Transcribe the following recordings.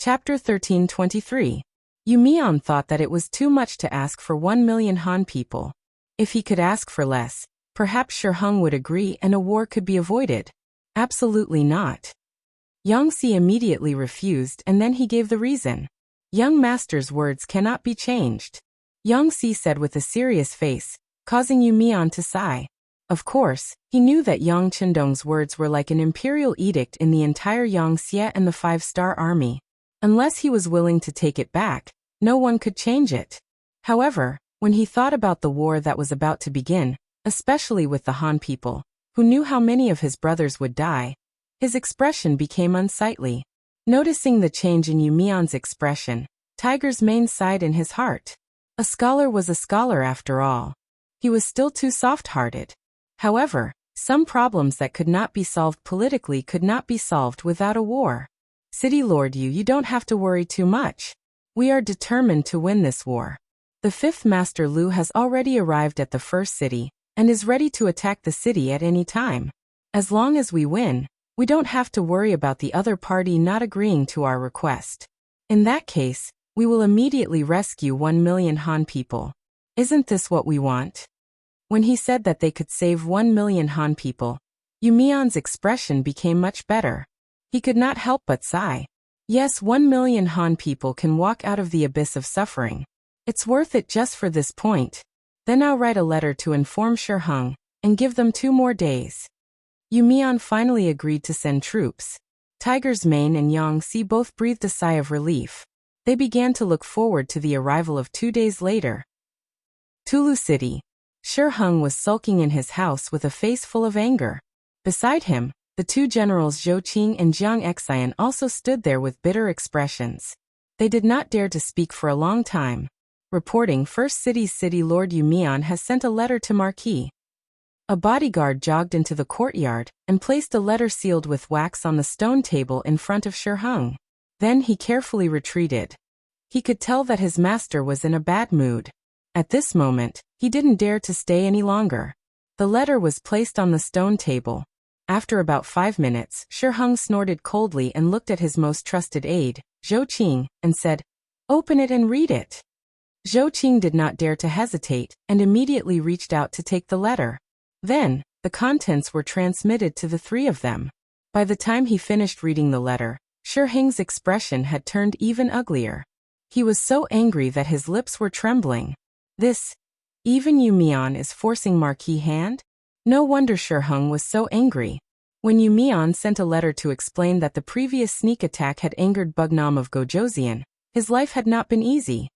Chapter 1323. Yu Mian thought that it was too much to ask for 1 million Han people. If he could ask for less, perhaps Shi Heng would agree and a war could be avoided. Absolutely not. Yang Si immediately refused and then he gave the reason. Young master's words cannot be changed. Yang Si said with a serious face, causing Yu Mian to sigh. Of course, he knew that Yang Qindong's words were like an imperial edict in the entire Yangxie and the 5-star army. Unless he was willing to take it back, no one could change it. However, when he thought about the war that was about to begin, especially with the Han people, who knew how many of his brothers would die, his expression became unsightly. Noticing the change in Yu Mian's expression, Tiger's mane sighed in his heart. A scholar was a scholar after all. He was still too soft-hearted. However, some problems that could not be solved politically could not be solved without a war. City Lord Yu, you don't have to worry too much. We are determined to win this war. The 5th Master Lu has already arrived at the first city, and is ready to attack the city at any time. As long as we win, we don't have to worry about the other party not agreeing to our request. In that case, we will immediately rescue 1 million Han people. Isn't this what we want? When he said that they could save 1 million Han people, Yu Mian's expression became much better. He could not help but sigh. Yes, 1 million Han people can walk out of the abyss of suffering. It's worth it just for this point. Then I'll write a letter to inform Shi Heng, and give them 2 more days. Yu Mian finally agreed to send troops. Tiger's mane and Yang Si both breathed a sigh of relief. They began to look forward to the arrival of 2 days later. Tulu City. Shi Heng was sulking in his house with a face full of anger. Beside him, the 2 generals Zhou Qing and Jiang Xian also stood there with bitter expressions. They did not dare to speak for a long time. Reporting First City's City Lord Yu Mian has sent a letter to Marquis. A bodyguard jogged into the courtyard and placed a letter sealed with wax on the stone table in front of Shi Heng. Then he carefully retreated. He could tell that his master was in a bad mood. At this moment, he didn't dare to stay any longer. The letter was placed on the stone table. After about 5 minutes, Shi Heng snorted coldly and looked at his most trusted aide, Zhou Qing, and said, "Open it and read it." Zhou Qing did not dare to hesitate, and immediately reached out to take the letter. Then, the contents were transmitted to the 3 of them. By the time he finished reading the letter, Shi Heng's expression had turned even uglier. He was so angry that his lips were trembling. Even Yu Mian is forcing Marquis' hand? No wonder Shi Heng was so angry. When Yu Mian sent a letter to explain that the previous sneak attack had angered Bugnam of Gojoseon, his life had not been easy.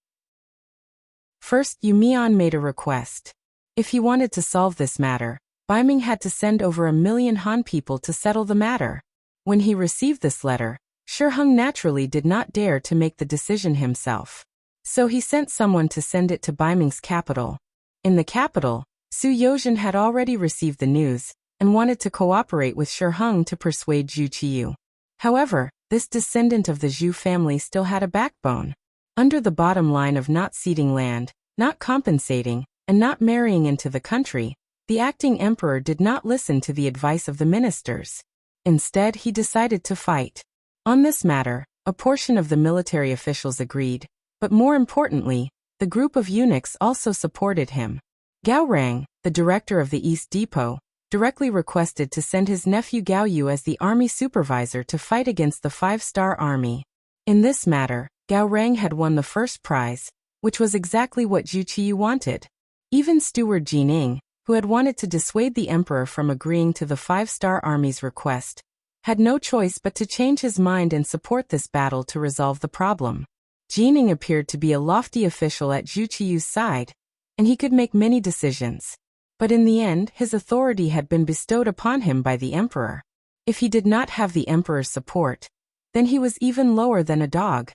First, Yu Mian made a request. If he wanted to solve this matter, Baiming had to send over 1 million Han people to settle the matter. When he received this letter, Shi Heng naturally did not dare to make the decision himself. So he sent someone to send it to Baiming's capital. In the capital, Su Yozhen had already received the news, and wanted to cooperate with Shi Heng to persuade Zhu Qiyu. However, this descendant of the Zhu family still had a backbone. Under the bottom line of not ceding land, not compensating, and not marrying into the country, the acting emperor did not listen to the advice of the ministers. Instead, he decided to fight. On this matter, a portion of the military officials agreed, but more importantly, the group of eunuchs also supported him. Gao Rang, the director of the East Depot, directly requested to send his nephew Gao Yu as the army supervisor to fight against the 5-star army. In this matter, Gao Rang had won the first prize, which was exactly what Zhu Qiyu wanted. Even steward Jining, who had wanted to dissuade the emperor from agreeing to the 5-star army's request, had no choice but to change his mind and support this battle to resolve the problem. Jining appeared to be a lofty official at Zhu Qiyu's side, and he could make many decisions. But in the end, his authority had been bestowed upon him by the emperor. If he did not have the emperor's support, then he was even lower than a dog.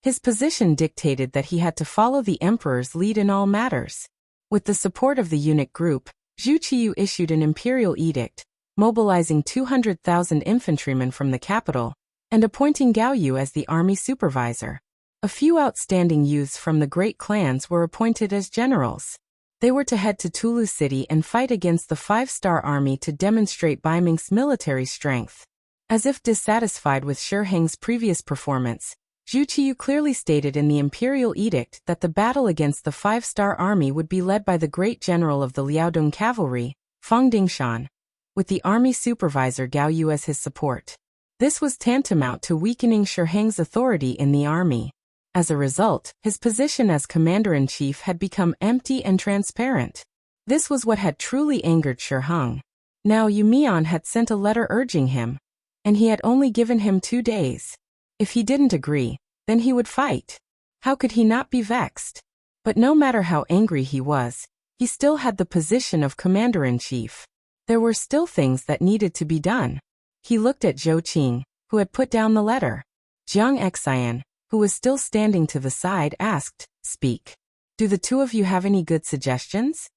His position dictated that he had to follow the emperor's lead in all matters. With the support of the eunuch group, Zhu Qiyu issued an imperial edict, mobilizing 200,000 infantrymen from the capital, and appointing Gao Yu as the army supervisor. A few outstanding youths from the great clans were appointed as generals. They were to head to Tulu City and fight against the 5-star army to demonstrate Baiming's military strength. As if dissatisfied with Shi Heng's previous performance, Zhu Qiyu clearly stated in the imperial edict that the battle against the five-star army would be led by the great general of the Liaodong cavalry, Fang Dingshan, with the army supervisor Gao Yu as his support. This was tantamount to weakening Shi Heng's authority in the army. As a result, his position as commander-in-chief had become empty and transparent. This was what had truly angered Shi Heng. Now Yu Mian had sent a letter urging him, and he had only given him 2 days. If he didn't agree, then he would fight. How could he not be vexed? But no matter how angry he was, he still had the position of commander-in-chief. There were still things that needed to be done. He looked at Zhou Qing, who had put down the letter. Jiang Xian, who was still standing to the side, asked, "Speak. Do the two of you have any good suggestions?"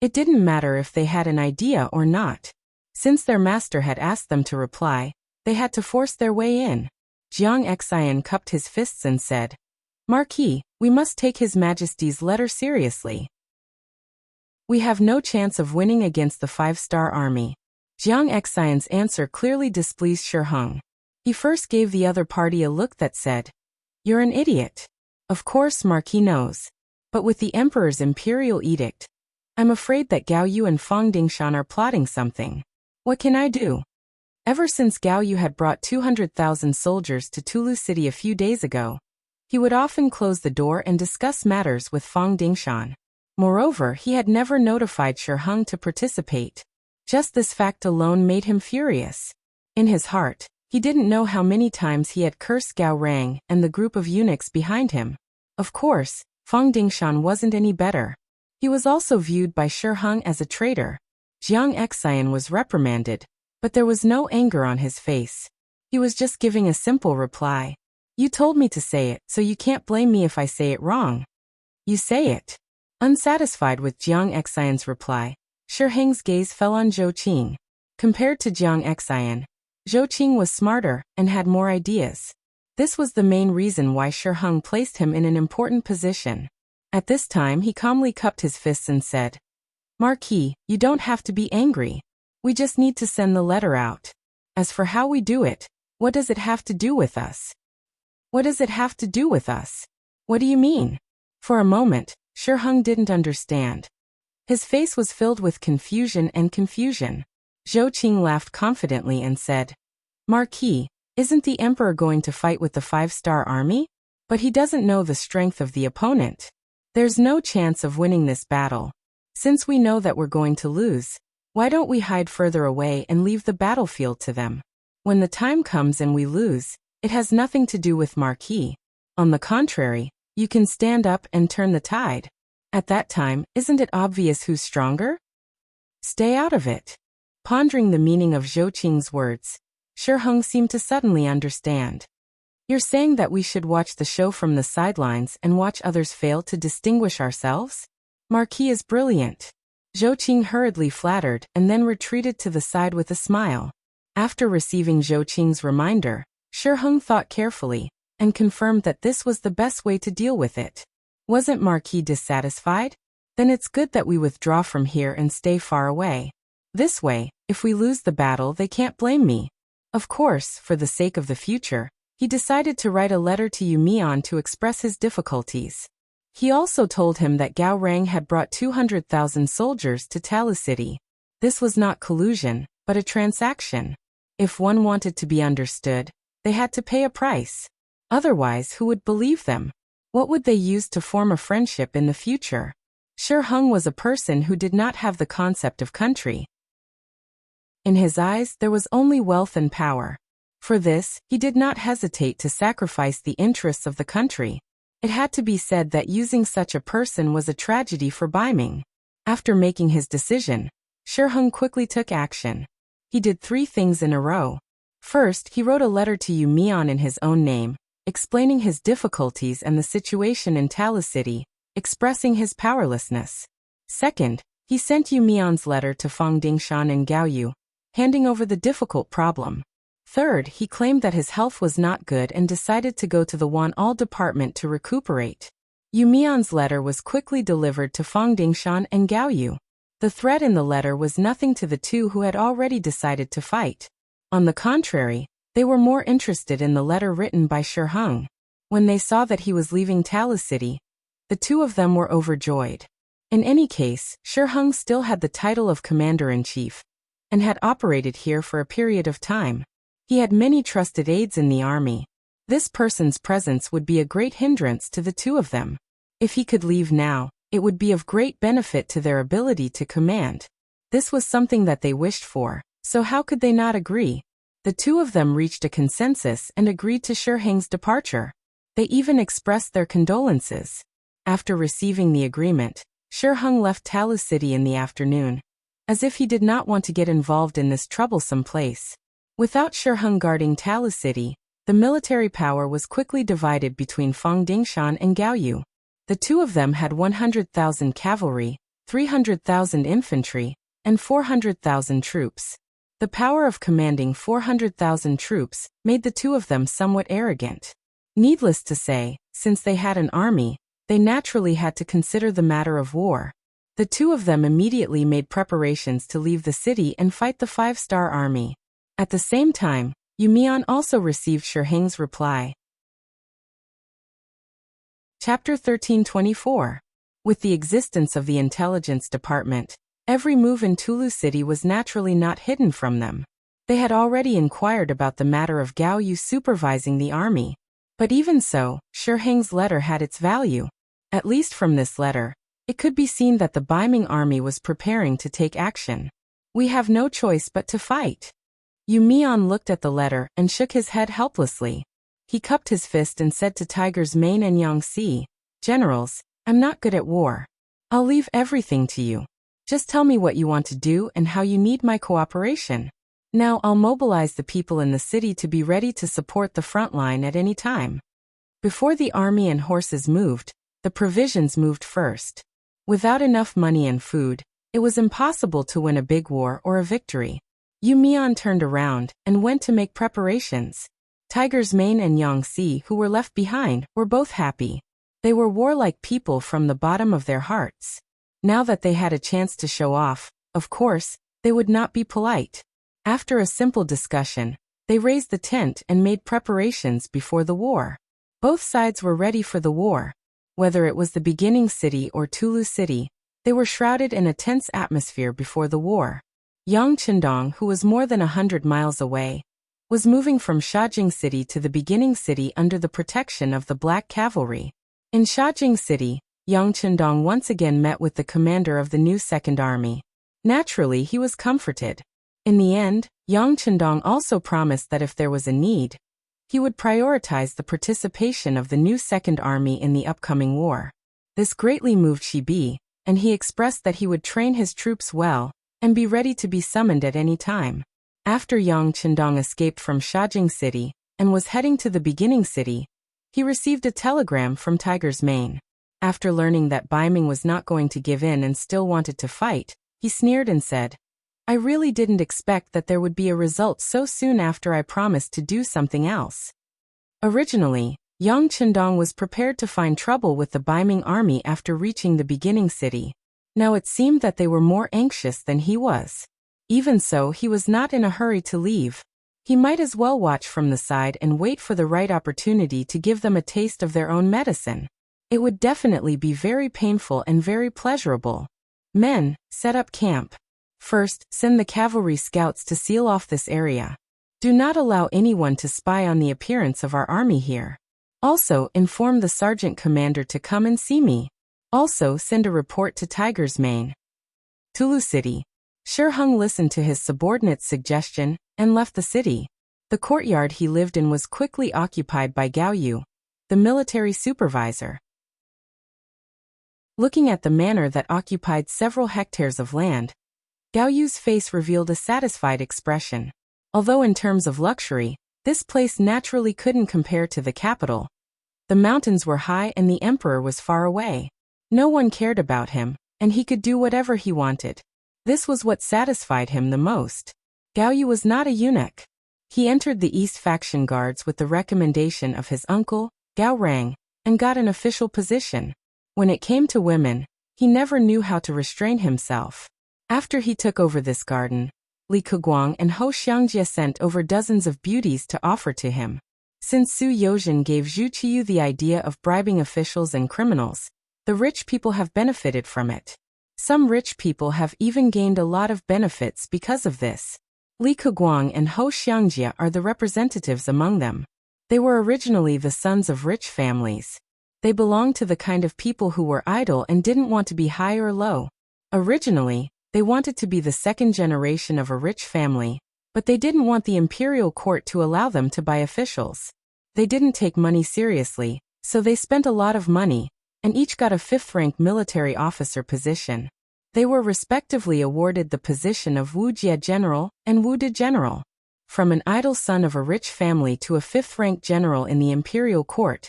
It didn't matter if they had an idea or not. Since their master had asked them to reply, they had to force their way in. Jiang Xian cupped his fists and said, "Marquis, we must take His Majesty's letter seriously. We have no chance of winning against the five-star army." Jiang Xian's answer clearly displeased Shi Heng. He first gave the other party a look that said, "You're an idiot. Of course Marquis knows. But with the Emperor's imperial edict, I'm afraid that Gao Yu and Fang Dingshan are plotting something. What can I do?" Ever since Gao Yu had brought 200,000 soldiers to Tulu City a few days ago, he would often close the door and discuss matters with Fang Dingshan. Moreover, he had never notified Shi Heng to participate. Just this fact alone made him furious. In his heart, he didn't know how many times he had cursed Gao Rang and the group of eunuchs behind him. Of course, Fang Dingshan wasn't any better. He was also viewed by Shi Heng as a traitor. Jiang Xian was reprimanded, but there was no anger on his face. He was just giving a simple reply. "You told me to say it, so you can't blame me if I say it wrong. You say it." Unsatisfied with Jiang Xian's reply, Shi Heng's gaze fell on Zhou Qing. Compared to Jiang Xian, Zhou Qing was smarter and had more ideas. This was the main reason why Shi Heng placed him in an important position. At this time he calmly cupped his fists and said, "Marquis, you don't have to be angry. We just need to send the letter out. As for how we do it, what does it have to do with us?" "What does it have to do with us? What do you mean?" For a moment, Shi Heng didn't understand. His face was filled with confusion. Zhou Qing laughed confidently and said, "Marquis, isn't the Emperor going to fight with the five-star army? But he doesn't know the strength of the opponent. There's no chance of winning this battle. Since we know that we're going to lose, why don't we hide further away and leave the battlefield to them? When the time comes and we lose, it has nothing to do with Marquis. On the contrary, you can stand up and turn the tide. At that time, isn't it obvious who's stronger? Stay out of it." Pondering the meaning of Zhou Qing's words, Shi Heng seemed to suddenly understand. "You're saying that we should watch the show from the sidelines and watch others fail to distinguish ourselves? Marquis is brilliant." Zhou Qing hurriedly flattered and then retreated to the side with a smile. After receiving Zhou Qing's reminder, Shi Heng thought carefully and confirmed that this was the best way to deal with it. Wasn't Marquis dissatisfied? Then it's good that we withdraw from here and stay far away. This way, if we lose the battle, they can't blame me. Of course, for the sake of the future, he decided to write a letter to Yu Mian to express his difficulties. He also told him that Gao Rang had brought 200,000 soldiers to Talu City. This was not collusion, but a transaction. If one wanted to be understood, they had to pay a price. Otherwise, who would believe them? What would they use to form a friendship in the future? Shi Heng was a person who did not have the concept of country. In his eyes, there was only wealth and power. For this, he did not hesitate to sacrifice the interests of the country. It had to be said that using such a person was a tragedy for Baiming. After making his decision, Shi Heng quickly took action. He did 3 things in a row. First, he wrote a letter to Yu Mian in his own name, explaining his difficulties and the situation in Talu City, expressing his powerlessness. Second, he sent Yu Mian's letter to Fang Dingshan and Gao Yu, handing over the difficult problem. Third, he claimed that his health was not good and decided to go to the Wan'al department to recuperate. Yu Mian's letter was quickly delivered to Fang Dingshan and Gao Yu. The threat in the letter was nothing to the two who had already decided to fight. On the contrary, they were more interested in the letter written by Shi Heng. When they saw that he was leaving Talis City, the two of them were overjoyed. In any case, Shi Heng still had the title of Commander-in-Chief, and had operated here for a period of time. He had many trusted aides in the army. This person's presence would be a great hindrance to the two of them. If he could leave now, it would be of great benefit to their ability to command. This was something that they wished for, so how could they not agree? The two of them reached a consensus and agreed to Shi Heng's departure. They even expressed their condolences. After receiving the agreement, Shi Heng left Talis City in the afternoon, as if he did not want to get involved in this troublesome place. Without Shi Heng guarding Talis City, the military power was quickly divided between Fang Dingshan and Gao Yu. The two of them had 100,000 cavalry, 300,000 infantry, and 400,000 troops. The power of commanding 400,000 troops made the two of them somewhat arrogant. Needless to say, since they had an army, they naturally had to consider the matter of war. The two of them immediately made preparations to leave the city and fight the five-star army. At the same time, Yu Mian also received Shi Heng's reply. Chapter 1324. With the existence of the intelligence department, every move in Tulu City was naturally not hidden from them. They had already inquired about the matter of Gao Yu supervising the army. But even so, Shi Heng's letter had its value. At least from this letter, it could be seen that the Baiming army was preparing to take action. We have no choice but to fight. Yu Mian looked at the letter and shook his head helplessly. He cupped his fist and said to Tiger's Mane and Yang Si, "Generals, I'm not good at war. I'll leave everything to you. Just tell me what you want to do and how you need my cooperation. Now I'll mobilize the people in the city to be ready to support the front line at any time." Before the army and horses moved, the provisions moved first. Without enough money and food, it was impossible to win a big war or a victory. Yu Mian turned around and went to make preparations. Tiger's Mane and Yang Si, who were left behind, were both happy. They were warlike people from the bottom of their hearts. Now that they had a chance to show off, of course, they would not be polite. After a simple discussion, they raised the tent and made preparations before the war. Both sides were ready for the war. Whether it was the beginning city or Tulu City, they were shrouded in a tense atmosphere before the war. Yang Qindong, who was more than 100 miles away, was moving from Shajing City to the beginning city under the protection of the Black Cavalry. In Shajing City, Yang Qindong once again met with the commander of the new Second Army. Naturally, he was comforted. In the end, Yang Qindong also promised that if there was a need, he would prioritize the participation of the new Second Army in the upcoming war. This greatly moved Shibi, and he expressed that he would train his troops well and be ready to be summoned at any time. After Yang Qindong escaped from Shajing City and was heading to the beginning city, he received a telegram from Tiger's Mane. After learning that Baiming was not going to give in and still wanted to fight, he sneered and said, "I really didn't expect that there would be a result so soon after I promised to do something else." Originally, Yang Qindong was prepared to find trouble with the Baiming army after reaching the beginning city. Now it seemed that they were more anxious than he was. Even so, he was not in a hurry to leave. He might as well watch from the side and wait for the right opportunity to give them a taste of their own medicine. It would definitely be very painful and very pleasurable. Men, set up camp. First, send the cavalry scouts to seal off this area. Do not allow anyone to spy on the appearance of our army here. Also, inform the sergeant commander to come and see me. Also, send a report to Tiger's Mane. Tulu City. Shi Heng listened to his subordinate's suggestion and left the city. The courtyard he lived in was quickly occupied by Gao Yu, the military supervisor. Looking at the manor that occupied several hectares of land, Gao Yu's face revealed a satisfied expression. Although in terms of luxury, this place naturally couldn't compare to the capital. The mountains were high and the emperor was far away. No one cared about him, and he could do whatever he wanted. This was what satisfied him the most. Gao Yu was not a eunuch. He entered the East Faction Guards with the recommendation of his uncle, Gao Rang, and got an official position. When it came to women, he never knew how to restrain himself. After he took over this garden, Li Keguang and Ho Xiangjie sent over dozens of beauties to offer to him. Since Su Yozhen gave Zhu Qiyu the idea of bribing officials and criminals, the rich people have benefited from it. Some rich people have even gained a lot of benefits because of this. Li Keguang and Hou Xiangjie are the representatives among them. They were originally the sons of rich families. They belonged to the kind of people who were idle and didn't want to be high or low. Originally, they wanted to be the second generation of a rich family, but they didn't want the imperial court to allow them to buy officials. They didn't take money seriously, so they spent a lot of money, and each got a fifth-rank military officer position. They were respectively awarded the position of Wuxia General and Wude General. From an idle son of a rich family to a fifth-rank general in the imperial court,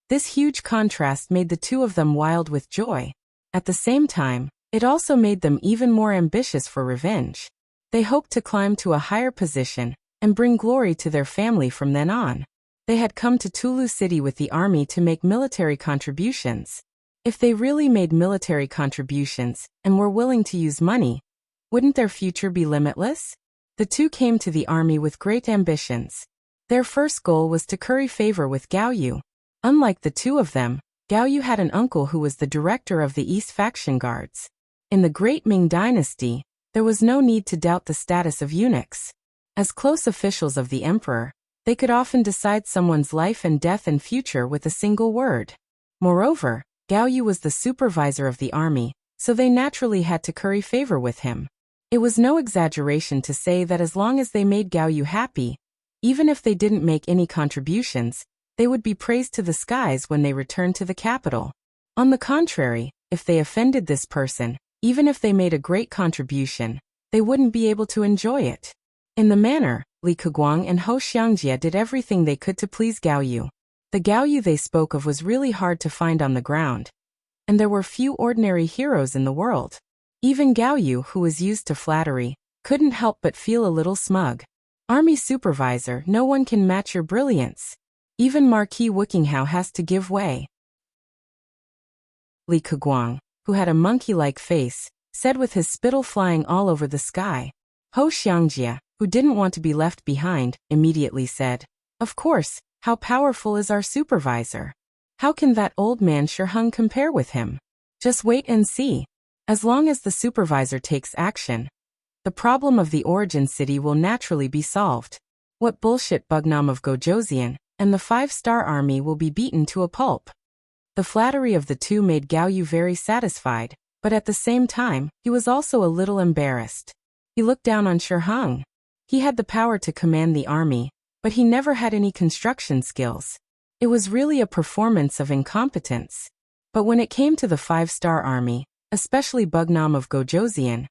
this huge contrast made the two of them wild with joy. At the same time, it also made them even more ambitious for revenge. They hoped to climb to a higher position and bring glory to their family from then on. They had come to Tulu City with the army to make military contributions. If they really made military contributions and were willing to use money, wouldn't their future be limitless? The two came to the army with great ambitions. Their first goal was to curry favor with Gao Yu. Unlike the two of them, Gao Yu had an uncle who was the director of the East Faction Guards. In the Great Ming Dynasty, there was no need to doubt the status of eunuchs. As close officials of the emperor, they could often decide someone's life and death and future with a single word. Moreover, Gao Yu was the supervisor of the army, so they naturally had to curry favor with him. It was no exaggeration to say that as long as they made Gao Yu happy, even if they didn't make any contributions, they would be praised to the skies when they returned to the capital. On the contrary, if they offended this person, even if they made a great contribution, they wouldn't be able to enjoy it. In the manner, Li Keguang and Hou Xiangjie did everything they could to please Gao Yu. The Gao Yu they spoke of was really hard to find on the ground, and there were few ordinary heroes in the world. Even Gao Yu, who was used to flattery, couldn't help but feel a little smug. Army supervisor, no one can match your brilliance. Even Marquis Wuxia has to give way. Li Keguang, who had a monkey-like face, said with his spittle flying all over the sky. Hou Xiangjie, who didn't want to be left behind, immediately said, "Of course, how powerful is our supervisor? How can that old man Shiheng compare with him? Just wait and see. As long as the supervisor takes action, the problem of the origin city will naturally be solved. What bullshit Bugnam of Gojoseon, and the 5-star army will be beaten to a pulp." The flattery of the two made Gao Yu very satisfied, but at the same time, he was also a little embarrassed. He looked down on Shiheng. He had the power to command the army, but he never had any construction skills. It was really a performance of incompetence. But when it came to the 5-star army, especially Bugnam of Gojoseon,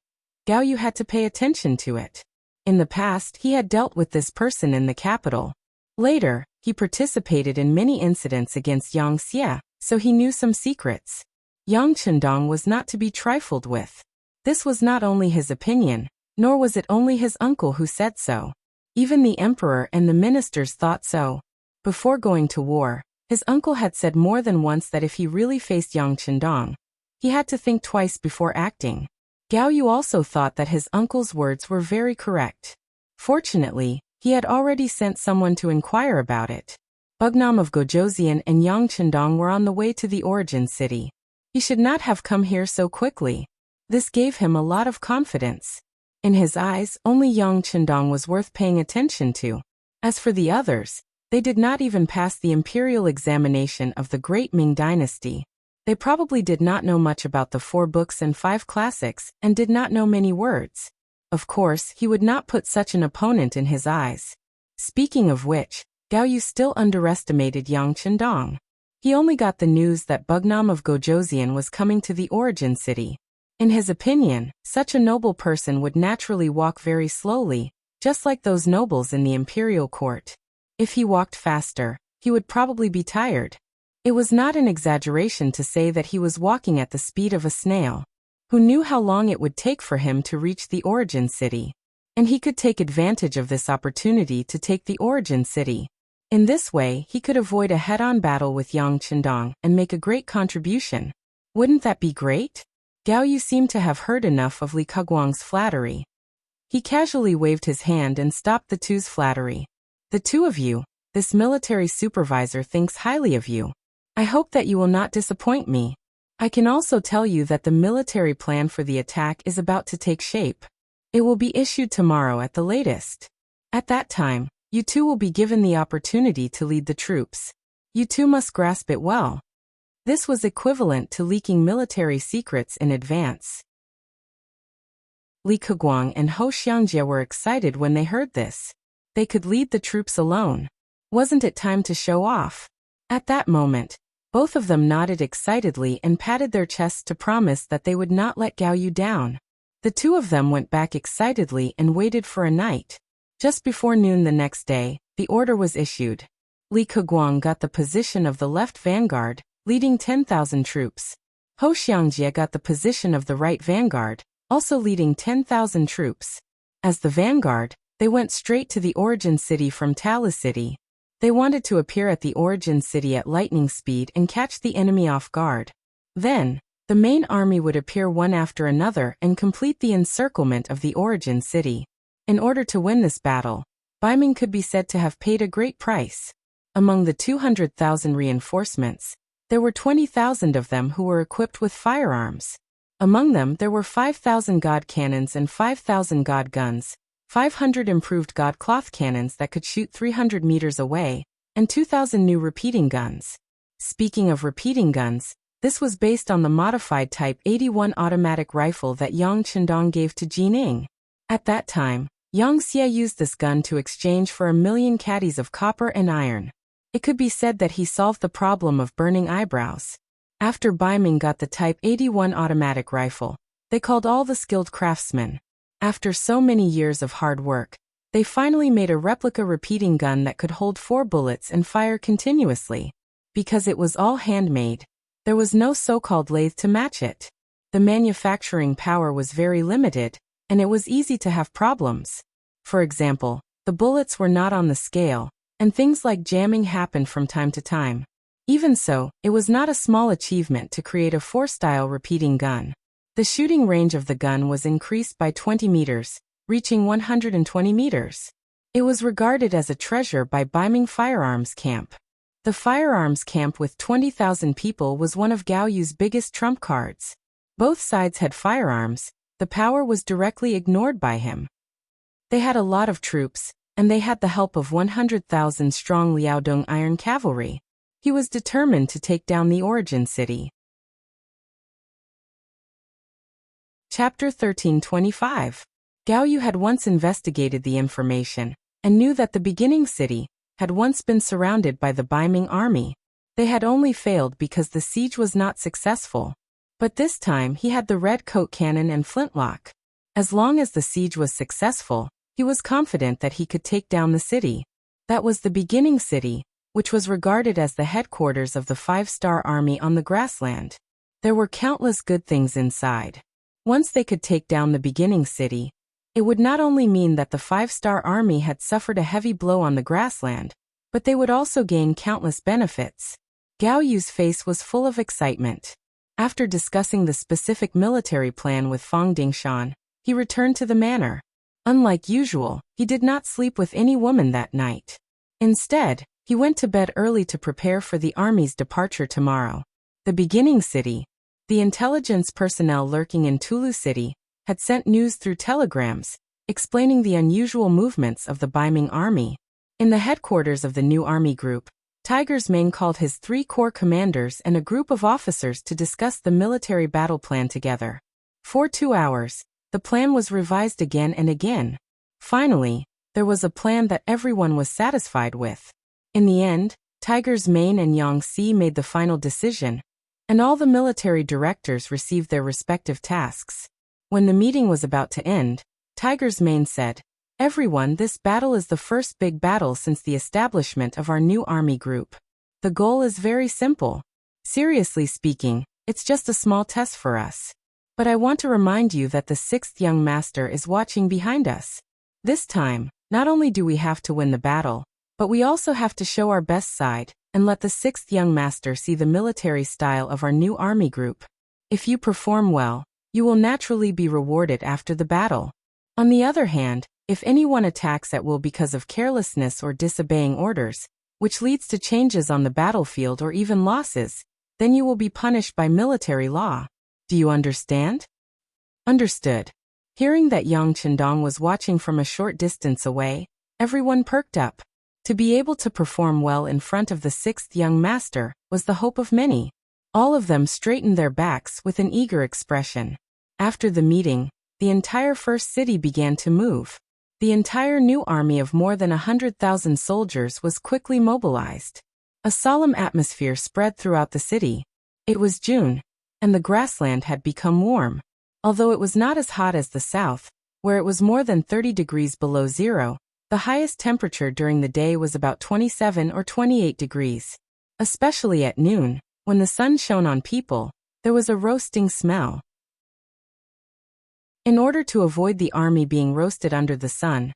Gao Yu had to pay attention to it. In the past, he had dealt with this person in the capital. Later, he participated in many incidents against Yang Xie, so he knew some secrets. Yang Chendong was not to be trifled with. This was not only his opinion, nor was it only his uncle who said so. Even the emperor and the ministers thought so. Before going to war, his uncle had said more than once that if he really faced Yang Chendong, he had to think twice before acting. Gao Yu also thought that his uncle's words were very correct. Fortunately, he had already sent someone to inquire about it. Bugnam of Gojoseon and Yang Chendong were on the way to the origin city. He should not have come here so quickly. This gave him a lot of confidence. In his eyes, only Yang Chendong was worth paying attention to. As for the others, they did not even pass the imperial examination of the Great Ming Dynasty. They probably did not know much about the 4 books and 5 classics, and did not know many words. Of course, he would not put such an opponent in his eyes. Speaking of which, Gao Yu still underestimated Yang Chendong. He only got the news that Bugnam of Gojoseon was coming to the origin city. In his opinion, such a noble person would naturally walk very slowly, just like those nobles in the imperial court. If he walked faster, he would probably be tired. It was not an exaggeration to say that he was walking at the speed of a snail. Who knew how long it would take for him to reach the origin city? And he could take advantage of this opportunity to take the origin city. In this way, he could avoid a head-on battle with Yang Chendong and make a great contribution. Wouldn't that be great? Gao Yu seemed to have heard enough of Li Keguang's flattery. He casually waved his hand and stopped the two's flattery. "The two of you, This military supervisor thinks highly of you. I hope that you will not disappoint me. I can also tell you that the military plan for the attack is about to take shape. It will be issued tomorrow at the latest. At that time, you two will be given the opportunity to lead the troops. You two must grasp it well. This was equivalent to leaking military secrets in advance. Li Keguang and Ho Xiangjie were excited when they heard this. They could lead the troops alone. Wasn't it time to show off? At that moment, both of them nodded excitedly and patted their chests to promise that they would not let Gao Yu down. The two of them went back excitedly and waited for a night. Just before noon the next day, the order was issued. Li Keguang got the position of the left vanguard, leading 10,000 troops. Ho Xiangjie got the position of the right vanguard, also leading 10,000 troops. As the vanguard, they went straight to the origin city from Tala City. They wanted to appear at the origin city at lightning speed and catch the enemy off guard. Then, the main army would appear one after another and complete the encirclement of the origin city. In order to win this battle, Baiming could be said to have paid a great price. Among the 200,000 reinforcements, there were 20,000 of them who were equipped with firearms. Among them there were 5,000 God cannons and 5,000 God guns, 500 improved God cloth cannons that could shoot 300 meters away, and 2,000 new repeating guns. Speaking of repeating guns, this was based on the modified Type 81 automatic rifle that Yang Chendong gave to Jining. At that time, Yang Xie used this gun to exchange for 1,000,000 caddies of copper and iron. It could be said that he solved the problem of burning eyebrows. After Baiming got the Type 81 automatic rifle, they called all the skilled craftsmen. After so many years of hard work, they finally made a replica repeating gun that could hold 4 bullets and fire continuously. Because it was all handmade, there was no so-called lathe to match it. The manufacturing power was very limited, and it was easy to have problems. For example, the bullets were not on the scale, and things like jamming happened from time to time. Even so, it was not a small achievement to create a 4-style repeating gun. The shooting range of the gun was increased by 20 meters, reaching 120 meters. It was regarded as a treasure by Baiming Firearms Camp. The firearms camp with 20,000 people was one of Gao Yu's biggest trump cards. Both sides had firearms, the power was directly ignored by him. They had a lot of troops, and they had the help of 100,000 strong Liaodong iron cavalry. He was determined to take down the origin city. Chapter 1325. Gao Yu had once investigated the information, and knew that the beginning city had once been surrounded by the Baiming army. They had only failed because the siege was not successful. But this time he had the red coat cannon and flintlock. As long as the siege was successful, he was confident that he could take down the city. That was the beginning city, which was regarded as the headquarters of the 5-star army on the grassland. There were countless good things inside. Once they could take down the beginning city, it would not only mean that the 5-star army had suffered a heavy blow on the grassland, but they would also gain countless benefits. Gao Yu's face was full of excitement. After discussing the specific military plan with Fang Dingshan, he returned to the manor. Unlike usual, he did not sleep with any woman that night. Instead, he went to bed early to prepare for the army's departure tomorrow. The beginning city, the intelligence personnel lurking in Tulu City, had sent news through telegrams, explaining the unusual movements of the Baiming army. In the headquarters of the new army group, Tiger's Mane called his 3 corps commanders and a group of officers to discuss the military battle plan together. For 2 hours, the plan was revised again and again. Finally, there was a plan that everyone was satisfied with. In the end, Tiger's Mane and Yang Si made the final decision, and all the military directors received their respective tasks. When the meeting was about to end, Tiger's Mane said, "Everyone, this battle is the first big battle since the establishment of our new army group. The goal is very simple. Seriously speaking, it's just a small test for us. But I want to remind you that the 6th young master is watching behind us. This time, not only do we have to win the battle, but we also have to show our best side, and let the 6th young master see the military style of our new army group. If you perform well, you will naturally be rewarded after the battle. On the other hand, if anyone attacks at will because of carelessness or disobeying orders, which leads to changes on the battlefield or even losses, then you will be punished by military law. Do you understand? Understood. Hearing that Yang Chendong was watching from a short distance away, everyone perked up. To be able to perform well in front of the sixth young master was the hope of many. All of them straightened their backs with an eager expression. After the meeting, the entire first city began to move. The entire new army of more than 100,000 soldiers was quickly mobilized. A solemn atmosphere spread throughout the city. It was June, and the grassland had become warm. Although it was not as hot as the south, where it was more than 30 degrees below zero, the highest temperature during the day was about 27 or 28 degrees. Especially at noon, when the sun shone on people, there was a roasting smell. In order to avoid the army being roasted under the sun,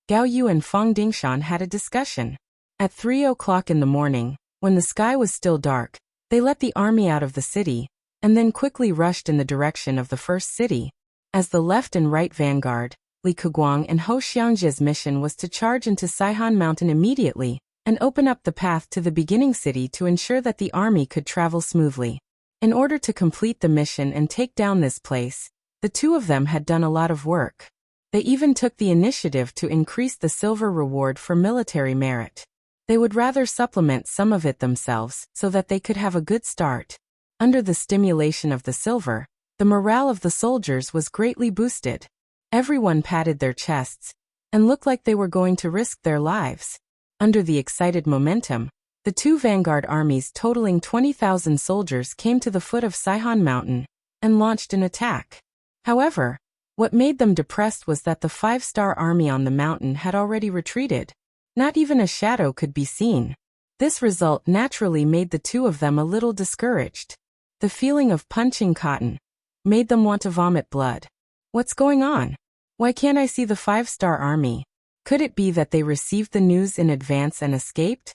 Gao Yu and Fang Dingshan had a discussion. At 3 o'clock in the morning, when the sky was still dark, they let the army out of the city, and then quickly rushed in the direction of the first city. As the left and right vanguard, Li Keguang and Ho Xiangjie's mission was to charge into Saihan Mountain immediately, and open up the path to the beginning city to ensure that the army could travel smoothly. In order to complete the mission and take down this place, the two of them had done a lot of work. They even took the initiative to increase the silver reward for military merit. They would rather supplement some of it themselves so that they could have a good start. Under the stimulation of the silver, the morale of the soldiers was greatly boosted. Everyone patted their chests and looked like they were going to risk their lives. Under the excited momentum, the two vanguard armies totaling 20,000 soldiers came to the foot of Saihan Mountain and launched an attack. However, what made them depressed was that the 5-star army on the mountain had already retreated. Not even a shadow could be seen. This result naturally made the two of them a little discouraged. The feeling of punching cotton made them want to vomit blood. What's going on? Why can't I see the 5-star army? Could it be that they received the news in advance and escaped?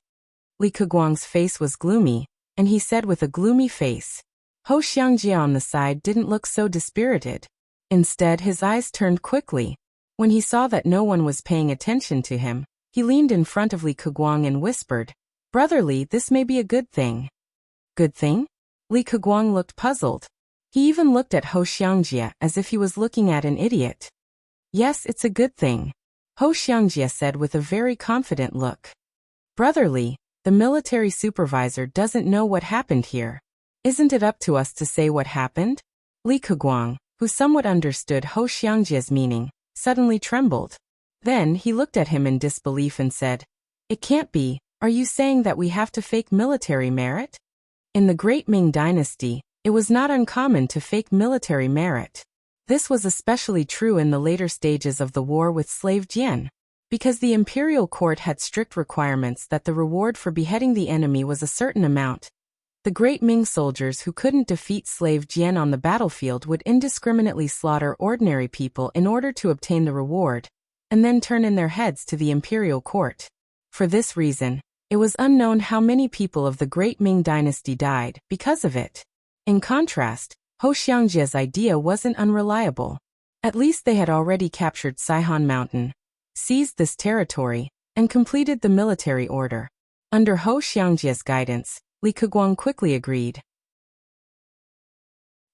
Li Keguang's face was gloomy, and he said with a gloomy face. Ho Xiangjie on the side didn't look so dispirited. Instead, his eyes turned quickly. When he saw that no one was paying attention to him, he leaned in front of Li Keguang and whispered, "Brotherly, this may be a good thing." Good thing? Li Keguang looked puzzled. He even looked at Ho Xiangjie as if he was looking at an idiot. Yes, it's a good thing, Ho Xiangjie said with a very confident look. Brotherly, the military supervisor doesn't know what happened here. Isn't it up to us to say what happened? Li Keguang, who somewhat understood Ho Xiangjie's meaning, suddenly trembled. Then he looked at him in disbelief and said, "It can't be, are you saying that we have to fake military merit?" In the Great Ming Dynasty, it was not uncommon to fake military merit. This was especially true in the later stages of the war with slave Jian. Because the imperial court had strict requirements that the reward for beheading the enemy was a certain amount, the Great Ming soldiers who couldn't defeat slave Jian on the battlefield would indiscriminately slaughter ordinary people in order to obtain the reward, and then turn in their heads to the imperial court. For this reason, it was unknown how many people of the Great Ming Dynasty died because of it. In contrast, Ho Xiangjie's idea wasn't unreliable. At least they had already captured Saihan Mountain, seized this territory, and completed the military order. Under Ho Xiangjie's guidance, Li Keguang quickly agreed.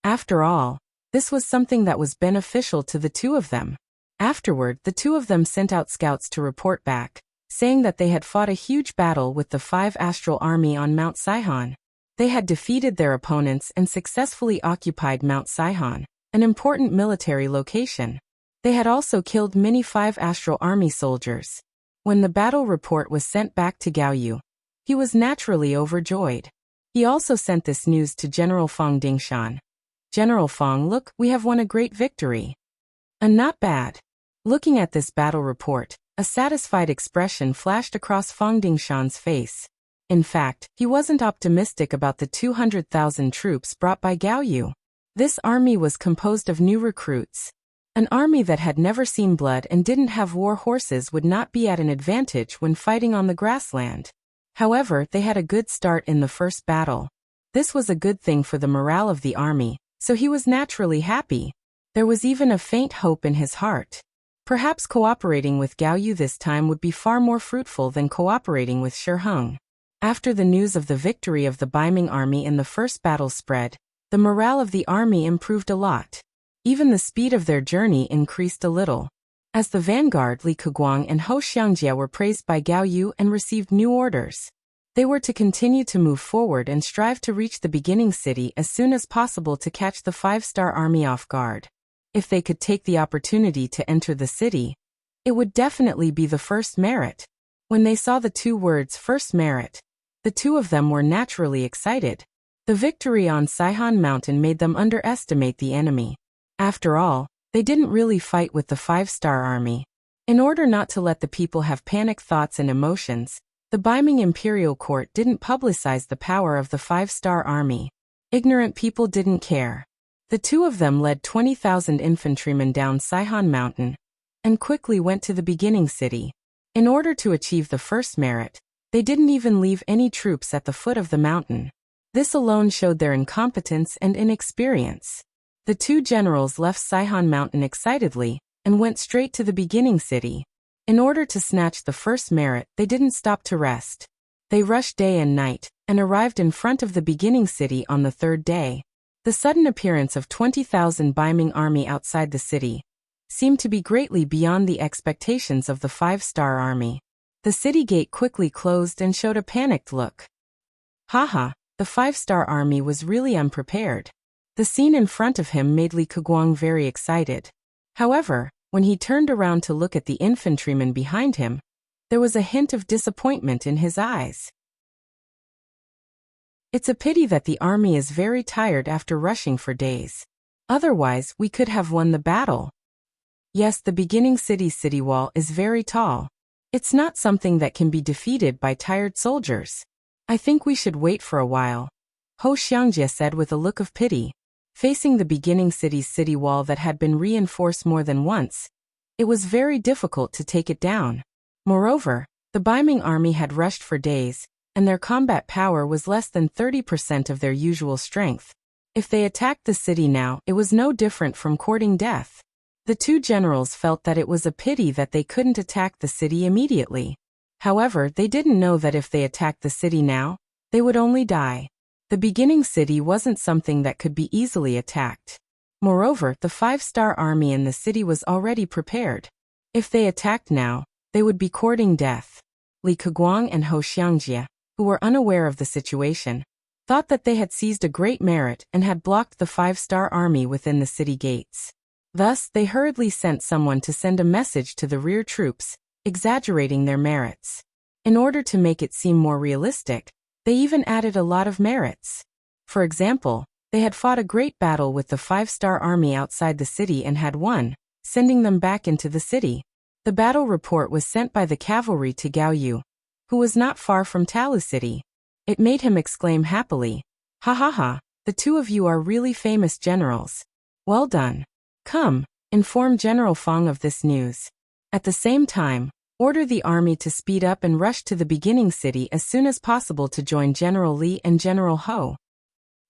After all, this was something that was beneficial to the two of them. Afterward, the two of them sent out scouts to report back, saying that they had fought a huge battle with the 5 Astral Army on Mount Saihan. They had defeated their opponents and successfully occupied Mount Saihan, an important military location. They had also killed many 5 Astral Army soldiers. When the battle report was sent back to Gao Yu, he was naturally overjoyed. He also sent this news to General Fang Dingshan. "General Fang, look, we have won a great victory." And not bad. Looking at this battle report, a satisfied expression flashed across Fang Dingshan's face. In fact, he wasn't optimistic about the 200,000 troops brought by Gao Yu. This army was composed of new recruits. An army that had never seen blood and didn't have war horses would not be at an advantage when fighting on the grassland. However, they had a good start in the first battle. This was a good thing for the morale of the army, so he was naturally happy. There was even a faint hope in his heart. Perhaps cooperating with Gao Yu this time would be far more fruitful than cooperating with Shi Heng. After the news of the victory of the Baiming army in the first battle spread, the morale of the army improved a lot. Even the speed of their journey increased a little. As the vanguard, Li Keguang and Hou Xiangjie were praised by Gao Yu and received new orders. They were to continue to move forward and strive to reach the beginning city as soon as possible to catch the 5-star army off guard. If they could take the opportunity to enter the city, it would definitely be the first merit. When they saw the two words first merit, the two of them were naturally excited. The victory on Saihan Mountain made them underestimate the enemy. After all, they didn't really fight with the 5-star army. In order not to let the people have panic thoughts and emotions, the Baiming imperial court didn't publicize the power of the 5-star army. Ignorant people didn't care. The two of them led 20,000 infantrymen down Saihan Mountain and quickly went to the beginning city. In order to achieve the first merit, they didn't even leave any troops at the foot of the mountain. This alone showed their incompetence and inexperience. The two generals left Saihan Mountain excitedly and went straight to the beginning city. In order to snatch the first merit, they didn't stop to rest. They rushed day and night and arrived in front of the beginning city on the third day. The sudden appearance of 20,000 Baiming army outside the city seemed to be greatly beyond the expectations of the 5-star army. The city gate quickly closed and showed a panicked look. Haha, the 5-star army was really unprepared. The scene in front of him made Li Keguang very excited. However, when he turned around to look at the infantryman behind him, there was a hint of disappointment in his eyes. It's a pity that the army is very tired after rushing for days. Otherwise, we could have won the battle. Yes, the beginning city's city wall is very tall. It's not something that can be defeated by tired soldiers. I think we should wait for a while, Hou Xiangjie said with a look of pity. Facing the beginning city's city wall that had been reinforced more than once, it was very difficult to take it down. Moreover, the Baiming army had rushed for days, and their combat power was less than 30% of their usual strength. If they attacked the city now, it was no different from courting death. The two generals felt that it was a pity that they couldn't attack the city immediately. However, they didn't know that if they attacked the city now, they would only die. The beginning city wasn't something that could be easily attacked. Moreover, the 5-star army in the city was already prepared. If they attacked now, they would be courting death. Li Keguang and Hou Xiangjie, who were unaware of the situation, thought that they had seized a great merit and had blocked the 5-star army within the city gates. Thus, they hurriedly sent someone to send a message to the rear troops, exaggerating their merits. In order to make it seem more realistic, they even added a lot of merits. For example, they had fought a great battle with the 5-star army outside the city and had won, sending them back into the city. The battle report was sent by the cavalry to Gao Yu, who was not far from Talu City. It made him exclaim happily, "Ha ha ha, the two of you are really famous generals. Well done. Come, inform General Feng of this news. At the same time, order the army to speed up and rush to the beginning city as soon as possible to join General Li and General Hou."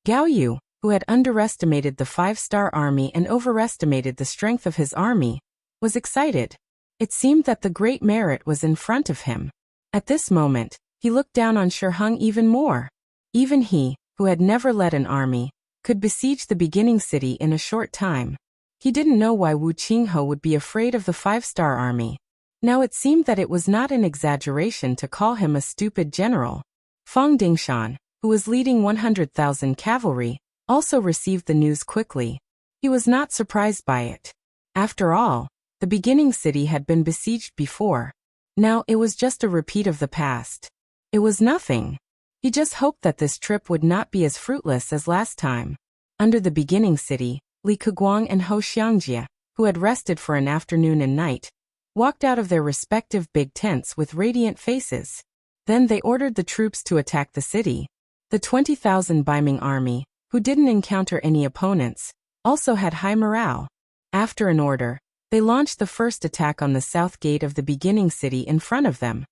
Gao Yu, who had underestimated the 5-star army and overestimated the strength of his army, was excited. It seemed that the great merit was in front of him. At this moment, he looked down on Shiheng even more. Even he, who had never led an army, could besiege the beginning city in a short time. He didn't know why Wu Qinghe would be afraid of the 5-star army. Now it seemed that it was not an exaggeration to call him a stupid general. Feng Dingshan, who was leading 100,000 cavalry, also received the news quickly. He was not surprised by it. After all, the beginning city had been besieged before. Now it was just a repeat of the past. It was nothing. He just hoped that this trip would not be as fruitless as last time. Under the beginning city, Li Keguang and Hou Xiangjie, who had rested for an afternoon and night, walked out of their respective big tents with radiant faces. Then they ordered the troops to attack the city. The 20,000 Baiming army, who didn't encounter any opponents, also had high morale. After an order, they launched the first attack on the south gate of the beginning city in front of them.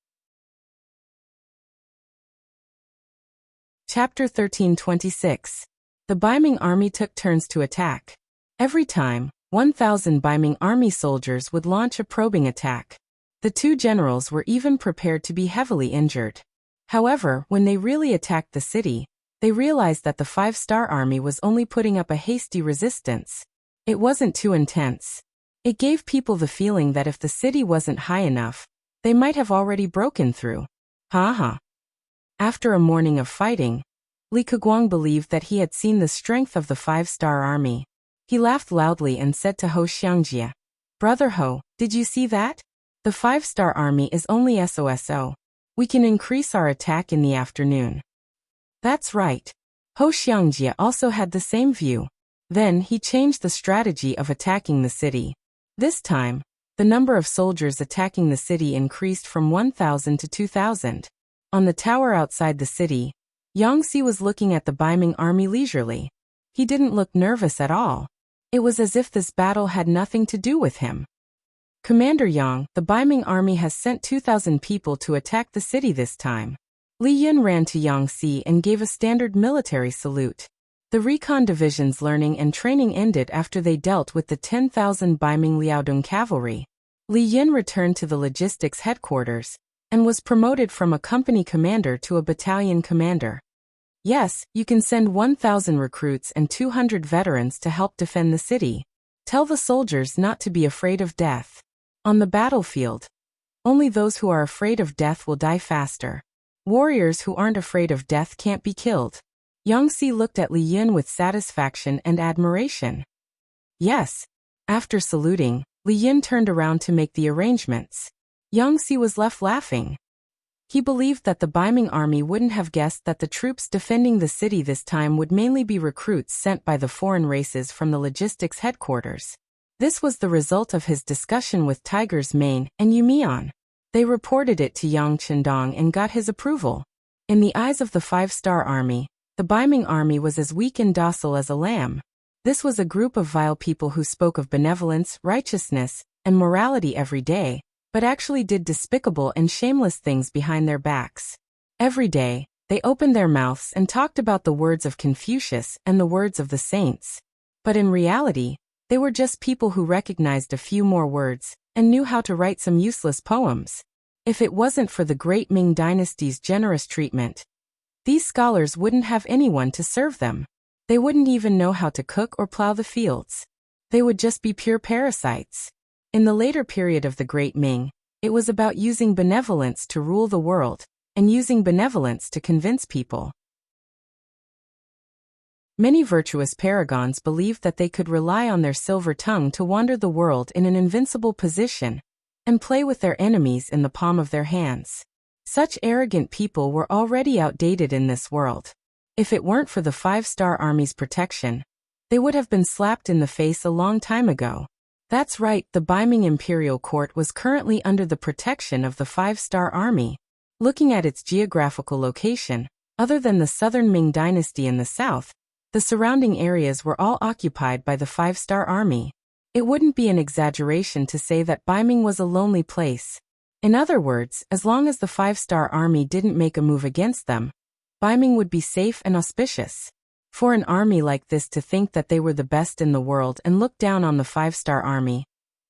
Chapter 13:26. The Baiming army took turns to attack. Every time, 1,000 Baiming army soldiers would launch a probing attack. The two generals were even prepared to be heavily injured. However, when they really attacked the city, they realized that the five-star army was only putting up a hasty resistance. It wasn't too intense. It gave people the feeling that if the city wasn't high enough, they might have already broken through. Ha. After a morning of fighting, Li Keguang believed that he had seen the strength of the five-star army. He laughed loudly and said to Ho Xiangjie, "Brother Ho, did you see that? The five-star army is only SOSO. We can increase our attack in the afternoon." That's right. Ho Xiangjie also had the same view. Then he changed the strategy of attacking the city. This time, the number of soldiers attacking the city increased from 1,000 to 2,000. On the tower outside the city, Yangxi was looking at the Baiming army leisurely. He didn't look nervous at all. It was as if this battle had nothing to do with him. "Commander Yang, the Baiming army has sent 2,000 people to attack the city this time." Li Yun ran to Yangxi and gave a standard military salute. The recon division's learning and training ended after they dealt with the 10,000 Baiming Liaodong cavalry. Li Yun returned to the logistics headquarters and was promoted from a company commander to a battalion commander. "Yes, you can send 1,000 recruits and 200 veterans to help defend the city. Tell the soldiers not to be afraid of death. On the battlefield, only those who are afraid of death will die faster. Warriors who aren't afraid of death can't be killed." Yangxi looked at Li Yun with satisfaction and admiration. "Yes." After saluting, Li Yun turned around to make the arrangements. Yangxi was left laughing. He believed that the Baiming army wouldn't have guessed that the troops defending the city this time would mainly be recruits sent by the foreign races from the logistics headquarters. This was the result of his discussion with Tiger's Mane and Yumian. They reported it to Yang Chendong and got his approval. In the eyes of the five-star army, the Baiming army was as weak and docile as a lamb. This was a group of vile people who spoke of benevolence, righteousness, and morality every day, but actually did despicable and shameless things behind their backs. Every day, they opened their mouths and talked about the words of Confucius and the words of the saints. But in reality, they were just people who recognized a few more words and knew how to write some useless poems. If it wasn't for the great Ming dynasty's generous treatment, these scholars wouldn't have anyone to serve them. They wouldn't even know how to cook or plow the fields. They would just be pure parasites. In the later period of the Great Ming, it was about using benevolence to rule the world, and using benevolence to convince people. Many virtuous paragons believed that they could rely on their silver tongue to wander the world in an invincible position, and play with their enemies in the palm of their hands. Such arrogant people were already outdated in this world. If it weren't for the five-star army's protection, they would have been slapped in the face a long time ago. That's right, the Baiming Imperial Court was currently under the protection of the five-star army. Looking at its geographical location, other than the southern Ming dynasty in the south, the surrounding areas were all occupied by the five-star army. It wouldn't be an exaggeration to say that Baiming was a lonely place. In other words, as long as the five-star army didn't make a move against them, Baiming would be safe and auspicious. For an army like this to think that they were the best in the world and look down on the five-star army,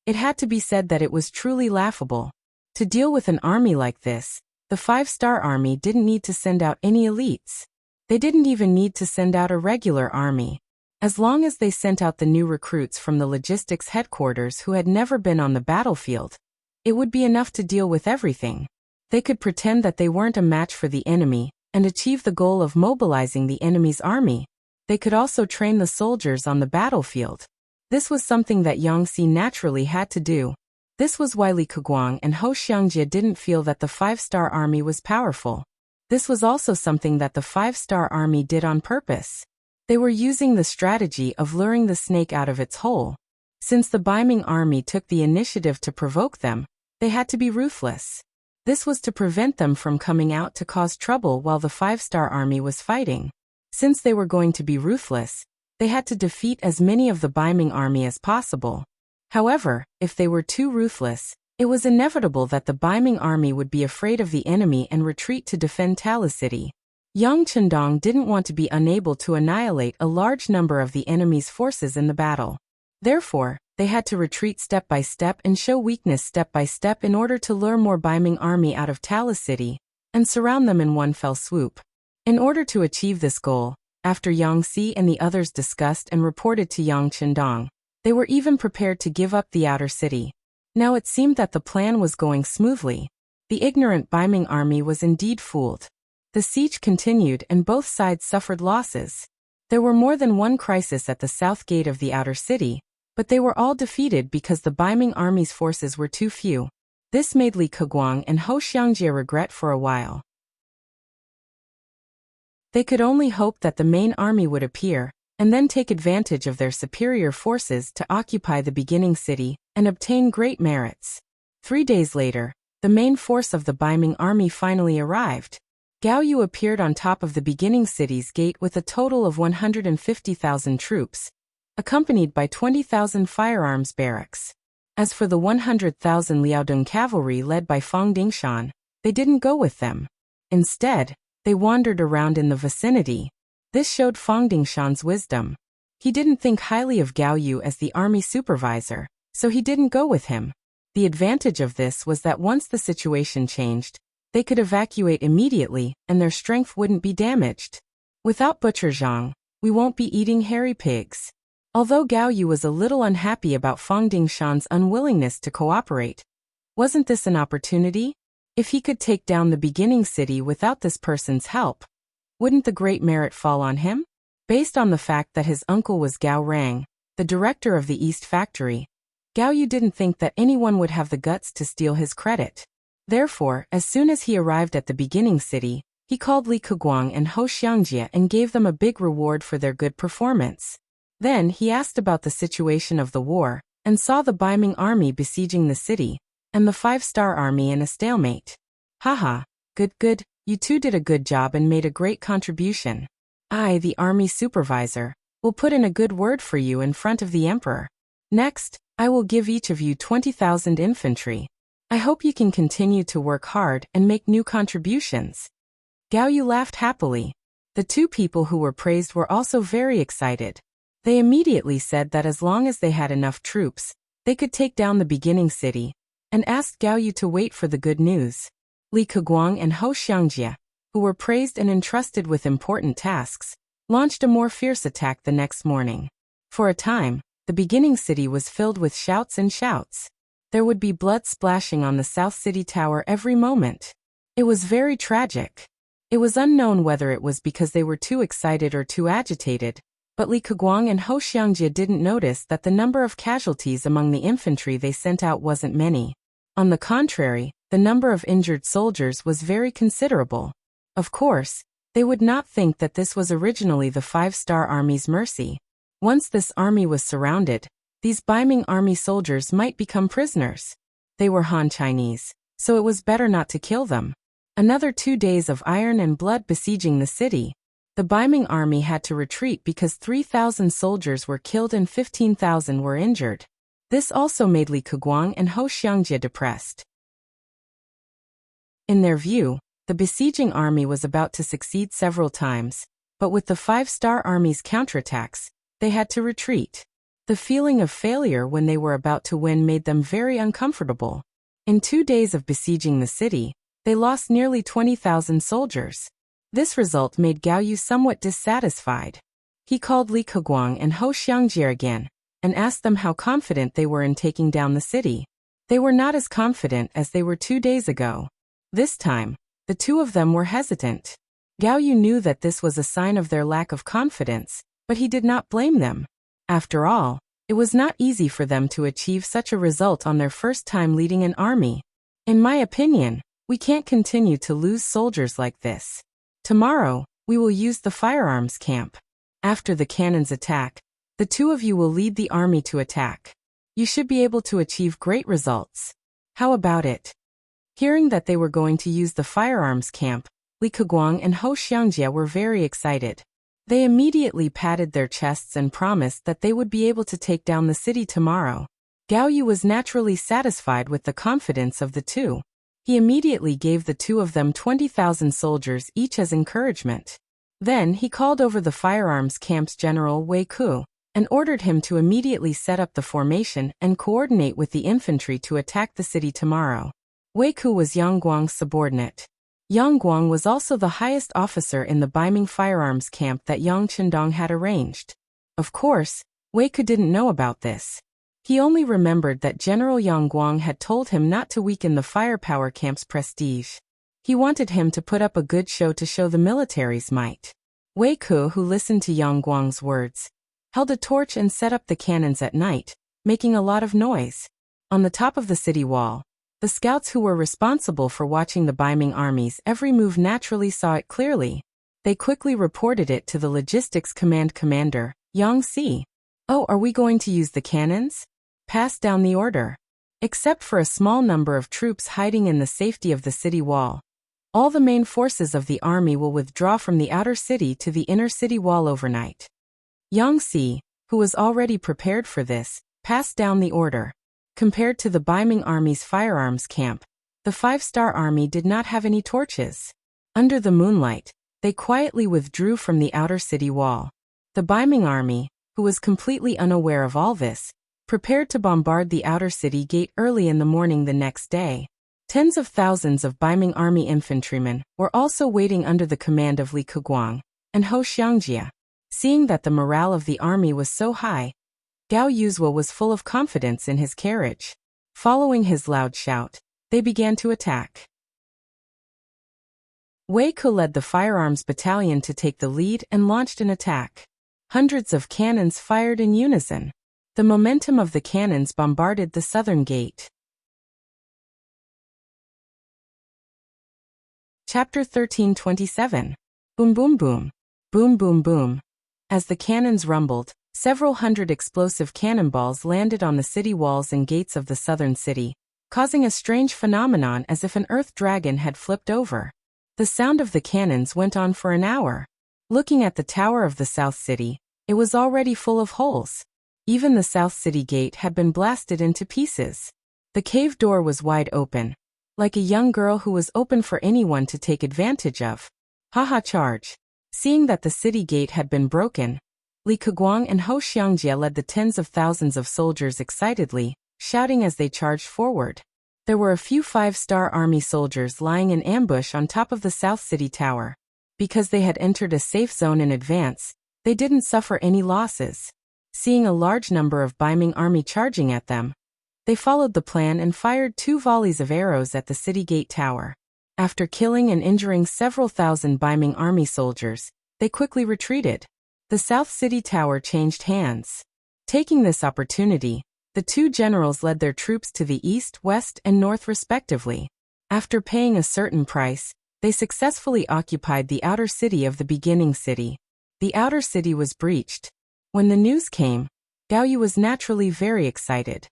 it had to be said that it was truly laughable. To deal with an army like this, the five-star army didn't need to send out any elites. They didn't even need to send out a regular army. As long as they sent out the new recruits from the logistics headquarters who had never been on the battlefield, it would be enough to deal with everything. They could pretend that they weren't a match for the enemy and achieve the goal of mobilizing the enemy's army. They could also train the soldiers on the battlefield. This was something that Yangxi naturally had to do. This was why Li Keguang and Ho Xiangjie didn't feel that the five-star army was powerful. This was also something that the five-star army did on purpose. They were using the strategy of luring the snake out of its hole. Since the Baiming army took the initiative to provoke them, they had to be ruthless. This was to prevent them from coming out to cause trouble while the five-star army was fighting. Since they were going to be ruthless, they had to defeat as many of the Baiming army as possible. However, if they were too ruthless, it was inevitable that the Baiming army would be afraid of the enemy and retreat to defend Talis City. Yang Chendong didn't want to be unable to annihilate a large number of the enemy's forces in the battle. Therefore, they had to retreat step by step and show weakness step by step in order to lure more Baiming army out of Talis City. and surround them in one fell swoop. In order to achieve this goal, after Yang Si and the others discussed and reported to Yang Qindong, they were even prepared to give up the outer city. Now it seemed that the plan was going smoothly. The ignorant Baiming army was indeed fooled. The siege continued and both sides suffered losses. There were more than one crisis at the south gate of the outer city, but they were all defeated because the Baiming army's forces were too few. This made Li Keguang and Hou Xiangjie regret for a while. They could only hope that the main army would appear, and then take advantage of their superior forces to occupy the beginning city and obtain great merits. 3 days later, the main force of the Baiming army finally arrived. Gao Yu appeared on top of the beginning city's gate with a total of 150,000 troops, accompanied by 20,000 firearms barracks. As for the 100,000 Liaodong cavalry led by Fang Dingshan, they didn't go with them. Instead, they wandered around in the vicinity. This showed Fang Dingshan's wisdom. He didn't think highly of Gao Yu as the army supervisor, so he didn't go with him. The advantage of this was that once the situation changed, they could evacuate immediately and their strength wouldn't be damaged. Without Butcher Zhang, we won't be eating hairy pigs. Although Gao Yu was a little unhappy about Fang Dingshan's unwillingness to cooperate, wasn't this an opportunity? If he could take down the beginning city without this person's help, wouldn't the great merit fall on him? Based on the fact that his uncle was Gao Rang, the director of the East Factory, Gao Yu didn't think that anyone would have the guts to steal his credit. Therefore, as soon as he arrived at the beginning city, he called Li Keguang and Hou Xiangjie and gave them a big reward for their good performance. Then he asked about the situation of the war, and saw the Baiming army besieging the city, and the 5-star army in a stalemate. Haha, good, you two did a good job and made a great contribution. I, the army supervisor, will put in a good word for you in front of the emperor. Next, I will give each of you 20,000 infantry. I hope you can continue to work hard and make new contributions. Gao Yu laughed happily. The two people who were praised were also very excited. They immediately said that as long as they had enough troops, they could take down the beginning city, and asked Gao Yu to wait for the good news. Li Keguang and Hou Xiangjie, who were praised and entrusted with important tasks, launched a more fierce attack the next morning. For a time, the beginning city was filled with shouts and shouts. There would be blood splashing on the South City Tower every moment. It was very tragic. It was unknown whether it was because they were too excited or too agitated, but Li Keguang and Hou Xiangjie didn't notice that the number of casualties among the infantry they sent out wasn't many. On the contrary, the number of injured soldiers was very considerable. Of course, they would not think that this was originally the 5-star army's mercy. Once this army was surrounded, these Baiming army soldiers might become prisoners. They were Han Chinese, so it was better not to kill them. Another 2 days of iron and blood besieging the city. The Baiming army had to retreat because 3,000 soldiers were killed and 15,000 were injured. This also made Li Keguang and Hou Xiangjie depressed. In their view, the besieging army was about to succeed several times, but with the 5-star army's counterattacks, they had to retreat. The feeling of failure when they were about to win made them very uncomfortable. In 2 days of besieging the city, they lost nearly 20,000 soldiers. This result made Gao Yu somewhat dissatisfied. He called Li Keguang and Hou Xiangjie again, and asked them how confident they were in taking down the city. They were not as confident as they were 2 days ago. This time, the two of them were hesitant. Gao Yu knew that this was a sign of their lack of confidence, but he did not blame them. After all, it was not easy for them to achieve such a result on their first time leading an army. In my opinion, we can't continue to lose soldiers like this. Tomorrow, we will use the firearms camp. After the cannons attack, the two of you will lead the army to attack. You should be able to achieve great results. How about it? Hearing that they were going to use the firearms camp, Li Keguang and Hou Xiangjie were very excited. They immediately patted their chests and promised that they would be able to take down the city tomorrow. Gao Yu was naturally satisfied with the confidence of the two. He immediately gave the two of them 20,000 soldiers each as encouragement. Then he called over the firearms camp's general Wei Ku, and ordered him to immediately set up the formation and coordinate with the infantry to attack the city tomorrow. Wei Ku was Yang Guang's subordinate. Yang Guang was also the highest officer in the Baiming firearms camp that Yang Chendong had arranged. Of course, Wei Ke didn't know about this. He only remembered that General Yang Guang had told him not to weaken the firepower camp's prestige. He wanted him to put up a good show to show the military's might. Wei Ke, who listened to Yang Guang's words, held a torch and set up the cannons at night, making a lot of noise. On the top of the city wall, the scouts who were responsible for watching the Baiming army's every move naturally saw it clearly. They quickly reported it to the logistics command commander, Yang Si. "Oh, are we going to use the cannons?" Pass down the order. Except for a small number of troops hiding in the safety of the city wall, all the main forces of the army will withdraw from the outer city to the inner city wall overnight. Yang Si, who was already prepared for this, passed down the order. Compared to the Baiming army's firearms camp, the five-star army did not have any torches. Under the moonlight, they quietly withdrew from the outer city wall. The Baiming army, who was completely unaware of all this, prepared to bombard the outer city gate early in the morning the next day. Tens of thousands of Baiming army infantrymen were also waiting under the command of Li Keguang and Ho Xiangjia. Seeing that the morale of the army was so high, Gao Yuzhou was full of confidence in his carriage. Following his loud shout, they began to attack. Wei Ke led the firearms battalion to take the lead and launched an attack. Hundreds of cannons fired in unison. The momentum of the cannons bombarded the southern gate. Chapter 13:27. Boom boom boom. Boom boom boom. As the cannons rumbled, several hundred explosive cannonballs landed on the city walls and gates of the southern city, causing a strange phenomenon as if an earth dragon had flipped over. The sound of the cannons went on for an hour. Looking at the tower of the south city, it was already full of holes. Even the south city gate had been blasted into pieces. The cave door was wide open, like a young girl who was open for anyone to take advantage of. Haha, charge! Seeing that the city gate had been broken, Li Keguang and Ho Xiangjia led the tens of thousands of soldiers excitedly, shouting as they charged forward. There were a few five-star army soldiers lying in ambush on top of the South City Tower. Because they had entered a safe zone in advance, they didn't suffer any losses. Seeing a large number of Baiming army charging at them, they followed the plan and fired 2 volleys of arrows at the city gate tower. After killing and injuring several thousand Baiming army soldiers, they quickly retreated. The South City Tower changed hands. Taking this opportunity, the 2 generals led their troops to the east, west, and north respectively. After paying a certain price, they successfully occupied the outer city of the beginning city. The outer city was breached. When the news came, Gao Yu was naturally very excited.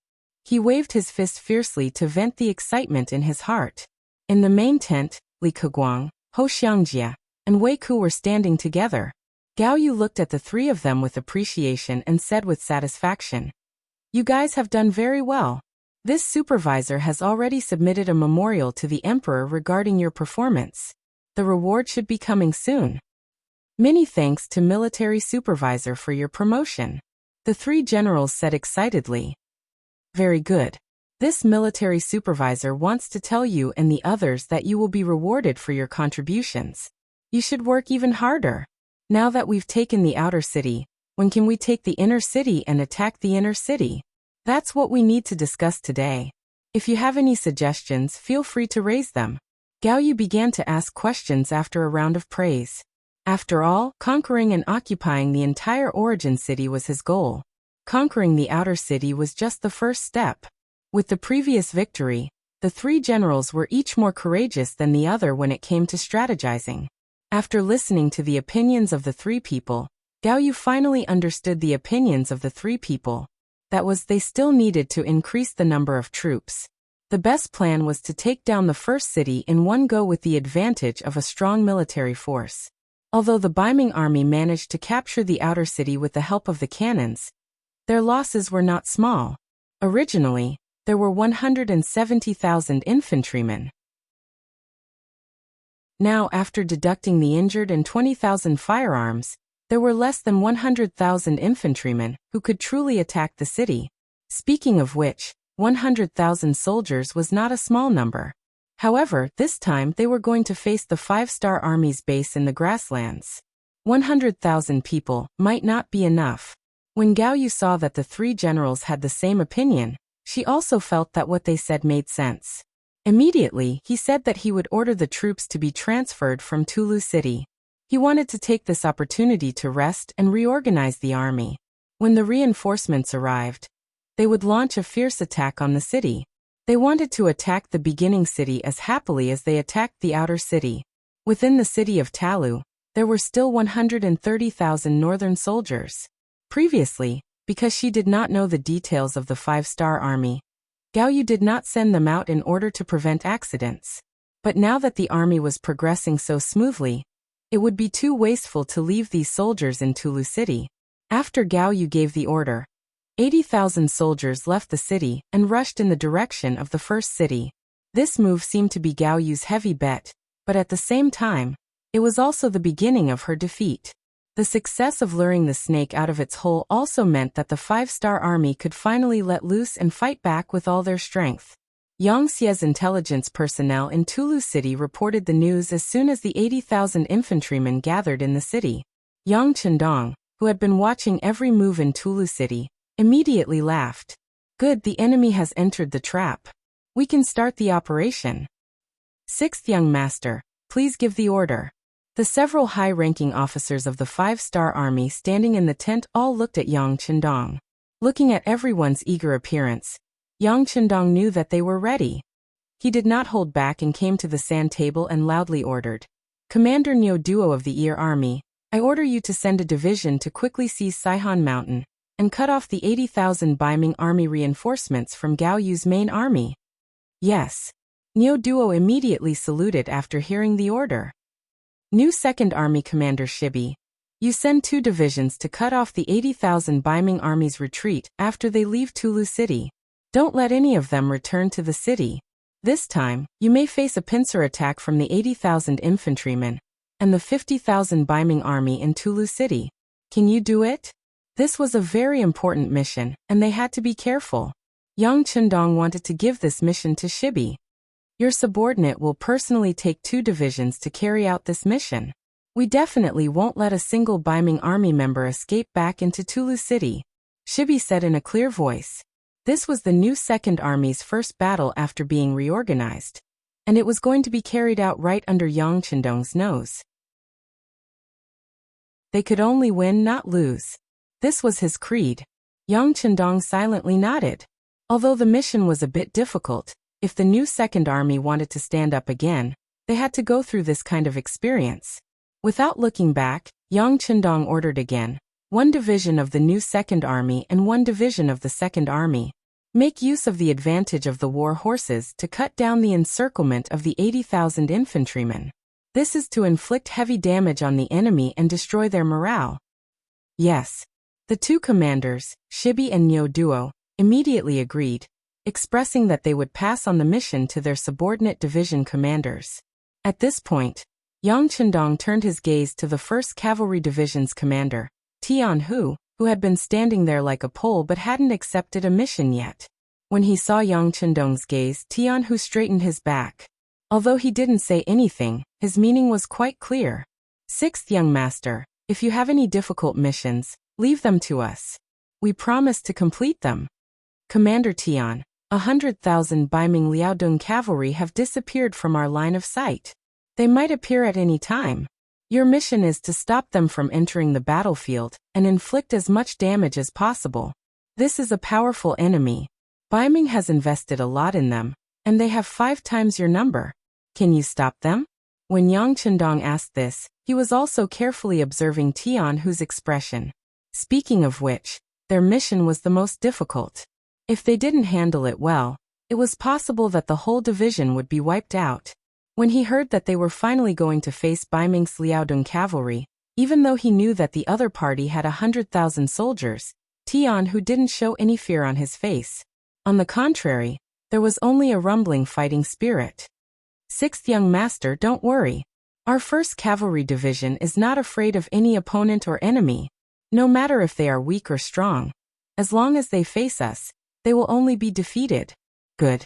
He waved his fist fiercely to vent the excitement in his heart. In the main tent, Li Keguang, Ho Xiangjia, and Wei Ke were standing together. Gao Yu looked at the 3 of them with appreciation and said with satisfaction, "You guys have done very well. This supervisor has already submitted a memorial to the emperor regarding your performance. The reward should be coming soon. Many thanks to military supervisor for your promotion." The 3 generals said excitedly. "Very good. This military supervisor wants to tell you and the others that you will be rewarded for your contributions. You should work even harder. Now that we've taken the outer city, when can we take the inner city and attack the inner city? That's what we need to discuss today. If you have any suggestions, feel free to raise them." Gao Yu began to ask questions after a round of praise. After all, conquering and occupying the entire origin city was his goal. Conquering the outer city was just the first step. With the previous victory, the 3 generals were each more courageous than the other when it came to strategizing. After listening to the opinions of the 3 people, Gao Yu finally understood the opinions of the 3 people. That was, they still needed to increase the number of troops. The best plan was to take down the first city in one go with the advantage of a strong military force. Although the Baiming army managed to capture the outer city with the help of the cannons, their losses were not small. Originally, there were 170,000 infantrymen. Now, after deducting the injured and 20,000 firearms, there were less than 100,000 infantrymen who could truly attack the city. Speaking of which, 100,000 soldiers was not a small number. However, this time they were going to face the 5-star army's base in the grasslands. 100,000 people might not be enough. When Gao Yu saw that the 3 generals had the same opinion, she also felt that what they said made sense. Immediately, he said that he would order the troops to be transferred from Tulu City. He wanted to take this opportunity to rest and reorganize the army. When the reinforcements arrived, they would launch a fierce attack on the city. They wanted to attack the beginning city as happily as they attacked the outer city. Within the city of Talu, there were still 130,000 northern soldiers. Previously, because she did not know the details of the 5-star army, Gao Yu did not send them out in order to prevent accidents. But now that the army was progressing so smoothly, it would be too wasteful to leave these soldiers in Tulu City. After Gao Yu gave the order, 80,000 soldiers left the city and rushed in the direction of the first city. This move seemed to be Gao Yu's heavy bet, but at the same time, it was also the beginning of her defeat. The success of luring the snake out of its hole also meant that the 5-star army could finally let loose and fight back with all their strength. Yang Xie's intelligence personnel in Tulu City reported the news as soon as the 80,000 infantrymen gathered in the city. Yang Chendong, who had been watching every move in Tulu City, immediately laughed. Good, the enemy has entered the trap. We can start the operation. 6th young master, please give the order. The several high-ranking officers of the 5-star army standing in the tent all looked at Yang Chendong. Looking at everyone's eager appearance, Yang Chendong knew that they were ready. He did not hold back and came to the sand table and loudly ordered, Commander Neo Duo of the Ear Army, I order you to send a division to quickly seize Saihan Mountain and cut off the 80,000 Baiming army reinforcements from Gao Yu's main army. Yes. Neo Duo immediately saluted after hearing the order. New 2nd Army Commander Shibi, you send 2 divisions to cut off the 80,000 Baiming army's retreat after they leave Tulu City. Don't let any of them return to the city. This time, you may face a pincer attack from the 80,000 infantrymen and the 50,000 Baiming army in Tulu City. Can you do it? This was a very important mission, and they had to be careful. Yang Chendong wanted to give this mission to Shibi. Your subordinate will personally take 2 divisions to carry out this mission. We definitely won't let a single Baiming army member escape back into Tulu City, Shibi said in a clear voice. This was the new 2nd Army's first battle after being reorganized, and it was going to be carried out right under Yang Chendong's nose. They could only win, not lose. This was his creed. Yang Chendong silently nodded. Although the mission was a bit difficult, if the new 2nd Army wanted to stand up again, they had to go through this kind of experience. Without looking back, Yang Chendong ordered again, 1 division of the new 2nd Army and 1 division of the 2nd Army. Make use of the advantage of the war horses to cut down the encirclement of the 80,000 infantrymen. This is to inflict heavy damage on the enemy and destroy their morale. Yes. The 2 commanders, Shibi and Neo Duo, immediately agreed, expressing that they would pass on the mission to their subordinate division commanders. At this point, Yang Chendong turned his gaze to the 1st Cavalry Division's commander, Tian Hu, who had been standing there like a pole but hadn't accepted a mission yet. When he saw Yang Chendong's gaze, Tian Hu straightened his back. Although he didn't say anything, his meaning was quite clear. 6th young master, if you have any difficult missions, leave them to us. We promise to complete them. Commander Tian, 100,000 Baiming Liaodong cavalry have disappeared from our line of sight. They might appear at any time. Your mission is to stop them from entering the battlefield and inflict as much damage as possible. This is a powerful enemy. Baiming has invested a lot in them, and they have 5 times your number. Can you stop them? When Yang Chendong asked this, he was also carefully observing Tian Hu's expression. Speaking of which, their mission was the most difficult. If they didn't handle it well, it was possible that the whole division would be wiped out. When he heard that they were finally going to face Baiming's Liaodong cavalry, even though he knew that the other party had 100,000 soldiers, Tian Hu didn't show any fear on his face. On the contrary, there was only a rumbling fighting spirit. 6th young master, don't worry. Our 1st Cavalry Division is not afraid of any opponent or enemy, no matter if they are weak or strong. As long as they face us, they will only be defeated. Good.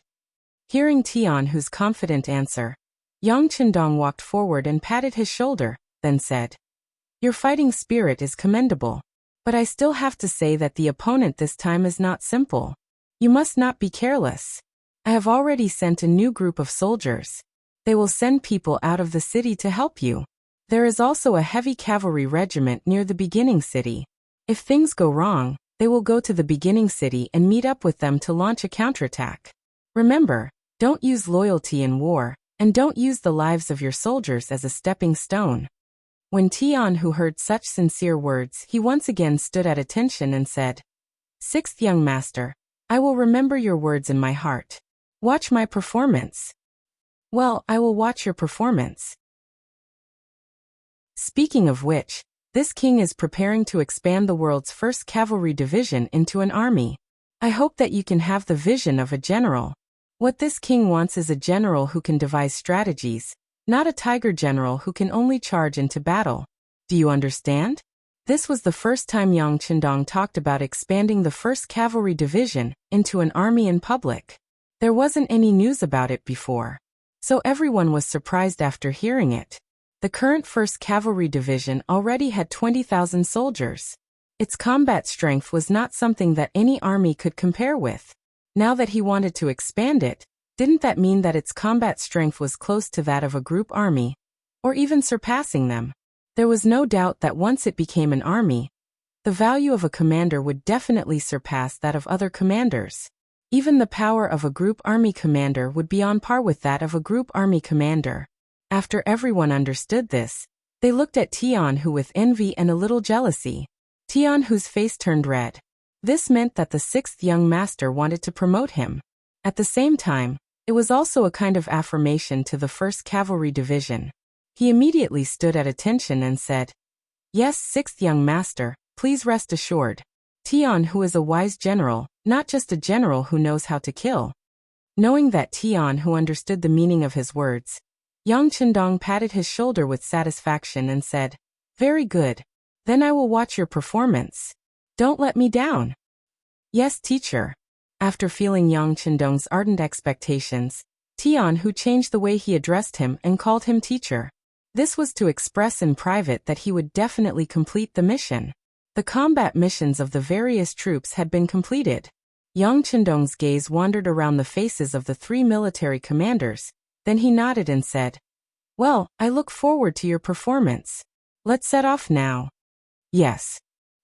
Hearing Tianhu's confident answer, Yang Chendong walked forward and patted his shoulder, then said, "Your fighting spirit is commendable. But I still have to say that the opponent this time is not simple. You must not be careless. I have already sent a new group of soldiers. They will send people out of the city to help you. There is also a heavy cavalry regiment near the beginning city. If things go wrong, they will go to the beginning city and meet up with them to launch a counterattack. Remember, don't use loyalty in war, and don't use the lives of your soldiers as a stepping stone." When Tianhu heard such sincere words, he once again stood at attention and said, "Sixth young master, I will remember your words in my heart. Watch my performance." "Well, I will watch your performance." Speaking of which, this king is preparing to expand the world's first cavalry division into an army. I hope that you can have the vision of a general. What this king wants is a general who can devise strategies, not a tiger general who can only charge into battle. Do you understand? This was the first time Yang Chendong talked about expanding the first cavalry division into an army in public. There wasn't any news about it before, so everyone was surprised after hearing it. The current 1st Cavalry Division already had 20,000 soldiers. Its combat strength was not something that any army could compare with. Now that he wanted to expand it, didn't that mean that its combat strength was close to that of a group army, or even surpassing them? There was no doubt that once it became an army, the value of a commander would definitely surpass that of other commanders. Even the power of a group army commander would be on par with that of a group army commander. After everyone understood this, they looked at Tianhu with envy and a little jealousy. Tianhu's face turned red. This meant that the 6th young master wanted to promote him. At the same time, it was also a kind of affirmation to the 1st Cavalry Division. He immediately stood at attention and said, "Yes, 6th young master, please rest assured. Tianhu is a wise general, not just a general who knows how to kill." Knowing that Tianhu understood the meaning of his words, Yang Chendong patted his shoulder with satisfaction and said, "Very good. Then I will watch your performance. Don't let me down." "Yes, teacher." After feeling Yang Chendong's ardent expectations, Tianhu changed the way he addressed him and called him teacher. This was to express in private that he would definitely complete the mission. The combat missions of the various troops had been completed. Yang Chendong's gaze wandered around the faces of the 3 military commanders, then he nodded and said, "Well, I look forward to your performance. Let's set off now." "Yes."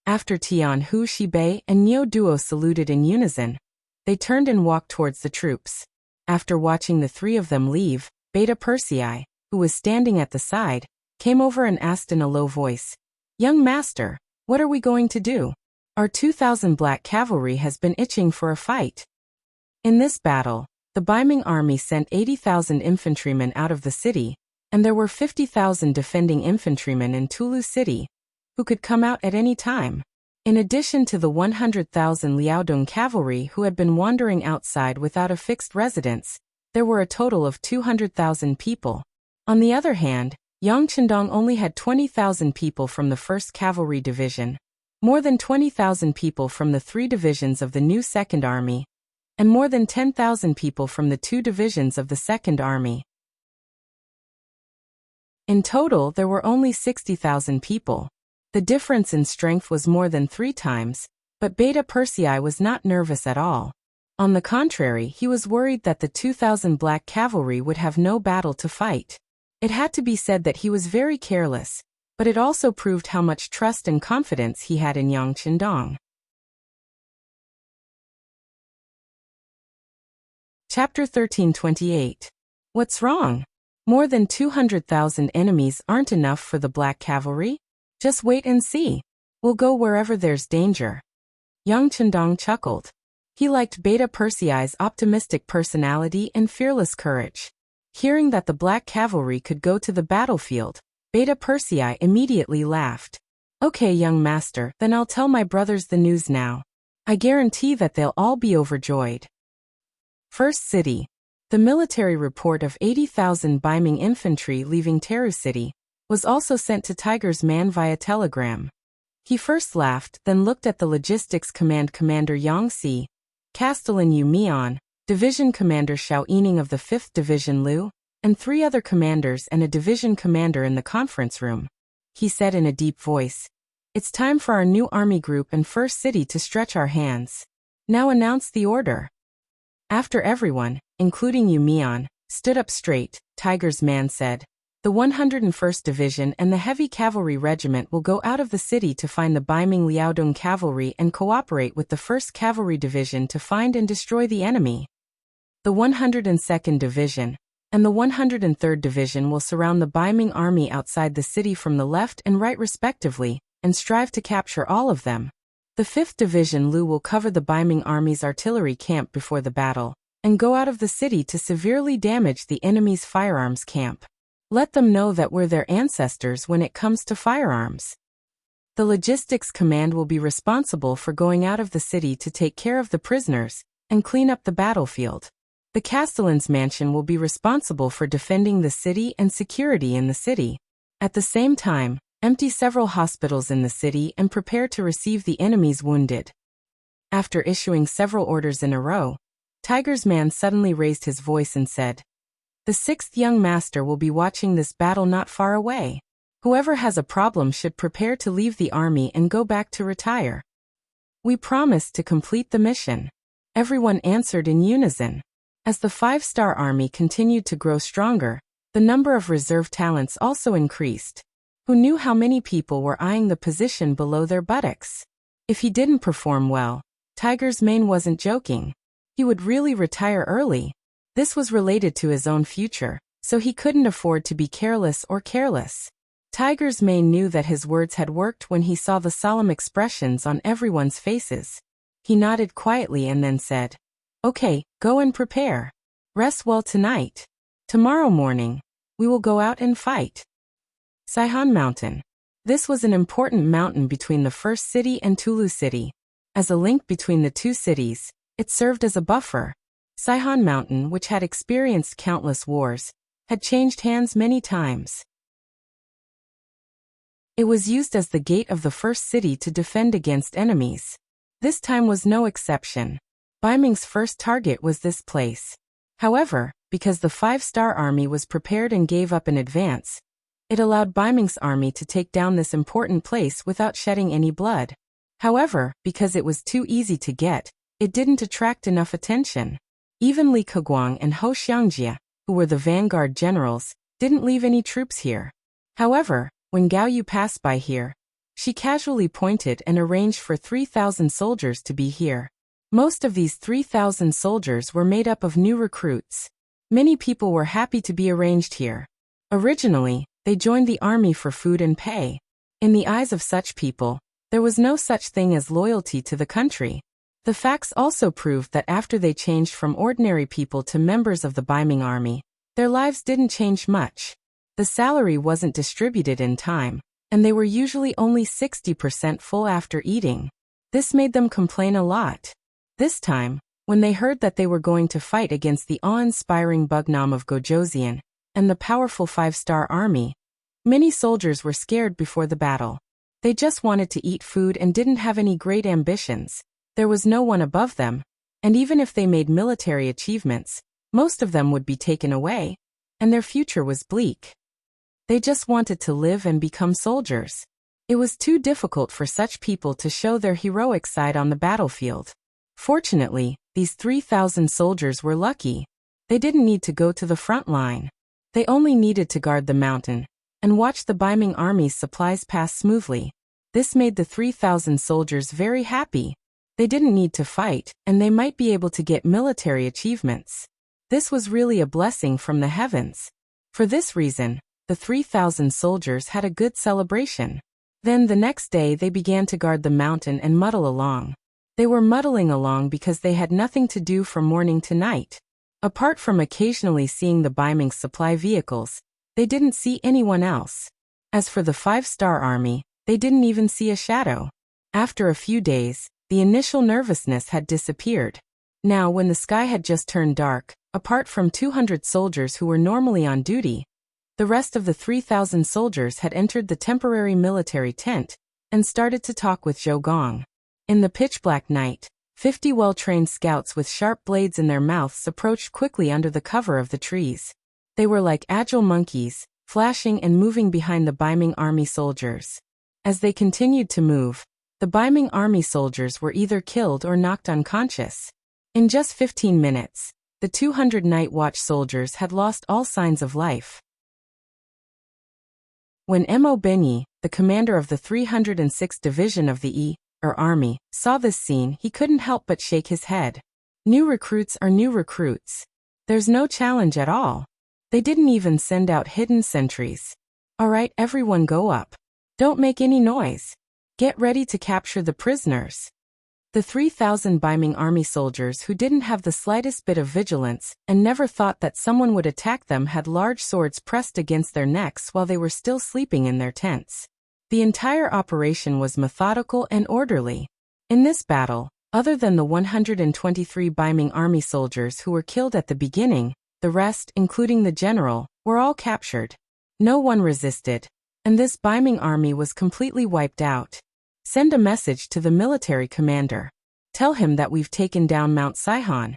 After Tianhu, Shibei, and Niu Duo saluted in unison, they turned and walked towards the troops. After watching the 3 of them leave, Beta Persei, who was standing at the side, came over and asked in a low voice, "Young master, what are we going to do? Our 2,000 black cavalry has been itching for a fight." In this battle, the Baiming army sent 80,000 infantrymen out of the city, and there were 50,000 defending infantrymen in Tulu City, who could come out at any time. In addition to the 100,000 Liaodong cavalry who had been wandering outside without a fixed residence, there were a total of 200,000 people. On the other hand, Yang Chendong only had 20,000 people from the 1st Cavalry Division, more than 20,000 people from the 3 divisions of the new 2nd Army, and more than 10,000 people from the 2 divisions of the 2nd Army. In total, there were only 60,000 people. The difference in strength was more than 3 times, but Beta Persei was not nervous at all. On the contrary, he was worried that the 2,000 black cavalry would have no battle to fight. It had to be said that he was very careless, but it also proved how much trust and confidence he had in Yang Chendong. Chapter 1328. What's wrong? More than 200,000 enemies aren't enough for the black cavalry? Just wait and see. We'll go wherever there's danger. Yang Chendong chuckled. He liked Beta Persei's optimistic personality and fearless courage. Hearing that the black cavalry could go to the battlefield, Beta Persei immediately laughed. "Okay, young master, then I'll tell my brothers the news now. I guarantee that they'll all be overjoyed." First City. The military report of 80,000 Baiming infantry leaving Teru City was also sent to Tiger's man via telegram. He first laughed, then looked at the logistics command commander Yang Si, Castellan Yu Mian, Division Commander Xiao Yining of the 5th Division Lu, and 3 other commanders and a division commander in the conference room. He said in a deep voice, "It's time for our new army group and first city to stretch our hands. Now announce the order." After everyone, including Yu Mian, stood up straight, Tiger's man said, "The 101st Division and the Heavy Cavalry Regiment will go out of the city to find the Baiming Liaodong Cavalry and cooperate with the 1st Cavalry Division to find and destroy the enemy. The 102nd Division and the 103rd Division will surround the Baiming army outside the city from the left and right respectively, and strive to capture all of them. The 5th Division Lu will cover the Baiming army's artillery camp before the battle, and go out of the city to severely damage the enemy's firearms camp. Let them know that we're their ancestors when it comes to firearms. The Logistics Command will be responsible for going out of the city to take care of the prisoners and clean up the battlefield. The Castellan's Mansion will be responsible for defending the city and security in the city. At the same time, empty several hospitals in the city and prepare to receive the enemy's wounded." After issuing several orders in a row, Tiger's man suddenly raised his voice and said, "The 6th Young Master will be watching this battle not far away. Whoever has a problem should prepare to leave the army and go back to retire. We promise to complete the mission." Everyone answered in unison. As the 5-star army continued to grow stronger, the number of reserve talents also increased. Who knew how many people were eyeing the position below their buttocks? If he didn't perform well, Tiger's mane wasn't joking. He would really retire early. This was related to his own future, so he couldn't afford to be careless or careless. Tiger's mane knew that his words had worked when he saw the solemn expressions on everyone's faces. He nodded quietly and then said, "Okay, go and prepare. Rest well tonight. Tomorrow morning, we will go out and fight." Saihan Mountain. This was an important mountain between the first city and Tulu City. As a link between the two cities, it served as a buffer. Saihan Mountain, which had experienced countless wars, had changed hands many times. It was used as the gate of the first city to defend against enemies. This time was no exception. Baiming's first target was this place. However, because the 5-star army was prepared and gave up in advance, it allowed Baiming's army to take down this important place without shedding any blood. However, because it was too easy to get, it didn't attract enough attention. Even Li Keguang and Ho Xiangjie, who were the vanguard generals, didn't leave any troops here. However, when Gao Yu passed by here, she casually pointed and arranged for 3,000 soldiers to be here. Most of these 3,000 soldiers were made up of new recruits. Many people were happy to be arranged here. Originally, they joined the army for food and pay. In the eyes of such people, there was no such thing as loyalty to the country. The facts also proved that after they changed from ordinary people to members of the Baiming army, their lives didn't change much. The salary wasn't distributed in time, and they were usually only 60% full after eating. This made them complain a lot. This time, when they heard that they were going to fight against the awe-inspiring Bugnam of Gojoseon and the powerful 5-star army, many soldiers were scared before the battle. They just wanted to eat food and didn't have any great ambitions. There was no one above them, and even if they made military achievements, most of them would be taken away, and their future was bleak. They just wanted to live and become soldiers. It was too difficult for such people to show their heroic side on the battlefield. Fortunately, these 3,000 soldiers were lucky. They didn't need to go to the front line. They only needed to guard the mountain and watch the Baiming army's supplies pass smoothly. This made the 3,000 soldiers very happy. They didn't need to fight, and they might be able to get military achievements. This was really a blessing from the heavens. For this reason, the 3,000 soldiers had a good celebration. Then the next day they began to guard the mountain and muddle along. They were muddling along because they had nothing to do from morning to night. Apart from occasionally seeing the Baiming supply vehicles, they didn't see anyone else. As for the 5-star army, they didn't even see a shadow. After a few days, the initial nervousness had disappeared. Now, when the sky had just turned dark, apart from 200 soldiers who were normally on duty, the rest of the 3,000 soldiers had entered the temporary military tent and started to talk with Zhou Gong. In the pitch-black night, 50 well-trained scouts with sharp blades in their mouths approached quickly under the cover of the trees. They were like agile monkeys, flashing and moving behind the Baiming army soldiers. As they continued to move, the Baiming army soldiers were either killed or knocked unconscious. In just 15 minutes, the 200 Night Watch soldiers had lost all signs of life. When Mo Benyi, the commander of the 306th Division of the Army, saw this scene, he couldn't help but shake his head. New recruits are new recruits. There's no challenge at all. They didn't even send out hidden sentries. Alright, everyone go up. Don't make any noise. Get ready to capture the prisoners. The 3,000 Baiming army soldiers who didn't have the slightest bit of vigilance and never thought that someone would attack them had large swords pressed against their necks while they were still sleeping in their tents. The entire operation was methodical and orderly. In this battle, other than the 123 Baiming army soldiers who were killed at the beginning, the rest, including the general, were all captured. No one resisted, and this Baiming army was completely wiped out. Send a message to the military commander. Tell him that we've taken down Mount Saihan.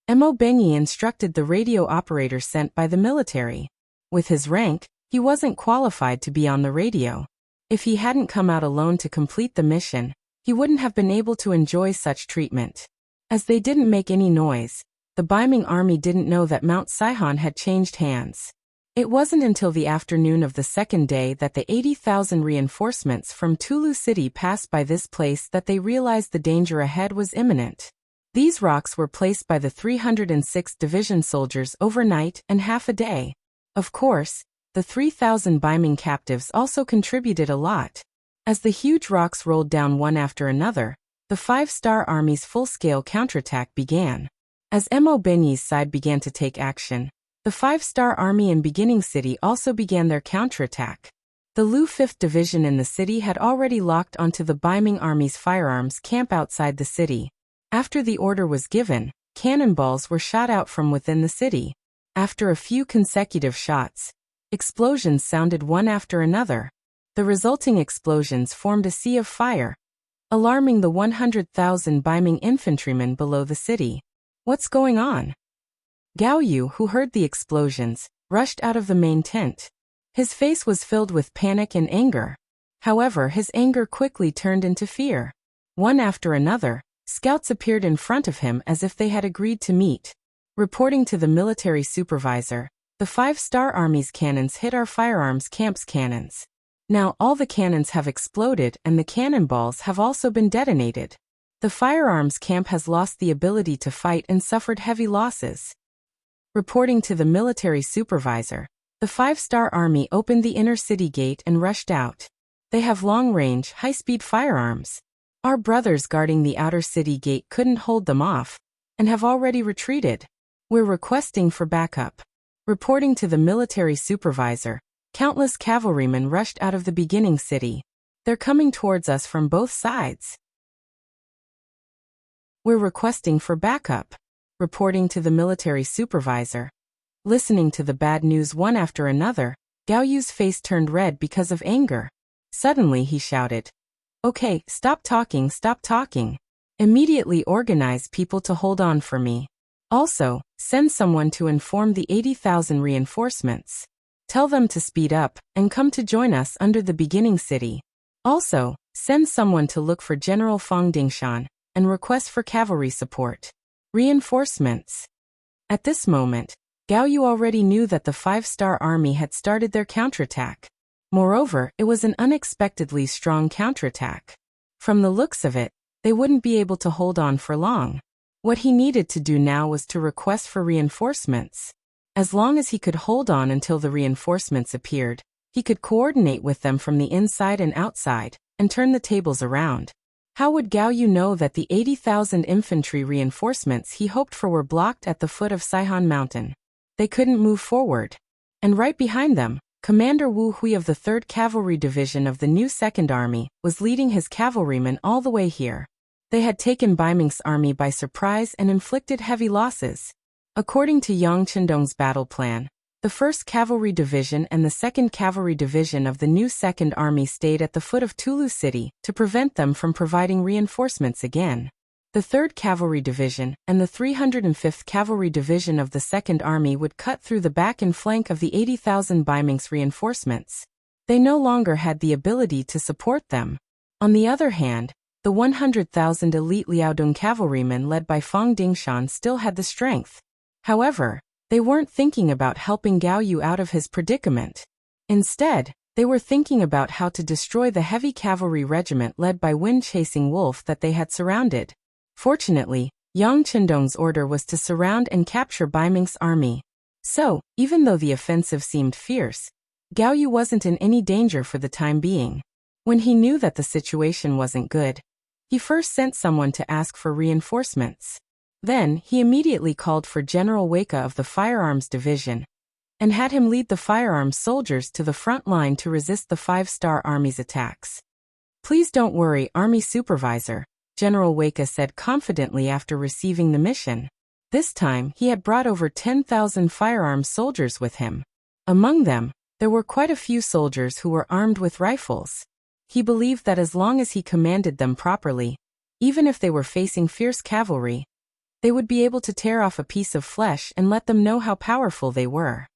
Mo Benyi instructed the radio operator sent by the military. With his rank, he wasn't qualified to be on the radio. If he hadn't come out alone to complete the mission, he wouldn't have been able to enjoy such treatment. As they didn't make any noise, the Baiming army didn't know that Mount Saihan had changed hands. It wasn't until the afternoon of the second day that the 80,000 reinforcements from Tulu City passed by this place that they realized the danger ahead was imminent. These rocks were placed by the 306th Division soldiers overnight and half a day. Of course, the 3,000 Baiming captives also contributed a lot. As the huge rocks rolled down one after another, the 5-star army's full-scale counterattack began. As Mo Benyi's side began to take action, the 5-star army in Beginning City also began their counterattack. The Lu 5th Division in the city had already locked onto the Baiming army's firearms camp outside the city. After the order was given, cannonballs were shot out from within the city. After a few consecutive shots, explosions sounded one after another. The resulting explosions formed a sea of fire, alarming the 100,000 Baiming infantrymen below the city. What's going on? Gao Yu, who heard the explosions, rushed out of the main tent. His face was filled with panic and anger. However, his anger quickly turned into fear. One after another, scouts appeared in front of him as if they had agreed to meet. Reporting to the military supervisor, the 5-star army's cannons hit our firearms camp's cannons. Now all the cannons have exploded and the cannonballs have also been detonated. The firearms camp has lost the ability to fight and suffered heavy losses. Reporting to the military supervisor, the 5-star army opened the inner city gate and rushed out. They have long-range, high-speed firearms. Our brothers guarding the outer city gate couldn't hold them off, and have already retreated. We're requesting for backup. Reporting to the military supervisor, countless cavalrymen rushed out of the Beginning City. They're coming towards us from both sides. We're requesting for backup. Reporting to the military supervisor. Listening to the bad news one after another, Gao Yu's face turned red because of anger. Suddenly he shouted, "Okay, stop talking, stop talking. Immediately organize people to hold on for me. Also, send someone to inform the 80,000 reinforcements. Tell them to speed up and come to join us under the Beginning City. Also, send someone to look for General Fang Dingshan and request for cavalry support. Reinforcements." At this moment, Gao Yu already knew that the 5-star army had started their counterattack. Moreover, it was an unexpectedly strong counterattack. From the looks of it, they wouldn't be able to hold on for long. What he needed to do now was to request for reinforcements. As long as he could hold on until the reinforcements appeared, he could coordinate with them from the inside and outside, and turn the tables around. How would Gao Yu know that the 80,000 infantry reinforcements he hoped for were blocked at the foot of Saihan Mountain? They couldn't move forward. And right behind them, Commander Wu Hui of the 3rd Cavalry Division of the new 2nd Army was leading his cavalrymen all the way here. They had taken Baiming's army by surprise and inflicted heavy losses. According to Yang Chendong's battle plan, the 1st Cavalry Division and the 2nd Cavalry Division of the new 2nd Army stayed at the foot of Tulu City to prevent them from providing reinforcements again. The 3rd Cavalry Division and the 305th Cavalry Division of the 2nd Army would cut through the back and flank of the 80,000 Baiming's reinforcements. They no longer had the ability to support them. On the other hand, the 100,000 elite Liaodong cavalrymen led by Fang Dingshan still had the strength. However, they weren't thinking about helping Gao Yu out of his predicament. Instead, they were thinking about how to destroy the heavy cavalry regiment led by wind-chasing wolf that they had surrounded. Fortunately, Yang Qindong's order was to surround and capture Baiming's army. So, even though the offensive seemed fierce, Gao Yu wasn't in any danger for the time being. When he knew that the situation wasn't good, he first sent someone to ask for reinforcements. Then, he immediately called for General Weika of the Firearms Division and had him lead the firearms soldiers to the front line to resist the 5-Star Army's attacks. "Please don't worry, Army Supervisor," General Weika said confidently after receiving the mission. This time, he had brought over 10,000 firearms soldiers with him. Among them, there were quite a few soldiers who were armed with rifles. He believed that as long as he commanded them properly, even if they were facing fierce cavalry, they would be able to tear off a piece of flesh and let them know how powerful they were.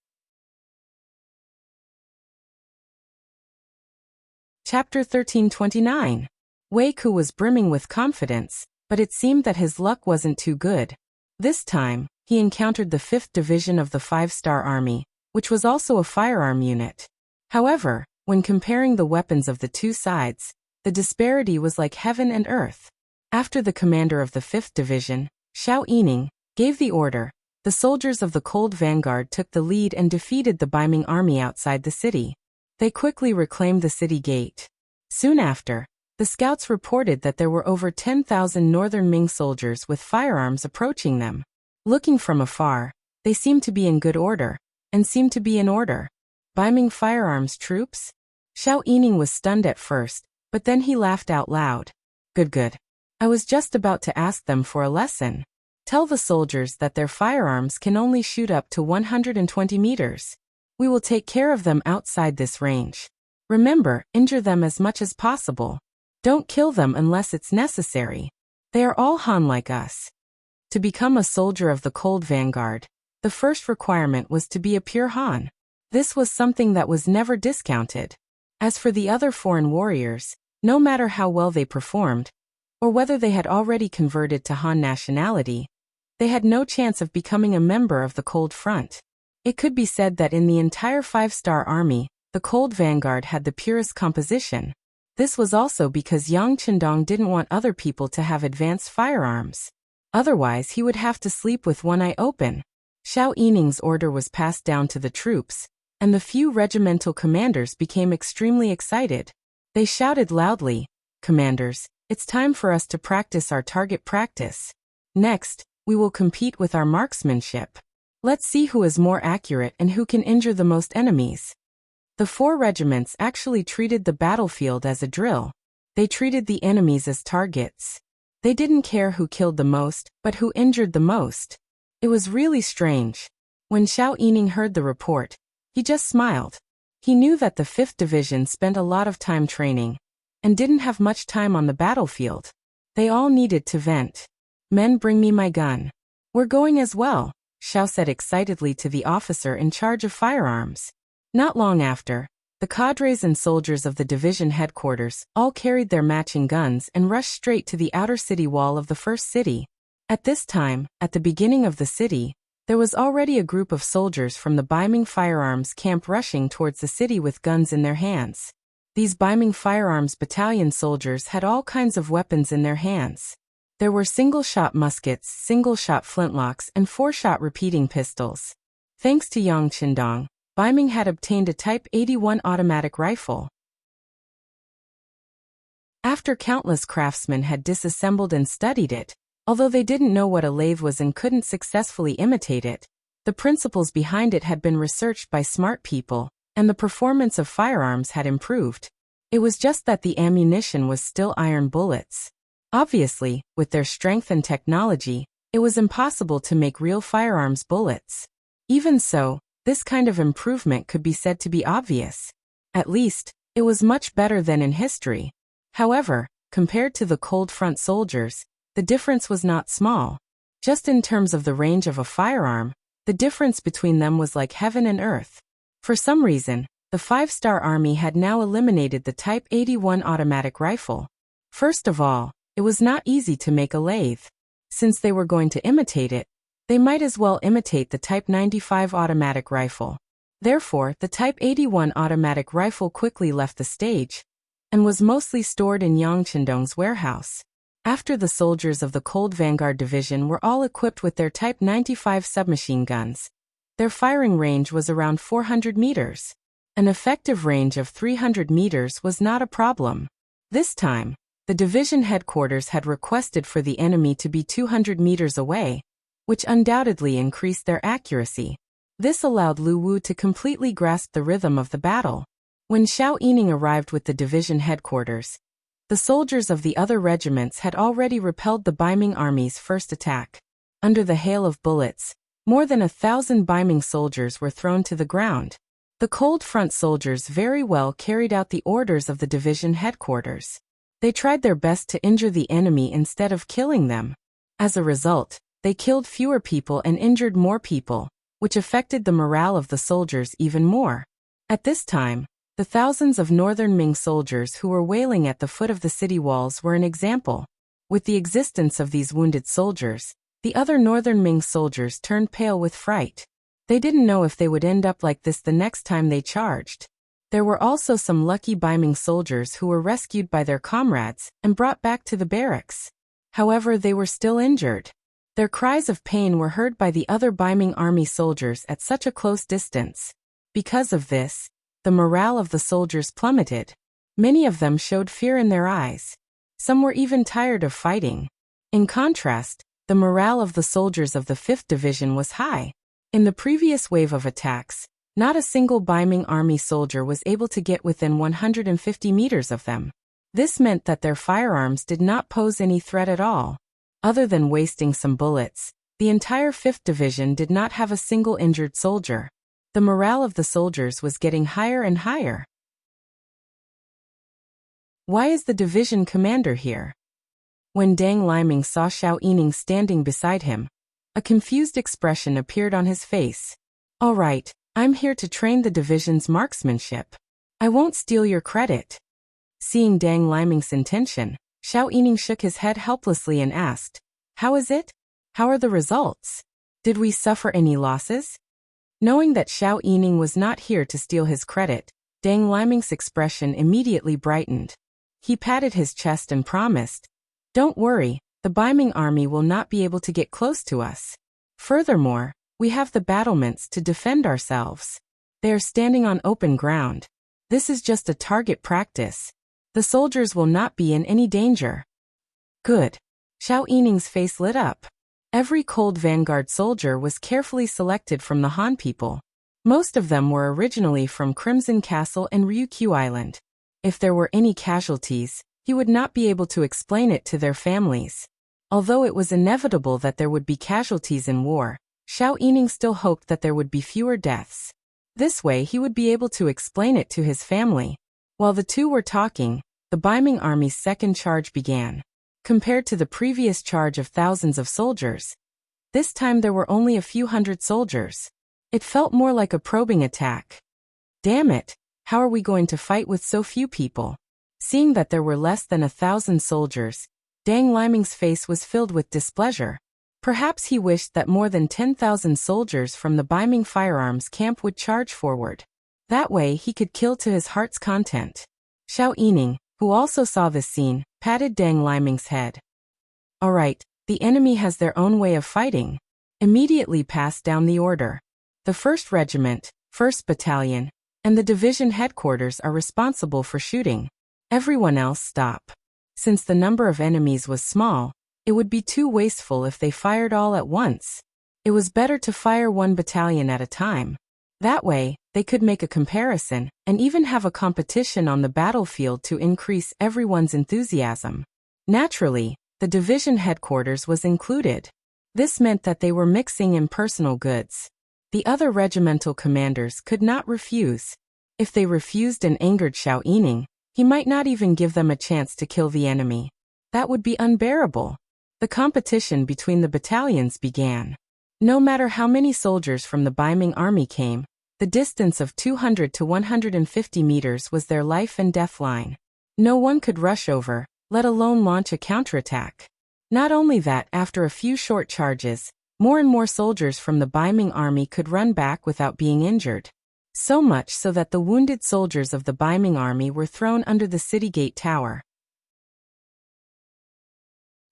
Chapter 1329. Wei Ku was brimming with confidence, but it seemed that his luck wasn't too good. This time, he encountered the 5th Division of the 5-Star Army, which was also a firearm unit. However, when comparing the weapons of the two sides, the disparity was like heaven and earth. After the commander of the 5th Division, Xiao Yining, gave the order, the soldiers of the Cold Vanguard took the lead and defeated the Baiming army outside the city. They quickly reclaimed the city gate. Soon after, the scouts reported that there were over 10,000 northern Ming soldiers with firearms approaching them. Looking from afar, they seemed to be in good order, and seemed to be in order. Baiming firearms troops? Xiao Yining was stunned at first, but then he laughed out loud. Good. I was just about to ask them for a lesson. Tell the soldiers that their firearms can only shoot up to 120 meters. We will take care of them outside this range. Remember, injure them as much as possible. Don't kill them unless it's necessary. They are all Han like us. To become a soldier of the Cold Vanguard, the first requirement was to be a pure Han. This was something that was never discounted. As for the other foreign warriors, no matter how well they performed, or whether they had already converted to Han nationality, they had no chance of becoming a member of the Cold Front. It could be said that in the entire 5-Star Army, the Cold Vanguard had the purest composition. This was also because Yang Qindong didn't want other people to have advanced firearms. Otherwise, he would have to sleep with one eye open. Xiao Yining's order was passed down to the troops, and the few regimental commanders became extremely excited. They shouted loudly, "Commanders, it's time for us to practice our target practice. Next, we will compete with our marksmanship. Let's see who is more accurate and who can injure the most enemies." The 4 regiments actually treated the battlefield as a drill. They treated the enemies as targets. They didn't care who killed the most, but who injured the most. It was really strange. When Xiao Yining heard the report, he just smiled. He knew that the 5th Division spent a lot of time training, and didn't have much time on the battlefield. They all needed to vent. "Men, bring me my gun." "We're going as well," Xiao said excitedly to the officer in charge of firearms. Not long after, the cadres and soldiers of the division headquarters all carried their matching guns and rushed straight to the outer city wall of the first city. At this time, at the beginning of the city, there was already a group of soldiers from the Baiming firearms camp rushing towards the city with guns in their hands. These Baiming firearms battalion soldiers had all kinds of weapons in their hands. There were single-shot muskets, single-shot flintlocks, and 4-shot repeating pistols. Thanks to Yang Qindong, Baiming had obtained a Type 81 automatic rifle. After countless craftsmen had disassembled and studied it, although they didn't know what a lathe was and couldn't successfully imitate it, the principles behind it had been researched by smart people, and the performance of firearms had improved. It was just that the ammunition was still iron bullets. Obviously, with their strength and technology, it was impossible to make real firearms bullets. Even so, this kind of improvement could be said to be obvious. At least, it was much better than in history. However, compared to the Cold Front soldiers, the difference was not small. Just in terms of the range of a firearm, the difference between them was like heaven and earth. For some reason, the 5-star army had now eliminated the Type 81 automatic rifle. First of all, it was not easy to make a lathe. Since they were going to imitate it, they might as well imitate the Type 95 automatic rifle. Therefore, the Type 81 automatic rifle quickly left the stage and was mostly stored in Yang Chendong's warehouse. After the soldiers of the Cold Vanguard Division were all equipped with their Type 95 submachine guns, their firing range was around 400 meters. An effective range of 300 meters was not a problem. This time, the division headquarters had requested for the enemy to be 200 meters away, which undoubtedly increased their accuracy. This allowed Lu Wu to completely grasp the rhythm of the battle. When Xiao Yining arrived with the division headquarters, the soldiers of the other regiments had already repelled the Baiming army's first attack. Under the hail of bullets, more than 1,000 Baiming soldiers were thrown to the ground. The Cold Front soldiers very well carried out the orders of the division headquarters. They tried their best to injure the enemy instead of killing them. As a result, they killed fewer people and injured more people, which affected the morale of the soldiers even more. At this time, the thousands of northern Ming soldiers who were wailing at the foot of the city walls were an example. With the existence of these wounded soldiers, the other northern Ming soldiers turned pale with fright. They didn't know if they would end up like this the next time they charged. There were also some lucky Baiming soldiers who were rescued by their comrades and brought back to the barracks. However, they were still injured. Their cries of pain were heard by the other Baiming army soldiers at such a close distance. Because of this, the morale of the soldiers plummeted. Many of them showed fear in their eyes. Some were even tired of fighting. In contrast, the morale of the soldiers of the 5th Division was high. In the previous wave of attacks, not a single Baiming army soldier was able to get within 150 meters of them. This meant that their firearms did not pose any threat at all. Other than wasting some bullets, the entire 5th Division did not have a single injured soldier. The morale of the soldiers was getting higher and higher. Why is the division commander here? When Deng Liming saw Xiao Yining standing beside him, a confused expression appeared on his face. All right, I'm here to train the division's marksmanship. I won't steal your credit. Seeing Deng Liming's intention, Xiao Yining shook his head helplessly and asked, How is it? How are the results? Did we suffer any losses? Knowing that Xiao Yining was not here to steal his credit, Deng Liming's expression immediately brightened. He patted his chest and promised, Don't worry, the Baiming army will not be able to get close to us. Furthermore, we have the battlements to defend ourselves. They are standing on open ground. This is just a target practice. The soldiers will not be in any danger. Good. Xiao Yining's face lit up. Every Cold Vanguard soldier was carefully selected from the Han people. Most of them were originally from Crimson Castle and Ryukyu Island. If there were any casualties, he would not be able to explain it to their families. Although it was inevitable that there would be casualties in war, Xiao Yining still hoped that there would be fewer deaths. This way he would be able to explain it to his family. While the two were talking, the Baiming army's second charge began. Compared to the previous charge of thousands of soldiers, this time there were only a few hundred soldiers. It felt more like a probing attack. Damn it, how are we going to fight with so few people? Seeing that there were less than 1,000 soldiers, Deng Liming's face was filled with displeasure. Perhaps he wished that more than 10,000 soldiers from the Baiming firearms camp would charge forward. That way he could kill to his heart's content. Xiao Yining, who also saw this scene, patted Deng Liming's head. All right, the enemy has their own way of fighting. Immediately pass down the order. The 1st Regiment, 1st Battalion, and the division headquarters are responsible for shooting. Everyone else stop. Since the number of enemies was small, it would be too wasteful if they fired all at once. It was better to fire one battalion at a time. That way, they could make a comparison and even have a competition on the battlefield to increase everyone's enthusiasm. Naturally, the division headquarters was included. This meant that they were mixing in personal goods. The other regimental commanders could not refuse. If they refused and angered Xiao Yining, he might not even give them a chance to kill the enemy. That would be unbearable. The competition between the battalions began. No matter how many soldiers from the Baiming army came, the distance of 200 to 150 meters was their life and death line. No one could rush over, let alone launch a counterattack. Not only that, after a few short charges, more and more soldiers from the Baiming army could run back without being injured. So much so that the wounded soldiers of the Baiming army were thrown under the city gate tower.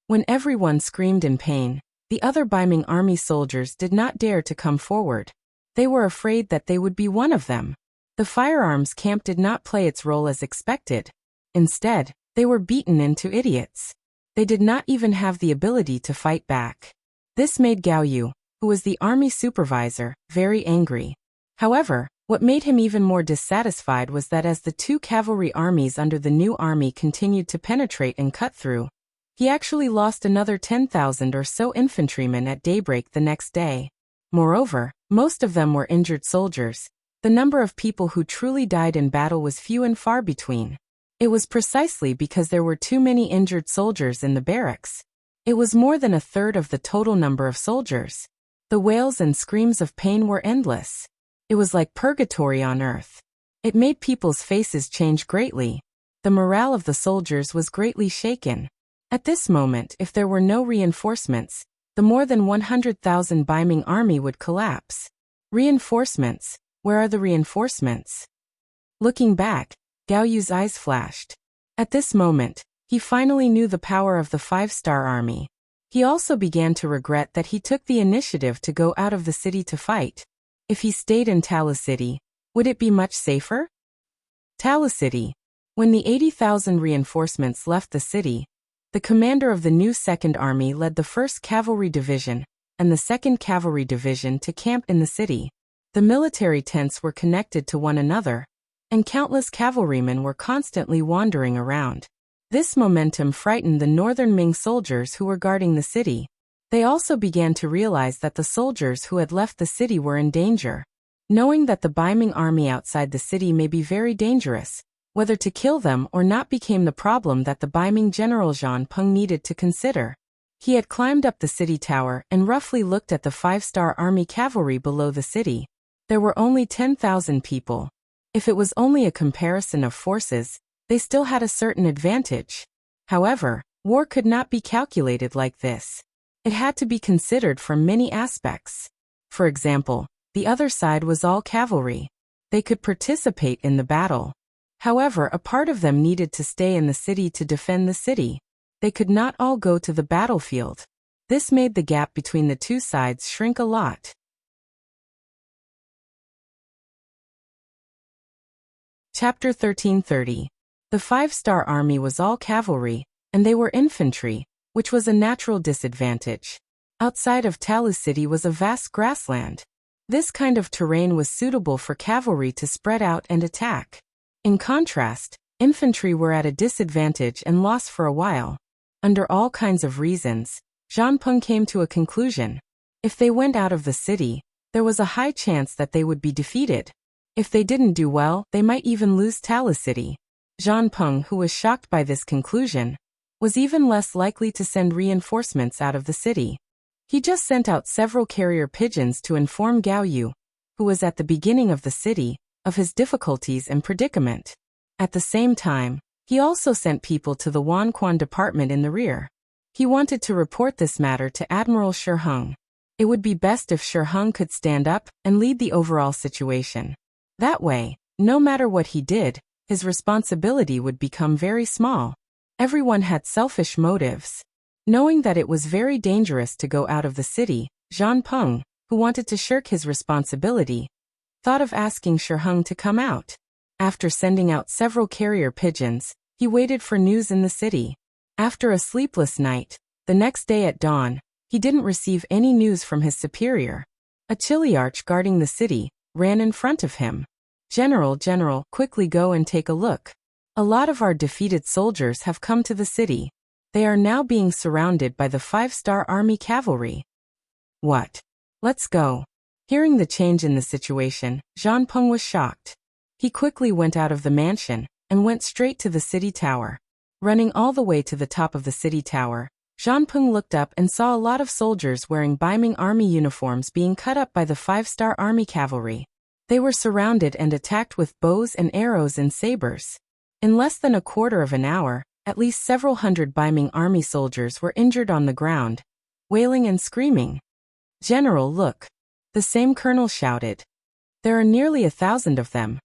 When everyone screamed in pain, the other Baiming army soldiers did not dare to come forward. They were afraid that they would be one of them. The firearms camp did not play its role as expected. Instead, they were beaten into idiots. They did not even have the ability to fight back. This made Gao Yu, who was the army supervisor, very angry. However, what made him even more dissatisfied was that as the two cavalry armies under the new army continued to penetrate and cut through, he actually lost another 10,000 or so infantrymen at daybreak the next day. Moreover, most of them were injured soldiers. The number of people who truly died in battle was few and far between. It was precisely because there were too many injured soldiers in the barracks. It was more than a third of the total number of soldiers. The wails and screams of pain were endless. It was like purgatory on earth. It made people's faces change greatly. The morale of the soldiers was greatly shaken. At this moment, if there were no reinforcements, the more than 100,000 Baiming army would collapse. Reinforcements? Where are the reinforcements? Looking back, Gao Yu's eyes flashed. At this moment, he finally knew the power of the 5-star army. He also began to regret that he took the initiative to go out of the city to fight. If he stayed in Tala City, would it be much safer? Tala City. When the 80,000 reinforcements left the city, the commander of the new 2nd Army led the 1st Cavalry Division and the 2nd Cavalry Division to camp in the city. The military tents were connected to one another, and countless cavalrymen were constantly wandering around. This momentum frightened the northern Ming soldiers who were guarding the city. They also began to realize that the soldiers who had left the city were in danger. Knowing that the Baiming army outside the city may be very dangerous, whether to kill them or not became the problem that the Baiming General Zhang Peng needed to consider. He had climbed up the city tower and roughly looked at the 5-star army cavalry below the city. There were only 10,000 people. If it was only a comparison of forces, they still had a certain advantage. However, war could not be calculated like this. It had to be considered from many aspects. For example, the other side was all cavalry. They could participate in the battle. However, a part of them needed to stay in the city to defend the city. They could not all go to the battlefield. This made the gap between the two sides shrink a lot. Chapter 1330. The 5-star army was all cavalry, and they were infantry, which was a natural disadvantage. Outside of Talu City was a vast grassland. This kind of terrain was suitable for cavalry to spread out and attack. In contrast, infantry were at a disadvantage and lost for a while. Under all kinds of reasons, Zhang Peng came to a conclusion. If they went out of the city, there was a high chance that they would be defeated. If they didn't do well, they might even lose Tala City. Zhang Peng, who was shocked by this conclusion, was even less likely to send reinforcements out of the city. He just sent out several carrier pigeons to inform Gao Yu, who was at the beginning of the city, of his difficulties and predicament. At the same time, he also sent people to the Wanquan department in the rear. He wanted to report this matter to Admiral Shi Heng. It would be best if Shi Heng could stand up and lead the overall situation. That way, no matter what he did, his responsibility would become very small. Everyone had selfish motives. Knowing that it was very dangerous to go out of the city, Zhang Peng, who wanted to shirk his responsibility, thought of asking Shi Heng to come out. After sending out several carrier pigeons, he waited for news in the city. After a sleepless night, the next day at dawn, he didn't receive any news from his superior. A Chiliarch guarding the city ran in front of him. General, quickly go and take a look. A lot of our defeated soldiers have come to the city. They are now being surrounded by the 5-star army cavalry. What? Let's go. Hearing the change in the situation, Zhang Peng was shocked. He quickly went out of the mansion and went straight to the city tower. Running all the way to the top of the city tower, Zhanpeng looked up and saw a lot of soldiers wearing Baiming army uniforms being cut up by the 5-star army cavalry. They were surrounded and attacked with bows and arrows and sabers. In less than a quarter of an hour, at least several hundred Baiming army soldiers were injured on the ground, wailing and screaming. "General, look!" The same colonel shouted. "There are nearly 1,000 of them.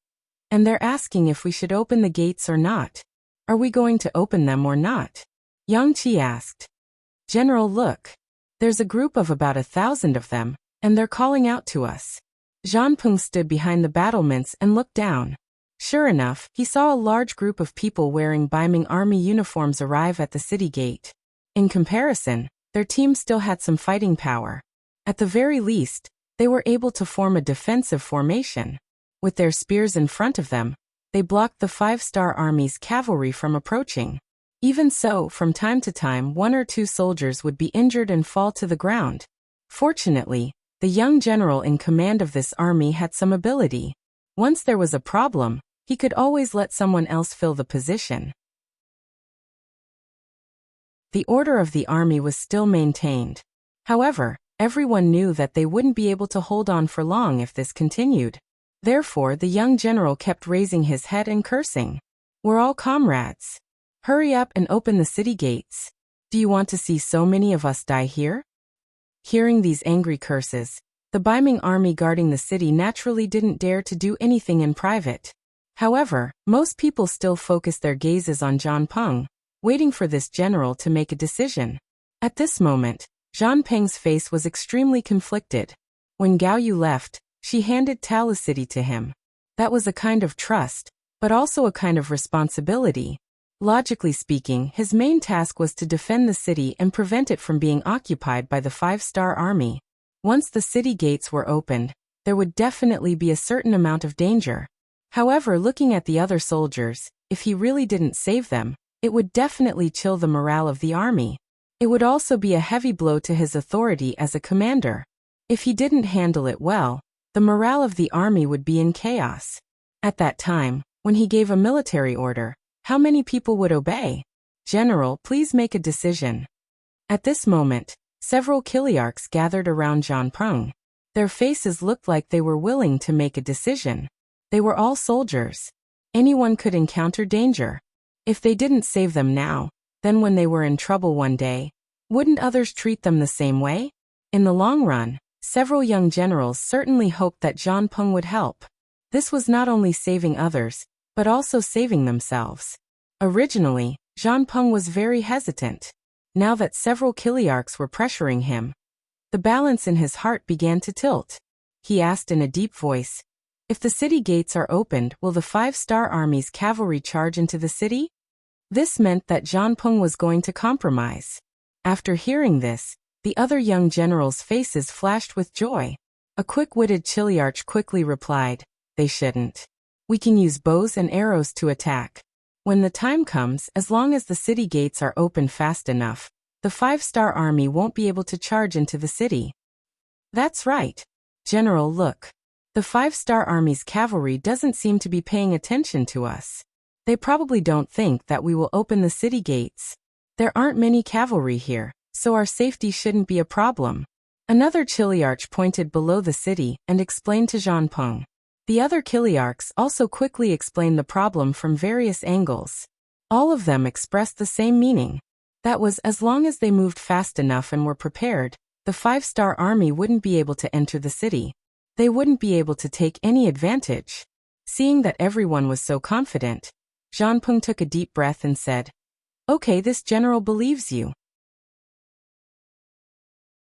And they're asking if we should open the gates or not. Are we going to open them or not?" Yang Qi asked. "General, look. There's a group of about 1,000 of them, and they're calling out to us." Zhanpeng stood behind the battlements and looked down. Sure enough, he saw a large group of people wearing Baiming army uniforms arrive at the city gate. In comparison, their team still had some fighting power. At the very least, they were able to form a defensive formation. With their spears in front of them, they blocked the 5-star army's cavalry from approaching. Even so, from time to time, 1 or 2 soldiers would be injured and fall to the ground. Fortunately, the young general in command of this army had some ability. Once there was a problem, he could always let someone else fill the position. The order of the army was still maintained. However, everyone knew that they wouldn't be able to hold on for long if this continued. Therefore, the young general kept raising his head and cursing. "We're all comrades. Hurry up and open the city gates. Do you want to see so many of us die here?" Hearing these angry curses, the Baiming army guarding the city naturally didn't dare to do anything in private. However, most people still focused their gazes on Zhanpeng, waiting for this general to make a decision. At this moment, Zhanpeng's face was extremely conflicted. When Gao Yu left, she handed Talu City to him. That was a kind of trust, but also a kind of responsibility. Logically speaking, his main task was to defend the city and prevent it from being occupied by the 5-star army. Once the city gates were opened, there would definitely be a certain amount of danger. However, looking at the other soldiers, if he really didn't save them, it would definitely chill the morale of the army. It would also be a heavy blow to his authority as a commander. If he didn't handle it well, the morale of the army would be in chaos. At that time, when he gave a military order, how many people would obey? "General, please make a decision." At this moment, several Kiliarchs gathered around Zhanpeng. Their faces looked like they were willing to make a decision. They were all soldiers. Anyone could encounter danger. If they didn't save them now, then when they were in trouble one day, wouldn't others treat them the same way? In the long run, several young generals certainly hoped that Zhanpeng would help. This was not only saving others, but also saving themselves. Originally, Zhanpeng was very hesitant. Now that several Kiliarchs were pressuring him, the balance in his heart began to tilt. He asked in a deep voice, "If the city gates are opened, will the 5-star army's cavalry charge into the city?" This meant that Zhanpeng was going to compromise. After hearing this, the other young generals' faces flashed with joy. A quick-witted Kiliarch quickly replied, "They shouldn't. We can use bows and arrows to attack. When the time comes, as long as the city gates are open fast enough, the 5-star army won't be able to charge into the city." "That's right. General, look. The 5-star army's cavalry doesn't seem to be paying attention to us. They probably don't think that we will open the city gates. There aren't many cavalry here, so our safety shouldn't be a problem." Another Kiliarch pointed below the city and explained to Zhanpeng. The other Kiliarchs also quickly explained the problem from various angles. All of them expressed the same meaning. That was, as long as they moved fast enough and were prepared, the 5-star army wouldn't be able to enter the city. They wouldn't be able to take any advantage. Seeing that everyone was so confident, Zhanpeng took a deep breath and said, "Okay, this general believes you.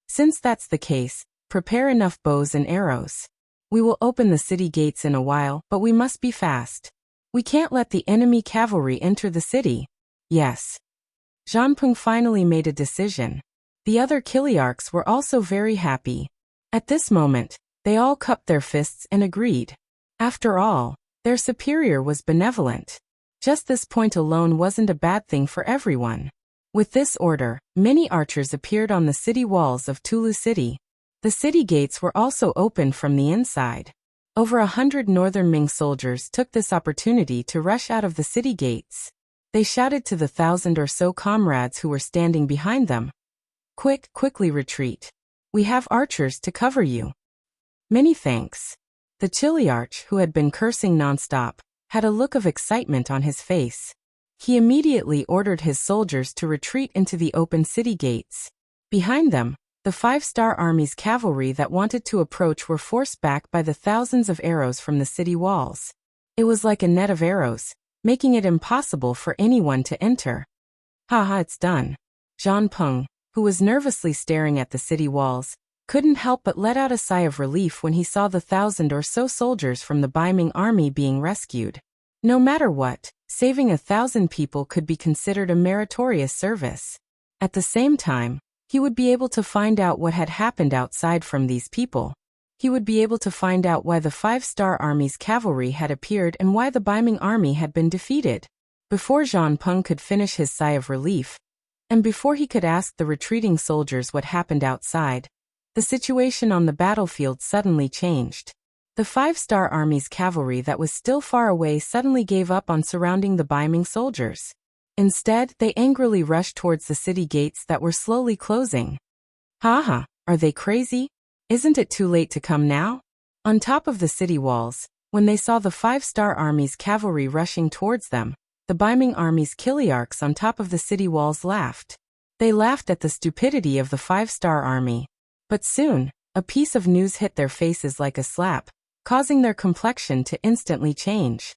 Since that's the case, prepare enough bows and arrows. We will open the city gates in a while, but we must be fast. We can't let the enemy cavalry enter the city." "Yes." Zhanpeng finally made a decision. The other Kiliarchs were also very happy. At this moment, they all cupped their fists and agreed. After all, their superior was benevolent. Just this point alone wasn't a bad thing for everyone. With this order, many archers appeared on the city walls of Tulu City. The city gates were also opened from the inside. Over 100 northern Ming soldiers took this opportunity to rush out of the city gates. They shouted to the 1,000 or so comrades who were standing behind them, Quickly retreat. We have archers to cover you. Many thanks. The Chiliarch, who had been cursing nonstop, had a look of excitement on his face. He immediately ordered his soldiers to retreat into the open city gates. Behind them, the 5-star army's cavalry that wanted to approach were forced back by the thousands of arrows from the city walls. It was like a net of arrows, making it impossible for anyone to enter. Haha, it's done. Zhang Peng, who was nervously staring at the city walls, couldn't help but let out a sigh of relief when he saw the 1,000 or so soldiers from the Baiming army being rescued. No matter what, saving 1,000 people could be considered a meritorious service. At the same time, he would be able to find out what had happened outside from these people. He would be able to find out why the 5-star army's cavalry had appeared and why the Baiming army had been defeated. Before Zhang Peng could finish his sigh of relief, and before he could ask the retreating soldiers what happened outside, the situation on the battlefield suddenly changed. The 5-star army's cavalry that was still far away suddenly gave up on surrounding the Baiming soldiers. Instead, they angrily rushed towards the city gates that were slowly closing. Haha, are they crazy? Isn't it too late to come now? On top of the city walls, when they saw the 5-star army's cavalry rushing towards them, the Baiming army's Chiliarchs on top of the city walls laughed. They laughed at the stupidity of the 5-star army. But soon, a piece of news hit their faces like a slap, causing their complexion to instantly change.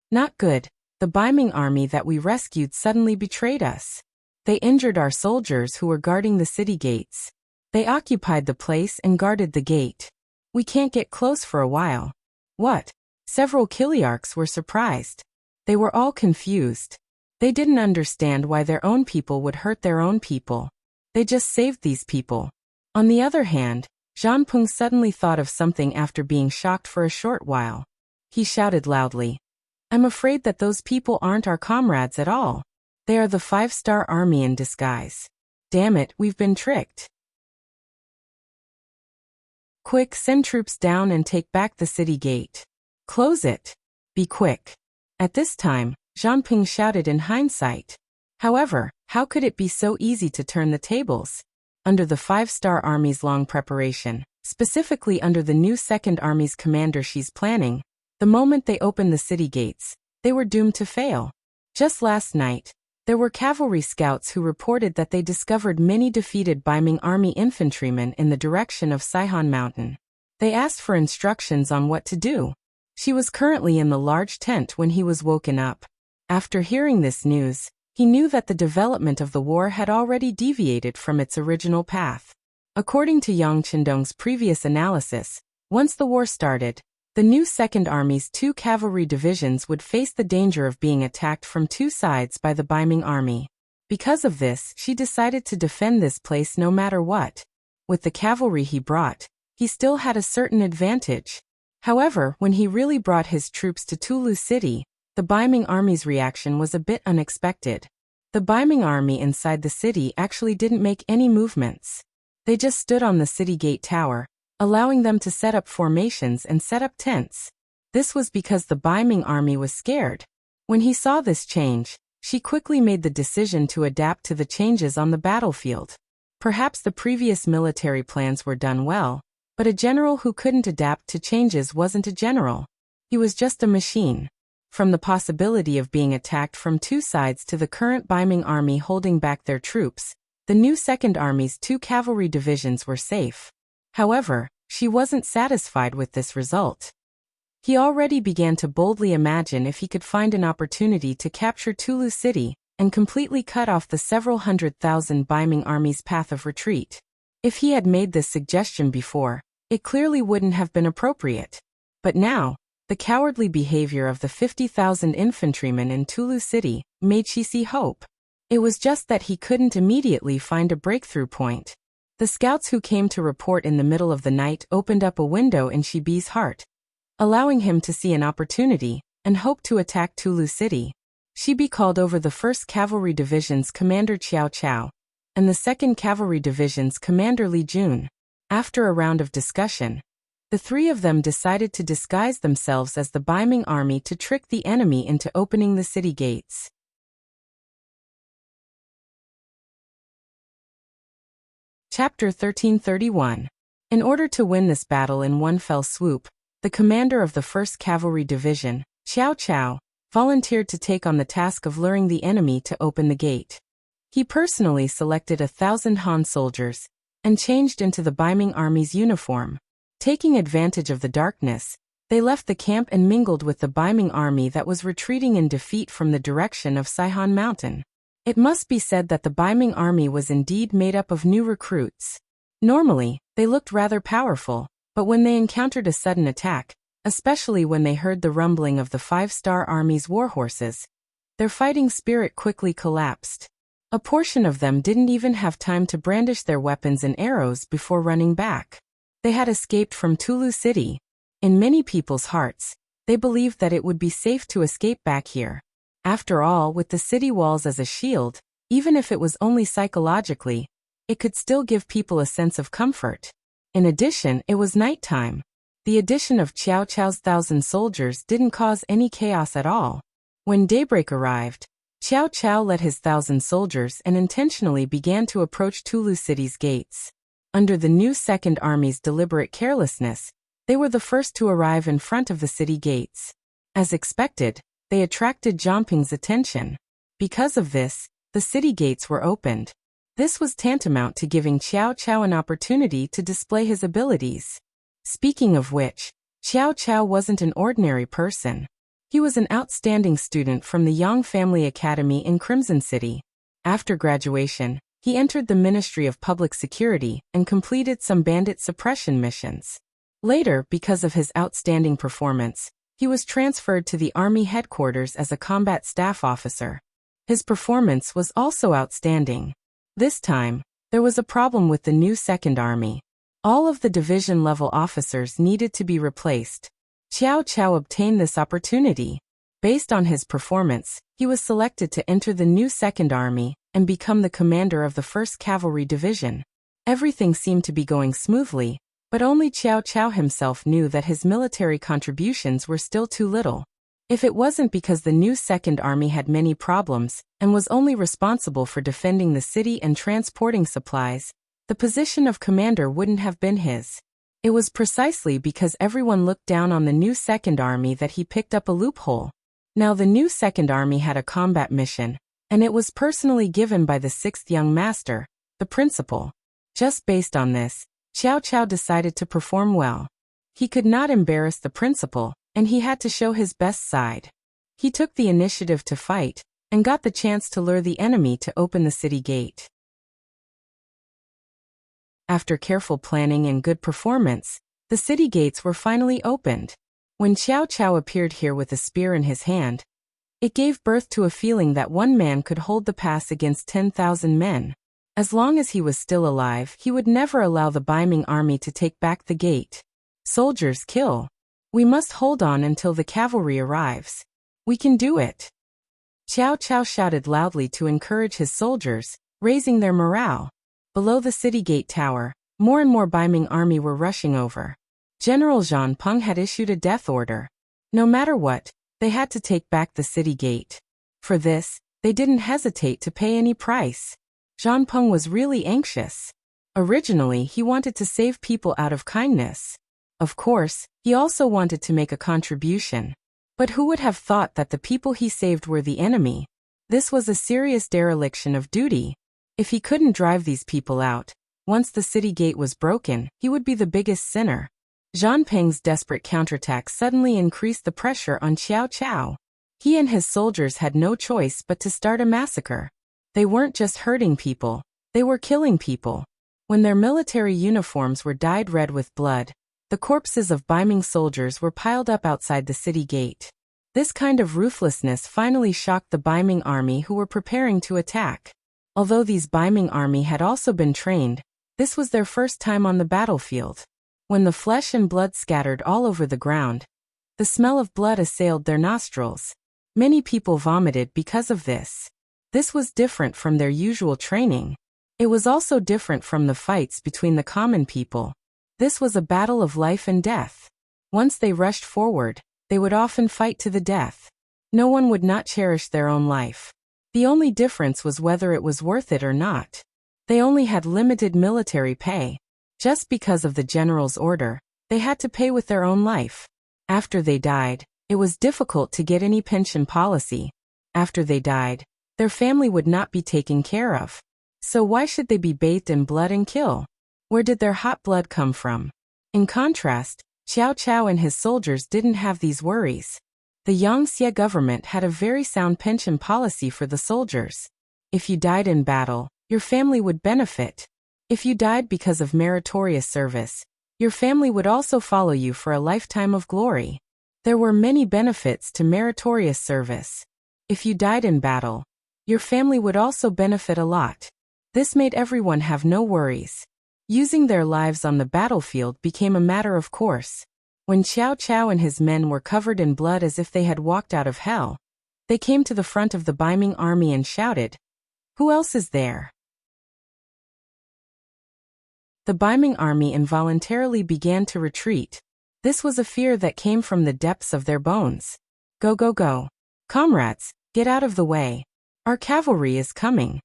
Not good. The Baiming army that we rescued suddenly betrayed us. They injured our soldiers who were guarding the city gates. They occupied the place and guarded the gate. We can't get close for a while. What? Several Chiliarchs were surprised. They were all confused. They didn't understand why their own people would hurt their own people. They just saved these people. On the other hand, Zhang Peng suddenly thought of something after being shocked for a short while. He shouted loudly, I'm afraid that those people aren't our comrades at all. They are the 5-star army in disguise. Damn it, we've been tricked. Quick, send troops down and take back the city gate. Close it. Be quick. At this time, Zhang Peng shouted in hindsight. However, how could it be so easy to turn the tables? Under the 5-star army's long preparation, specifically under the new 2nd Army's commander Xi's planning, the moment they opened the city gates, they were doomed to fail. Just last night, there were cavalry scouts who reported that they discovered many defeated Baiming army infantrymen in the direction of Saihan Mountain. They asked for instructions on what to do. She was currently in the large tent when he was woken up. After hearing this news, he knew that the development of the war had already deviated from its original path. According to Yang Qindong's previous analysis, once the war started, the new 2nd Army's 2 cavalry divisions would face the danger of being attacked from 2 sides by the Baiming army. Because of this, she decided to defend this place no matter what. With the cavalry he brought, he still had a certain advantage. However, when he really brought his troops to Tulu City, the Baiming army's reaction was a bit unexpected. The Baiming army inside the city actually didn't make any movements. They just stood on the city gate tower, allowing them to set up formations and set up tents. This was because the Baiming army was scared. When he saw this change, she quickly made the decision to adapt to the changes on the battlefield. Perhaps the previous military plans were done well, but a general who couldn't adapt to changes wasn't a general. He was just a machine. From the possibility of being attacked from 2 sides to the current Baiming army holding back their troops, the new 2nd Army's 2 cavalry divisions were safe. However, she wasn't satisfied with this result. He already began to boldly imagine if he could find an opportunity to capture Tulu City and completely cut off the several 100,000 Baiming army's path of retreat. If he had made this suggestion before, it clearly wouldn't have been appropriate. But now, the cowardly behavior of the 50,000 infantrymen in Tulu City made Shi see hope. It was just that he couldn't immediately find a breakthrough point. The scouts who came to report in the middle of the night opened up a window in Shibi's heart, allowing him to see an opportunity and hope to attack Tulu City. Shibi called over the 1st Cavalry Division's Commander Qiao Chao and the 2nd Cavalry Division's Commander Li Jun. After a round of discussion, the 3 of them decided to disguise themselves as the Baiming army to trick the enemy into opening the city gates. Chapter 1331. In order to win this battle in one fell swoop, the commander of the 1st Cavalry Division, Xiao Chao, volunteered to take on the task of luring the enemy to open the gate. He personally selected 1,000 Han soldiers and changed into the Baiming army's uniform. Taking advantage of the darkness, they left the camp and mingled with the Baiming army that was retreating in defeat from the direction of Saihan Mountain. It must be said that the Baiming army was indeed made up of new recruits. Normally, they looked rather powerful, but when they encountered a sudden attack, especially when they heard the rumbling of the 5-star army's warhorses, their fighting spirit quickly collapsed. A portion of them didn't even have time to brandish their weapons and arrows before running back. They had escaped from Tulu City. In many people's hearts, they believed that it would be safe to escape back here. After all, with the city walls as a shield, even if it was only psychologically, it could still give people a sense of comfort. In addition, it was nighttime. The addition of Xiao Chao's 1,000 soldiers didn't cause any chaos at all. When daybreak arrived, Xiao Chao led his 1,000 soldiers and intentionally began to approach Tulu City's gates. Under the new Second Army's deliberate carelessness, they were the first to arrive in front of the city gates. As expected, they attracted Zhongping's attention. Because of this, the city gates were opened. This was tantamount to giving Xiao Chao an opportunity to display his abilities. Speaking of which, Xiao Chao wasn't an ordinary person. He was an outstanding student from the Yang Family Academy in Crimson City. After graduation, he entered the Ministry of Public Security and completed some bandit suppression missions. Later, because of his outstanding performance, he was transferred to the Army headquarters as a combat staff officer. His performance was also outstanding. This time, there was a problem with the new Second Army. All of the division-level officers needed to be replaced. Xiao Chao obtained this opportunity. Based on his performance, he was selected to enter the new Second Army and become the commander of the 1st Cavalry Division. Everything seemed to be going smoothly, but only Xiao Chao himself knew that his military contributions were still too little. If it wasn't because the new Second Army had many problems and was only responsible for defending the city and transporting supplies, the position of commander wouldn't have been his. It was precisely because everyone looked down on the new Second Army that he picked up a loophole. Now the new Second Army had a combat mission, and it was personally given by the 6th young master, the principal. Just based on this, Xiao Chao decided to perform well. He could not embarrass the principal, and he had to show his best side. He took the initiative to fight, and got the chance to lure the enemy to open the city gate. After careful planning and good performance, the city gates were finally opened. When Xiao Chao appeared here with a spear in his hand, it gave birth to a feeling that one man could hold the pass against 10,000 men. As long as he was still alive, he would never allow the Baiming army to take back the gate. Soldiers kill. We must hold on until the cavalry arrives. We can do it. Xiao Chao shouted loudly to encourage his soldiers, raising their morale. Below the city gate tower, more and more Baiming army were rushing over. General Zhang Peng had issued a death order. No matter what, they had to take back the city gate. For this, they didn't hesitate to pay any price. Zhang Peng was really anxious. Originally, he wanted to save people out of kindness. Of course, he also wanted to make a contribution. But who would have thought that the people he saved were the enemy? This was a serious dereliction of duty. If he couldn't drive these people out, once the city gate was broken, he would be the biggest sinner. Zhang Peng's desperate counterattack suddenly increased the pressure on Xiao Chao. He and his soldiers had no choice but to start a massacre. They weren't just hurting people, they were killing people. When their military uniforms were dyed red with blood, the corpses of Baiming soldiers were piled up outside the city gate. This kind of ruthlessness finally shocked the Baiming army who were preparing to attack. Although these Baiming army had also been trained, this was their first time on the battlefield. When the flesh and blood scattered all over the ground, the smell of blood assailed their nostrils. Many people vomited because of this. This was different from their usual training. It was also different from the fights between the common people. This was a battle of life and death. Once they rushed forward, they would often fight to the death. No one would not cherish their own life. The only difference was whether it was worth it or not. They only had limited military pay. Just because of the general's order, they had to pay with their own life. After they died, it was difficult to get any pension policy. After they died, their family would not be taken care of. So why should they be bathed in blood and kill? Where did their hot blood come from? In contrast, Cao Cao and his soldiers didn't have these worries. The Wuxia government had a very sound pension policy for the soldiers. If you died in battle, your family would benefit. If you died because of meritorious service, your family would also follow you for a lifetime of glory. There were many benefits to meritorious service. If you died in battle, your family would also benefit a lot. This made everyone have no worries. Using their lives on the battlefield became a matter of course. When Cao Cao and his men were covered in blood as if they had walked out of hell, they came to the front of the Baiming army and shouted, "Who else is there?" The Baiming army involuntarily began to retreat. This was a fear that came from the depths of their bones. "Go, go, go. Comrades, get out of the way. Our cavalry is coming."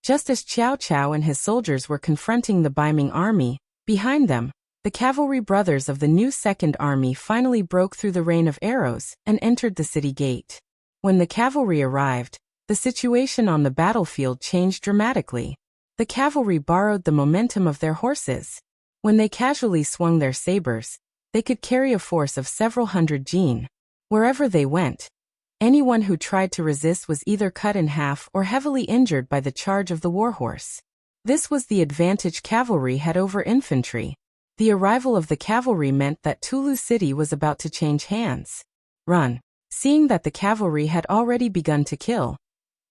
Just as Cao Cao and his soldiers were confronting the Baiming army, behind them, the cavalry brothers of the new Second Army finally broke through the rain of arrows and entered the city gate. When the cavalry arrived, the situation on the battlefield changed dramatically. The cavalry borrowed the momentum of their horses. When they casually swung their sabers, they could carry a force of several hundred jin. Wherever they went, anyone who tried to resist was either cut in half or heavily injured by the charge of the warhorse. This was the advantage cavalry had over infantry. The arrival of the cavalry meant that Tulu City was about to change hands. Run. Seeing that the cavalry had already begun to kill,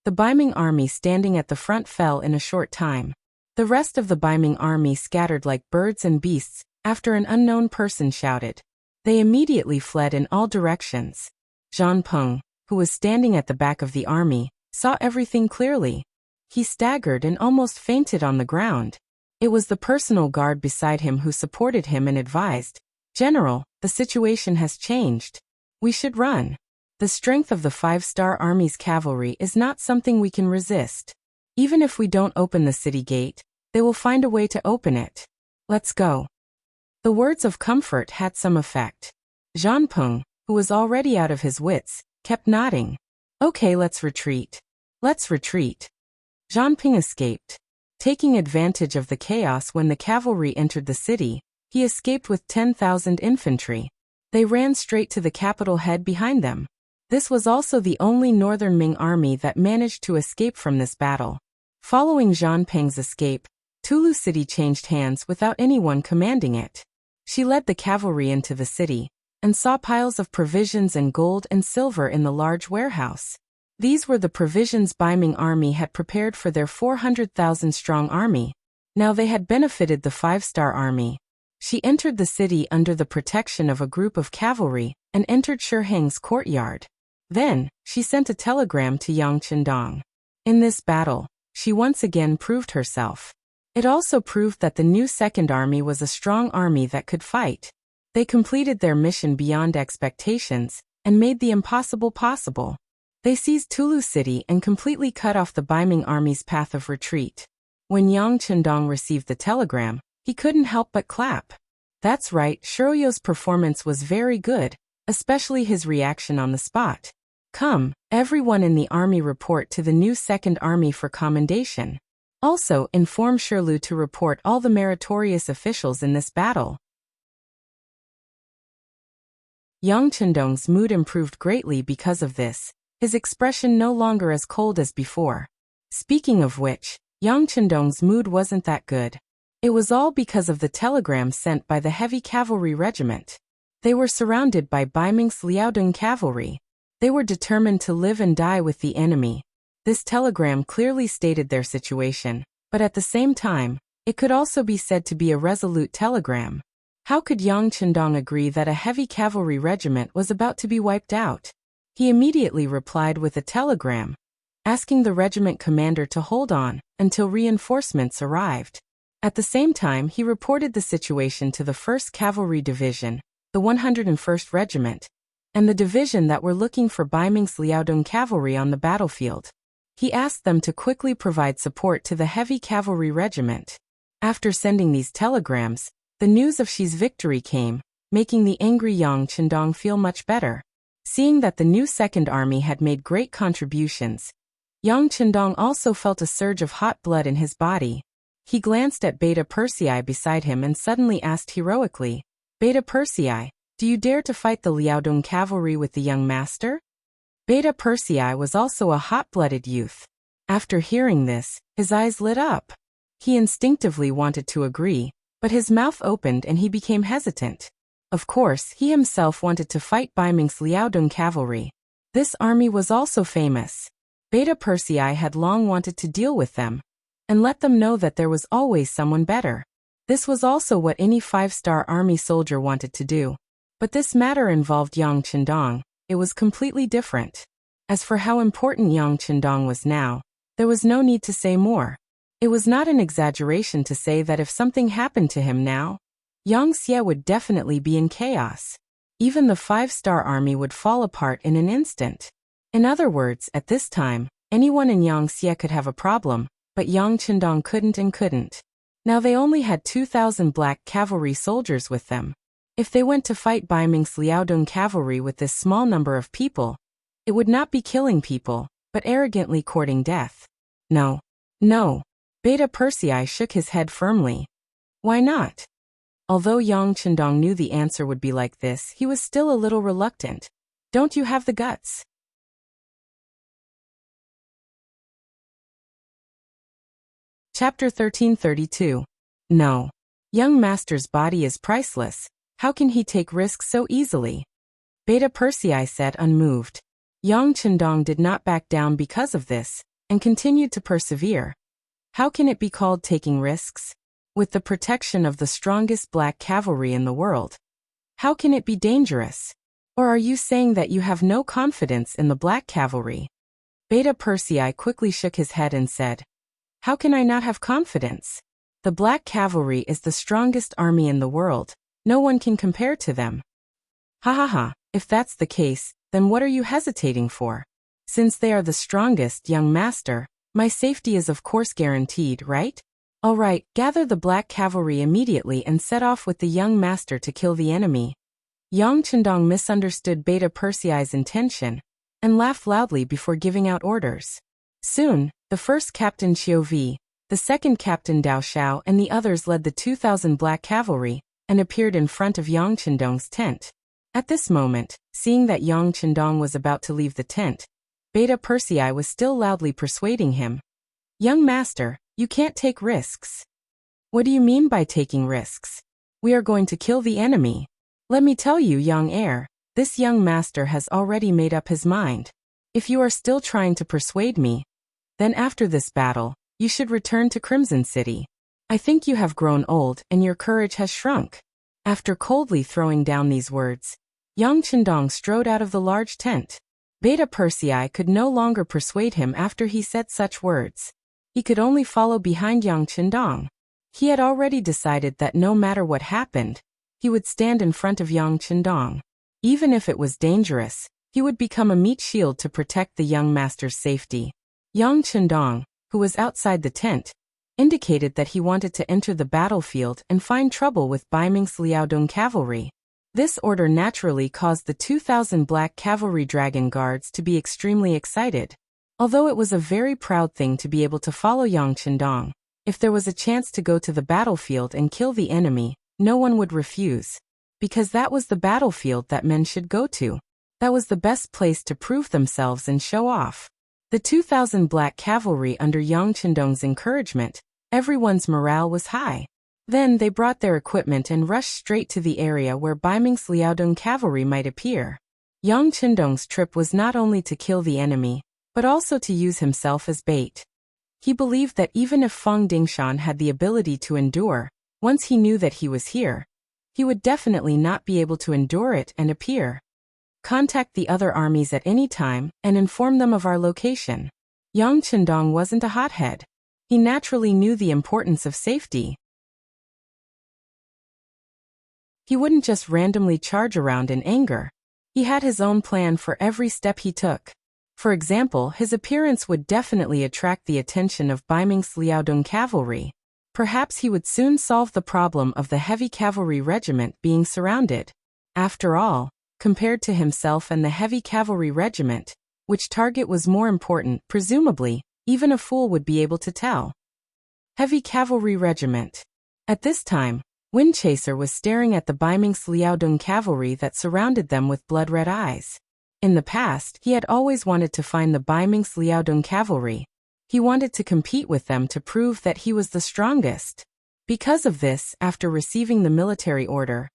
the Baiming army standing at the front fell in a short time. The rest of the Baiming army scattered like birds and beasts after an unknown person shouted. They immediately fled in all directions. Zhang Peng, who was standing at the back of the army, saw everything clearly. He staggered and almost fainted on the ground. It was the personal guard beside him who supported him and advised, "General, the situation has changed. We should run. The strength of the 5-star Army's cavalry is not something we can resist. Even if we don't open the city gate, they will find a way to open it. Let's go." The words of comfort had some effect. Zhang Peng, who was already out of his wits, kept nodding. "Okay, let's retreat. Let's retreat." Zhang Peng escaped. Taking advantage of the chaos when the cavalry entered the city, he escaped with 10,000 infantry. They ran straight to the capital head behind them. This was also the only northern Ming army that managed to escape from this battle. Following Zhang Peng's escape, Tulu City changed hands without anyone commanding it. She led the cavalry into the city and saw piles of provisions and gold and silver in the large warehouse. These were the provisions Baiming army had prepared for their 400,000-strong army. Now they had benefited the 5-star army. She entered the city under the protection of a group of cavalry and entered Shi Heng's courtyard. Then, she sent a telegram to Yang Chendong. In this battle, she once again proved herself. It also proved that the new Second Army was a strong army that could fight. They completed their mission beyond expectations and made the impossible possible. They seized Tulu City and completely cut off the Baiming army's path of retreat. When Yang Chendong received the telegram, he couldn't help but clap. That's right, Shiroyo's performance was very good, especially his reaction on the spot. Come, everyone in the army report to the new Second Army for commendation. Also, inform Shirlu to report all the meritorious officials in this battle. Yang Chendong's mood improved greatly because of this, his expression no longer as cold as before. Speaking of which, Yang Chendong's mood wasn't that good. It was all because of the telegram sent by the heavy cavalry regiment. They were surrounded by Baiming's Liaodong cavalry. They were determined to live and die with the enemy. This telegram clearly stated their situation, but at the same time, it could also be said to be a resolute telegram. How could Yang Chendong agree that a heavy cavalry regiment was about to be wiped out? He immediately replied with a telegram, asking the regiment commander to hold on until reinforcements arrived. At the same time, he reported the situation to the 1st Cavalry Division, the 101st Regiment, and the division that were looking for Baiming's Liaodong cavalry on the battlefield. He asked them to quickly provide support to the heavy cavalry regiment. After sending these telegrams, the news of Xi's victory came, making the angry Yang Qindong feel much better. Seeing that the new Second Army had made great contributions, Yang Qindong also felt a surge of hot blood in his body. He glanced at Beta Persei beside him and suddenly asked heroically, "Beta Persei, do you dare to fight the Liaodong cavalry with the young master?" Beta Persei was also a hot-blooded youth. After hearing this, his eyes lit up. He instinctively wanted to agree, but his mouth opened and he became hesitant. Of course, he himself wanted to fight Bai Ming's Liaodong cavalry. This army was also famous. Beta Persei had long wanted to deal with them and let them know that there was always someone better. This was also what any 5-star army soldier wanted to do. But this matter involved Yang Qindong. It was completely different. As for how important Yang Qindong was now, there was no need to say more. It was not an exaggeration to say that if something happened to him now, Yang Xie would definitely be in chaos. Even the 5-star army would fall apart in an instant. In other words, at this time, anyone in Yang Xie could have a problem, but Yang Qindong couldn't. Now they only had 2,000 black cavalry soldiers with them. If they went to fight Bai Ming's Liaodong cavalry with this small number of people, it would not be killing people, but arrogantly courting death. No. Beta Persei shook his head firmly. Why not? Although Yang Qindong knew the answer would be like this, he was still a little reluctant. Don't you have the guts? Chapter 1332. No. Young master's body is priceless. How can he take risks so easily? Beta Persei said unmoved. Yang Qindong did not back down because of this, and continued to persevere. How can it be called taking risks? With the protection of the strongest black cavalry in the world. How can it be dangerous? Or are you saying that you have no confidence in the black cavalry? Beta Persei quickly shook his head and said, "How can I not have confidence? The black cavalry is the strongest army in the world. No one can compare to them." Ha. If that's the case, then what are you hesitating for? Since they are the strongest, young master, my safety is of course guaranteed, right? All right, gather the black cavalry immediately and set off with the young master to kill the enemy. Yang Qindong misunderstood Beta Persei's intention and laughed loudly before giving out orders. Soon, the first captain Qiu Vi, the second captain Dao Shao and the others led the 2,000 black cavalry and appeared in front of Yang Qindong's tent. At this moment, seeing that Yang Qindong was about to leave the tent, Beta Persei was still loudly persuading him. "Young master, you can't take risks." "What do you mean by taking risks? We are going to kill the enemy. Let me tell you, young heir, this young master has already made up his mind. If you are still trying to persuade me, then after this battle, you should return to Crimson City. I think you have grown old and your courage has shrunk." After coldly throwing down these words, Yang Qindong strode out of the large tent. Beta Persei could no longer persuade him after he said such words. He could only follow behind Yang Qindong. He had already decided that no matter what happened, he would stand in front of Yang Qindong. Even if it was dangerous, he would become a meat shield to protect the young master's safety. Yang Qindong, who was outside the tent, indicated that he wanted to enter the battlefield and find trouble with Bai Ming's Liaodong cavalry. This order naturally caused the 2,000 black cavalry dragon guards to be extremely excited. Although it was a very proud thing to be able to follow Yang Qindong, if there was a chance to go to the battlefield and kill the enemy, no one would refuse. Because that was the battlefield that men should go to. That was the best place to prove themselves and show off. The 2,000 black cavalry under Yang Qindong's encouragement, everyone's morale was high. Then they brought their equipment and rushed straight to the area where Bai Ming's Liaodong cavalry might appear. Yang Qindong's trip was not only to kill the enemy, but also to use himself as bait. He believed that even if Feng Dingshan had the ability to endure, once he knew that he was here, he would definitely not be able to endure it and appear. "Contact the other armies at any time and inform them of our location." Yang Qindong wasn't a hothead. He naturally knew the importance of safety. He wouldn't just randomly charge around in anger. He had his own plan for every step he took. For example, his appearance would definitely attract the attention of Baiming's Liaodong cavalry. Perhaps he would soon solve the problem of the heavy cavalry regiment being surrounded. After all, compared to himself and the heavy cavalry regiment, which target was more important, presumably, even a fool would be able to tell. Heavy cavalry regiment. At this time, Windchaser was staring at the Baiming's Liaodong cavalry that surrounded them with blood-red eyes. In the past, he had always wanted to find the Baiming's Liaodong cavalry. He wanted to compete with them to prove that he was the strongest. Because of this, after receiving the military order,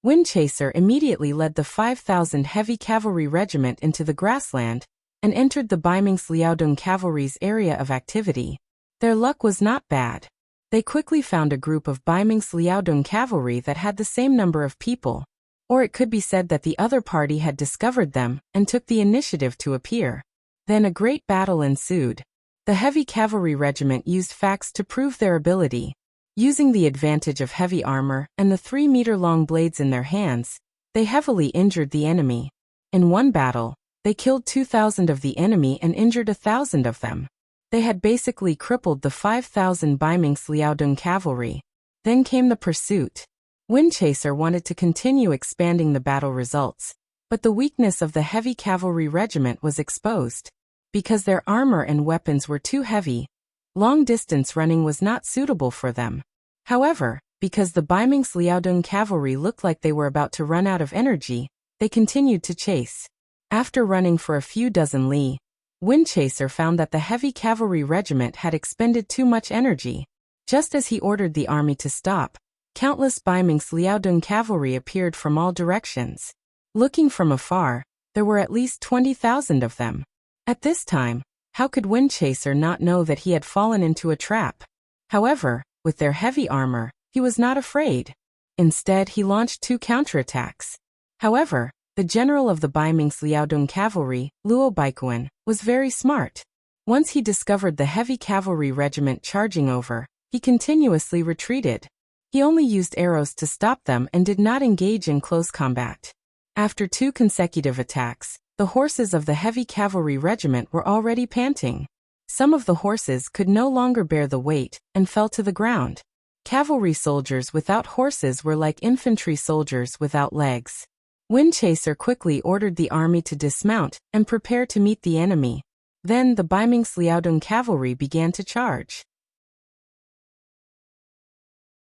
Windchaser immediately led the 5,000 heavy cavalry regiment into the grassland and entered the Baiming's Liaodong cavalry's area of activity. Their luck was not bad. They quickly found a group of Baiming's Liaodong cavalry that had the same number of people. Or it could be said that the other party had discovered them and took the initiative to appear. Then a great battle ensued. The heavy cavalry regiment used facts to prove their ability. Using the advantage of heavy armor and the 3-meter-long blades in their hands, they heavily injured the enemy. In one battle, they killed 2,000 of the enemy and injured 1,000 of them. They had basically crippled the 5,000 Baiming's Liaodong cavalry. Then came the pursuit. Windchaser wanted to continue expanding the battle results, but the weakness of the heavy cavalry regiment was exposed. Because their armor and weapons were too heavy, long-distance running was not suitable for them. However, because the Baiming's Liaodong cavalry looked like they were about to run out of energy, they continued to chase. After running for a few dozen li, Windchaser found that the heavy cavalry regiment had expended too much energy. Just as he ordered the army to stop, countless Baiming's Liaodong cavalry appeared from all directions. Looking from afar, there were at least 20,000 of them. At this time, how could Windchaser not know that he had fallen into a trap? However, with their heavy armor, he was not afraid. Instead, he launched 2 counterattacks. However, the general of the Baiming's Liaodong cavalry, Luo Baikuan, was very smart. Once he discovered the heavy cavalry regiment charging over, he continuously retreated. He only used arrows to stop them and did not engage in close combat. After 2 consecutive attacks, the horses of the heavy cavalry regiment were already panting. Some of the horses could no longer bear the weight and fell to the ground. Cavalry soldiers without horses were like infantry soldiers without legs. Windchaser quickly ordered the army to dismount and prepare to meet the enemy. Then the Baiming's Liaodong cavalry began to charge.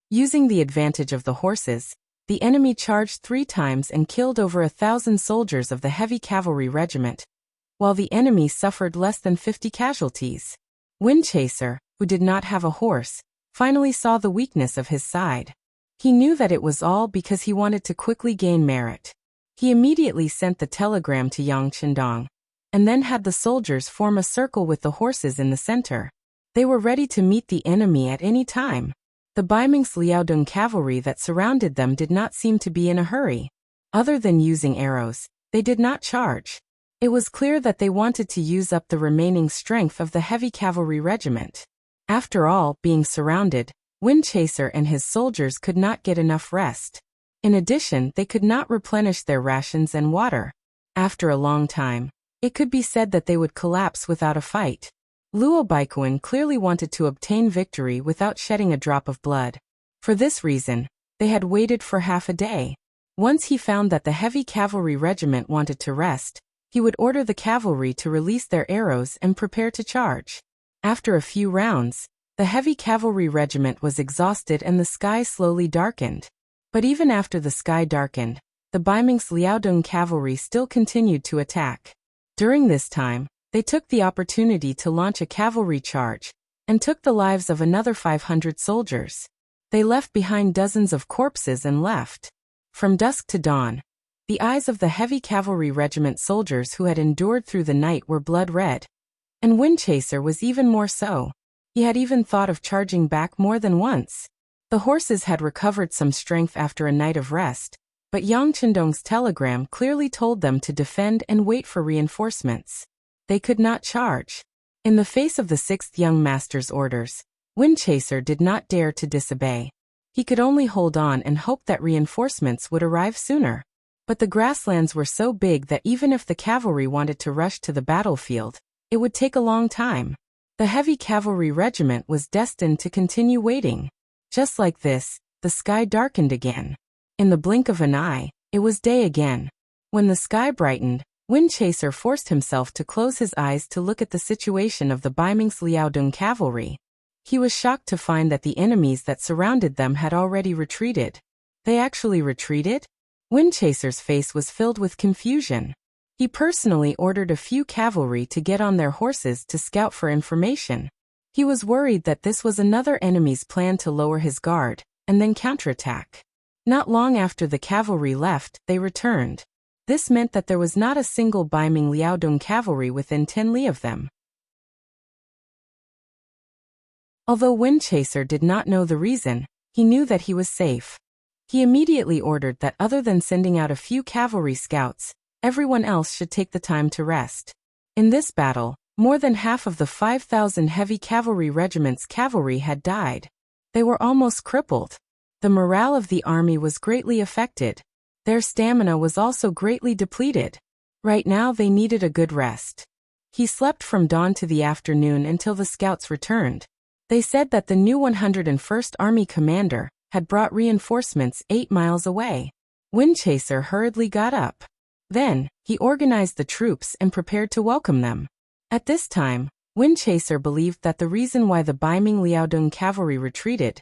Using the advantage of the horses, the enemy charged 3 times and killed over 1,000 soldiers of the heavy cavalry regiment, while the enemy suffered less than 50 casualties. Windchaser, who did not have a horse, finally saw the weakness of his side. He knew that it was all because he wanted to quickly gain merit. He immediately sent the telegram to Yang Qindong, and then had the soldiers form a circle with the horses in the center. They were ready to meet the enemy at any time. The Baiming's Liaodong cavalry that surrounded them did not seem to be in a hurry. Other than using arrows, they did not charge. It was clear that they wanted to use up the remaining strength of the heavy cavalry regiment. After all, being surrounded, Windchaser and his soldiers could not get enough rest. In addition, they could not replenish their rations and water. After a long time, it could be said that they would collapse without a fight. Luo Baikuan clearly wanted to obtain victory without shedding a drop of blood. For this reason, they had waited for half a day. Once he found that the heavy cavalry regiment wanted to rest, he would order the cavalry to release their arrows and prepare to charge. After a few rounds, the heavy cavalry regiment was exhausted and the sky slowly darkened. But even after the sky darkened, the Baiming's Liaodong cavalry still continued to attack. During this time, they took the opportunity to launch a cavalry charge and took the lives of another 500 soldiers. They left behind dozens of corpses and left. From dusk to dawn, the eyes of the heavy cavalry regiment soldiers who had endured through the night were blood red. And Windchaser was even more so. He had even thought of charging back more than once. The horses had recovered some strength after a night of rest, but Yang Qindong's telegram clearly told them to defend and wait for reinforcements. They could not charge. In the face of the 6th young master's orders, Windchaser did not dare to disobey. He could only hold on and hope that reinforcements would arrive sooner. But the grasslands were so big that even if the cavalry wanted to rush to the battlefield, it would take a long time. The heavy cavalry regiment was destined to continue waiting. Just like this, the sky darkened again. In the blink of an eye, it was day again. When the sky brightened, Windchaser forced himself to close his eyes to look at the situation of the Baiming's Liaodong cavalry. He was shocked to find that the enemies that surrounded them had already retreated. They actually retreated? Windchaser's face was filled with confusion. He personally ordered a few cavalry to get on their horses to scout for information. He was worried that this was another enemy's plan to lower his guard, and then counterattack. Not long after the cavalry left, they returned. This meant that there was not a single Baiming Liaodong cavalry within 10 li of them. Although Windchaser did not know the reason, he knew that he was safe. He immediately ordered that other than sending out a few cavalry scouts, everyone else should take the time to rest. In this battle, more than half of the 5,000 heavy cavalry regiment's cavalry had died. They were almost crippled. The morale of the army was greatly affected. Their stamina was also greatly depleted. Right now they needed a good rest. He slept from dawn to the afternoon until the scouts returned. They said that the new 101st Army commander had brought reinforcements 8 miles away. Windchaser hurriedly got up. Then, he organized the troops and prepared to welcome them. At this time, Windchaser believed that the reason why the Baiming Liaodong cavalry retreated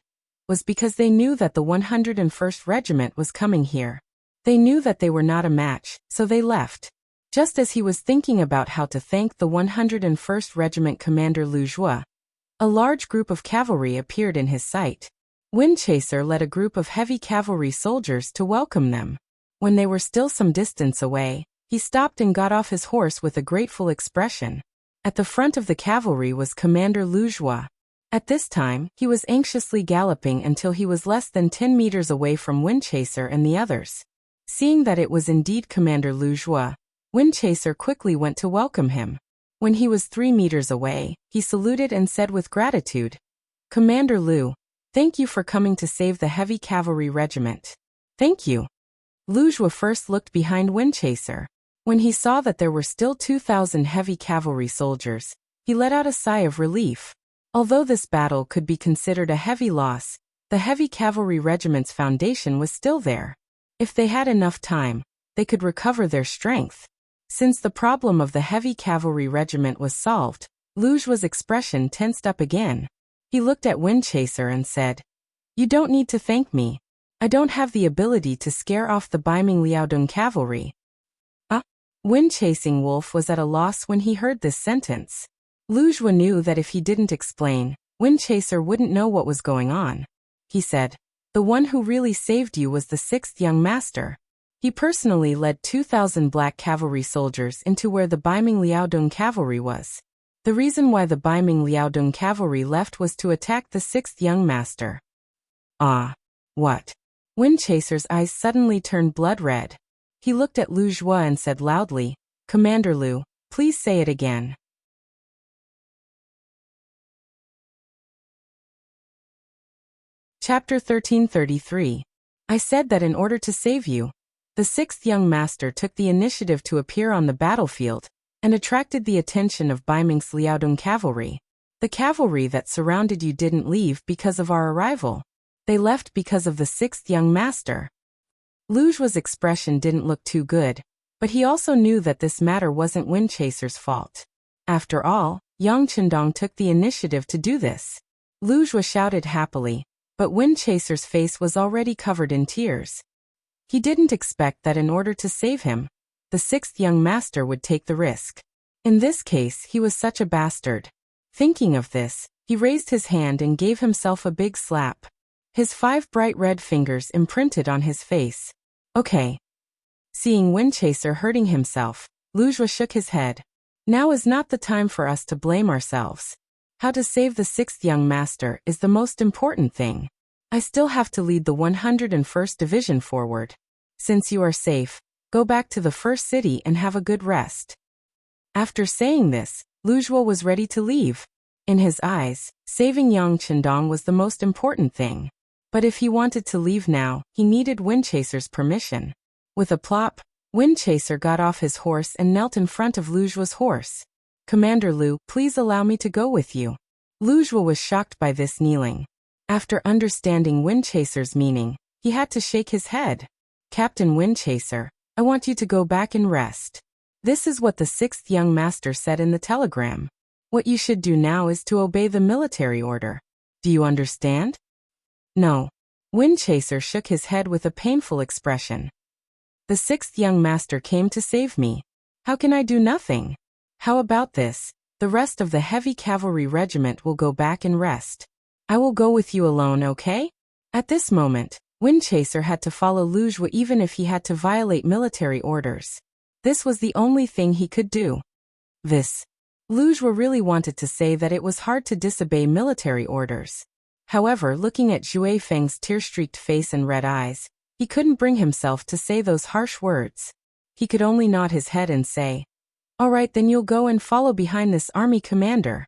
was because they knew that the 101st Regiment was coming here. They knew that they were not a match, so they left. Just as he was thinking about how to thank the 101st Regiment commander Lu Zhua, a large group of cavalry appeared in his sight. Windchaser led a group of heavy cavalry soldiers to welcome them. When they were still some distance away, he stopped and got off his horse with a grateful expression. At the front of the cavalry was Commander Lu Zhua. At this time, he was anxiously galloping until he was less than 10 meters away from Windchaser and the others. Seeing that it was indeed Commander Lu Zhua, Windchaser quickly went to welcome him. When he was 3 meters away, he saluted and said with gratitude, "Commander Lu, thank you for coming to save the heavy cavalry regiment." "Thank you." Lu Zhua first looked behind Windchaser. When he saw that there were still 2,000 heavy cavalry soldiers, he let out a sigh of relief. Although this battle could be considered a heavy loss, the heavy cavalry regiment's foundation was still there. If they had enough time, they could recover their strength. Since the problem of the heavy cavalry regiment was solved, Lu Zhua's expression tensed up again. He looked at Windchaser and said, "You don't need to thank me. I don't have the ability to scare off the Baiming Liaodong cavalry." Wind-chasing Wolf was at a loss when he heard this sentence. Lu Zhua knew that if he didn't explain, Windchaser wouldn't know what was going on. He said, "The one who really saved you was the 6th young master. He personally led 2,000 black cavalry soldiers into where the Baiming Liaodong cavalry was. The reason why the Baiming Liaodong cavalry left was to attack the 6th young master." "Ah, what?" Windchaser's eyes suddenly turned blood red. He looked at Lu Zhua and said loudly, "Commander Lu, please say it again." Chapter 1333. I said that in order to save you, the 6th young master took the initiative to appear on the battlefield and attracted the attention of Baiming's Liaodong cavalry. The cavalry that surrounded you didn't leave because of our arrival. They left because of the 6th young master. Lu Zhua's expression didn't look too good, but he also knew that this matter wasn't Windchaser's fault. After all, Yang Chendong took the initiative to do this. Lu Zhua shouted happily, but Windchaser's face was already covered in tears. He didn't expect that in order to save him, the 6th young master would take the risk. In this case, he was such a bastard. Thinking of this, he raised his hand and gave himself a big slap. His 5 bright red fingers imprinted on his face. "Okay." Seeing Windchaser hurting himself, Lu Zhua shook his head. "Now is not the time for us to blame ourselves. How to save the 6th young master is the most important thing. I still have to lead the 101st Division forward. Since you are safe, go back to the first city and have a good rest." After saying this, Lu Zhua was ready to leave. In his eyes, saving Yang Chendong was the most important thing. But if he wanted to leave now, he needed Windchaser's permission. With a plop, Windchaser got off his horse and knelt in front of Lujua's horse. "Commander Lu, please allow me to go with you." Lujua was shocked by this kneeling. After understanding Windchaser's meaning, he had to shake his head. "Captain Windchaser, I want you to go back and rest. This is what the 6th young master said in the telegram. What you should do now is to obey the military order. Do you understand?" "No." Windchaser shook his head with a painful expression. "The 6th young master came to save me. How can I do nothing? How about this? The rest of the heavy cavalry regiment will go back and rest. I will go with you alone, okay?" At this moment, Windchaser had to follow Lujua even if he had to violate military orders. This was the only thing he could do. Lujua really wanted to say that it was hard to disobey military orders. However, looking at Zhui Feng's tear-streaked face and red eyes, he couldn't bring himself to say those harsh words. He could only nod his head and say, "All right, then you'll go and follow behind this army commander."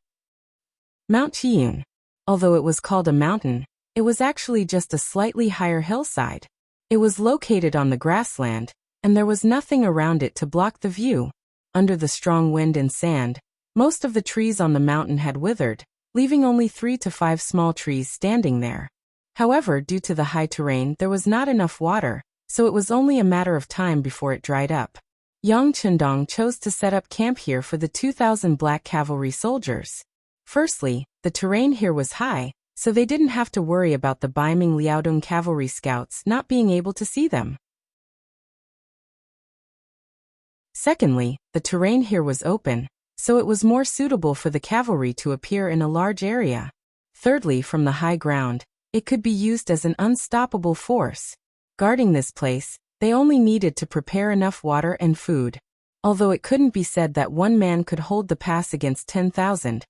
Mount Chiyun. Although it was called a mountain, it was actually just a slightly higher hillside. It was located on the grassland, and there was nothing around it to block the view. Under the strong wind and sand, most of the trees on the mountain had withered, leaving only 3 to 5 small trees standing there. However, due to the high terrain, there was not enough water, so it was only a matter of time before it dried up. Yang Chendong chose to set up camp here for the 2,000 black cavalry soldiers. Firstly, the terrain here was high, so they didn't have to worry about the Baiming Liaodong cavalry scouts not being able to see them. Secondly, the terrain here was open, so it was more suitable for the cavalry to appear in a large area. Thirdly, from the high ground, it could be used as an unstoppable force. Guarding this place, they only needed to prepare enough water and food. Although it couldn't be said that one man could hold the pass against 10,000,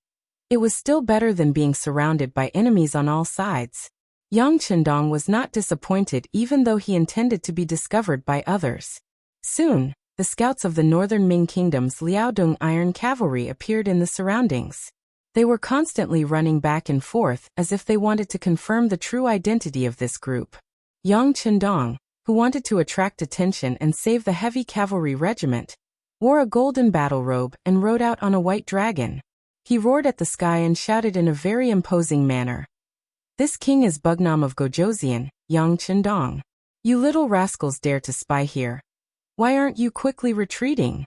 it was still better than being surrounded by enemies on all sides. Yang Chendong was not disappointed even though he intended to be discovered by others. Soon, the scouts of the northern Ming Kingdom's Liaodong Iron Cavalry appeared in the surroundings. They were constantly running back and forth as if they wanted to confirm the true identity of this group. Yang Chendong, who wanted to attract attention and save the heavy cavalry regiment, wore a golden battle robe and rode out on a white dragon. He roared at the sky and shouted in a very imposing manner, "This king is Bugnam of Gojoseon, Yang Chendong. You little rascals dare to spy here. Why aren't you quickly retreating?"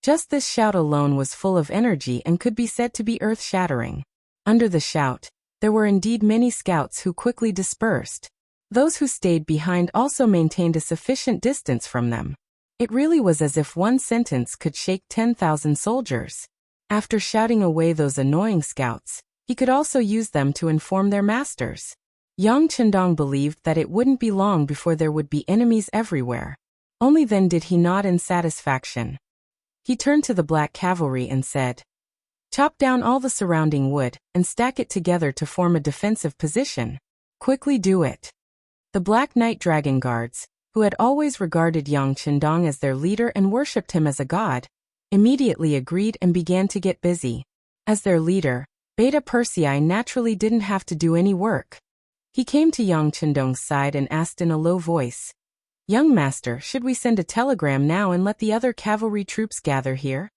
Just this shout alone was full of energy and could be said to be earth-shattering. Under the shout, there were indeed many scouts who quickly dispersed. Those who stayed behind also maintained a sufficient distance from them. It really was as if one sentence could shake 10,000 soldiers. After shouting away those annoying scouts, he could also use them to inform their masters. Yang Chendong believed that it wouldn't be long before there would be enemies everywhere. Only then did he nod in satisfaction. He turned to the black cavalry and said, "Chop down all the surrounding wood and stack it together to form a defensive position. Quickly do it." The Black Knight Dragon Guards, who had always regarded Yang Chendong as their leader and worshipped him as a god, immediately agreed and began to get busy. As their leader, Beta Persei naturally didn't have to do any work. He came to Yang Chendong's side and asked in a low voice, "Young master, should we send a telegram now and let the other cavalry troops gather here?"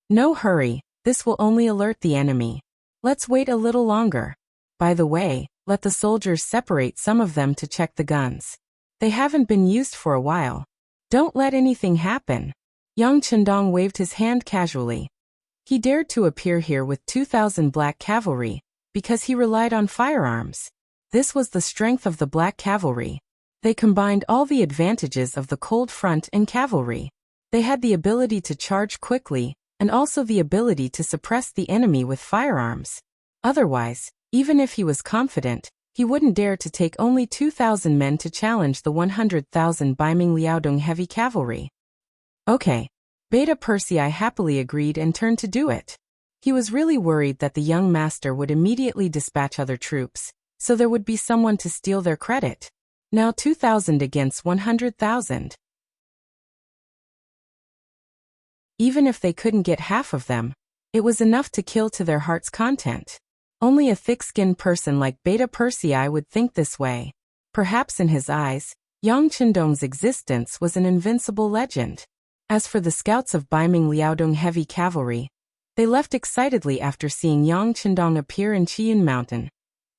"No hurry, this will only alert the enemy. Let's wait a little longer. By the way, let the soldiers separate some of them to check the guns. They haven't been used for a while. Don't let anything happen." Yang Chendong waved his hand casually. He dared to appear here with 2,000 black cavalry, because he relied on firearms. This was the strength of the black cavalry. They combined all the advantages of the cold front and cavalry. They had the ability to charge quickly, and also the ability to suppress the enemy with firearms. Otherwise, even if he was confident, he wouldn't dare to take only 2,000 men to challenge the 100,000 Baiming Liaodong heavy cavalry. Okay. Beta Persei happily agreed and turned to do it. He was really worried that the young master would immediately dispatch other troops, so there would be someone to steal their credit. Now 2,000 against 100,000. Even if they couldn't get half of them, it was enough to kill to their heart's content. Only a thick-skinned person like Beta Persei would think this way. Perhaps in his eyes, Yang Chendong's existence was an invincible legend. As for the scouts of Baiming Liaodong heavy cavalry, they left excitedly after seeing Yang Chendong appear in Qiyun Mountain,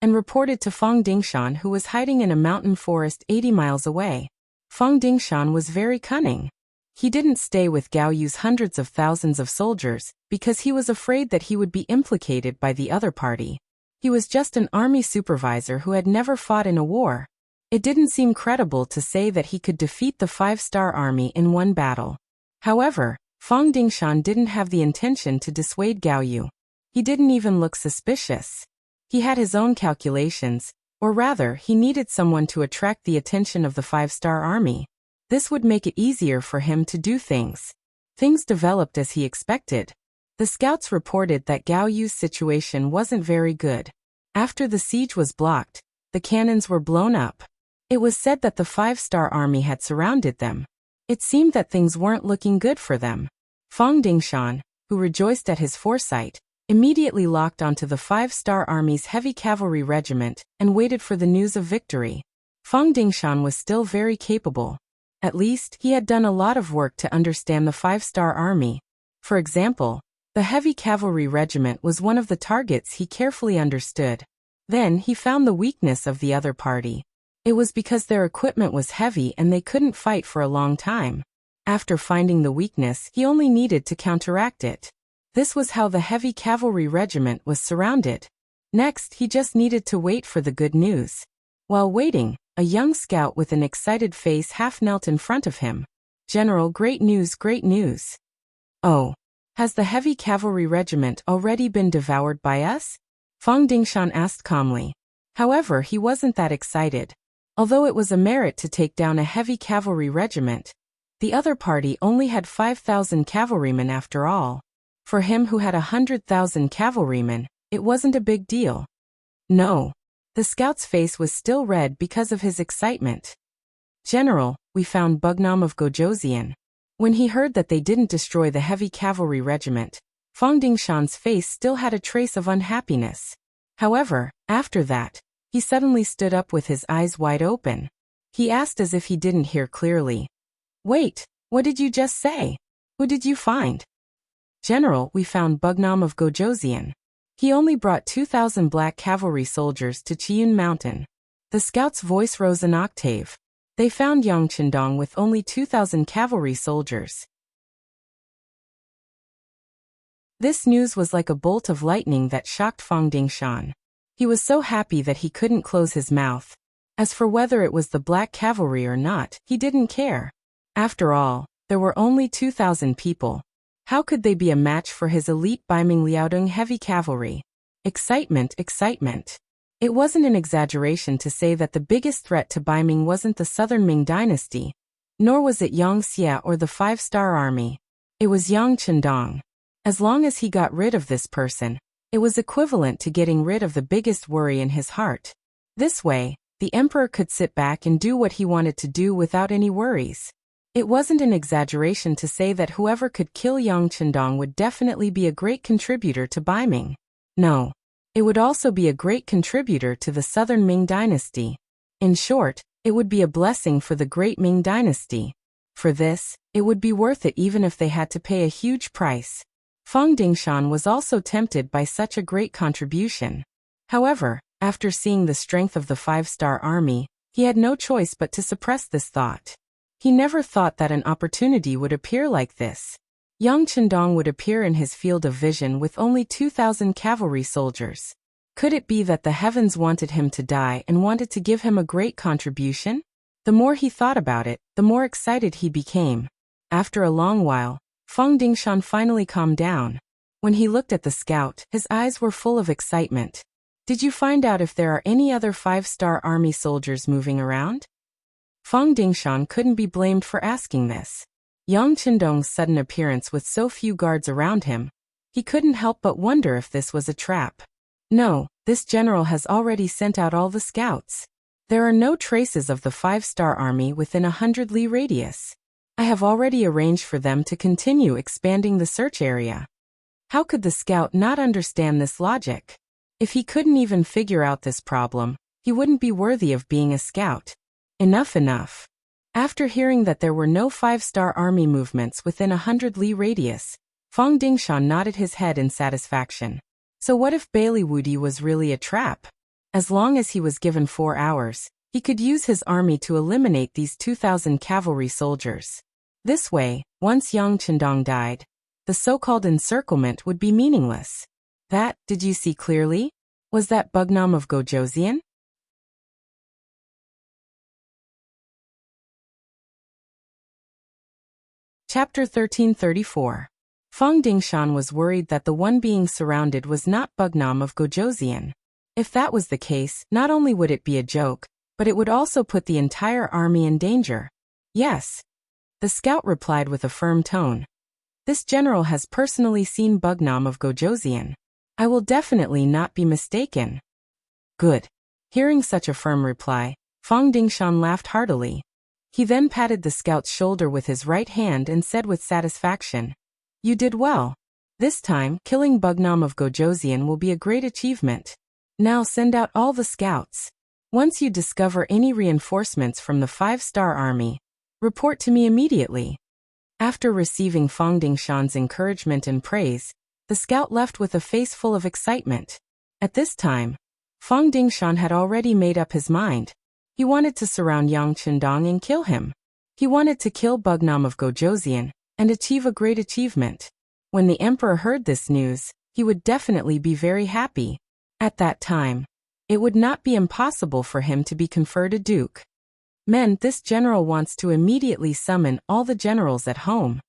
and reported to Fang Dingshan, who was hiding in a mountain forest 80 miles away. Fang Dingshan was very cunning. He didn't stay with Gao Yu's hundreds of thousands of soldiers, because he was afraid that he would be implicated by the other party. He was just an army supervisor who had never fought in a war. It didn't seem credible to say that he could defeat the five-star army in one battle. However, Fang Dingshan didn't have the intention to dissuade Gao Yu. He didn't even look suspicious. He had his own calculations, or rather, he needed someone to attract the attention of the five-star army. This would make it easier for him to do things. Things developed as he expected. The scouts reported that Gao Yu's situation wasn't very good. After the siege was blocked, the cannons were blown up. It was said that the five-star army had surrounded them. It seemed that things weren't looking good for them. Fang Dingshan, who rejoiced at his foresight, immediately locked onto the five-star army's heavy cavalry regiment and waited for the news of victory. Fang Dingshan was still very capable. At least, he had done a lot of work to understand the five-star army. For example, the heavy cavalry regiment was one of the targets he carefully understood. Then he found the weakness of the other party. It was because their equipment was heavy and they couldn't fight for a long time. After finding the weakness, he only needed to counteract it. This was how the heavy cavalry regiment was surrounded. Next, he just needed to wait for the good news. While waiting, a young scout with an excited face half knelt in front of him. "General, great news, great news." "Oh, has the heavy cavalry regiment already been devoured by us?" Fang Dingshan asked calmly. However, he wasn't that excited. Although it was a merit to take down a heavy cavalry regiment, the other party only had 5,000 cavalrymen after all. For him who had 100,000 cavalrymen, it wasn't a big deal. No. The scout's face was still red because of his excitement. "General, we found Bugnam of Gojoseon." When he heard that they didn't destroy the heavy cavalry regiment, Fang Dingshan's face still had a trace of unhappiness. However, after that, he suddenly stood up with his eyes wide open. He asked as if he didn't hear clearly. "Wait, what did you just say? Who did you find?" "General, we found Bugnam of Gojoseon. He only brought 2,000 black cavalry soldiers to Qiyun Mountain." The scout's voice rose an octave. They found Yang Chendong with only 2,000 cavalry soldiers. This news was like a bolt of lightning that shocked Fang Dingshan. He was so happy that he couldn't close his mouth. As for whether it was the black cavalry or not, he didn't care. After all, there were only 2,000 people. How could they be a match for his elite Baiming Liaodong heavy cavalry? Excitement, excitement. It wasn't an exaggeration to say that the biggest threat to Baiming wasn't the southern Ming dynasty, nor was it Yang Xia or the five-star army. It was Yang Chendong. As long as he got rid of this person, it was equivalent to getting rid of the biggest worry in his heart. This way, the emperor could sit back and do what he wanted to do without any worries. It wasn't an exaggeration to say that whoever could kill Yang Chendong would definitely be a great contributor to Baiming. No, it would also be a great contributor to the southern Ming dynasty. In short, it would be a blessing for the great Ming dynasty. For this, it would be worth it even if they had to pay a huge price. Fang Dingshan was also tempted by such a great contribution. However, after seeing the strength of the five-star army, he had no choice but to suppress this thought. He never thought that an opportunity would appear like this. Yang Chendong would appear in his field of vision with only 2,000 cavalry soldiers. Could it be that the heavens wanted him to die and wanted to give him a great contribution? The more he thought about it, the more excited he became. After a long while, Fang Dingshan finally calmed down. When he looked at the scout, his eyes were full of excitement. "Did you find out if there are any other five-star army soldiers moving around?" Fang Dingshan couldn't be blamed for asking this. Yang Chendong's sudden appearance with so few guards around him, he couldn't help but wonder if this was a trap. "No, this general has already sent out all the scouts. There are no traces of the five-star army within 100 li radius. I have already arranged for them to continue expanding the search area." How could the scout not understand this logic? If he couldn't even figure out this problem, he wouldn't be worthy of being a scout. Enough, enough. After hearing that there were no 5-star army movements within 100 li radius, Fang Dingshan nodded his head in satisfaction. So what if Bailey Wudi was really a trap? As long as he was given 4 hours, he could use his army to eliminate these 2,000 cavalry soldiers. This way, once Yang Chendong died, the so-called encirclement would be meaningless. That, did you see clearly? Was that Bugnam of Gojoseon? Chapter 1334. Fang Dingshan was worried that the one being surrounded was not Bugnam of Gojoseon. If that was the case, not only would it be a joke, but it would also put the entire army in danger. Yes. The scout replied with a firm tone. This general has personally seen Bugnam of Gojoseon. I will definitely not be mistaken. Good. Hearing such a firm reply, Fang Dingshan laughed heartily. He then patted the scout's shoulder with his right hand and said with satisfaction, "You did well. This time, killing Bugnam of Gojoseon will be a great achievement. Now send out all the scouts. Once you discover any reinforcements from the 5-star army, report to me immediately." After receiving Fang Dingshan's encouragement and praise, the scout left with a face full of excitement. At this time, Fang Dingshan had already made up his mind. He wanted to surround Yang Chendong and kill him. He wanted to kill Bugnam of Gojoseon and achieve a great achievement. When the emperor heard this news, he would definitely be very happy. At that time, it would not be impossible for him to be conferred a duke. Men, this general wants to immediately summon all the generals at home.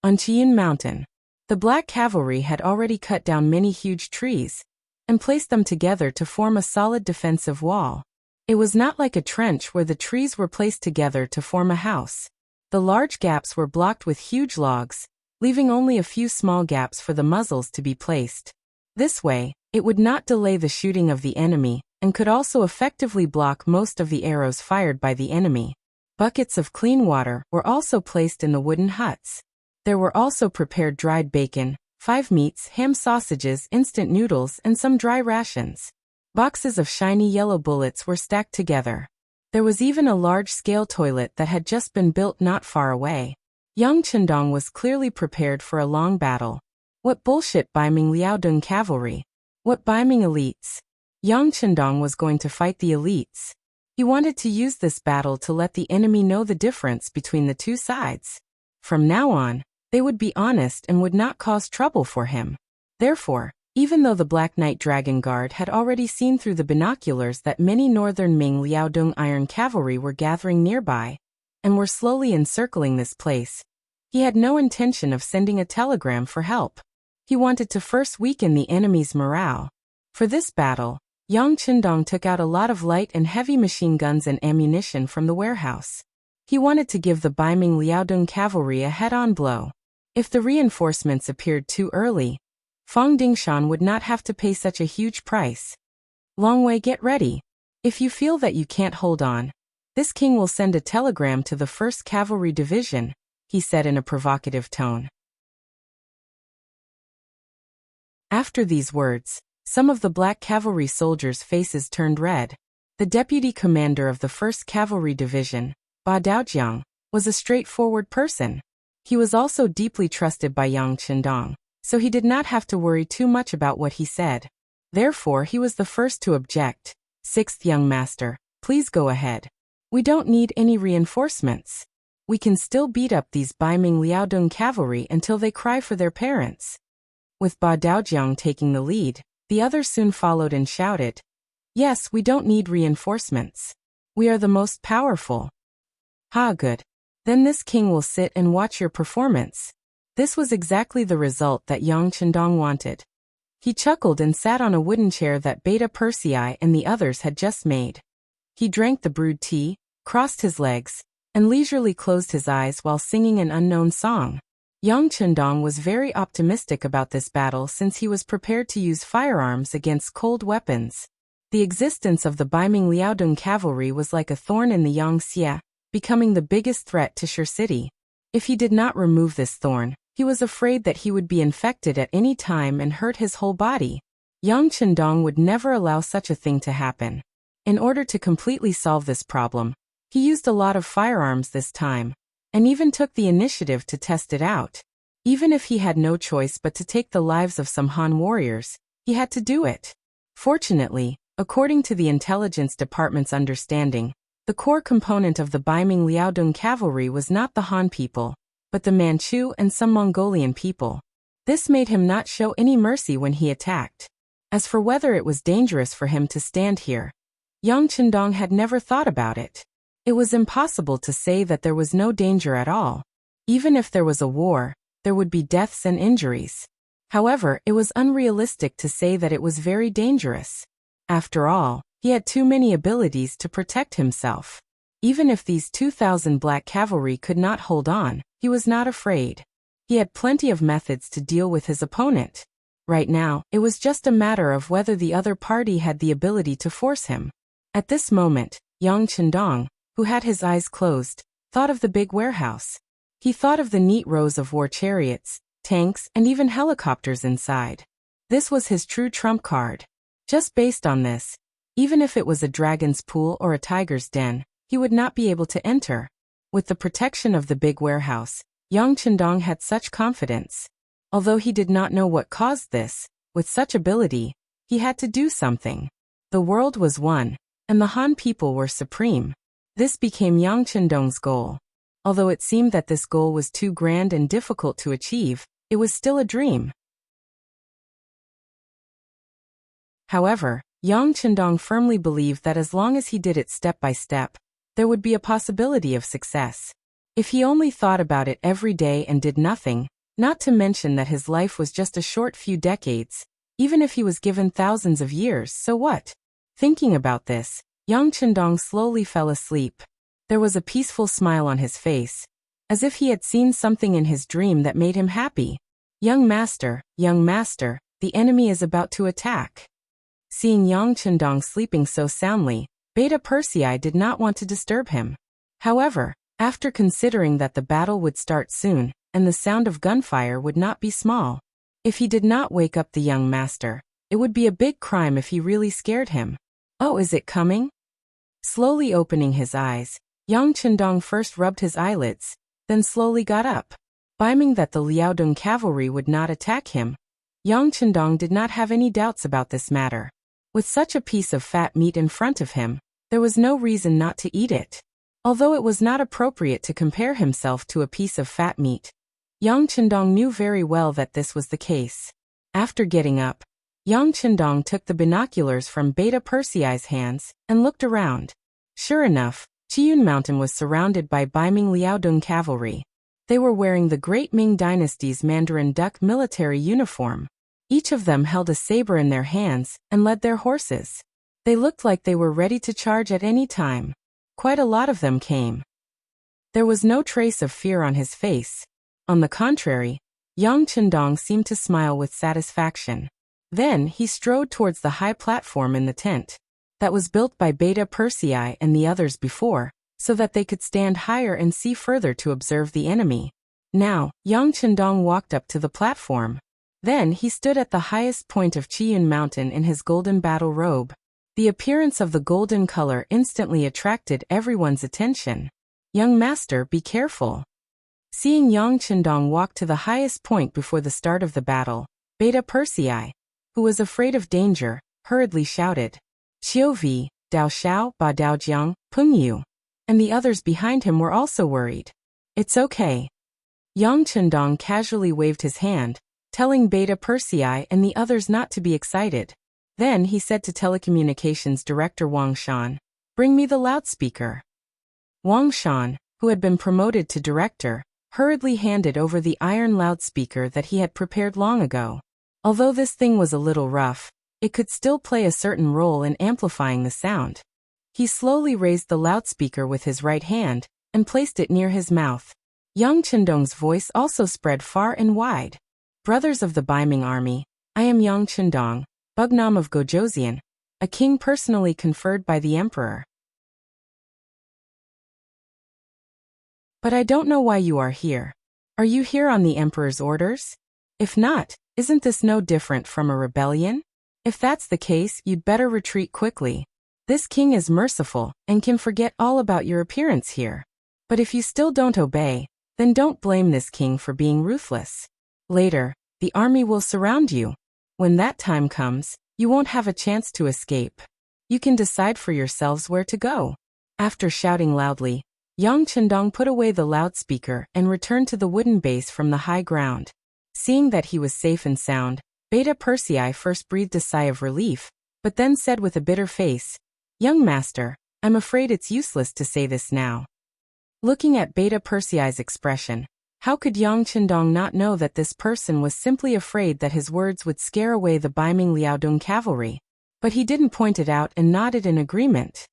On Chiyun Mountain, the Black Cavalry had already cut down many huge trees and placed them together to form a solid defensive wall. It was not like a trench where the trees were placed together to form a house. The large gaps were blocked with huge logs, leaving only a few small gaps for the muzzles to be placed. This way, it would not delay the shooting of the enemy and could also effectively block most of the arrows fired by the enemy. Buckets of clean water were also placed in the wooden huts. There were also prepared dried bacon, 5 meats, ham sausages, instant noodles, and some dry rations. Boxes of shiny yellow bullets were stacked together. There was even a large-scale toilet that had just been built not far away. Yang Chendong was clearly prepared for a long battle. What bullshit Baiming Liaodong cavalry? What Baiming elites? Yang Chendong was going to fight the elites. He wanted to use this battle to let the enemy know the difference between the two sides. From now on, they would be honest and would not cause trouble for him. Therefore, even though the Black Knight Dragon Guard had already seen through the binoculars that many northern Ming Liaodong Iron Cavalry were gathering nearby and were slowly encircling this place, he had no intention of sending a telegram for help. He wanted to first weaken the enemy's morale. For this battle, Yang Chendong took out a lot of light and heavy machine guns and ammunition from the warehouse. He wanted to give the Baiming Liaodong Cavalry a head-on blow. If the reinforcements appeared too early, Fang Dingshan would not have to pay such a huge price. Longwei, get ready. If you feel that you can't hold on, this king will send a telegram to the 1st Cavalry Division, he said in a provocative tone. After these words, some of the Black Cavalry soldiers' faces turned red. The deputy commander of the 1st Cavalry Division, Ba Daojiang, was a straightforward person. He was also deeply trusted by Yang Chendong, so he did not have to worry too much about what he said. Therefore, he was the first to object. 6th young master, please go ahead. We don't need any reinforcements. We can still beat up these Baiming Liaodong cavalry until they cry for their parents. With Ba Daojiang taking the lead, the others soon followed and shouted, "Yes, we don't need reinforcements. We are the most powerful." "Ha, good. Then this king will sit and watch your performance." This was exactly the result that Yang Chendong wanted. He chuckled and sat on a wooden chair that Beta Persei and the others had just made. He drank the brewed tea, crossed his legs, and leisurely closed his eyes while singing an unknown song. Yang Chendong was very optimistic about this battle since he was prepared to use firearms against cold weapons. The existence of the Baiming Liaodong cavalry was like a thorn in the Yangtze, becoming the biggest threat to Shi City. If he did not remove this thorn, he was afraid that he would be infected at any time and hurt his whole body. Yang Chendong would never allow such a thing to happen. In order to completely solve this problem, He used a lot of firearms this time, and even took the initiative to test it out. Even if he had no choice but to take the lives of some Han warriors, he had to do it. Fortunately, according to the intelligence department's understanding, the core component of the Baiming Liaodong cavalry was not the Han people, but the Manchu and some Mongolian people. This made him not show any mercy when he attacked. As for whether it was dangerous for him to stand here, Yang Chendong had never thought about it. It was impossible to say that there was no danger at all. Even if there was a war, there would be deaths and injuries. However, it was unrealistic to say that it was very dangerous. After all, he had too many abilities to protect himself. Even if these 2,000 black cavalry could not hold on, he was not afraid. He had plenty of methods to deal with his opponent. Right now, it was just a matter of whether the other party had the ability to force him. At this moment, Yang Chendong, who had his eyes closed, thought of the big warehouse. He thought of the neat rows of war chariots, tanks, and even helicopters inside. This was his true trump card. Just based on this, even if it was a dragon's pool or a tiger's den, he would not be able to enter. With the protection of the big warehouse, Yang Chendong had such confidence. Although he did not know what caused this, with such ability, he had to do something. The world was one, and the Han people were supreme. This became Yang Chendong's goal. Although it seemed that this goal was too grand and difficult to achieve, it was still a dream. However, Yang Chendong firmly believed that as long as he did it step by step, there would be a possibility of success. If he only thought about it every day and did nothing, not to mention that his life was just a short few decades, even if he was given thousands of years, so what? Thinking about this, Yang Chendong slowly fell asleep. There was a peaceful smile on his face, as if he had seen something in his dream that made him happy. Young master, the enemy is about to attack. Seeing Yang Chendong sleeping so soundly, Beta Persei did not want to disturb him. However, after considering that the battle would start soon, and the sound of gunfire would not be small, if he did not wake up the young master, it would be a big crime if he really scared him. Oh, is it coming? Slowly opening his eyes, Yang Chendong first rubbed his eyelids, then slowly got up. Finding that the Liaodong cavalry would not attack him, Yang Chendong did not have any doubts about this matter. With such a piece of fat meat in front of him, there was no reason not to eat it. Although it was not appropriate to compare himself to a piece of fat meat, Yang Chendong knew very well that this was the case. After getting up, Yang Chendong took the binoculars from Beta Persei's hands and looked around. Sure enough, Chiyun Mountain was surrounded by Baiming Liaodong cavalry. They were wearing the Great Ming Dynasty's Mandarin duck military uniform. Each of them held a saber in their hands and led their horses. They looked like they were ready to charge at any time. Quite a lot of them came. There was no trace of fear on his face. On the contrary, Yang Chendong seemed to smile with satisfaction. Then he strode towards the high platform in the tent that was built by Beta Persei and the others before, so that they could stand higher and see further to observe the enemy. Now, Yang Chendong walked up to the platform. Then he stood at the highest point of Chiyun Mountain in his golden battle robe. The appearance of the golden color instantly attracted everyone's attention. Young master, be careful. Seeing Yang Chendong walk to the highest point before the start of the battle, Beta Persei, who was afraid of danger, hurriedly shouted, Xiu Vi, Dao Xiao, Ba Dao Jiang, Peng Yu. And the others behind him were also worried. It's okay. Yang Chendong casually waved his hand, telling Beta Persei and the others not to be excited. Then he said to Telecommunications Director Wang Shan, bring me the loudspeaker. Wang Shan, who had been promoted to director, hurriedly handed over the iron loudspeaker that he had prepared long ago. Although this thing was a little rough, it could still play a certain role in amplifying the sound. He slowly raised the loudspeaker with his right hand and placed it near his mouth. Yang Chendong's voice also spread far and wide. Brothers of the Baiming army, I am Yang Chendong, Bugnam of Gojoseon, a king personally conferred by the emperor. But I don't know why you are here. Are you here on the emperor's orders? If not, isn't this no different from a rebellion? If that's the case, you'd better retreat quickly. This king is merciful and can forget all about your appearance here. But if you still don't obey, then don't blame this king for being ruthless. Later, the army will surround you. When that time comes, you won't have a chance to escape. You can decide for yourselves where to go." After shouting loudly, Yang Chendong put away the loudspeaker and returned to the wooden base from the high ground. Seeing that he was safe and sound, Beta Persei first breathed a sigh of relief, but then said with a bitter face, "Young master, I'm afraid it's useless to say this now." Looking at Beta Persei's expression, how could Yang Chendong not know that this person was simply afraid that his words would scare away the Baiming Liaodong cavalry? But he didn't point it out and nodded in agreement.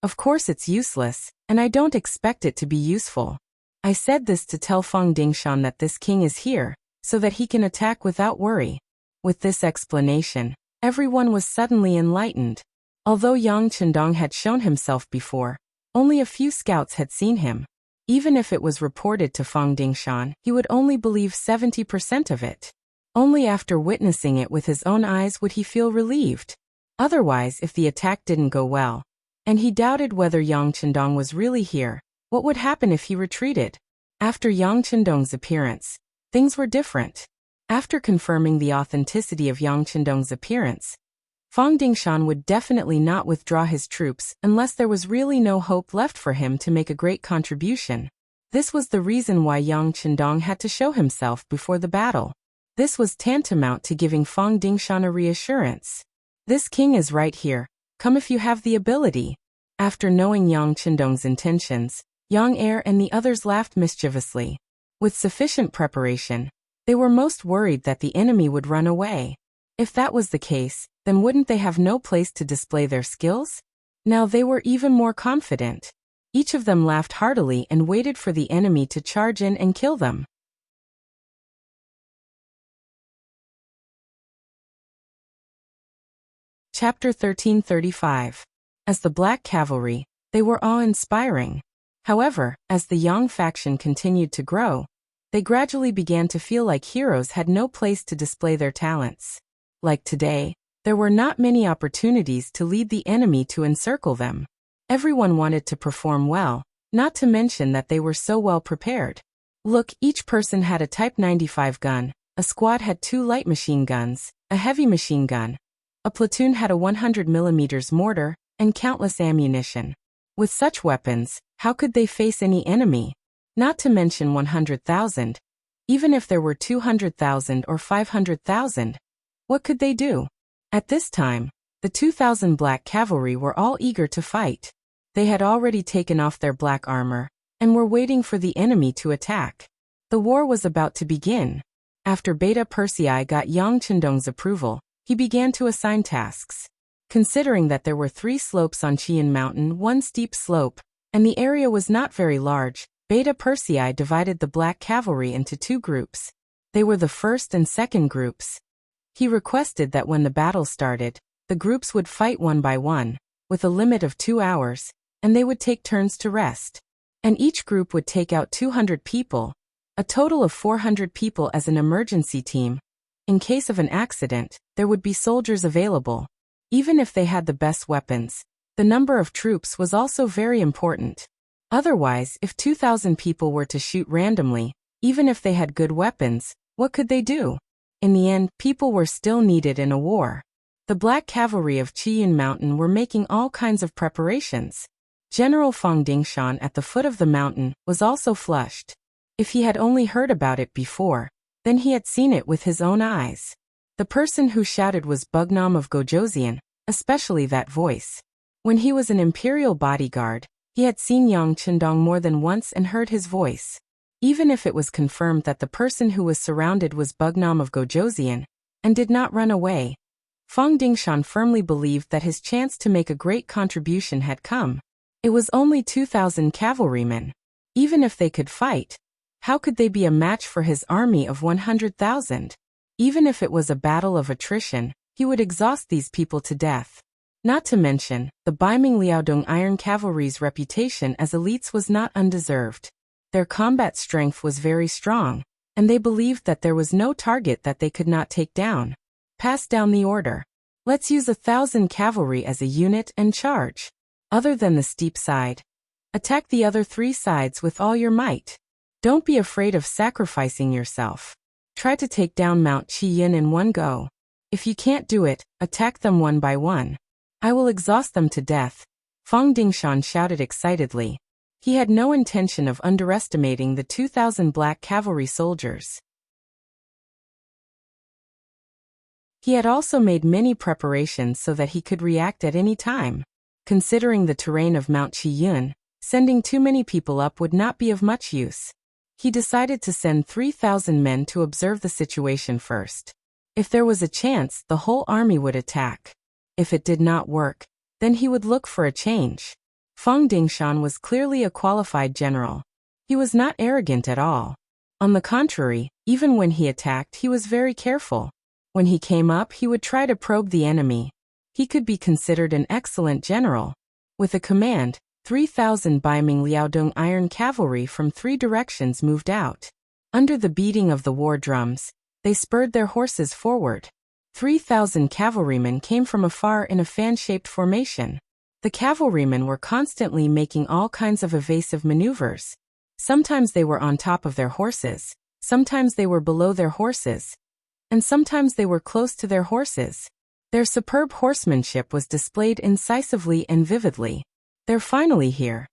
"Of course it's useless, and I don't expect it to be useful. I said this to tell Fang Dingshan that this king is here, so that he can attack without worry." With this explanation, everyone was suddenly enlightened. Although Yang Chendong had shown himself before, only a few scouts had seen him. Even if it was reported to Fang Dingshan, he would only believe 70% of it. Only after witnessing it with his own eyes would he feel relieved. Otherwise, if the attack didn't go well, and he doubted whether Yang Chendong was really here, what would happen if he retreated? After Yang Chendong's appearance, things were different. After confirming the authenticity of Yang Chendong's appearance, Fang Dingshan would definitely not withdraw his troops unless there was really no hope left for him to make a great contribution. This was the reason why Yang Chendong had to show himself before the battle. This was tantamount to giving Fang Dingshan a reassurance. "This king is right here. Come if you have the ability." After knowing Yang Chendong's intentions, Yang Er and the others laughed mischievously. With sufficient preparation, they were most worried that the enemy would run away. If that was the case, then wouldn't they have no place to display their skills? Now they were even more confident. Each of them laughed heartily and waited for the enemy to charge in and kill them. Chapter 1335. As the Black Cavalry, they were awe-inspiring. However, as the Yang faction continued to grow, they gradually began to feel like heroes had no place to display their talents. Like today, there were not many opportunities to lead the enemy to encircle them. Everyone wanted to perform well, not to mention that they were so well prepared. Look, each person had a Type 95 gun, a squad had 2 light machine guns, a heavy machine gun, a platoon had a 100mm mortar, and countless ammunition. With such weapons, how could they face any enemy? Not to mention 100,000. Even if there were 200,000 or 500,000, what could they do? At this time, the 2,000 Black Cavalry were all eager to fight. They had already taken off their black armor, and were waiting for the enemy to attack. The war was about to begin. After Beta Persei got Yang Chendong's approval, he began to assign tasks. Considering that there were 3 slopes on Qian Mountain, 1 steep slope, and the area was not very large, Beta Persei divided the Black Cavalry into 2 groups. They were the first and second groups. He requested that when the battle started, the groups would fight one by one, with a limit of 2 hours, and they would take turns to rest. And each group would take out 200 people, a total of 400 people as an emergency team. In case of an accident, there would be soldiers available. Even if they had the best weapons, the number of troops was also very important. Otherwise, if 2,000 people were to shoot randomly, even if they had good weapons, what could they do? In the end, people were still needed in a war. The Black Cavalry of Qiyun Mountain were making all kinds of preparations. General Fang Dingshan at the foot of the mountain was also flushed. If he had only heard about it before, then he had seen it with his own eyes. The person who shouted was Bugnam of Gojoseon, especially that voice. When he was an imperial bodyguard, he had seen Yang Chendong more than once and heard his voice. Even if it was confirmed that the person who was surrounded was Bugnam of Gojoseon, and did not run away, Fang Dingshan firmly believed that his chance to make a great contribution had come. It was only 2,000 cavalrymen. Even if they could fight, how could they be a match for his army of 100,000? Even if it was a battle of attrition, he would exhaust these people to death. Not to mention, the Baiming Liaodong Iron Cavalry's reputation as elites was not undeserved. Their combat strength was very strong, and they believed that there was no target that they could not take down. Pass down the order. Let's use 1,000 cavalry as a unit and charge. Other than the steep side, attack the other 3 sides with all your might. Don't be afraid of sacrificing yourself. Try to take down Mount Qiyin in one go. If you can't do it, attack them one by one. I will exhaust them to death, Fang Dingshan shouted excitedly. He had no intention of underestimating the 2,000 black cavalry soldiers. He had also made many preparations so that he could react at any time. Considering the terrain of Mount Qiyin, sending too many people up would not be of much use. He decided to send 3,000 men to observe the situation first. If there was a chance, the whole army would attack. If it did not work, then he would look for a change. Fang Dingshan was clearly a qualified general. He was not arrogant at all. On the contrary, even when he attacked, he was very careful. When he came up, he would try to probe the enemy. He could be considered an excellent general. With a command, 3,000 Baiming Liaodong iron cavalry from 3 directions moved out. Under the beating of the war drums, they spurred their horses forward. 3,000 cavalrymen came from afar in a fan-shaped formation. The cavalrymen were constantly making all kinds of evasive maneuvers. Sometimes they were on top of their horses, sometimes they were below their horses, and sometimes they were close to their horses. Their superb horsemanship was displayed incisively and vividly. They're finally here.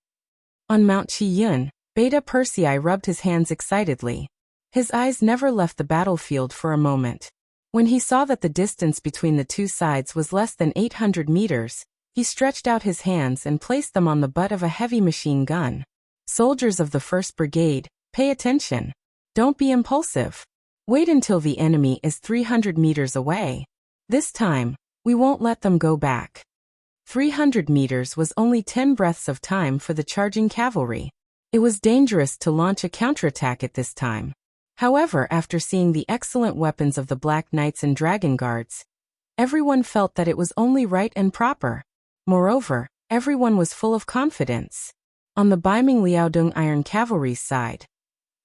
On Mount Qiyin, Beta Persei rubbed his hands excitedly. His eyes never left the battlefield for a moment. When he saw that the distance between the 2 sides was less than 800 meters, he stretched out his hands and placed them on the butt of a heavy machine gun. Soldiers of the 1st Brigade, pay attention. Don't be impulsive. Wait until the enemy is 300 meters away. This time, we won't let them go back. 300 meters was only 10 breaths of time for the charging cavalry. It was dangerous to launch a counterattack at this time. However, after seeing the excellent weapons of the Black Knights and Dragon Guards, everyone felt that it was only right and proper. Moreover, everyone was full of confidence. On the Baiming Liaodong Iron Cavalry's side,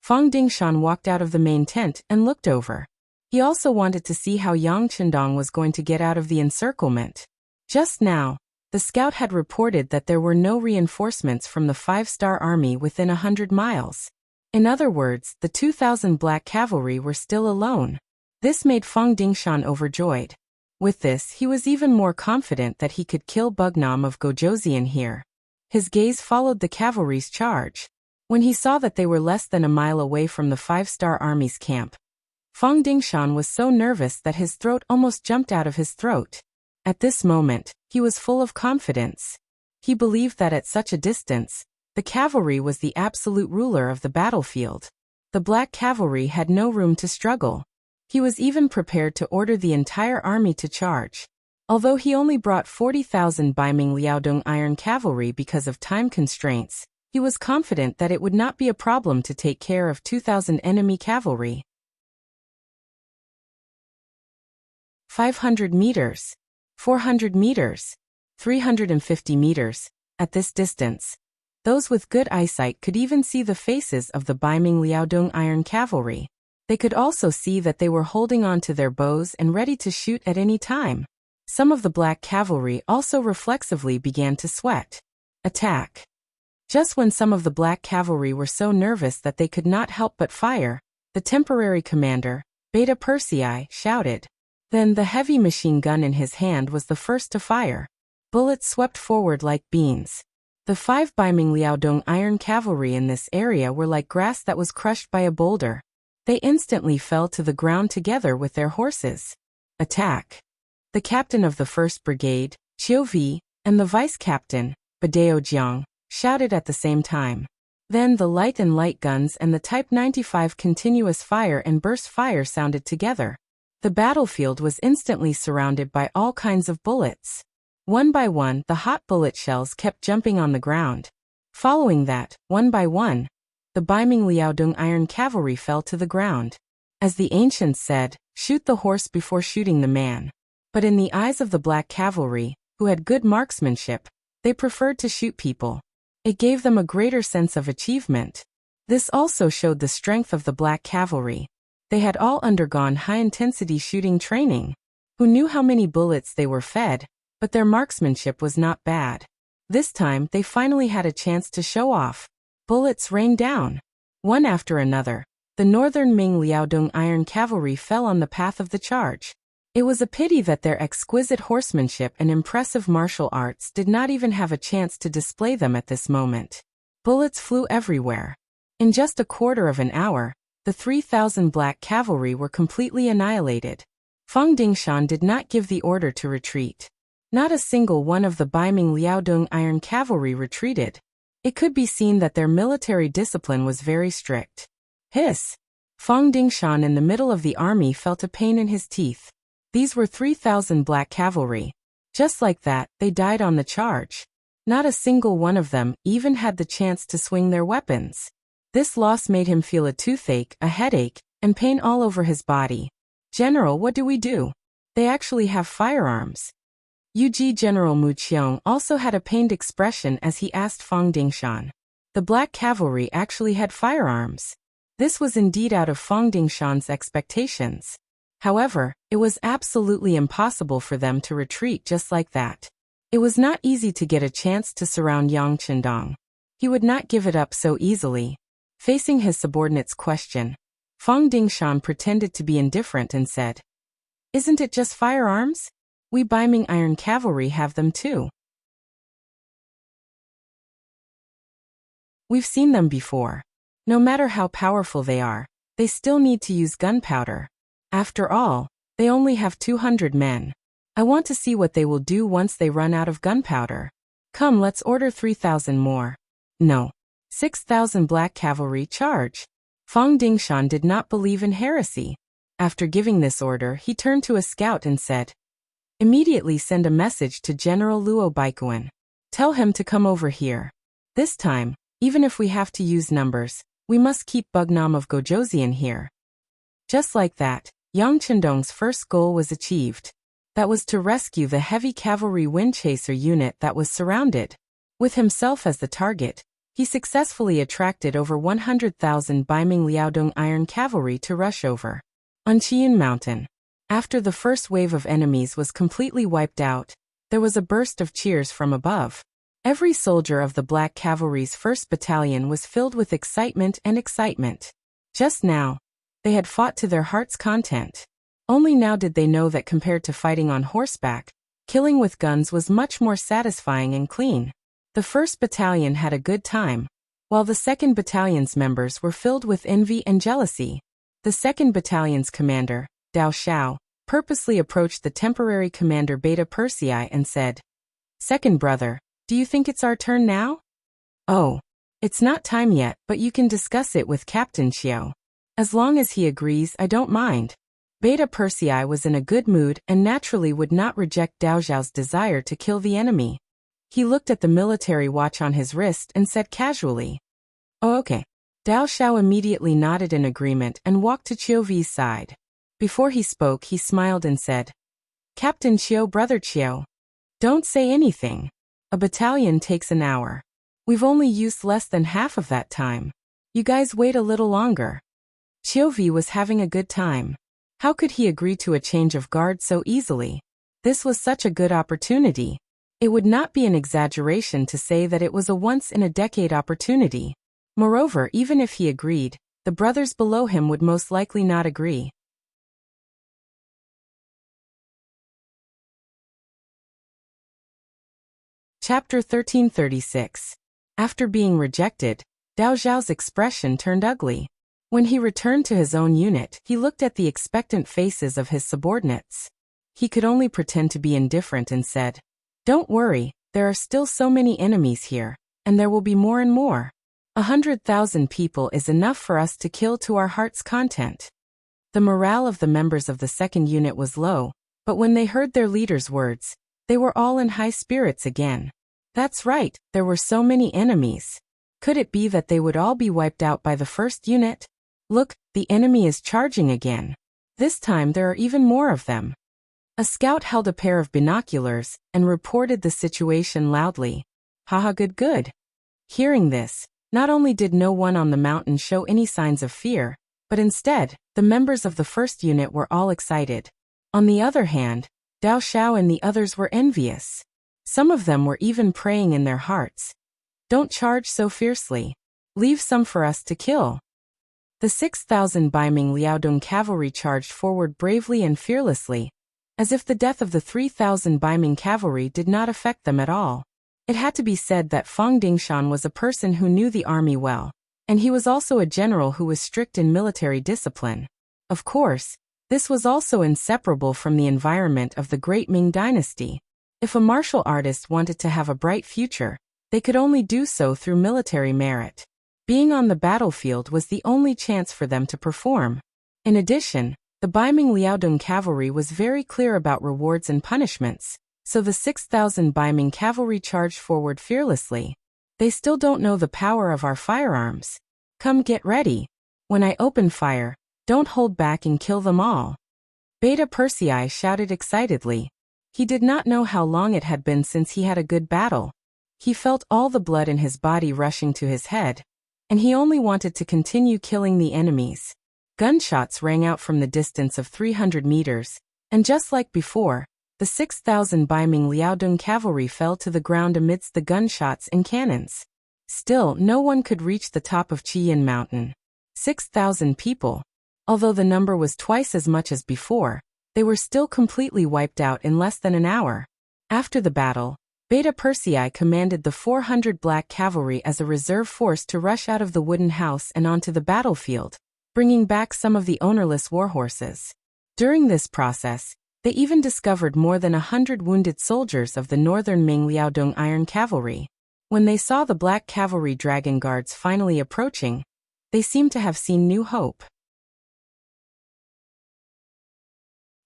Fang Dingshan walked out of the main tent and looked over. He also wanted to see how Yang Qindong was going to get out of the encirclement. Just now, the scout had reported that there were no reinforcements from the 5-star army within 100 miles. In other words, the 2,000 black cavalry were still alone. This made Fang Dingshan overjoyed. With this, he was even more confident that he could kill Bugnam of Gojoseon here. His gaze followed the cavalry's charge. When he saw that they were less than a mile away from the 5-star army's camp, Fang Dingshan was so nervous that his throat almost jumped out of his throat. At this moment, he was full of confidence. He believed that at such a distance, the cavalry was the absolute ruler of the battlefield. The black cavalry had no room to struggle. He was even prepared to order the entire army to charge. Although he only brought 40,000 Baiming Liaodong iron cavalry because of time constraints, he was confident that it would not be a problem to take care of 2,000 enemy cavalry. 500 meters, 400 meters, 350 meters. At this distance, those with good eyesight could even see the faces of the Baiming Liaodong iron cavalry. They could also see that they were holding on to their bows and ready to shoot at any time. Some of the black cavalry also reflexively began to sweat. Attack. Just when some of the black cavalry were so nervous that they could not help but fire, the temporary commander, Beta Persei, shouted. Then the heavy machine gun in his hand was the first to fire. Bullets swept forward like beans. The 5 Baiming Liaodong iron cavalry in this area were like grass that was crushed by a boulder. They instantly fell to the ground together with their horses. Attack. The captain of the 1st Brigade, Qiu Vi, and the vice-captain, Badeo Jiang, shouted at the same time. Then the light and light guns and the Type 95 continuous fire and burst fire sounded together. The battlefield was instantly surrounded by all kinds of bullets. One by one, the hot bullet shells kept jumping on the ground. Following that, one by one, the Baiming Liaodong iron cavalry fell to the ground. As the ancients said, shoot the horse before shooting the man. But in the eyes of the black cavalry, who had good marksmanship, they preferred to shoot people. It gave them a greater sense of achievement. This also showed the strength of the black cavalry. They had all undergone high-intensity shooting training. who knew how many bullets they were fed, but their marksmanship was not bad. This time, they finally had a chance to show off. Bullets rained down. One after another, the northern Ming Liaodong Iron Cavalry fell on the path of the charge. It was a pity that their exquisite horsemanship and impressive martial arts did not even have a chance to display them at this moment. Bullets flew everywhere. In just a quarter of an hour, the 3,000 black cavalry were completely annihilated. Fang Dingshan did not give the order to retreat. Not a single one of the Baiming Liaodong Iron Cavalry retreated. It could be seen that their military discipline was very strict. Hiss! Fang Dingshan in the middle of the army felt a pain in his teeth. These were 3,000 black cavalry. Just like that, they died on the charge. Not a single one of them even had the chance to swing their weapons. This loss made him feel a toothache, a headache, and pain all over his body. General, what do we do? They actually have firearms. UG General Mu Qiong also had a pained expression as he asked Fang Dingshan. The black cavalry actually had firearms. This was indeed out of Fang Dingshan's expectations. However, it was absolutely impossible for them to retreat just like that. It was not easy to get a chance to surround Yang Qindong. He would not give it up so easily. Facing his subordinate's question, Fang Dingshan pretended to be indifferent and said, "Isn't it just firearms? We Baiming Iron Cavalry have them too. We've seen them before. No matter how powerful they are, they still need to use gunpowder. After all, they only have 200 men. I want to see what they will do once they run out of gunpowder. Come, let's order 3,000 more. No. 6,000 black cavalry charge." Fang Dingshan did not believe in heresy. After giving this order, he turned to a scout and said, "Immediately send a message to General Luo Baikuan. Tell him to come over here. This time, even if we have to use numbers, we must keep Bugnam of Gojoseon here." Just like that, Yang Qindong's first goal was achieved. That was to rescue the heavy cavalry Windchaser unit that was surrounded. With himself as the target, he successfully attracted over 100,000 Baiming Liaodong Iron Cavalry to rush over. On Qiyun Mountain, after the first wave of enemies was completely wiped out, there was a burst of cheers from above. Every soldier of the Black Cavalry's 1st Battalion was filled with excitement and excitement. Just now, they had fought to their heart's content. Only now did they know that compared to fighting on horseback, killing with guns was much more satisfying and clean. The 1st Battalion had a good time, while the 2nd Battalion's members were filled with envy and jealousy. The 2nd Battalion's commander, Dao Xiao, purposely approached the temporary commander Beta Persei and said, "Second brother, do you think it's our turn now?" "Oh, it's not time yet, but you can discuss it with Captain Xiao. As long as he agrees, I don't mind." Beta Persei was in a good mood and naturally would not reject Dao Xiao's desire to kill the enemy. He looked at the military watch on his wrist and said casually, "Oh, okay." Dao Xiao immediately nodded in agreement and walked to Qiu V's side. Before he spoke, he smiled and said, "Captain Qiu, brother Qiu, don't say anything. A battalion takes an hour. We've only used less than half of that time. You guys wait a little longer." Qiu V was having a good time. How could he agree to a change of guard so easily? This was such a good opportunity. It would not be an exaggeration to say that it was a once-in-a-decade opportunity. Moreover, even if he agreed, the brothers below him would most likely not agree. Chapter 1336. After being rejected, Dao Zhao's expression turned ugly. When he returned to his own unit, he looked at the expectant faces of his subordinates. He could only pretend to be indifferent and said, "Don't worry, there are still so many enemies here, and there will be more and more. 100,000 people is enough for us to kill to our heart's content." The morale of the members of the 2nd unit was low, but when they heard their leader's words, they were all in high spirits again. That's right, there were so many enemies. Could it be that they would all be wiped out by the 1st unit? Look, the enemy is charging again. This time there are even more of them. A scout held a pair of binoculars and reported the situation loudly. "Haha, good, good." Hearing this, not only did no one on the mountain show any signs of fear, but instead, the members of the 1st unit were all excited. On the other hand, Dao Xiao and the others were envious. Some of them were even praying in their hearts, "Don't charge so fiercely. Leave some for us to kill." The 6,000 Baiming Liaodong cavalry charged forward bravely and fearlessly, as if the death of the 3,000 Baiming cavalry did not affect them at all. It had to be said that Fang Dingshan was a person who knew the army well, and he was also a general who was strict in military discipline. Of course, this was also inseparable from the environment of the Great Ming Dynasty. If a martial artist wanted to have a bright future, they could only do so through military merit. Being on the battlefield was the only chance for them to perform. In addition, the Baiming Liaodong cavalry was very clear about rewards and punishments, so the 6,000 Baiming cavalry charged forward fearlessly. "They still don't know the power of our firearms. Come get ready. When I open fire, don't hold back and kill them all." Beta Persei shouted excitedly. He did not know how long it had been since he had a good battle. He felt all the blood in his body rushing to his head, and he only wanted to continue killing the enemies. Gunshots rang out from the distance of 300 meters, and just like before, the 6,000 Baiming Liaodong cavalry fell to the ground amidst the gunshots and cannons. Still, no one could reach the top of Chiyin Mountain. 6,000 people. Although the number was twice as much as before, they were still completely wiped out in less than an hour. After the battle, Beta Persei commanded the 400 black cavalry as a reserve force to rush out of the wooden house and onto the battlefield, bringing back some of the ownerless warhorses. During this process, they even discovered more than 100 wounded soldiers of the northern Ming Liaodong Iron Cavalry. When they saw the black cavalry dragon guards finally approaching, they seemed to have seen new hope.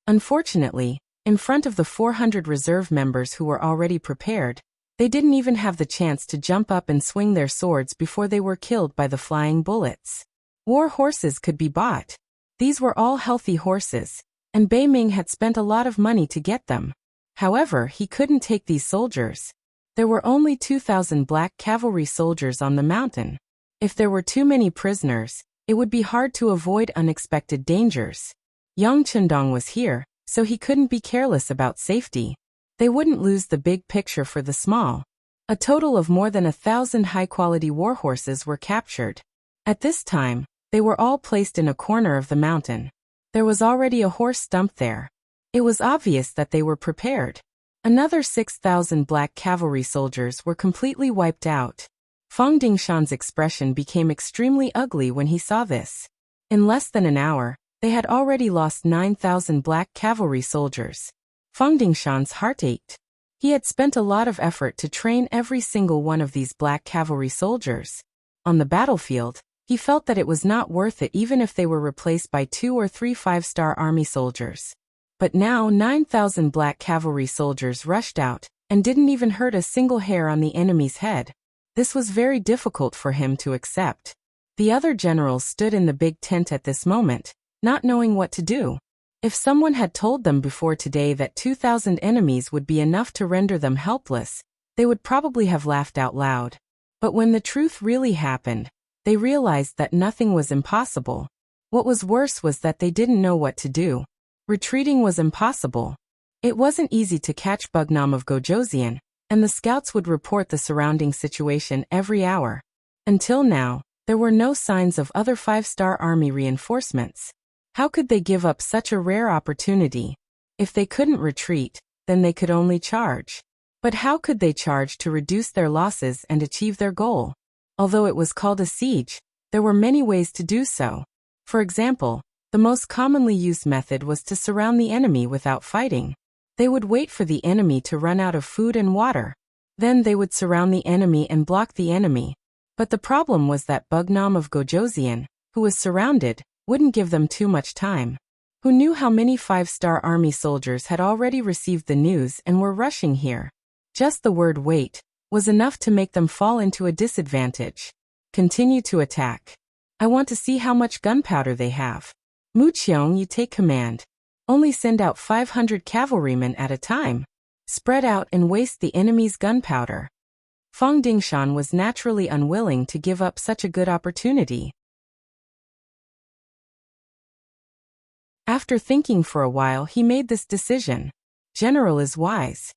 Unfortunately, in front of the 400 reserve members who were already prepared, they didn't even have the chance to jump up and swing their swords before they were killed by the flying bullets. War horses could be bought. These were all healthy horses, and Bei Ming had spent a lot of money to get them. However, he couldn't take these soldiers. There were only 2,000 black cavalry soldiers on the mountain. If there were too many prisoners, it would be hard to avoid unexpected dangers. Yang Chundong was here, so he couldn't be careless about safety. They wouldn't lose the big picture for the small. A total of more than 1,000 high-quality warhorses were captured. At this time, they were all placed in a corner of the mountain. There was already a horse stump there. It was obvious that they were prepared. Another 6,000 black cavalry soldiers were completely wiped out. Fang Dingshan's expression became extremely ugly when he saw this. In less than an hour, they had already lost 9,000 black cavalry soldiers. Fang Dingshan's heart ached. He had spent a lot of effort to train every single one of these black cavalry soldiers. On the battlefield, he felt that it was not worth it even if they were replaced by 2 or 3 5-star army soldiers. But now 9,000 black cavalry soldiers rushed out, and didn't even hurt a single hair on the enemy's head. This was very difficult for him to accept. The other generals stood in the big tent at this moment, not knowing what to do. If someone had told them before today that 2,000 enemies would be enough to render them helpless, they would probably have laughed out loud. But when the truth really happened, they realized that nothing was impossible. What was worse was that they didn't know what to do. Retreating was impossible. It wasn't easy to catch Bugnam of Gojoseon, and the scouts would report the surrounding situation every hour. Until now, there were no signs of other 5-star army reinforcements. How could they give up such a rare opportunity? If they couldn't retreat, then they could only charge. But how could they charge to reduce their losses and achieve their goal? Although it was called a siege, there were many ways to do so. For example, the most commonly used method was to surround the enemy without fighting. They would wait for the enemy to run out of food and water. Then they would surround the enemy and block the enemy. But the problem was that Bugnam of Gojoseon, who was surrounded, wouldn't give them too much time. Who knew how many 5-star army soldiers had already received the news and were rushing here? Just the word wait was enough to make them fall into a disadvantage. Continue to attack. I want to see how much gunpowder they have. Mu Qiong, you take command. Only send out 500 cavalrymen at a time. Spread out and waste the enemy's gunpowder. Fang Dingshan was naturally unwilling to give up such a good opportunity. After thinking for a while, he made this decision. General is wise.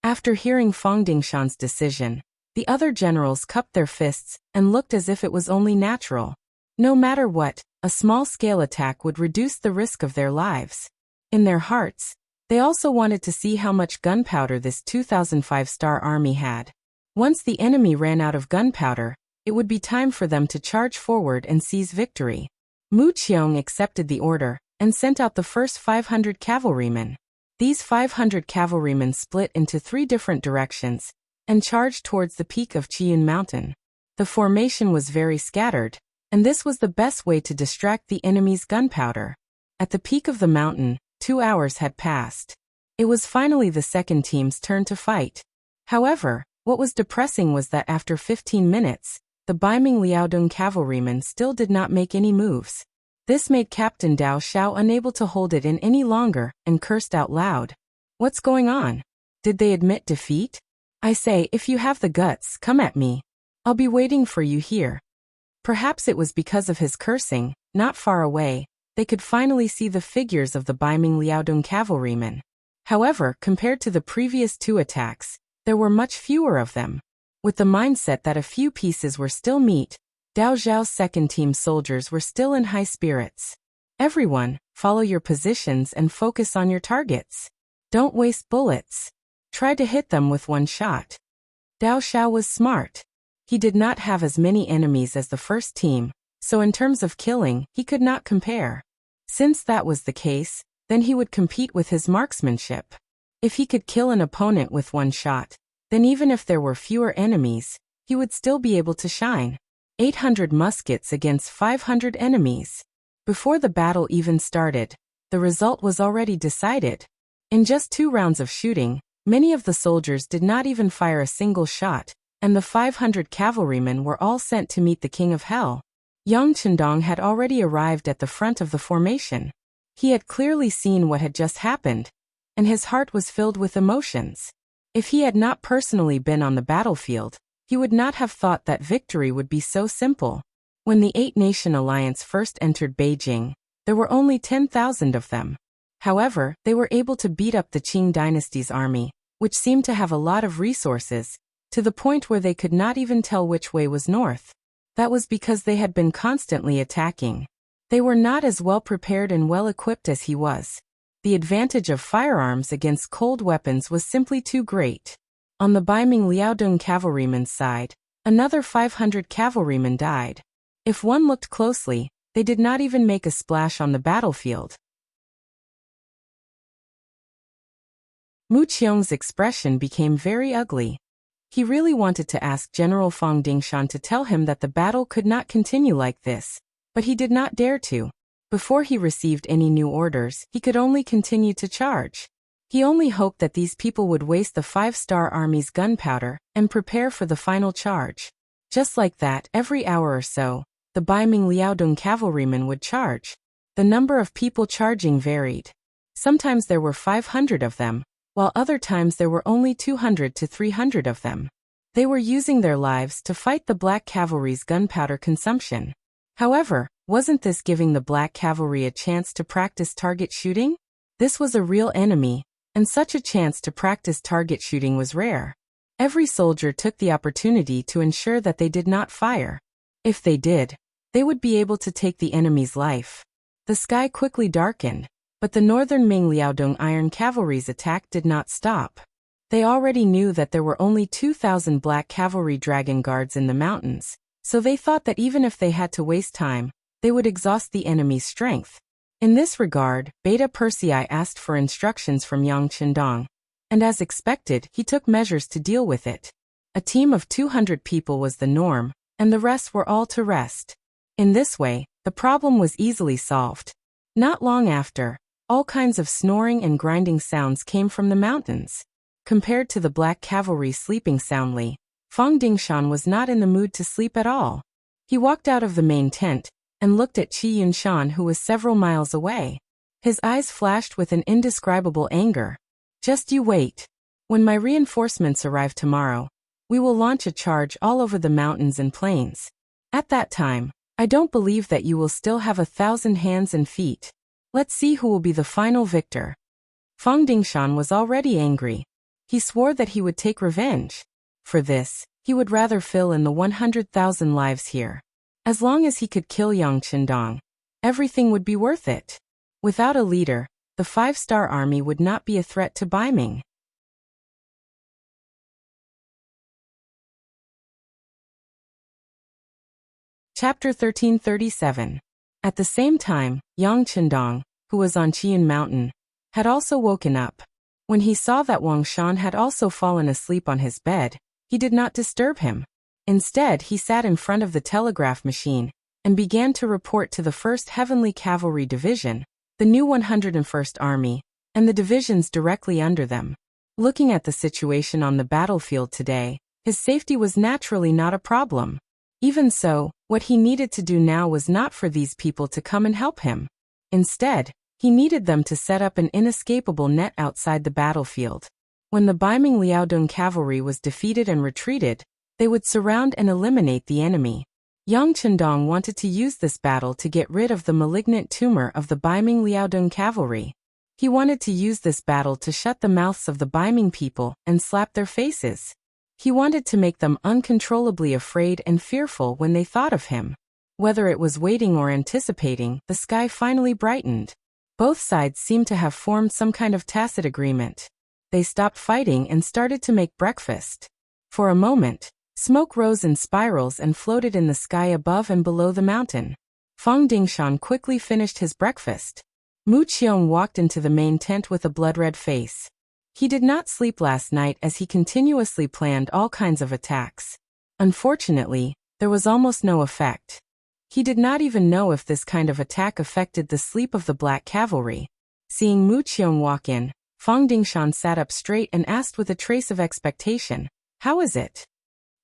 After hearing Fang Dingshan's decision, the other generals cupped their fists and looked as if it was only natural. No matter what, a small-scale attack would reduce the risk of their lives. In their hearts, they also wanted to see how much gunpowder this 2005-star army had. Once the enemy ran out of gunpowder, it would be time for them to charge forward and seize victory. Mu Qiong accepted the order and sent out the first 500 cavalrymen. These 500 cavalrymen split into 3 different directions and charged towards the peak of Qiyun Mountain. The formation was very scattered, and this was the best way to distract the enemy's gunpowder. At the peak of the mountain, 2 hours had passed. It was finally the second team's turn to fight. However, what was depressing was that after 15 minutes, the Baiming Liaodong cavalrymen still did not make any moves. This made Captain Dao Xiao unable to hold it in any longer and cursed out loud. What's going on? Did they admit defeat? I say, if you have the guts, come at me. I'll be waiting for you here. Perhaps it was because of his cursing, not far away, they could finally see the figures of the Baiming Liaodong cavalrymen. However, compared to the previous 2 attacks, there were much fewer of them. With the mindset that a few pieces were still meat, Dao Zhao's second team soldiers were still in high spirits. Everyone, follow your positions and focus on your targets. Don't waste bullets. Try to hit them with 1 shot. Dao Xiao was smart. He did not have as many enemies as the first team, so in terms of killing, he could not compare. Since that was the case, then he would compete with his marksmanship. If he could kill an opponent with 1 shot, then even if there were fewer enemies, he would still be able to shine. 800 muskets against 500 enemies. Before the battle even started, the result was already decided. In just 2 rounds of shooting, many of the soldiers did not even fire a single shot, and the 500 cavalrymen were all sent to meet the King of Hell. Yang Chendong had already arrived at the front of the formation. He had clearly seen what had just happened, and his heart was filled with emotions. If he had not personally been on the battlefield, he would not have thought that victory would be so simple. When the 8-Nation Alliance first entered Beijing, there were only 10,000 of them. However, they were able to beat up the Qing dynasty's army, which seemed to have a lot of resources, to the point where they could not even tell which way was north. That was because they had been constantly attacking. They were not as well prepared and well equipped as he was. The advantage of firearms against cold weapons was simply too great. On the Baiming Liaodong cavalrymen's side, another 500 cavalrymen died. If one looked closely, they did not even make a splash on the battlefield. Mu Qiong's expression became very ugly. He really wanted to ask General Fang Dingshan to tell him that the battle could not continue like this, but he did not dare to. Before he received any new orders, he could only continue to charge. He only hoped that these people would waste the 5-star army's gunpowder and prepare for the final charge. Just like that, every hour or so, the Baiming Liaodong cavalrymen would charge. The number of people charging varied. Sometimes there were 500 of them, while other times there were only 200 to 300 of them. They were using their lives to fight the Black Cavalry's gunpowder consumption. However, wasn't this giving the Black Cavalry a chance to practice target shooting? This was a real enemy, and such a chance to practice target shooting was rare. Every soldier took the opportunity to ensure that they did not fire. If they did, they would be able to take the enemy's life. The sky quickly darkened, but the northern Ming Liaodong Iron Cavalry's attack did not stop. They already knew that there were only 2,000 Black Cavalry Dragon Guards in the mountains, so they thought that even if they had to waste time, they would exhaust the enemy's strength. In this regard, Beta Persei asked for instructions from Yang Chendong, and as expected, he took measures to deal with it. A team of 200 people was the norm, and the rest were all to rest. In this way, the problem was easily solved. Not long after, all kinds of snoring and grinding sounds came from the mountains. Compared to the Black Cavalry sleeping soundly, Fang Dingshan was not in the mood to sleep at all. He walked out of the main tent and looked at Qi Yunshan, who was several miles away. His eyes flashed with an indescribable anger. Just you wait. When my reinforcements arrive tomorrow, we will launch a charge all over the mountains and plains. At that time, I don't believe that you will still have 1,000 hands and feet. Let's see who will be the final victor. Fang Dingshan was already angry. He swore that he would take revenge. For this, he would rather fill in the 100,000 lives here. As long as he could kill Yang Qindong, everything would be worth it. Without a leader, the 5-star army would not be a threat to Baiming. Chapter 1337. At the same time, Yang Qindong, who was on Qian Mountain, had also woken up. When he saw that Wang Shan had also fallen asleep on his bed, he did not disturb him. Instead, he sat in front of the telegraph machine and began to report to the 1st Heavenly Cavalry Division, the new 101st Army, and the divisions directly under them. Looking at the situation on the battlefield today, his safety was naturally not a problem. Even so, what he needed to do now was not for these people to come and help him. Instead, he needed them to set up an inescapable net outside the battlefield. When the Baiming Liaodong cavalry was defeated and retreated, they would surround and eliminate the enemy. Yang Qindong wanted to use this battle to get rid of the malignant tumor of the Baiming Liaodong cavalry. He wanted to use this battle to shut the mouths of the Baiming people and slap their faces. He wanted to make them uncontrollably afraid and fearful when they thought of him. Whether it was waiting or anticipating, the sky finally brightened. Both sides seemed to have formed some kind of tacit agreement. They stopped fighting and started to make breakfast. For a moment, smoke rose in spirals and floated in the sky above and below the mountain. Fang Dingshan quickly finished his breakfast. Mu Qiong walked into the main tent with a blood-red face. He did not sleep last night as he continuously planned all kinds of attacks. Unfortunately, there was almost no effect. He did not even know if this kind of attack affected the sleep of the Black Cavalry. Seeing Mu Qiong walk in, Fang Dingshan sat up straight and asked with a trace of expectation, "How is it?"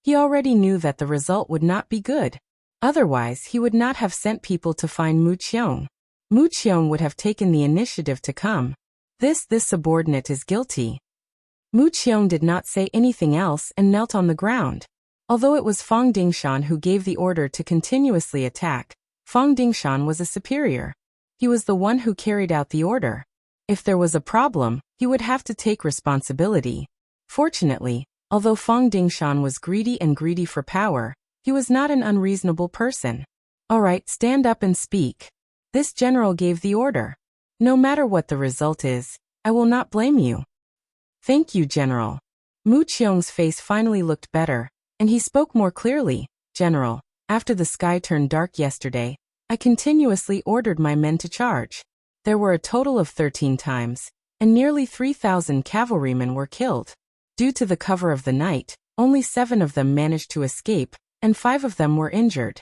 He already knew that the result would not be good. Otherwise, he would not have sent people to find Mu Qiong. Mu Qiong would have taken the initiative to come. This subordinate is guilty. Mu Qiong did not say anything else and knelt on the ground. Although it was Fang Dingshan who gave the order to continuously attack, Fang Dingshan was a superior. He was the one who carried out the order. If there was a problem, he would have to take responsibility. Fortunately, although Fang Dingshan was greedy for power, he was not an unreasonable person. "All right, stand up and speak." This general gave the order. "No matter what the result is, I will not blame you." "Thank you, General." Mu Qiong's face finally looked better, and he spoke more clearly. "General, after the sky turned dark yesterday, I continuously ordered my men to charge. There were a total of 13 times, and nearly 3,000 cavalrymen were killed. Due to the cover of the night, only 7 of them managed to escape, and 5 of them were injured."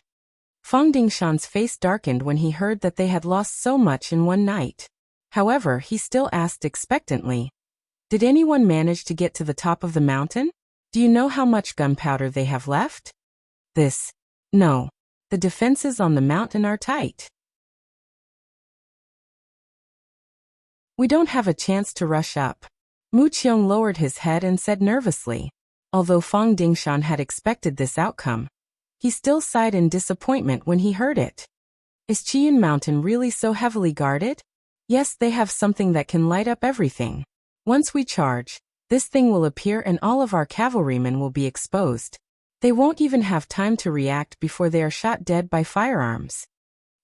Fang Dingshan's face darkened when he heard that they had lost so much in one night. However, he still asked expectantly, "Did anyone manage to get to the top of the mountain? Do you know how much gunpowder they have left?" No. The defenses on the mountain are tight. We don't have a chance to rush up." Mu Qiong lowered his head and said nervously. Although Fang Dingshan had expected this outcome, he still sighed in disappointment when he heard it. Is Qian Mountain really so heavily guarded? Yes, they have something that can light up everything. Once we charge, this thing will appear and all of our cavalrymen will be exposed. They won't even have time to react before they are shot dead by firearms.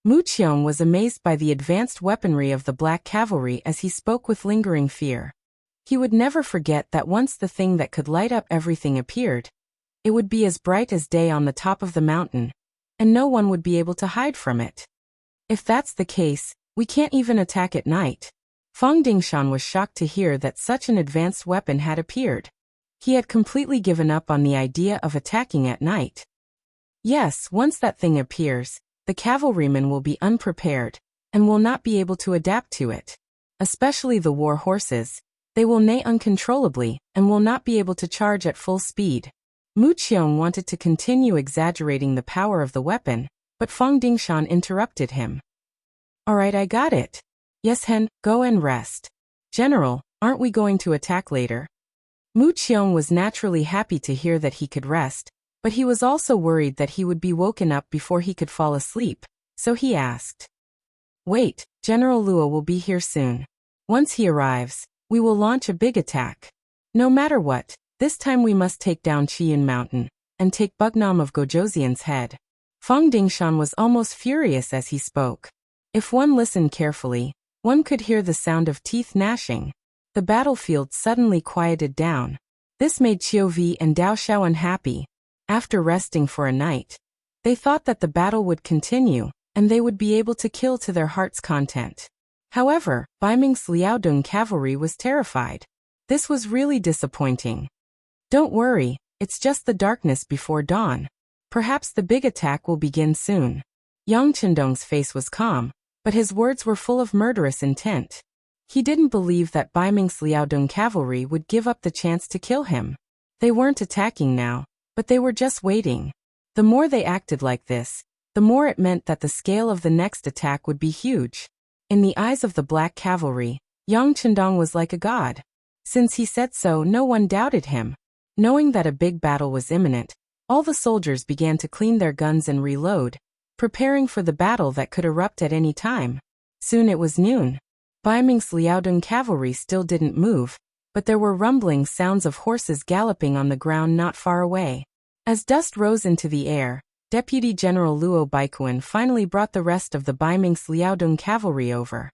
Mu Qiong was amazed by the advanced weaponry of the Black Cavalry as he spoke with lingering fear. He would never forget that once the thing that could light up everything appeared, it would be as bright as day on the top of the mountain, and no one would be able to hide from it. If that's the case, we can't even attack at night. Fang Dingshan was shocked to hear that such an advanced weapon had appeared. He had completely given up on the idea of attacking at night. Yes, once that thing appears, the cavalrymen will be unprepared, and will not be able to adapt to it. Especially the war horses, they will neigh uncontrollably, and will not be able to charge at full speed. Mu Qiong wanted to continue exaggerating the power of the weapon, but Fang Dingshan interrupted him. "All right, I got it. Yes, Hen, go and rest. General, aren't we going to attack later?" Mu Qiong was naturally happy to hear that he could rest, but he was also worried that he would be woken up before he could fall asleep, so he asked. "Wait, General Luo will be here soon. Once he arrives, we will launch a big attack. No matter what, this time we must take down Qiyun Mountain and take Bugnam of Gojoseon's head. Fang Dingshan was almost furious as he spoke. If one listened carefully, one could hear the sound of teeth gnashing. The battlefield suddenly quieted down. This made Qiuvi and Dao Xiao unhappy. After resting for a night, they thought that the battle would continue, and they would be able to kill to their heart's content. However, Baiming's Liaodong cavalry was terrified. This was really disappointing. Don't worry, it's just the darkness before dawn. Perhaps the big attack will begin soon. Yang Chendong's face was calm, but his words were full of murderous intent. He didn't believe that Baiming's Liaodong cavalry would give up the chance to kill him. They weren't attacking now, but they were just waiting. The more they acted like this, the more it meant that the scale of the next attack would be huge. In the eyes of the Black Cavalry, Yang Chendong was like a god. Since he said so, no one doubted him. Knowing that a big battle was imminent, all the soldiers began to clean their guns and reload, preparing for the battle that could erupt at any time. Soon it was noon. Baiming's Liaodong cavalry still didn't move, but there were rumbling sounds of horses galloping on the ground not far away. As dust rose into the air, Deputy General Luo Baikuan finally brought the rest of the Baiming's Liaodong cavalry over.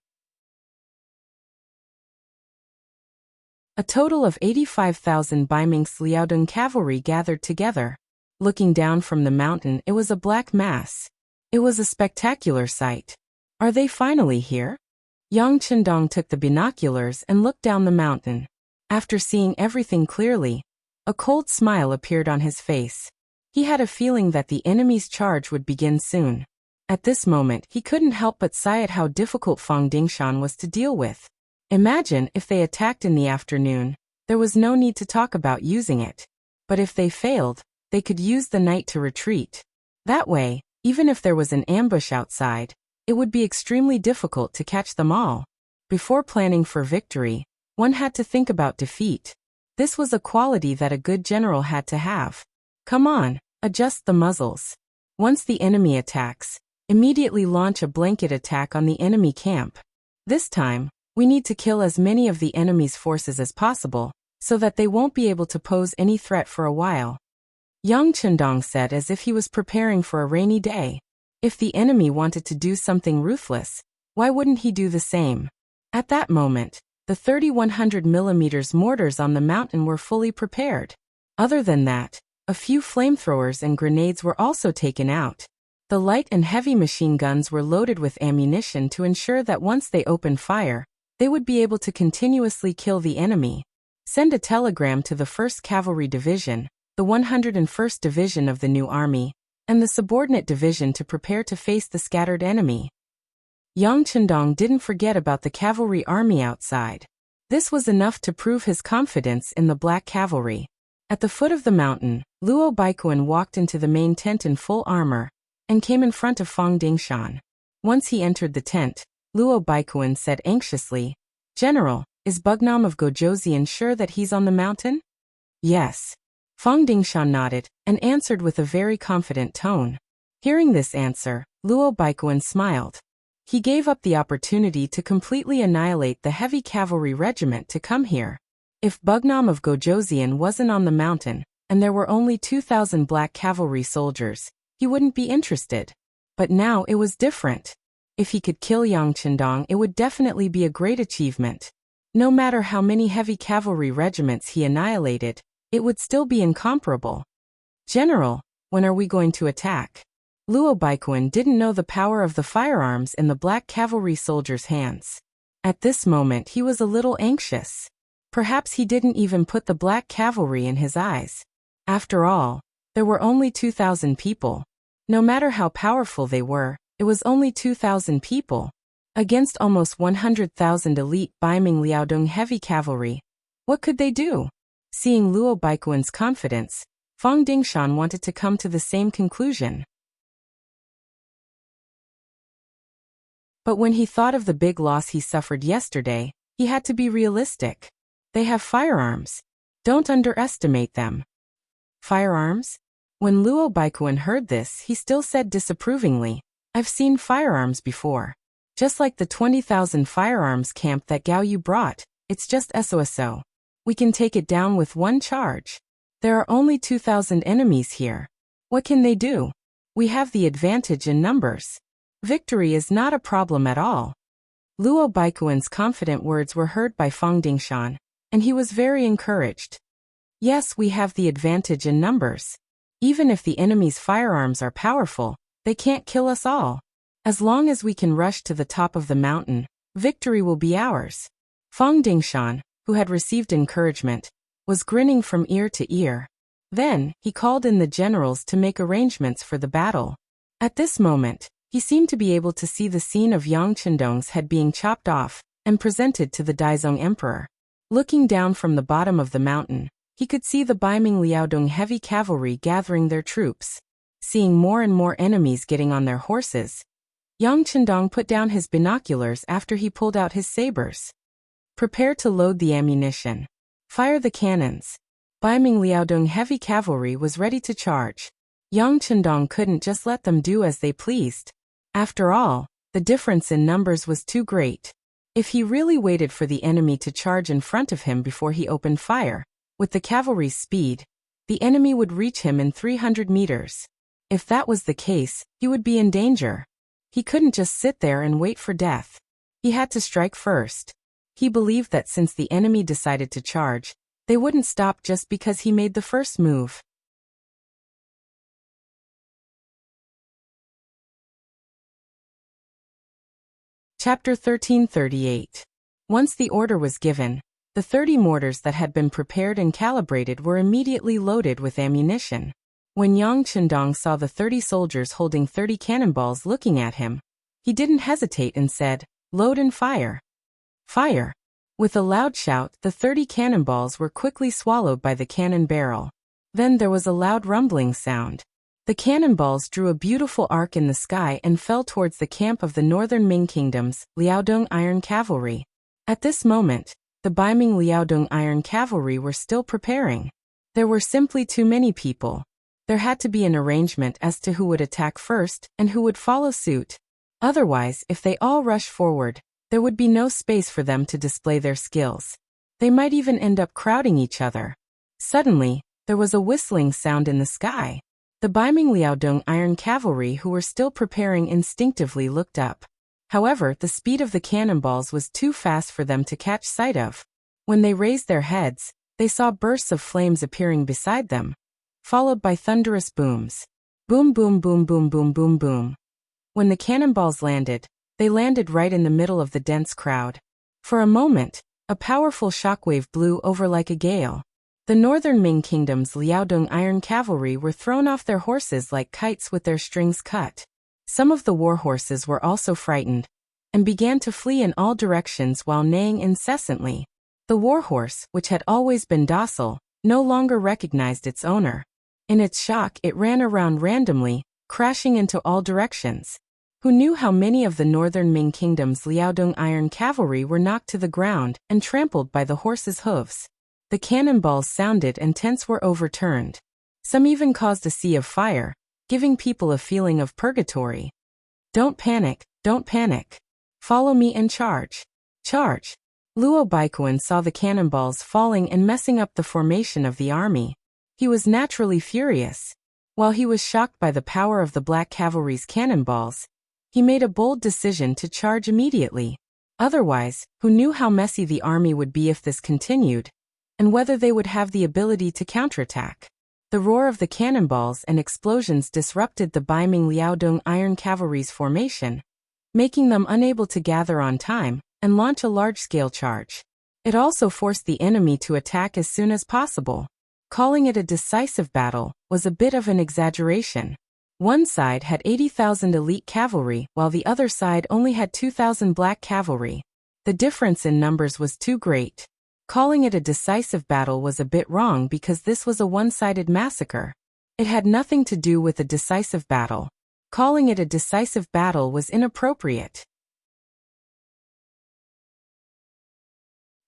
A total of 85,000 Baiming's Liaodong cavalry gathered together. Looking down from the mountain, it was a black mass. It was a spectacular sight. Are they finally here? Yang Chendong took the binoculars and looked down the mountain. After seeing everything clearly, a cold smile appeared on his face. He had a feeling that the enemy's charge would begin soon. At this moment, he couldn't help but sigh at how difficult Fang Dingshan was to deal with. Imagine if they attacked in the afternoon. There was no need to talk about using it. But if they failed, they could use the night to retreat. That way, even if there was an ambush outside, it would be extremely difficult to catch them all. Before planning for victory, one had to think about defeat. This was a quality that a good general had to have. Come on, adjust the muzzles. Once the enemy attacks, immediately launch a blanket attack on the enemy camp. This time, we need to kill as many of the enemy's forces as possible, so that they won't be able to pose any threat for a while. Yang Chendong said as if he was preparing for a rainy day. If the enemy wanted to do something ruthless, why wouldn't he do the same? At that moment, the 3,100 mm mortars on the mountain were fully prepared. Other than that, a few flamethrowers and grenades were also taken out. The light and heavy machine guns were loaded with ammunition to ensure that once they opened fire, they would be able to continuously kill the enemy. Send a telegram to the 1st Cavalry Division, the 101st Division of the new army, and the subordinate division to prepare to face the scattered enemy. Yang Chendong didn't forget about the cavalry army outside. This was enough to prove his confidence in the Black Cavalry. At the foot of the mountain, Luo Baikuan walked into the main tent in full armor, and came in front of Fang Dingshan. Once he entered the tent, Luo Baikuan said anxiously, "General, is Bugnam of Gojoseon sure that he's on the mountain?" "Yes." Fang Dingshan nodded, and answered with a very confident tone. Hearing this answer, Luo Baikuan smiled. He gave up the opportunity to completely annihilate the heavy cavalry regiment to come here. If Bugnam of Gojoseon wasn't on the mountain, and there were only 2,000 black cavalry soldiers, he wouldn't be interested. But now it was different. If he could kill Yang Chendong, it would definitely be a great achievement. No matter how many heavy cavalry regiments he annihilated, it would still be incomparable. "General, when are we going to attack?" Luo Baikuan didn't know the power of the firearms in the black cavalry soldiers' hands. At this moment he was a little anxious. Perhaps he didn't even put the black cavalry in his eyes. After all, there were only 2,000 people. No matter how powerful they were, it was only 2,000 people. Against almost 100,000 elite Baiming Liaodong heavy cavalry. What could they do? Seeing Luo Baikuan's confidence, Fang Dingshan wanted to come to the same conclusion. But when he thought of the big loss he suffered yesterday, he had to be realistic. They have firearms. Don't underestimate them. Firearms? When Luo Baikuan heard this, he still said disapprovingly, "I've seen firearms before. Just like the 20,000 firearms camp that Gao Yu brought, it's just SOSO. We can take it down with one charge. There are only 2,000 enemies here. What can they do? We have the advantage in numbers. Victory is not a problem at all. Luo Baikuan's confident words were heard by Fang Dingshan, and he was very encouraged. Yes, we have the advantage in numbers. Even if the enemy's firearms are powerful, they can't kill us all. As long as we can rush to the top of the mountain, victory will be ours. Fang Dingshan, who had received encouragement, was grinning from ear to ear. Then, he called in the generals to make arrangements for the battle. At this moment, he seemed to be able to see the scene of Yang Chendong's head being chopped off and presented to the Daizong Emperor. Looking down from the bottom of the mountain, he could see the Baiming Liaodong heavy cavalry gathering their troops. Seeing more and more enemies getting on their horses, Yang Chendong put down his binoculars after he pulled out his sabers. Prepare to load the ammunition. Fire the cannons. Baiming Liaodong heavy cavalry was ready to charge. Yang Chendong couldn't just let them do as they pleased. After all, the difference in numbers was too great. If he really waited for the enemy to charge in front of him before he opened fire, with the cavalry's speed, the enemy would reach him in 300 meters. If that was the case, he would be in danger. He couldn't just sit there and wait for death. He had to strike first. He believed that since the enemy decided to charge, they wouldn't stop just because he made the first move. Chapter 1338. Once the order was given, the 30 mortars that had been prepared and calibrated were immediately loaded with ammunition. When Yang Chendong saw the 30 soldiers holding 30 cannonballs looking at him, he didn't hesitate and said, "Load and fire." Fire! With a loud shout, the 30 cannonballs were quickly swallowed by the cannon barrel. Then there was a loud rumbling sound. The cannonballs drew a beautiful arc in the sky and fell towards the camp of the northern Ming Kingdom's Liaodong Iron Cavalry. At this moment, the Baiming Liaodong Iron Cavalry were still preparing. There were simply too many people. There had to be an arrangement as to who would attack first and who would follow suit. Otherwise, if they all rushed forward, there would be no space for them to display their skills. They might even end up crowding each other. Suddenly, there was a whistling sound in the sky. The Baiming Liaodong Iron Cavalry who were still preparing instinctively looked up. However, the speed of the cannonballs was too fast for them to catch sight of. When they raised their heads, they saw bursts of flames appearing beside them, followed by thunderous booms. Boom boom boom boom boom boom boom. When the cannonballs landed, they landed right in the middle of the dense crowd. For a moment, a powerful shockwave blew over like a gale. The northern Ming Kingdom's Liaodong Iron Cavalry were thrown off their horses like kites with their strings cut. Some of the war horses were also frightened, and began to flee in all directions while neighing incessantly. The war horse, which had always been docile, no longer recognized its owner. In its shock, it ran around randomly, crashing into all directions. Who knew how many of the northern Ming Kingdom's Liaodong Iron Cavalry were knocked to the ground and trampled by the horses' hooves? The cannonballs sounded and tents were overturned. Some even caused a sea of fire, giving people a feeling of purgatory. Don't panic, don't panic. Follow me and charge. Charge! Luo Baikuan saw the cannonballs falling and messing up the formation of the army. He was naturally furious. While he was shocked by the power of the Black Cavalry's cannonballs, he made a bold decision to charge immediately. Otherwise, who knew how messy the army would be if this continued, and whether they would have the ability to counterattack. The roar of the cannonballs and explosions disrupted the Baiming Liaodong Iron Cavalry's formation, making them unable to gather on time and launch a large-scale charge. It also forced the enemy to attack as soon as possible. Calling it a decisive battle was a bit of an exaggeration. One side had 80,000 elite cavalry while the other side only had 2,000 black cavalry. The difference in numbers was too great. Calling it a decisive battle was a bit wrong because this was a one-sided massacre. It had nothing to do with a decisive battle. Calling it a decisive battle was inappropriate.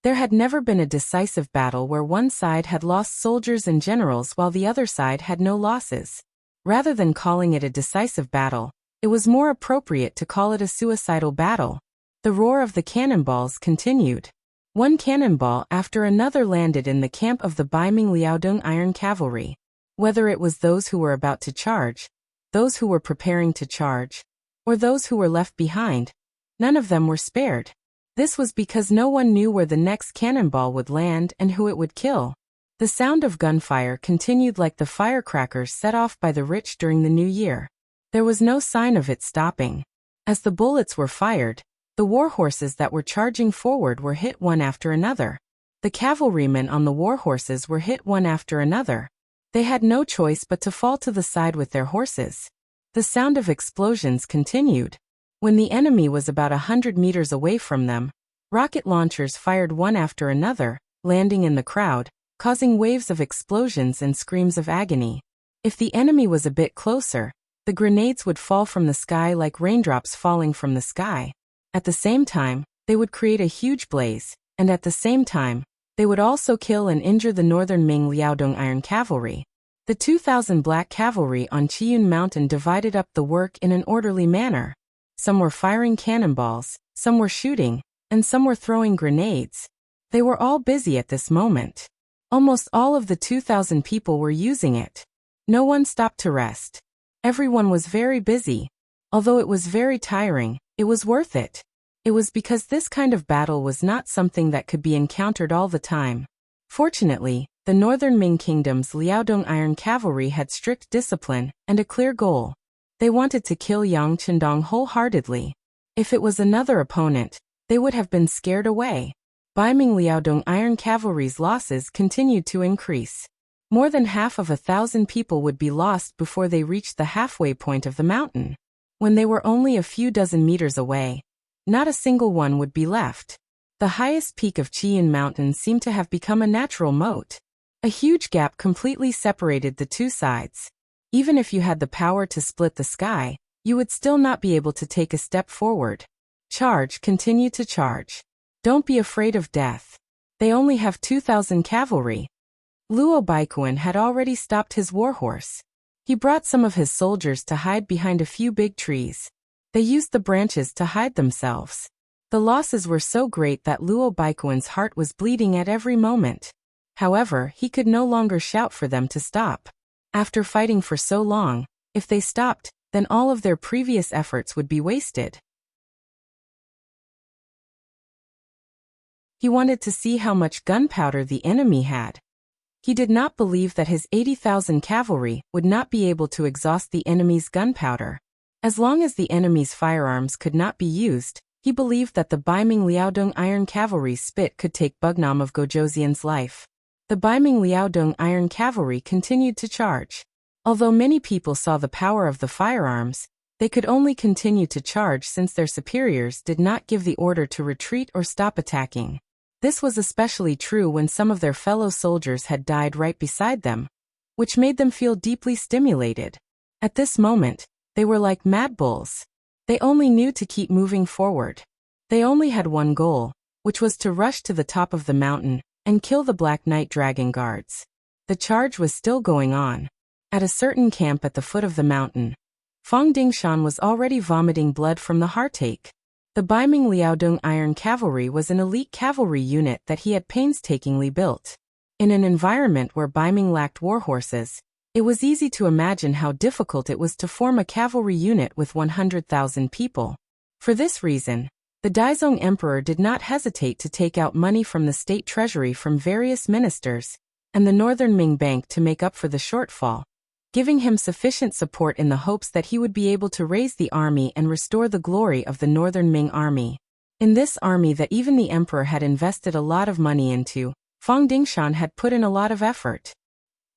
There had never been a decisive battle where one side had lost soldiers and generals while the other side had no losses. Rather than calling it a decisive battle, it was more appropriate to call it a suicidal battle. The roar of the cannonballs continued. One cannonball after another landed in the camp of the Baiming Liaodong Iron Cavalry. Whether it was those who were about to charge, those who were preparing to charge, or those who were left behind, none of them were spared. This was because no one knew where the next cannonball would land and who it would kill. The sound of gunfire continued like the firecrackers set off by the rich during the New Year. There was no sign of it stopping. As the bullets were fired, the war horses that were charging forward were hit one after another. The cavalrymen on the war horses were hit one after another. They had no choice but to fall to the side with their horses. The sound of explosions continued. When the enemy was about 100 meters away from them, rocket launchers fired one after another, landing in the crowd, causing waves of explosions and screams of agony. If the enemy was a bit closer, the grenades would fall from the sky like raindrops falling from the sky. At the same time, they would create a huge blaze, and at the same time, they would also kill and injure the Northern Ming Liaodong Iron Cavalry. The 2,000 Black Cavalry on Chiyun Mountain divided up the work in an orderly manner. Some were firing cannonballs, some were shooting, and some were throwing grenades. They were all busy at this moment. Almost all of the 2,000 people were using it. No one stopped to rest. Everyone was very busy. Although it was very tiring, it was worth it. It was because this kind of battle was not something that could be encountered all the time. Fortunately, the Northern Ming Kingdom's Liaodong Iron Cavalry had strict discipline and a clear goal. They wanted to kill Yang Chendong wholeheartedly. If it was another opponent, they would have been scared away. Baiming Liaodong Iron Cavalry's losses continued to increase. More than half of 1,000 people would be lost before they reached the halfway point of the mountain. When they were only a few dozen meters away, not a single one would be left. The highest peak of Chiyun Mountain seemed to have become a natural moat. A huge gap completely separated the two sides. Even if you had the power to split the sky, you would still not be able to take a step forward. Charge, continue to charge. Don't be afraid of death. They only have 2,000 cavalry. Luo Baikuan had already stopped his warhorse. He brought some of his soldiers to hide behind a few big trees. They used the branches to hide themselves. The losses were so great that Luo Baikuan's heart was bleeding at every moment. However, he could no longer shout for them to stop. After fighting for so long, if they stopped, then all of their previous efforts would be wasted. He wanted to see how much gunpowder the enemy had. He did not believe that his 80,000 cavalry would not be able to exhaust the enemy's gunpowder. As long as the enemy's firearms could not be used, he believed that the Baiming Liaodong Iron Cavalry's spit could take Bugnam of Gojoseon's life. The Baiming Liaodong Iron Cavalry continued to charge. Although many people saw the power of the firearms, they could only continue to charge since their superiors did not give the order to retreat or stop attacking. This was especially true when some of their fellow soldiers had died right beside them, which made them feel deeply stimulated. At this moment, they were like mad bulls. They only knew to keep moving forward. They only had one goal, which was to rush to the top of the mountain and kill the Black Knight Dragon Guards. The charge was still going on. At a certain camp at the foot of the mountain, Fong Dingshan was already vomiting blood from the heartache. The Baiming Liaodong Iron Cavalry was an elite cavalry unit that he had painstakingly built. In an environment where Baiming lacked warhorses, it was easy to imagine how difficult it was to form a cavalry unit with 100,000 people. For this reason, the Daizong Emperor did not hesitate to take out money from the state treasury from various ministers and the Northern Ming Bank to make up for the shortfall, giving him sufficient support in the hopes that he would be able to raise the army and restore the glory of the Northern Ming army. In this army that even the emperor had invested a lot of money into, Fong Dingshan had put in a lot of effort.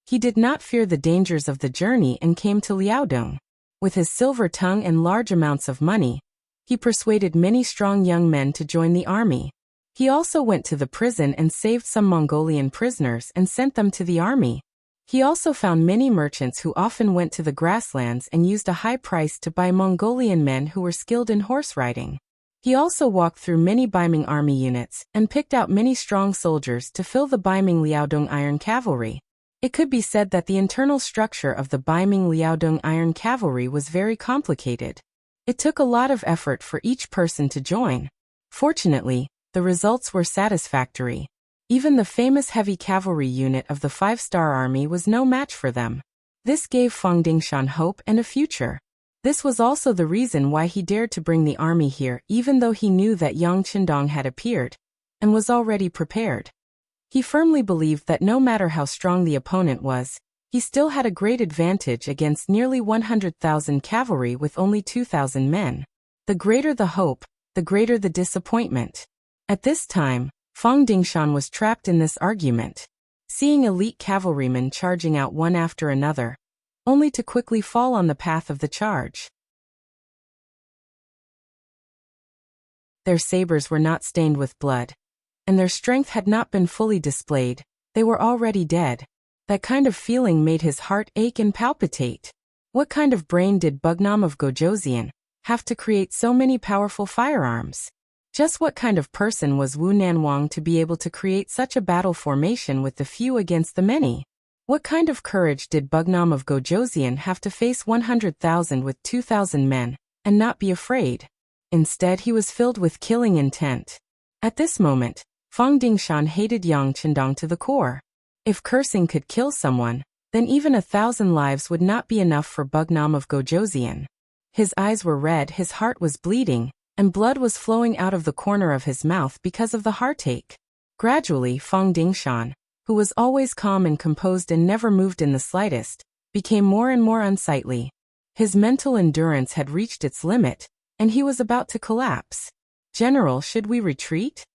He did not fear the dangers of the journey and came to Liaodong. With his silver tongue and large amounts of money, he persuaded many strong young men to join the army. He also went to the prison and saved some Mongolian prisoners and sent them to the army. He also found many merchants who often went to the grasslands and used a high price to buy Mongolian men who were skilled in horse riding. He also walked through many Baiming army units and picked out many strong soldiers to fill the Baiming Liaodong Iron Cavalry. It could be said that the internal structure of the Baiming Liaodong Iron Cavalry was very complicated. It took a lot of effort for each person to join. Fortunately, the results were satisfactory. Even the famous heavy cavalry unit of the 5-star army was no match for them. This gave Fang Dingshan hope and a future. This was also the reason why he dared to bring the army here, even though he knew that Yang Qindong had appeared and was already prepared. He firmly believed that no matter how strong the opponent was, he still had a great advantage against nearly 100,000 cavalry with only 2,000 men. The greater the hope, the greater the disappointment. At this time, Fang Dingshan was trapped in this argument, seeing elite cavalrymen charging out one after another, only to quickly fall on the path of the charge. Their sabers were not stained with blood, and their strength had not been fully displayed. They were already dead. That kind of feeling made his heart ache and palpitate. What kind of brain did Bugnam of Gojoseon have to create so many powerful firearms? Just what kind of person was Wu Nanwang to be able to create such a battle formation with the few against the many? What kind of courage did Bugnam of Gojoseon have to face 100,000 with 2,000 men and not be afraid? Instead, he was filled with killing intent. At this moment, Fang Dingshan hated Yang Qindong to the core. If cursing could kill someone, then even 1,000 lives would not be enough for Bugnam of Gojoseon. His eyes were red, his heart was bleeding, and blood was flowing out of the corner of his mouth because of the heartache. Gradually, Fang Dingshan, who was always calm and composed and never moved in the slightest, became more and more unsightly. His mental endurance had reached its limit, and he was about to collapse. "General, should we retreat?"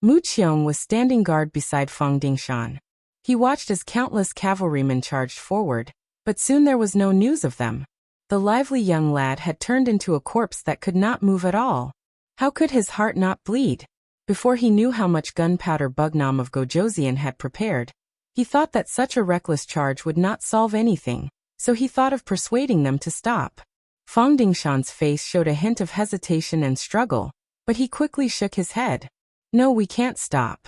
Mu Qiong was standing guard beside Fang Dingshan. He watched as countless cavalrymen charged forward, but soon there was no news of them. The lively young lad had turned into a corpse that could not move at all. How could his heart not bleed? Before he knew how much gunpowder Bugnam of Gojoseon had prepared, he thought that such a reckless charge would not solve anything, so he thought of persuading them to stop. Fang Dingshan's face showed a hint of hesitation and struggle, but he quickly shook his head. "No, we can't stop."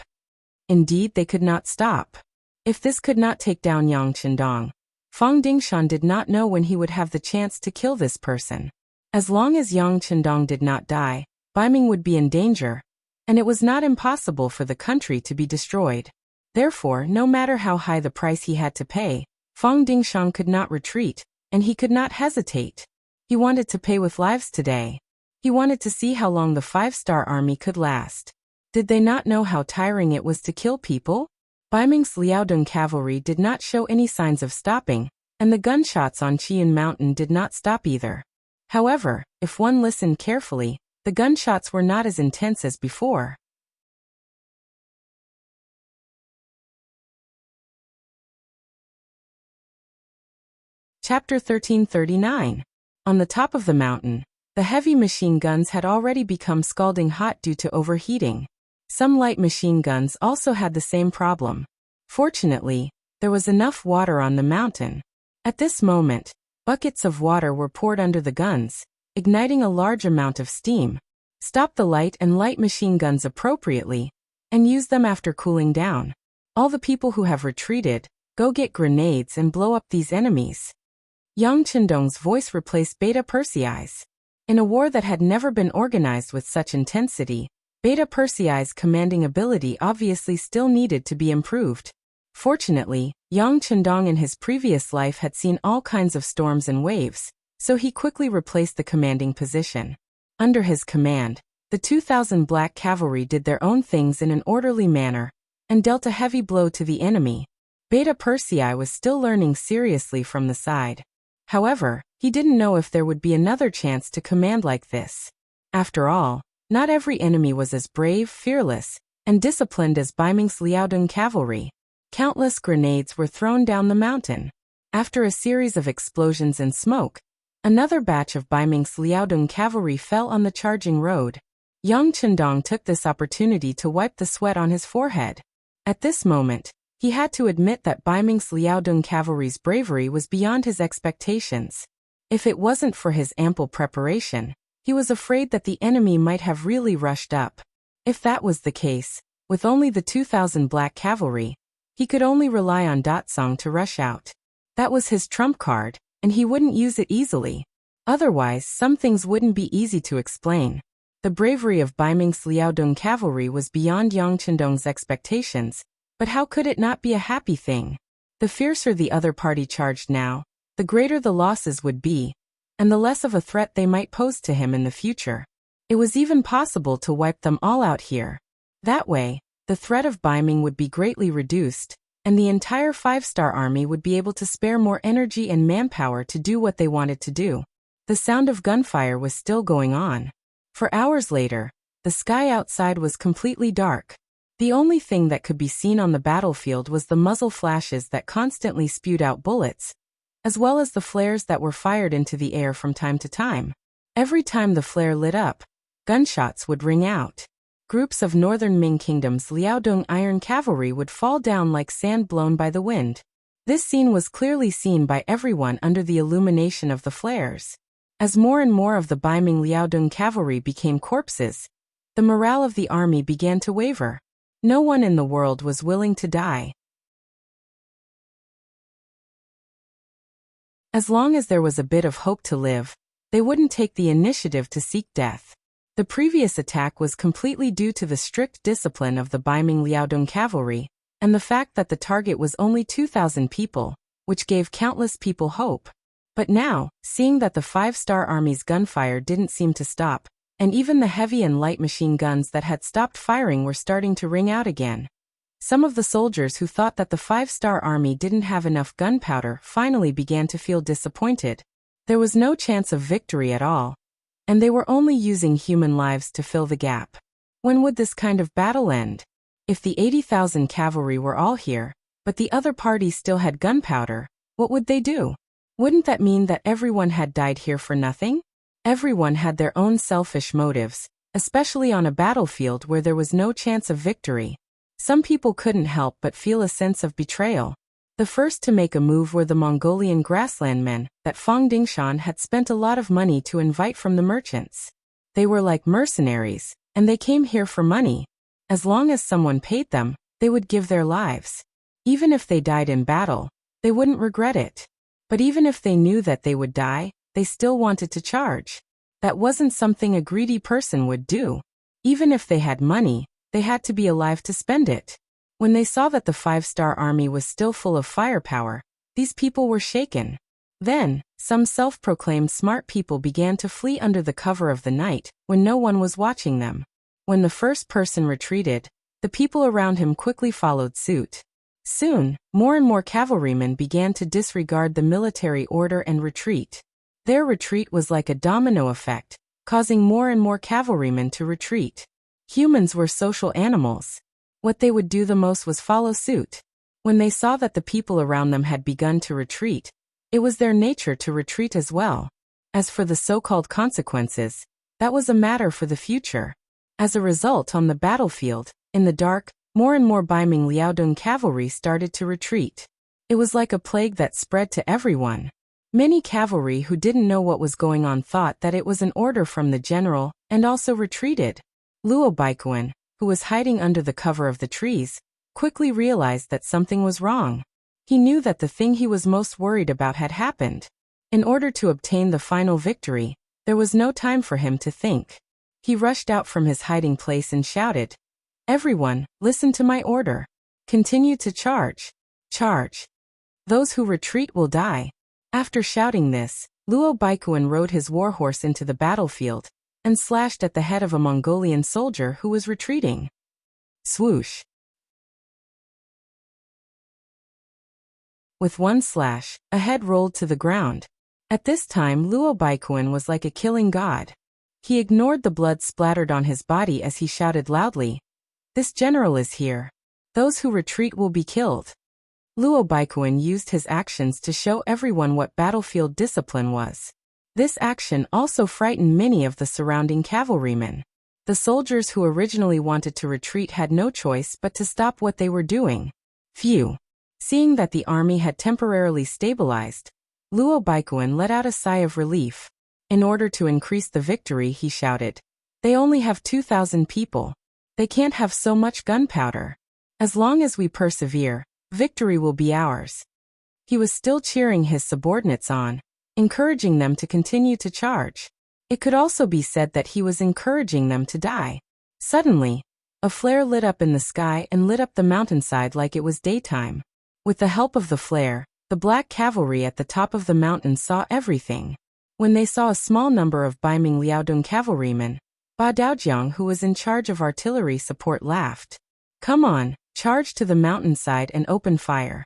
Indeed, they could not stop. If this could not take down Yang Qindong, Fang Dingshan did not know when he would have the chance to kill this person. As long as Yang Qindong did not die, Baiming would be in danger, and it was not impossible for the country to be destroyed. Therefore, no matter how high the price he had to pay, Fang Dingshan could not retreat, and he could not hesitate. He wanted to pay with lives today. He wanted to see how long the 5-star army could last. Did they not know how tiring it was to kill people? Baiming's Liaodong cavalry did not show any signs of stopping, and the gunshots on Chiyun Mountain did not stop either. However, if one listened carefully, the gunshots were not as intense as before. Chapter 1339. On the top of the mountain, the heavy machine guns had already become scalding hot due to overheating. Some light machine guns also had the same problem. Fortunately, there was enough water on the mountain. At this moment, buckets of water were poured under the guns, igniting a large amount of steam. Stop the light and light machine guns appropriately, and use them after cooling down. All the people who have retreated, go get grenades and blow up these enemies. Yang Qindong's voice replaced Beta Persei's. In a war that had never been organized with such intensity, Beta Persei's commanding ability obviously still needed to be improved. Fortunately, Yang Qindong in his previous life had seen all kinds of storms and waves, so he quickly replaced the commanding position. Under his command, the 2,000 black cavalry did their own things in an orderly manner, and dealt a heavy blow to the enemy. Beta Persei was still learning seriously from the side. However, he didn't know if there would be another chance to command like this. After all, not every enemy was as brave, fearless, and disciplined as Baiming's Liaodong cavalry. Countless grenades were thrown down the mountain. After a series of explosions and smoke, another batch of Baiming's Liaodong cavalry fell on the charging road. Yang Qindong took this opportunity to wipe the sweat on his forehead. At this moment, he had to admit that Baiming's Liaodong cavalry's bravery was beyond his expectations. If it wasn't for his ample preparation, he was afraid that the enemy might have really rushed up. If that was the case, with only the 2,000 black cavalry, he could only rely on Datsong to rush out. That was his trump card, and he wouldn't use it easily. Otherwise, some things wouldn't be easy to explain. The bravery of Baiming's Liaodong cavalry was beyond Yang Chendong's expectations, but how could it not be a happy thing? The fiercer the other party charged now, the greater the losses would be, and the less of a threat they might pose to him in the future. It was even possible to wipe them all out here. That way, the threat of Baiming would be greatly reduced, and the entire five-star army would be able to spare more energy and manpower to do what they wanted to do. The sound of gunfire was still going on. For hours later, the sky outside was completely dark. The only thing that could be seen on the battlefield was the muzzle flashes that constantly spewed out bullets, as well as the flares that were fired into the air from time to time. Every time the flare lit up, gunshots would ring out. Groups of northern Ming Kingdom's Liaodong iron cavalry would fall down like sand blown by the wind. This scene was clearly seen by everyone under the illumination of the flares. As more and more of the Baiming Liaodong cavalry became corpses, the morale of the army began to waver. No one in the world was willing to die. As long as there was a bit of hope to live, they wouldn't take the initiative to seek death. The previous attack was completely due to the strict discipline of the Baiming Liaodong cavalry, and the fact that the target was only 2,000 people, which gave countless people hope. But now, seeing that the five-star army's gunfire didn't seem to stop, and even the heavy and light machine guns that had stopped firing were starting to ring out again. Some of the soldiers who thought that the five-star army didn't have enough gunpowder finally began to feel disappointed. There was no chance of victory at all, and they were only using human lives to fill the gap. When would this kind of battle end? If the 80,000 cavalry were all here, but the other party still had gunpowder, what would they do? Wouldn't that mean that everyone had died here for nothing? Everyone had their own selfish motives, especially on a battlefield where there was no chance of victory. Some people couldn't help but feel a sense of betrayal. The first to make a move were the Mongolian grasslandmen that Fang Dingshan had spent a lot of money to invite from the merchants. They were like mercenaries, and they came here for money. As long as someone paid them, they would give their lives. Even if they died in battle, they wouldn't regret it. But even if they knew that they would die, they still wanted to charge. That wasn't something a greedy person would do. Even if they had money, they had to be alive to spend it. When they saw that the five-star army was still full of firepower, these people were shaken. Then, some self-proclaimed smart people began to flee under the cover of the night, when no one was watching them. When the first person retreated, the people around him quickly followed suit. Soon, more and more cavalrymen began to disregard the military order and retreat. Their retreat was like a domino effect, causing more and more cavalrymen to retreat. Humans were social animals. What they would do the most was follow suit. When they saw that the people around them had begun to retreat, it was their nature to retreat as well. As for the so-called consequences, that was a matter for the future. As a result, on the battlefield, in the dark, more and more Baiming Liaodong cavalry started to retreat. It was like a plague that spread to everyone. Many cavalry who didn't know what was going on thought that it was an order from the general, and also retreated. Luo Baikuan, who was hiding under the cover of the trees, quickly realized that something was wrong. He knew that the thing he was most worried about had happened. In order to obtain the final victory, there was no time for him to think. He rushed out from his hiding place and shouted, "Everyone, listen to my order. Continue to charge. Charge. Those who retreat will die." After shouting this, Luo Baikuan rode his warhorse into the battlefield and slashed at the head of a Mongolian soldier who was retreating. Swoosh. With one slash, a head rolled to the ground. At this time, Luo Baikuan was like a killing god. He ignored the blood splattered on his body as he shouted loudly, "This general is here. Those who retreat will be killed." Luo Baikuan used his actions to show everyone what battlefield discipline was. This action also frightened many of the surrounding cavalrymen. The soldiers who originally wanted to retreat had no choice but to stop what they were doing. Phew! Seeing that the army had temporarily stabilized, Luo Baikuan let out a sigh of relief. In order to increase the victory, he shouted, "They only have 2,000 people. They can't have so much gunpowder. As long as we persevere, victory will be ours." He was still cheering his subordinates on, encouraging them to continue to charge. It could also be said that he was encouraging them to die. Suddenly, a flare lit up in the sky and lit up the mountainside like it was daytime. With the help of the flare, the black cavalry at the top of the mountain saw everything. When they saw a small number of Baiming Liaodong cavalrymen, Ba Daojiang, who was in charge of artillery support, laughed. "Come on, charge to the mountainside and open fire."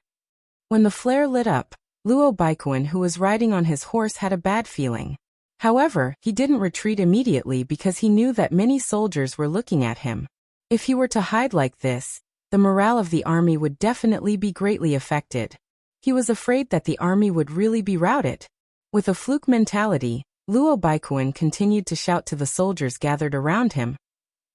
When the flare lit up, Luo Baiquan, who was riding on his horse, had a bad feeling. However, he didn't retreat immediately because he knew that many soldiers were looking at him. If he were to hide like this, the morale of the army would definitely be greatly affected. He was afraid that the army would really be routed. With a fluke mentality, Luo Baiquan continued to shout to the soldiers gathered around him.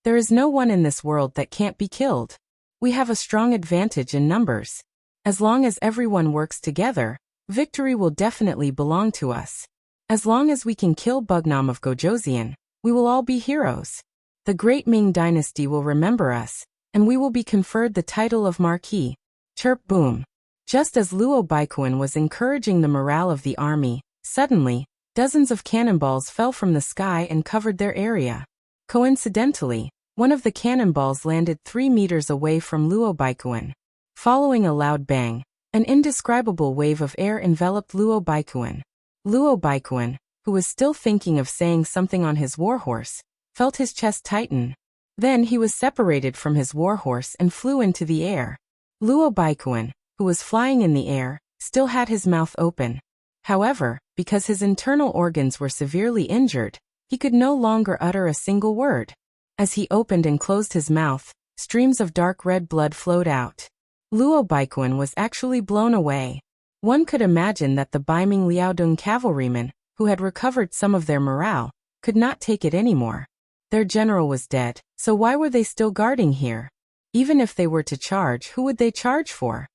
"There is no one in this world that can't be killed. We have a strong advantage in numbers. As long as everyone works together, victory will definitely belong to us. As long as we can kill Bugnam of Gojoseon, we will all be heroes. The great Ming dynasty will remember us, and we will be conferred the title of Marquis." Chirp boom. Just as Luo Baiquan was encouraging the morale of the army, suddenly, dozens of cannonballs fell from the sky and covered their area. Coincidentally, one of the cannonballs landed 3 meters away from Luo Baiquan. Following a loud bang, an indescribable wave of air enveloped Luo Baiquan. Luo Baiquan, who was still thinking of saying something on his warhorse, felt his chest tighten. Then he was separated from his warhorse and flew into the air. Luo Baiquan, who was flying in the air, still had his mouth open. However, because his internal organs were severely injured, he could no longer utter a single word. As he opened and closed his mouth, streams of dark red blood flowed out. Luo Baiquan was actually blown away. One could imagine that the Baiming Liaodong cavalrymen, who had recovered some of their morale, could not take it anymore. Their general was dead, so why were they still guarding here? Even if they were to charge, who would they charge for?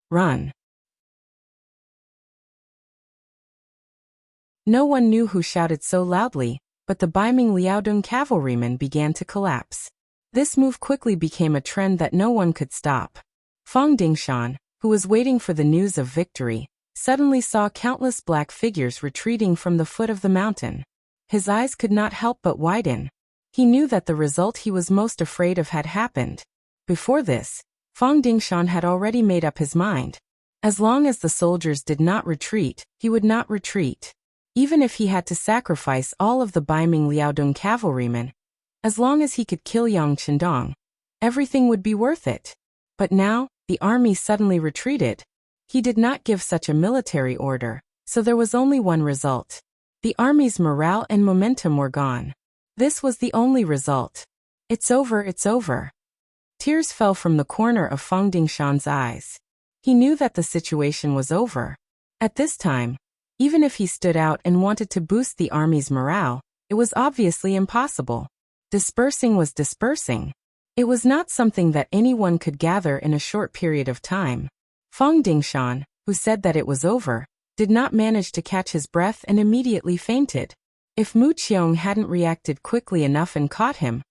Run. No one knew who shouted so loudly, but the Baiming Liaodong cavalrymen began to collapse. This move quickly became a trend that no one could stop. Fang Dingshan, who was waiting for the news of victory, suddenly saw countless black figures retreating from the foot of the mountain. His eyes could not help but widen. He knew that the result he was most afraid of had happened. Before this, Fang Dingshan had already made up his mind. As long as the soldiers did not retreat, he would not retreat. Even if he had to sacrifice all of the Baiming Liaodong cavalrymen, as long as he could kill Yang Qindong, everything would be worth it. But now, the army suddenly retreated. He did not give such a military order, so there was only one result. The army's morale and momentum were gone. This was the only result. "It's over, it's over." Tears fell from the corner of Fang Dingshan's eyes. He knew that the situation was over. At this time, even if he stood out and wanted to boost the army's morale, it was obviously impossible. Dispersing was dispersing. It was not something that anyone could gather in a short period of time. Fang Dingshan, who said that it was over, did not manage to catch his breath and immediately fainted. If Mu Qiong hadn't reacted quickly enough and caught him,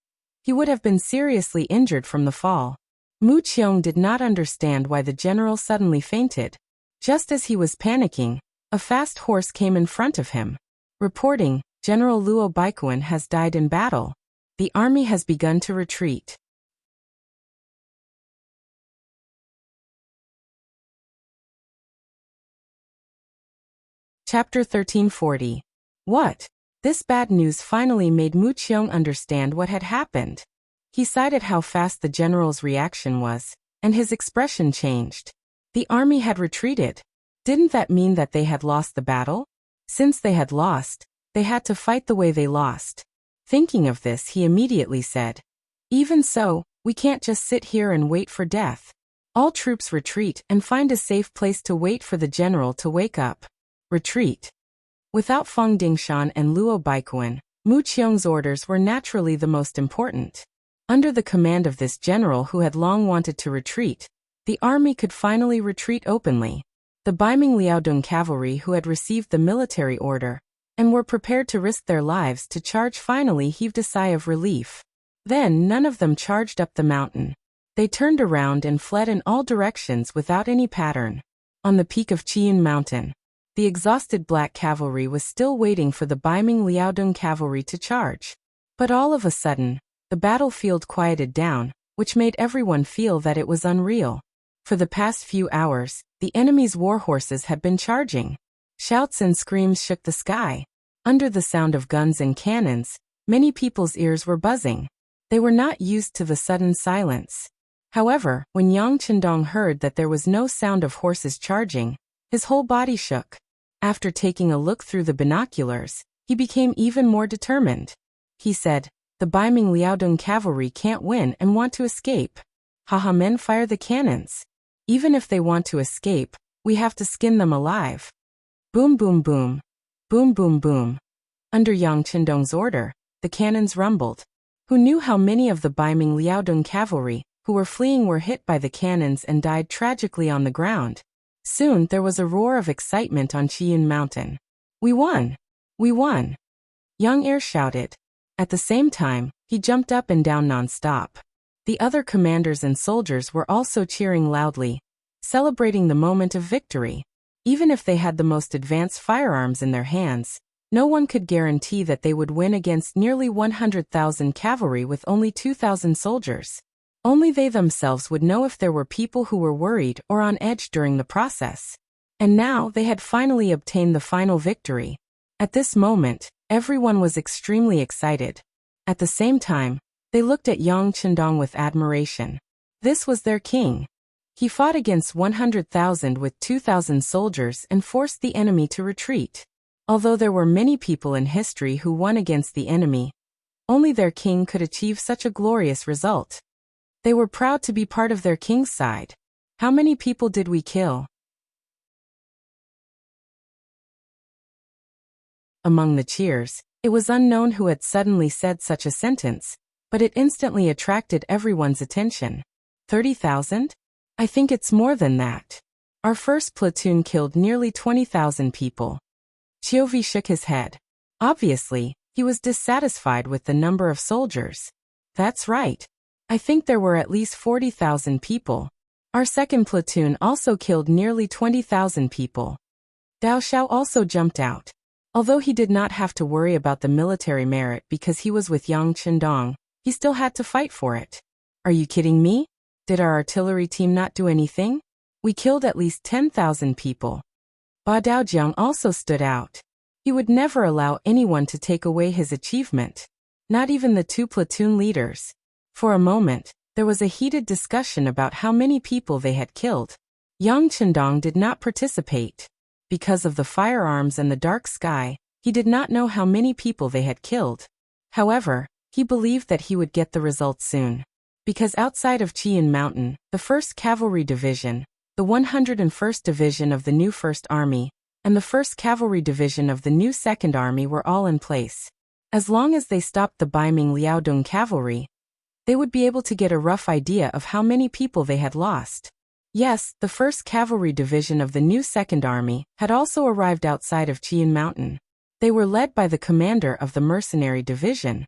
he would have been seriously injured from the fall. Mu Qiong did not understand why the general suddenly fainted. Just as he was panicking, a fast horse came in front of him. Reporting, "General Luo Baiquan has died in battle. The army has begun to retreat." Chapter 1340. What? This bad news finally made Mu Qiong understand what had happened. He cited how fast the general's reaction was, and his expression changed. The army had retreated. Didn't that mean that they had lost the battle? Since they had lost, they had to fight the way they lost. Thinking of this, he immediately said, "Even so, we can't just sit here and wait for death. All troops retreat and find a safe place to wait for the general to wake up." Retreat. Without Fang Dingshan and Luo Baiquan, Mu Qiong's orders were naturally the most important. Under the command of this general who had long wanted to retreat, the army could finally retreat openly. The Baiming Liaodong cavalry who had received the military order and were prepared to risk their lives to charge finally heaved a sigh of relief. Then none of them charged up the mountain. They turned around and fled in all directions without any pattern. On the peak of Chiyun Mountain, The exhausted black cavalry was still waiting for the Baiming Liaodong cavalry to charge. But all of a sudden, the battlefield quieted down, which made everyone feel that it was unreal. For the past few hours, the enemy's war horses had been charging. Shouts and screams shook the sky. Under the sound of guns and cannons, many people's ears were buzzing. They were not used to the sudden silence. However, when Yang Chendong heard that there was no sound of horses charging, his whole body shook. After taking a look through the binoculars, he became even more determined. He said, "The Baiming Liaodong cavalry can't win and want to escape. Haha, men, fire the cannons. Even if they want to escape, we have to skin them alive." Boom boom boom. Boom boom boom. Under Yang Chendong's order, the cannons rumbled. Who knew how many of the Baiming Liaodong cavalry who were fleeing were hit by the cannons and died tragically on the ground? Soon there was a roar of excitement on Chiyun Mountain. "We won! We won!" Young Heir shouted. At the same time, he jumped up and down non-stop. The other commanders and soldiers were also cheering loudly, celebrating the moment of victory. Even if they had the most advanced firearms in their hands, no one could guarantee that they would win against nearly 100,000 cavalry with only 2,000 soldiers. Only they themselves would know if there were people who were worried or on edge during the process. And now they had finally obtained the final victory. At this moment, everyone was extremely excited. At the same time, they looked at Yang Chendong with admiration. This was their king. He fought against 100,000 with 2,000 soldiers and forced the enemy to retreat. Although there were many people in history who won against the enemy, only their king could achieve such a glorious result. They were proud to be part of their king's side. "How many people did we kill?" Among the cheers, it was unknown who had suddenly said such a sentence, but it instantly attracted everyone's attention. 30,000? I think it's more than that. Our first platoon killed nearly 20,000 people. Chiovi shook his head. Obviously, he was dissatisfied with the number of soldiers. That's right. I think there were at least 40,000 people. Our second platoon also killed nearly 20,000 people. Dao Xiao also jumped out. Although he did not have to worry about the military merit because he was with Yang Chendong, he still had to fight for it. Are you kidding me? Did our artillery team not do anything? We killed at least 10,000 people. Ba Daojiang also stood out. He would never allow anyone to take away his achievement. Not even the two platoon leaders. For a moment, there was a heated discussion about how many people they had killed. Yang Chendong did not participate. Because of the firearms and the dark sky, he did not know how many people they had killed. However, he believed that he would get the results soon. Because outside of Chiyun Mountain, the 1st Cavalry Division, the 101st Division of the new 1st Army, and the 1st Cavalry Division of the new 2nd Army were all in place. As long as they stopped the Baiming Liaodong cavalry, they would be able to get a rough idea of how many people they had lost. Yes, the 1st Cavalry Division of the new 2nd Army had also arrived outside of Chiyun Mountain. They were led by the commander of the Mercenary Division.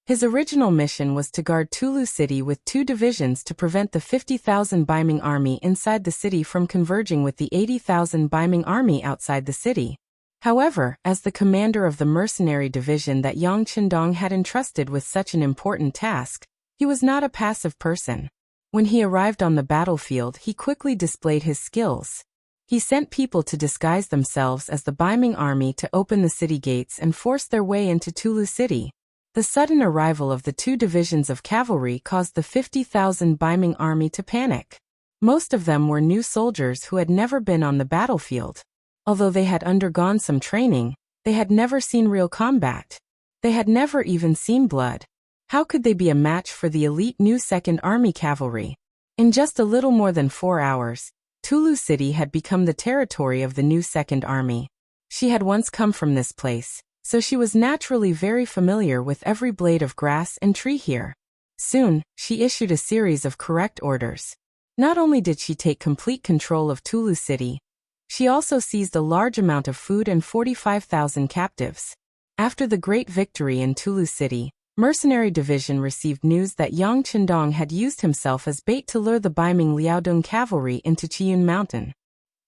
His original mission was to guard Tulu City with 2 divisions to prevent the 50,000 Baiming army inside the city from converging with the 80,000 Baiming army outside the city. However, as the commander of the Mercenary Division that Yang Chendong had entrusted with such an important task, he was not a passive person. When he arrived on the battlefield, he quickly displayed his skills. He sent people to disguise themselves as the Baiming army to open the city gates and force their way into Tulu City. The sudden arrival of the 2 divisions of cavalry caused the 50,000 Baiming army to panic. Most of them were new soldiers who had never been on the battlefield. Although they had undergone some training, they had never seen real combat. They had never even seen blood. How could they be a match for the elite new 2nd Army cavalry? In just a little more than 4 hours, Tulu City had become the territory of the new 2nd Army. She had once come from this place, so she was naturally very familiar with every blade of grass and tree here. Soon, she issued a series of correct orders. Not only did she take complete control of Tulu City, she also seized a large amount of food and 45,000 captives. After the great victory in Tulu City, Mercenary Division received news that Yang Chendong had used himself as bait to lure the Baiming Liaodong cavalry into Chiyun Mountain.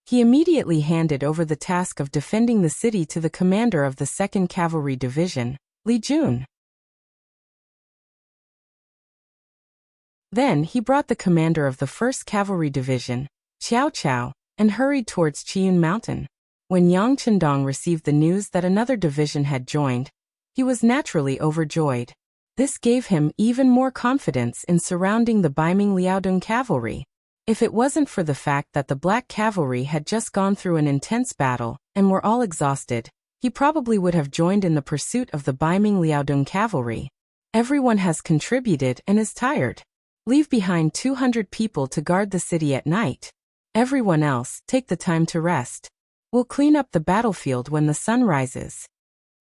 He immediately handed over the task of defending the city to the commander of the 2nd Cavalry Division, Li Jun. Then he brought the commander of the 1st Cavalry Division, Xiao Chao, and hurried towards Qiyun Mountain. When Yang Chendong received the news that another division had joined, he was naturally overjoyed. This gave him even more confidence in surrounding the Baiming Liaodong cavalry. If it wasn't for the fact that the Black Cavalry had just gone through an intense battle and were all exhausted, he probably would have joined in the pursuit of the Baiming Liaodong cavalry. Everyone has contributed and is tired. Leave behind 200 people to guard the city at night. Everyone else, take the time to rest. We'll clean up the battlefield when the sun rises.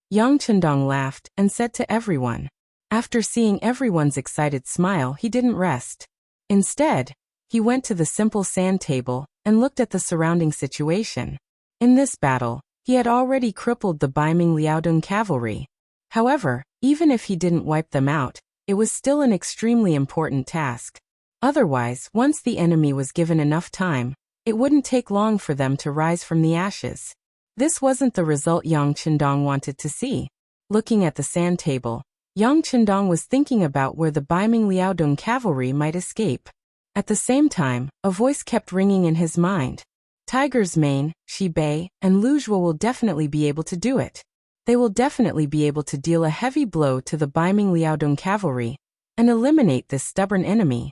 Yang Chendong laughed and said to everyone. After seeing everyone's excited smile, he didn't rest. Instead, he went to the simple sand table and looked at the surrounding situation. In this battle, he had already crippled the Baiming Liaodong cavalry. However, even if he didn't wipe them out, it was still an extremely important task. Otherwise, once the enemy was given enough time, it wouldn't take long for them to rise from the ashes. This wasn't the result Yang Chendong wanted to see. Looking at the sand table, Yang Chendong was thinking about where the Baiming Liaodong cavalry might escape. At the same time, a voice kept ringing in his mind. Tiger's Mane, Shi Bei, and Lu Zhuo will definitely be able to do it. They will definitely be able to deal a heavy blow to the Baiming Liaodong cavalry and eliminate this stubborn enemy.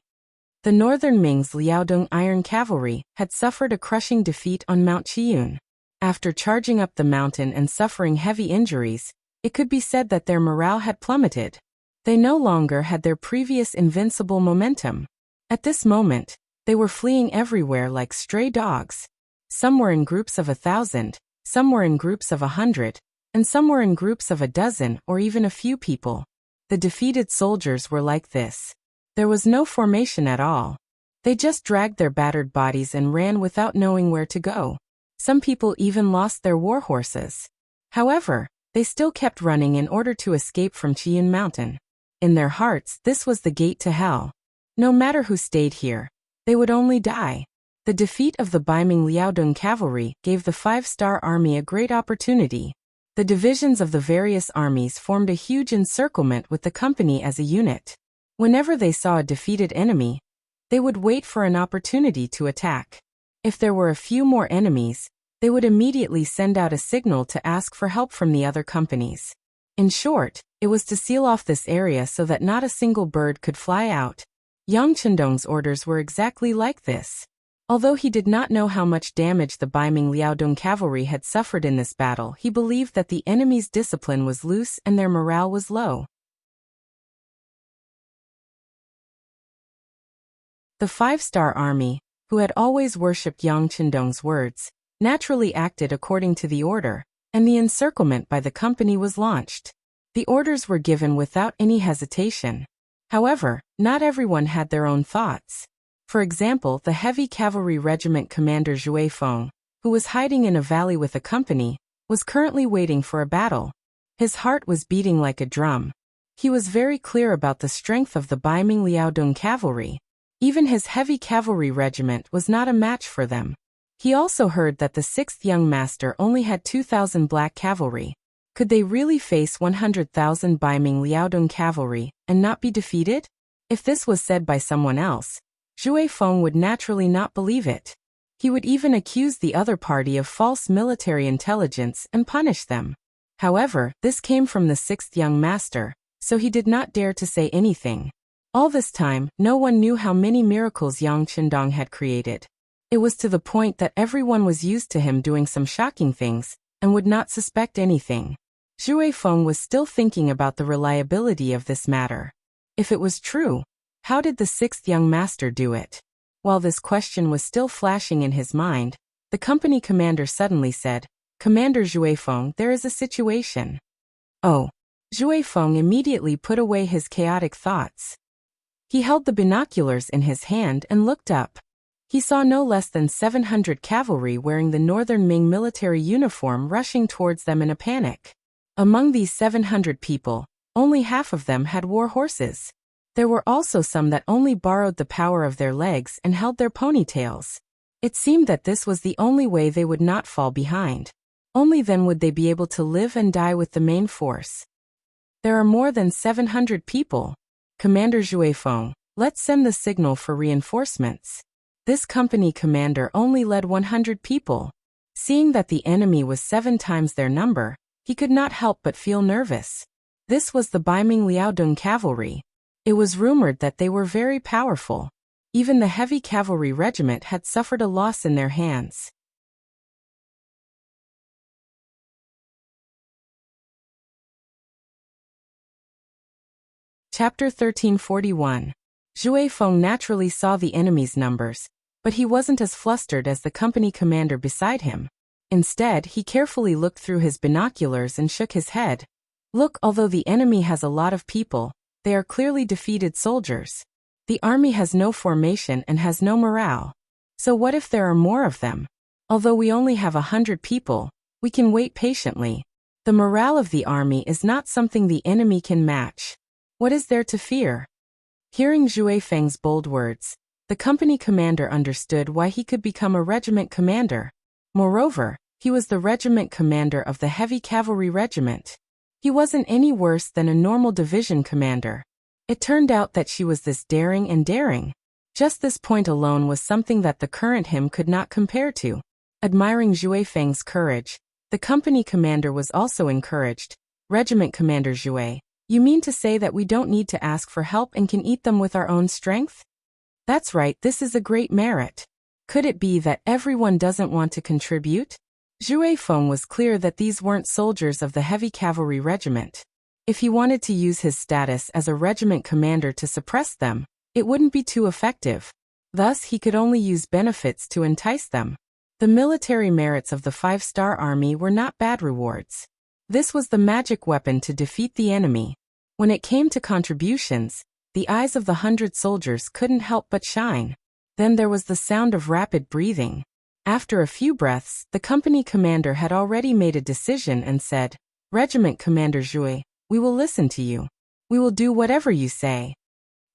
The Northern Ming's Liaodong Iron Cavalry had suffered a crushing defeat on Mount Qiyun. After charging up the mountain and suffering heavy injuries, it could be said that their morale had plummeted. They no longer had their previous invincible momentum. At this moment, they were fleeing everywhere like stray dogs. Some were in groups of 1,000, some were in groups of 100, and some were in groups of 12 or even a few people. The defeated soldiers were like this. There was no formation at all. They just dragged their battered bodies and ran without knowing where to go. Some people even lost their war horses. However, they still kept running in order to escape from Qiyun Mountain. In their hearts, this was the gate to hell. No matter who stayed here, they would only die. The defeat of the Baiming Liaodong cavalry gave the 5-star army a great opportunity. The divisions of the various armies formed a huge encirclement with the company as a unit. Whenever they saw a defeated enemy, they would wait for an opportunity to attack. If there were a few more enemies, they would immediately send out a signal to ask for help from the other companies. In short, it was to seal off this area so that not a single bird could fly out. Yang Chendong's orders were exactly like this. Although he did not know how much damage the Baiming Liaodong cavalry had suffered in this battle, he believed that the enemy's discipline was loose and their morale was low. The 5-star army, who had always worshipped Yang Chendong's words, naturally acted according to the order, and the encirclement by the company was launched. The orders were given without any hesitation. However, not everyone had their own thoughts. For example, the heavy cavalry regiment commander Zhuai Feng, who was hiding in a valley with a company, was currently waiting for a battle. His heart was beating like a drum. He was very clear about the strength of the Baiming Liaodong cavalry. Even his heavy cavalry regiment was not a match for them. He also heard that the 6th young master only had 2,000 black cavalry. Could they really face 100,000 Baiming Liaodong cavalry and not be defeated? If this was said by someone else, Zhuai Feng would naturally not believe it. He would even accuse the other party of false military intelligence and punish them. However, this came from the 6th young master, so he did not dare to say anything. All this time, no one knew how many miracles Yang Chendong had created. It was to the point that everyone was used to him doing some shocking things and would not suspect anything. Zhuai Feng was still thinking about the reliability of this matter. If it was true, how did the 6th young master do it? While this question was still flashing in his mind, the company commander suddenly said, "Commander Zhuai Feng, there is a situation." Oh. Zhuai Feng immediately put away his chaotic thoughts. He held the binoculars in his hand and looked up. He saw no less than 700 cavalry wearing the Northern Ming military uniform rushing towards them in a panic. Among these 700 people, only half of them had war horses. There were also some that only borrowed the power of their legs and held their ponytails. It seemed that this was the only way they would not fall behind. Only then would they be able to live and die with the main force. There are more than 700 people. Commander Zhui Feng, let's send the signal for reinforcements. This company commander only led 100 people. Seeing that the enemy was 7 times their number, he could not help but feel nervous. This was the Baiming Liaodong cavalry. It was rumored that they were very powerful. Even the heavy cavalry regiment had suffered a loss in their hands. Chapter 1341. Zhui Feng naturally saw the enemy's numbers, but he wasn't as flustered as the company commander beside him. Instead, he carefully looked through his binoculars and shook his head. Look, although the enemy has a lot of people, they are clearly defeated soldiers. The army has no formation and has no morale. So what if there are more of them? Although we only have 100 people, we can wait patiently. The morale of the army is not something the enemy can match. What is there to fear? Hearing Zhui Feng's bold words, the company commander understood why he could become a regiment commander. Moreover, he was the regiment commander of the heavy cavalry regiment. He wasn't any worse than a normal division commander. It turned out that she was this daring. Just this point alone was something that the current him could not compare to. Admiring Zhui Feng's courage, the company commander was also encouraged. Regiment Commander Zhui, you mean to say that we don't need to ask for help and can eat them with our own strength? That's right, this is a great merit. Could it be that everyone doesn't want to contribute? Zhui Feng was clear that these weren't soldiers of the heavy cavalry regiment. If he wanted to use his status as a regiment commander to suppress them, it wouldn't be too effective. Thus, he could only use benefits to entice them. The military merits of the 5-star army were not bad rewards. This was the magic weapon to defeat the enemy. When it came to contributions, the eyes of the 100 soldiers couldn't help but shine. Then there was the sound of rapid breathing. After a few breaths, the company commander had already made a decision and said, Regiment Commander Zhui, we will listen to you. We will do whatever you say.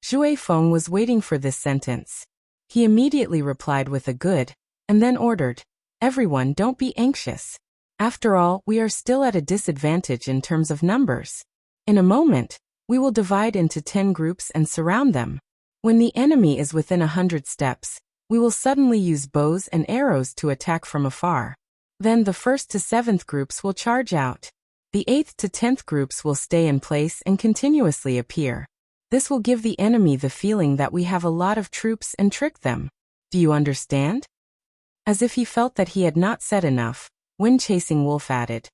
Zhui Feng was waiting for this sentence. He immediately replied with a good, and then ordered, Everyone, don't be anxious. After all, we are still at a disadvantage in terms of numbers. In a moment, we will divide into 10 groups and surround them. When the enemy is within 100 steps, we will suddenly use bows and arrows to attack from afar. Then the 1st to 7th groups will charge out. The 8th to 10th groups will stay in place and continuously appear. This will give the enemy the feeling that we have a lot of troops and trick them. Do you understand? As if he felt that he had not said enough, Wind-Chasing Wolf added,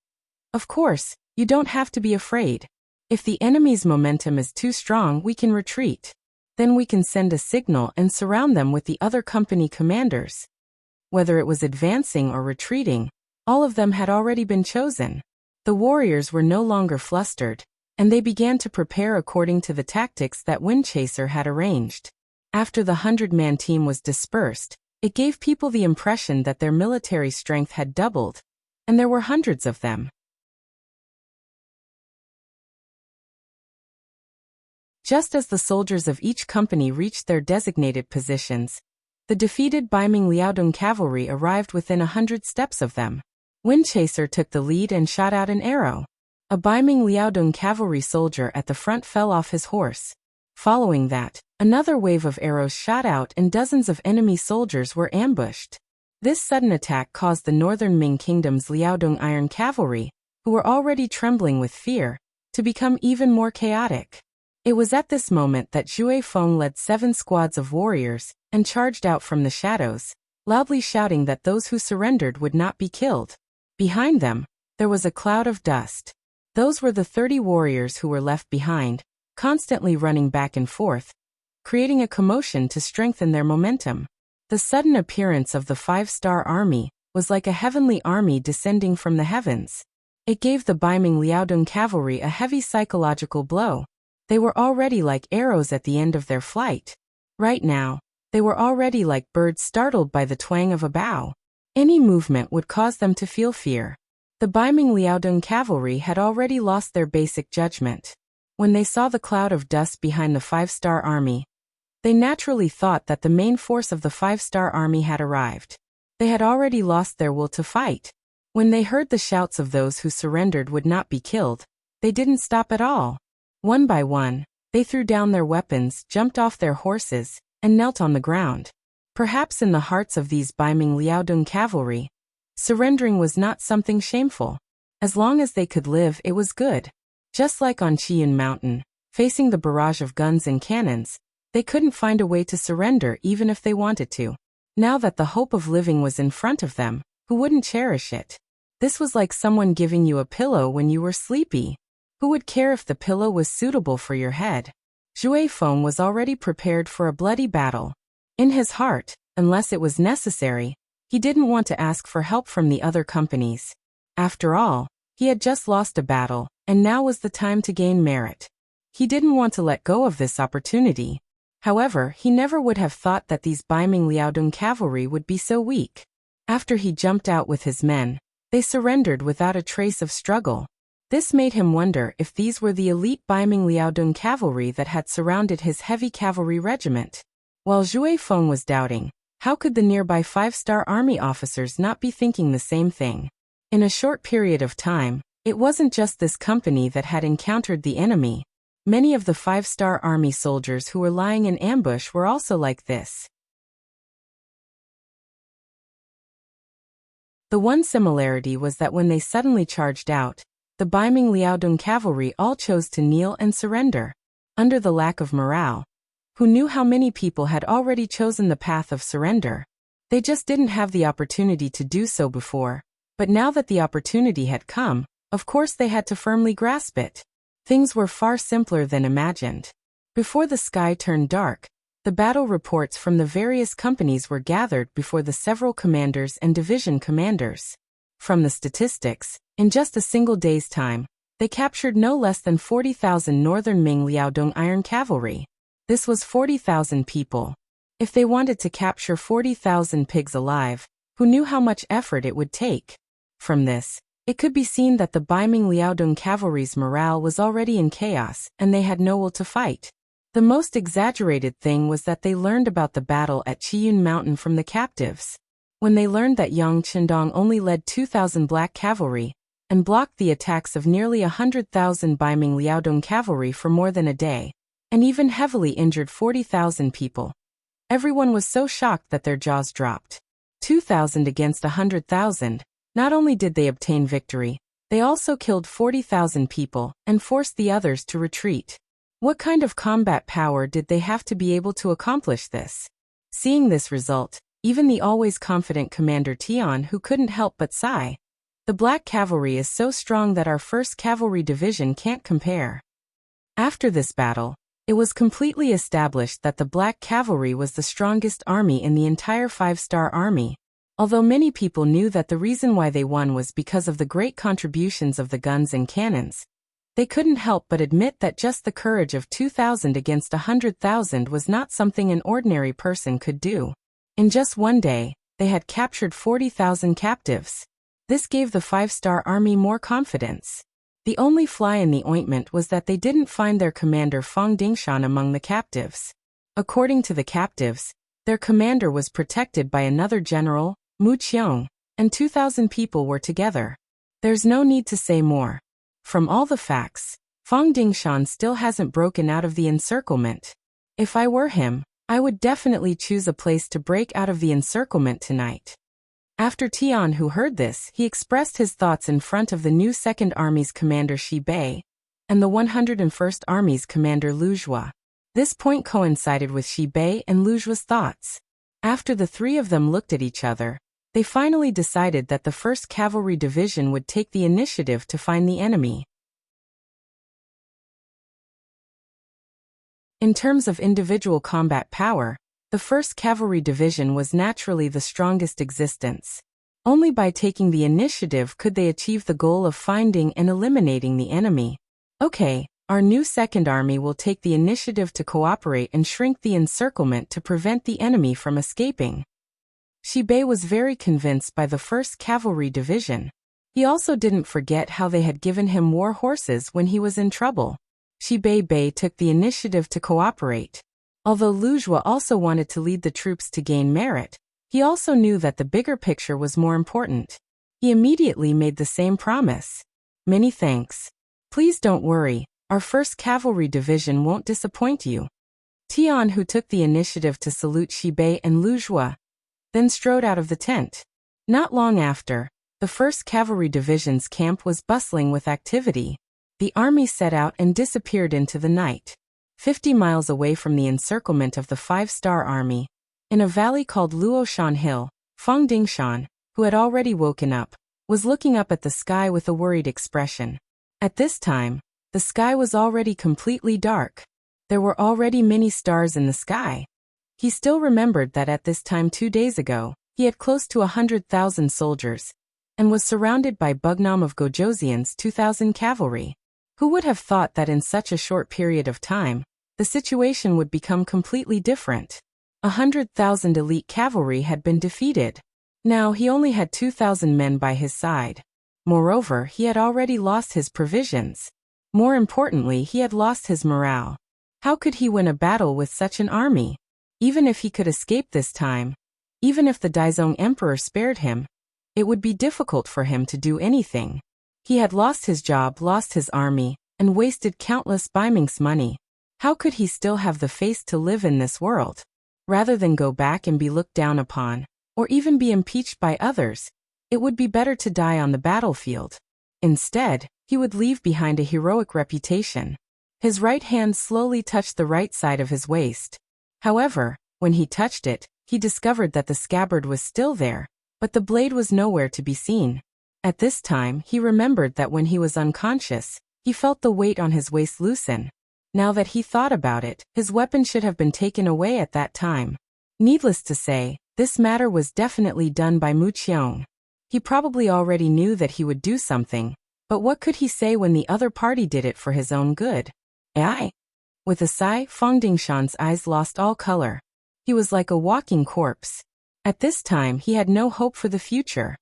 Of course, you don't have to be afraid. If the enemy's momentum is too strong, we can retreat. Then we can send a signal and surround them with the other company commanders. Whether it was advancing or retreating, all of them had already been chosen. The warriors were no longer flustered, and they began to prepare according to the tactics that Windchaser had arranged. After the 100-man team was dispersed, it gave people the impression that their military strength had doubled, and there were hundreds of them. Just as the soldiers of each company reached their designated positions, the defeated Baiming Liaodong cavalry arrived within 100 steps of them. Windchaser took the lead and shot out an arrow. A Baiming Liaodong cavalry soldier at the front fell off his horse. Following that, another wave of arrows shot out and dozens of enemy soldiers were ambushed. This sudden attack caused the northern Ming Kingdom's Liaodong Iron Cavalry, who were already trembling with fear, to become even more chaotic. It was at this moment that Zhui Feng led 7 squads of warriors and charged out from the shadows, loudly shouting that those who surrendered would not be killed. Behind them, there was a cloud of dust. Those were the 30 warriors who were left behind, constantly running back and forth, creating a commotion to strengthen their momentum. The sudden appearance of the 5-star army was like a heavenly army descending from the heavens. It gave the Baiming Liaodong cavalry a heavy psychological blow. They were already like arrows at the end of their flight. Right now, they were already like birds startled by the twang of a bow. Any movement would cause them to feel fear. The Baiming Liaodong cavalry had already lost their basic judgment. When they saw the cloud of dust behind the 5-star army, they naturally thought that the main force of the 5-star army had arrived. They had already lost their will to fight. When they heard the shouts of those who surrendered would not be killed, they didn't stop at all. One by one, they threw down their weapons, jumped off their horses, and knelt on the ground. Perhaps in the hearts of these Baiming Liaodong cavalry, surrendering was not something shameful. As long as they could live, it was good. Just like on Qiyun Mountain, facing the barrage of guns and cannons, they couldn't find a way to surrender even if they wanted to. Now that the hope of living was in front of them, who wouldn't cherish it? This was like someone giving you a pillow when you were sleepy. Who would care if the pillow was suitable for your head? Zhui Feng was already prepared for a bloody battle. In his heart, unless it was necessary, he didn't want to ask for help from the other companies. After all, he had just lost a battle, and now was the time to gain merit. He didn't want to let go of this opportunity. However, he never would have thought that these Baiming Liaodong cavalry would be so weak. After he jumped out with his men, they surrendered without a trace of struggle. This made him wonder if these were the elite Baiming Liaodong cavalry that had surrounded his heavy cavalry regiment. While Zhui Feng was doubting, how could the nearby 5-star army officers not be thinking the same thing? In a short period of time, it wasn't just this company that had encountered the enemy. Many of the 5-star army soldiers who were lying in ambush were also like this. The one similarity was that when they suddenly charged out, the Baiming Liaodong cavalry all chose to kneel and surrender. Under the lack of morale, who knew how many people had already chosen the path of surrender? They just didn't have the opportunity to do so before. But now that the opportunity had come, of course they had to firmly grasp it. Things were far simpler than imagined. Before the sky turned dark, the battle reports from the various companies were gathered before the several commanders and division commanders. From the statistics, in just a single day's time, they captured no less than 40,000 Northern Ming Liaodong Iron Cavalry. This was 40,000 people. If they wanted to capture 40,000 pigs alive, who knew how much effort it would take? From this, it could be seen that the Baiming Liaodong cavalry's morale was already in chaos, and they had no will to fight. The most exaggerated thing was that they learned about the battle at Qiyun Mountain from the captives. When they learned that Yang Qindong only led 2,000 black cavalry, and blocked the attacks of nearly 100,000 Baiming Liaodong cavalry for more than a day, and even heavily injured 40,000 people, everyone was so shocked that their jaws dropped. 2,000 against 100,000, not only did they obtain victory, they also killed 40,000 people and forced the others to retreat. What kind of combat power did they have to be able to accomplish this? Seeing this result, even the always confident Commander Tian who couldn't help but sigh. The Black Cavalry is so strong that our 1st Cavalry Division can't compare. After this battle, it was completely established that the Black Cavalry was the strongest army in the entire 5-star army. Although many people knew that the reason why they won was because of the great contributions of the guns and cannons, they couldn't help but admit that just the courage of 2,000 against 100,000 was not something an ordinary person could do. In just one day, they had captured 40,000 captives. This gave the 5-star army more confidence. The only fly in the ointment was that they didn't find their commander Fang Dingshan among the captives. According to the captives, their commander was protected by another general, Mu Qiong, and 2,000 people were together. There's no need to say more. From all the facts, Fang Dingshan still hasn't broken out of the encirclement. If I were him, I would definitely choose a place to break out of the encirclement tonight. After Tian, who heard this, he expressed his thoughts in front of the new 2nd Army's commander Shi Bei and the 101st Army's commander Lu Zhua. This point coincided with Shi Bei and Lu Zhua's thoughts. After the three of them looked at each other, they finally decided that the 1st Cavalry Division would take the initiative to find the enemy. In terms of individual combat power, the 1st Cavalry Division was naturally the strongest existence. Only by taking the initiative could they achieve the goal of finding and eliminating the enemy. Okay, our new 2nd Army will take the initiative to cooperate and shrink the encirclement to prevent the enemy from escaping. Shi Bei was very convinced by the 1st Cavalry Division. He also didn't forget how they had given him war horses when he was in trouble. Shi Bei took the initiative to cooperate. Although Lu Zhua also wanted to lead the troops to gain merit, He also knew that the bigger picture was more important. He immediately made the same promise. Many thanks. Please don't worry, our 1st Cavalry Division won't disappoint you. Tian, who took the initiative to salute Shibei and Luzhua, then strode out of the tent. Not long after, the 1st Cavalry Division's camp was bustling with activity. The army set out and disappeared into the night. 50 miles away from the encirclement of the 5-star army, in a valley called Luoshan Hill, Fang Dingshan, who had already woken up, was looking up at the sky with a worried expression. At this time, the sky was already completely dark. There were already many stars in the sky. He still remembered that at this time 2 days ago, he had close to 100,000 soldiers, and was surrounded by Bugnam of Gojoseon's 2,000 cavalry. Who would have thought that in such a short period of time, the situation would become completely different? 100,000 elite cavalry had been defeated. Now he only had 2,000 men by his side. Moreover, he had already lost his provisions. More importantly, he had lost his morale. How could he win a battle with such an army? Even if he could escape this time, even if the Daizong Emperor spared him, it would be difficult for him to do anything. He had lost his job, lost his army, and wasted countless Biming's money. How could he still have the face to live in this world? Rather than go back and be looked down upon, or even be impeached by others, it would be better to die on the battlefield. Instead, he would leave behind a heroic reputation. His right hand slowly touched the right side of his waist. However, when he touched it, he discovered that the scabbard was still there, but the blade was nowhere to be seen. At this time, he remembered that when he was unconscious, he felt the weight on his waist loosen. Now that he thought about it, his weapon should have been taken away at that time. Needless to say, this matter was definitely done by Mu Qiong. He probably already knew that he would do something, but what could he say when the other party did it for his own good? Ai? With a sigh, Fang Dingshan's eyes lost all color. He was like a walking corpse. At this time, he had no hope for the future.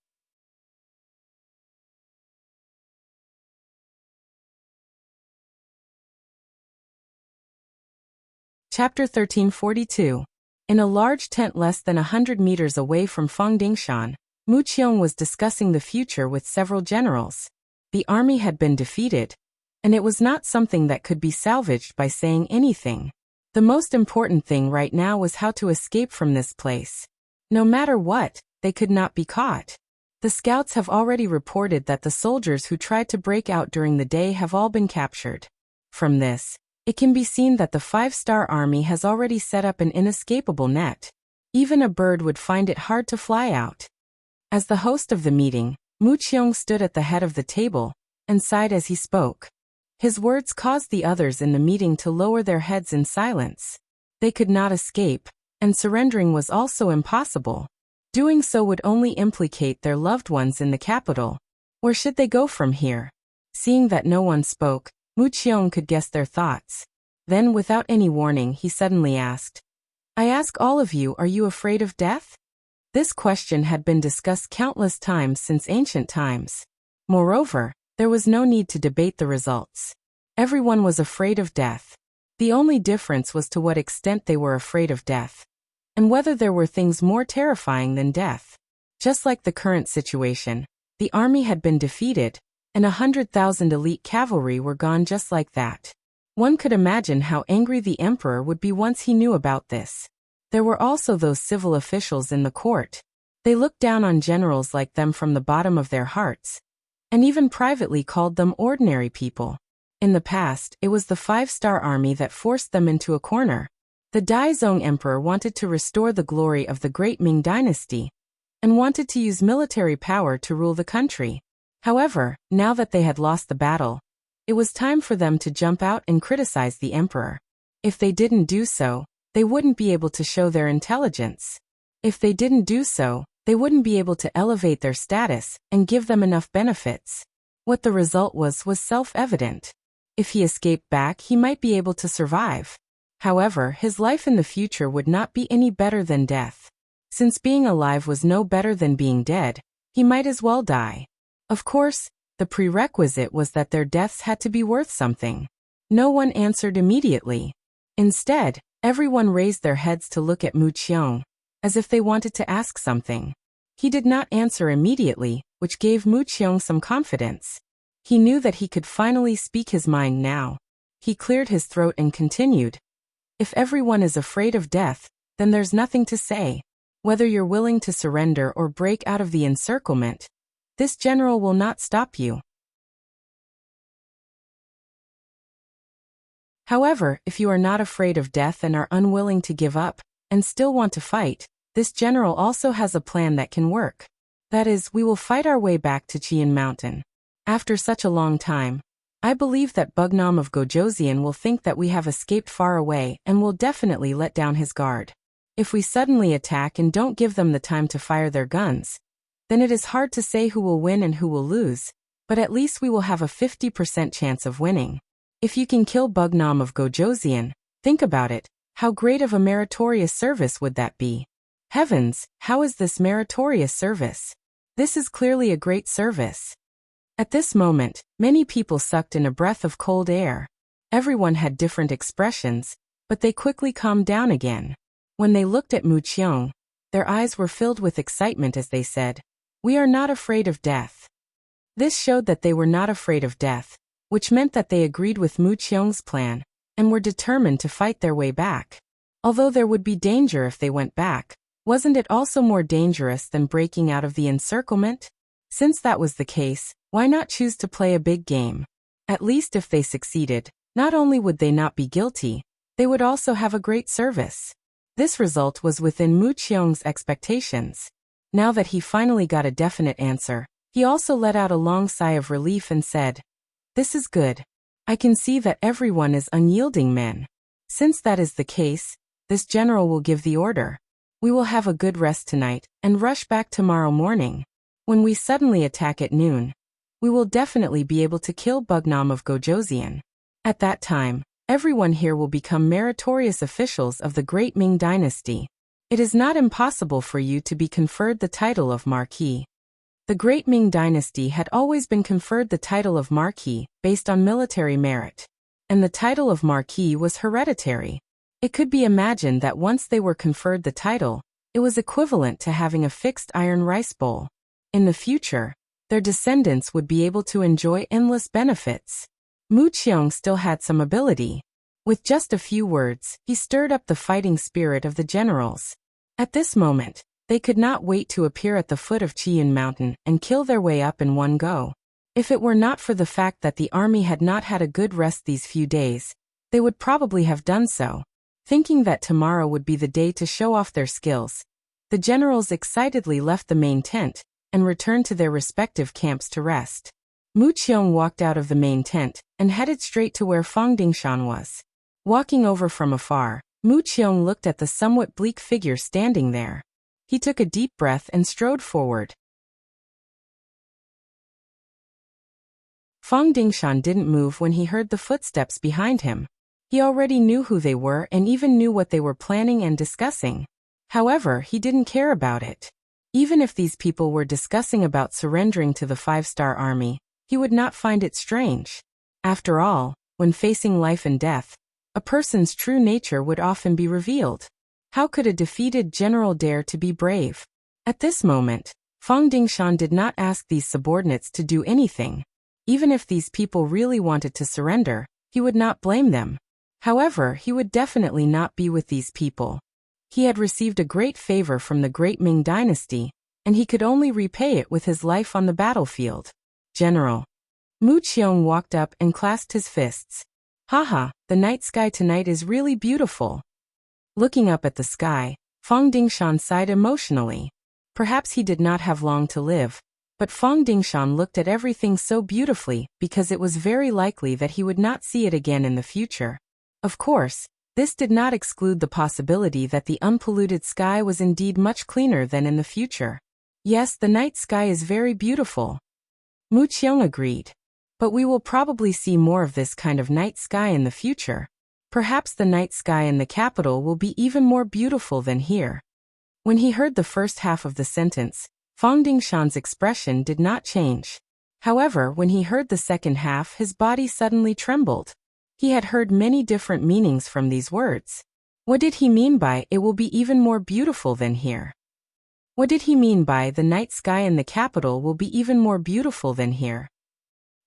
Chapter 1342. In a large tent less than 100 meters away from Fang Dingshan, Mu Qiong was discussing the future with several generals. The army had been defeated, and it was not something that could be salvaged by saying anything. The most important thing right now was how to escape from this place. No matter what, they could not be caught. The scouts have already reported that the soldiers who tried to break out during the day have all been captured. From this, it can be seen that the 5-star army has already set up an inescapable net. Even a bird would find it hard to fly out. As the host of the meeting, Mu Qiong stood at the head of the table and sighed as he spoke. His words caused the others in the meeting to lower their heads in silence. They could not escape, and surrendering was also impossible. Doing so would only implicate their loved ones in the capital. Where should they go from here? Seeing that no one spoke, Mu Qiong could guess their thoughts. Then, without any warning, he suddenly asked, "I ask all of you, are you afraid of death?" This question had been discussed countless times since ancient times. Moreover, there was no need to debate the results. Everyone was afraid of death. The only difference was to what extent they were afraid of death, and whether there were things more terrifying than death. Just like the current situation, the army had been defeated, and 100,000 elite cavalry were gone just like that. One could imagine how angry the emperor would be once he knew about this. There were also those civil officials in the court. They looked down on generals like them from the bottom of their hearts, and even privately called them ordinary people. In the past, it was the 5-star army that forced them into a corner. The Daizong Emperor wanted to restore the glory of the great Ming dynasty, and wanted to use military power to rule the country. However, now that they had lost the battle, it was time for them to jump out and criticize the emperor. If they didn't do so, they wouldn't be able to show their intelligence. If they didn't do so, they wouldn't be able to elevate their status and give them enough benefits. What the result was self-evident. If he escaped back, he might be able to survive. However, his life in the future would not be any better than death. Since being alive was no better than being dead, he might as well die. Of course, the prerequisite was that their deaths had to be worth something. No one answered immediately. Instead, everyone raised their heads to look at Mu Qiong. as if they wanted to ask something. He did not answer immediately, which gave Mu Qiong some confidence. He knew that he could finally speak his mind now. He cleared his throat and continued. If everyone is afraid of death, then there's nothing to say. Whether you're willing to surrender or break out of the encirclement, this general will not stop you. However, if you are not afraid of death and are unwilling to give up, and still want to fight, this general also has a plan that can work. That is, we will fight our way back to Qian Mountain. After such a long time, I believe that Bugnam of Gojoseon will think that we have escaped far away and will definitely let down his guard. If we suddenly attack and don't give them the time to fire their guns, then it is hard to say who will win and who will lose, but at least we will have a 50% chance of winning. If you can kill Bugnam of Gojoseon, think about it, how great of a meritorious service would that be? Heavens, how is this meritorious service? This is clearly a great service. At this moment, many people sucked in a breath of cold air. Everyone had different expressions, but they quickly calmed down again. When they looked at Mu Qiong, their eyes were filled with excitement as they said, "We are not afraid of death." This showed that they were not afraid of death, which meant that they agreed with Mu Qiong's plan, and were determined to fight their way back. Although there would be danger if they went back, wasn't it also more dangerous than breaking out of the encirclement? Since that was the case, why not choose to play a big game? At least if they succeeded, not only would they not be guilty, they would also have a great service. This result was within Mu Qiong's expectations. Now that he finally got a definite answer, he also let out a long sigh of relief and said, "This is good. I can see that everyone is unyielding men. Since that is the case, this general will give the order. We will have a good rest tonight and rush back tomorrow morning. When we suddenly attack at noon, we will definitely be able to kill Bugnam of Gojoseon. At that time, everyone here will become meritorious officials of the Great Ming Dynasty. It is not impossible for you to be conferred the title of Marquis." The Great Ming Dynasty had always been conferred the title of Marquis based on military merit, and the title of Marquis was hereditary. It could be imagined that once they were conferred the title, it was equivalent to having a fixed iron rice bowl. In the future, their descendants would be able to enjoy endless benefits. Mu Qiong still had some ability. With just a few words, he stirred up the fighting spirit of the generals. At this moment, they could not wait to appear at the foot of Qian Mountain and kill their way up in one go. If it were not for the fact that the army had not had a good rest these few days, they would probably have done so. Thinking that tomorrow would be the day to show off their skills, the generals excitedly left the main tent and returned to their respective camps to rest. Mu Qiong walked out of the main tent and headed straight to where Fang Dingshan was. Walking over from afar, Mu Qiong looked at the somewhat bleak figure standing there. He took a deep breath and strode forward. Fang Dingshan didn't move when he heard the footsteps behind him. He already knew who they were and even knew what they were planning and discussing. However, he didn't care about it. Even if these people were discussing about surrendering to the 5-star army, he would not find it strange. After all, when facing life and death, a person's true nature would often be revealed. How could a defeated general dare to be brave? At this moment, Fang Dingshan did not ask these subordinates to do anything. Even if these people really wanted to surrender, he would not blame them. However, he would definitely not be with these people. He had received a great favor from the Great Ming Dynasty, and he could only repay it with his life on the battlefield. "General." Mu Qiong walked up and clasped his fists. "Haha, the night sky tonight is really beautiful." Looking up at the sky, Fang Dingshan sighed emotionally. Perhaps he did not have long to live, but Fang Dingshan looked at everything so beautifully because it was very likely that he would not see it again in the future. Of course, this did not exclude the possibility that the unpolluted sky was indeed much cleaner than in the future. Yes, the night sky is very beautiful. Mu Qiong agreed. But we will probably see more of this kind of night sky in the future. Perhaps the night sky in the capital will be even more beautiful than here. When he heard the first half of the sentence, Fang Dingshan's expression did not change. However, when he heard the second half, his body suddenly trembled. He had heard many different meanings from these words. What did he mean by "it will be even more beautiful than here"? What did he mean by "the night sky in the capital will be even more beautiful than here"?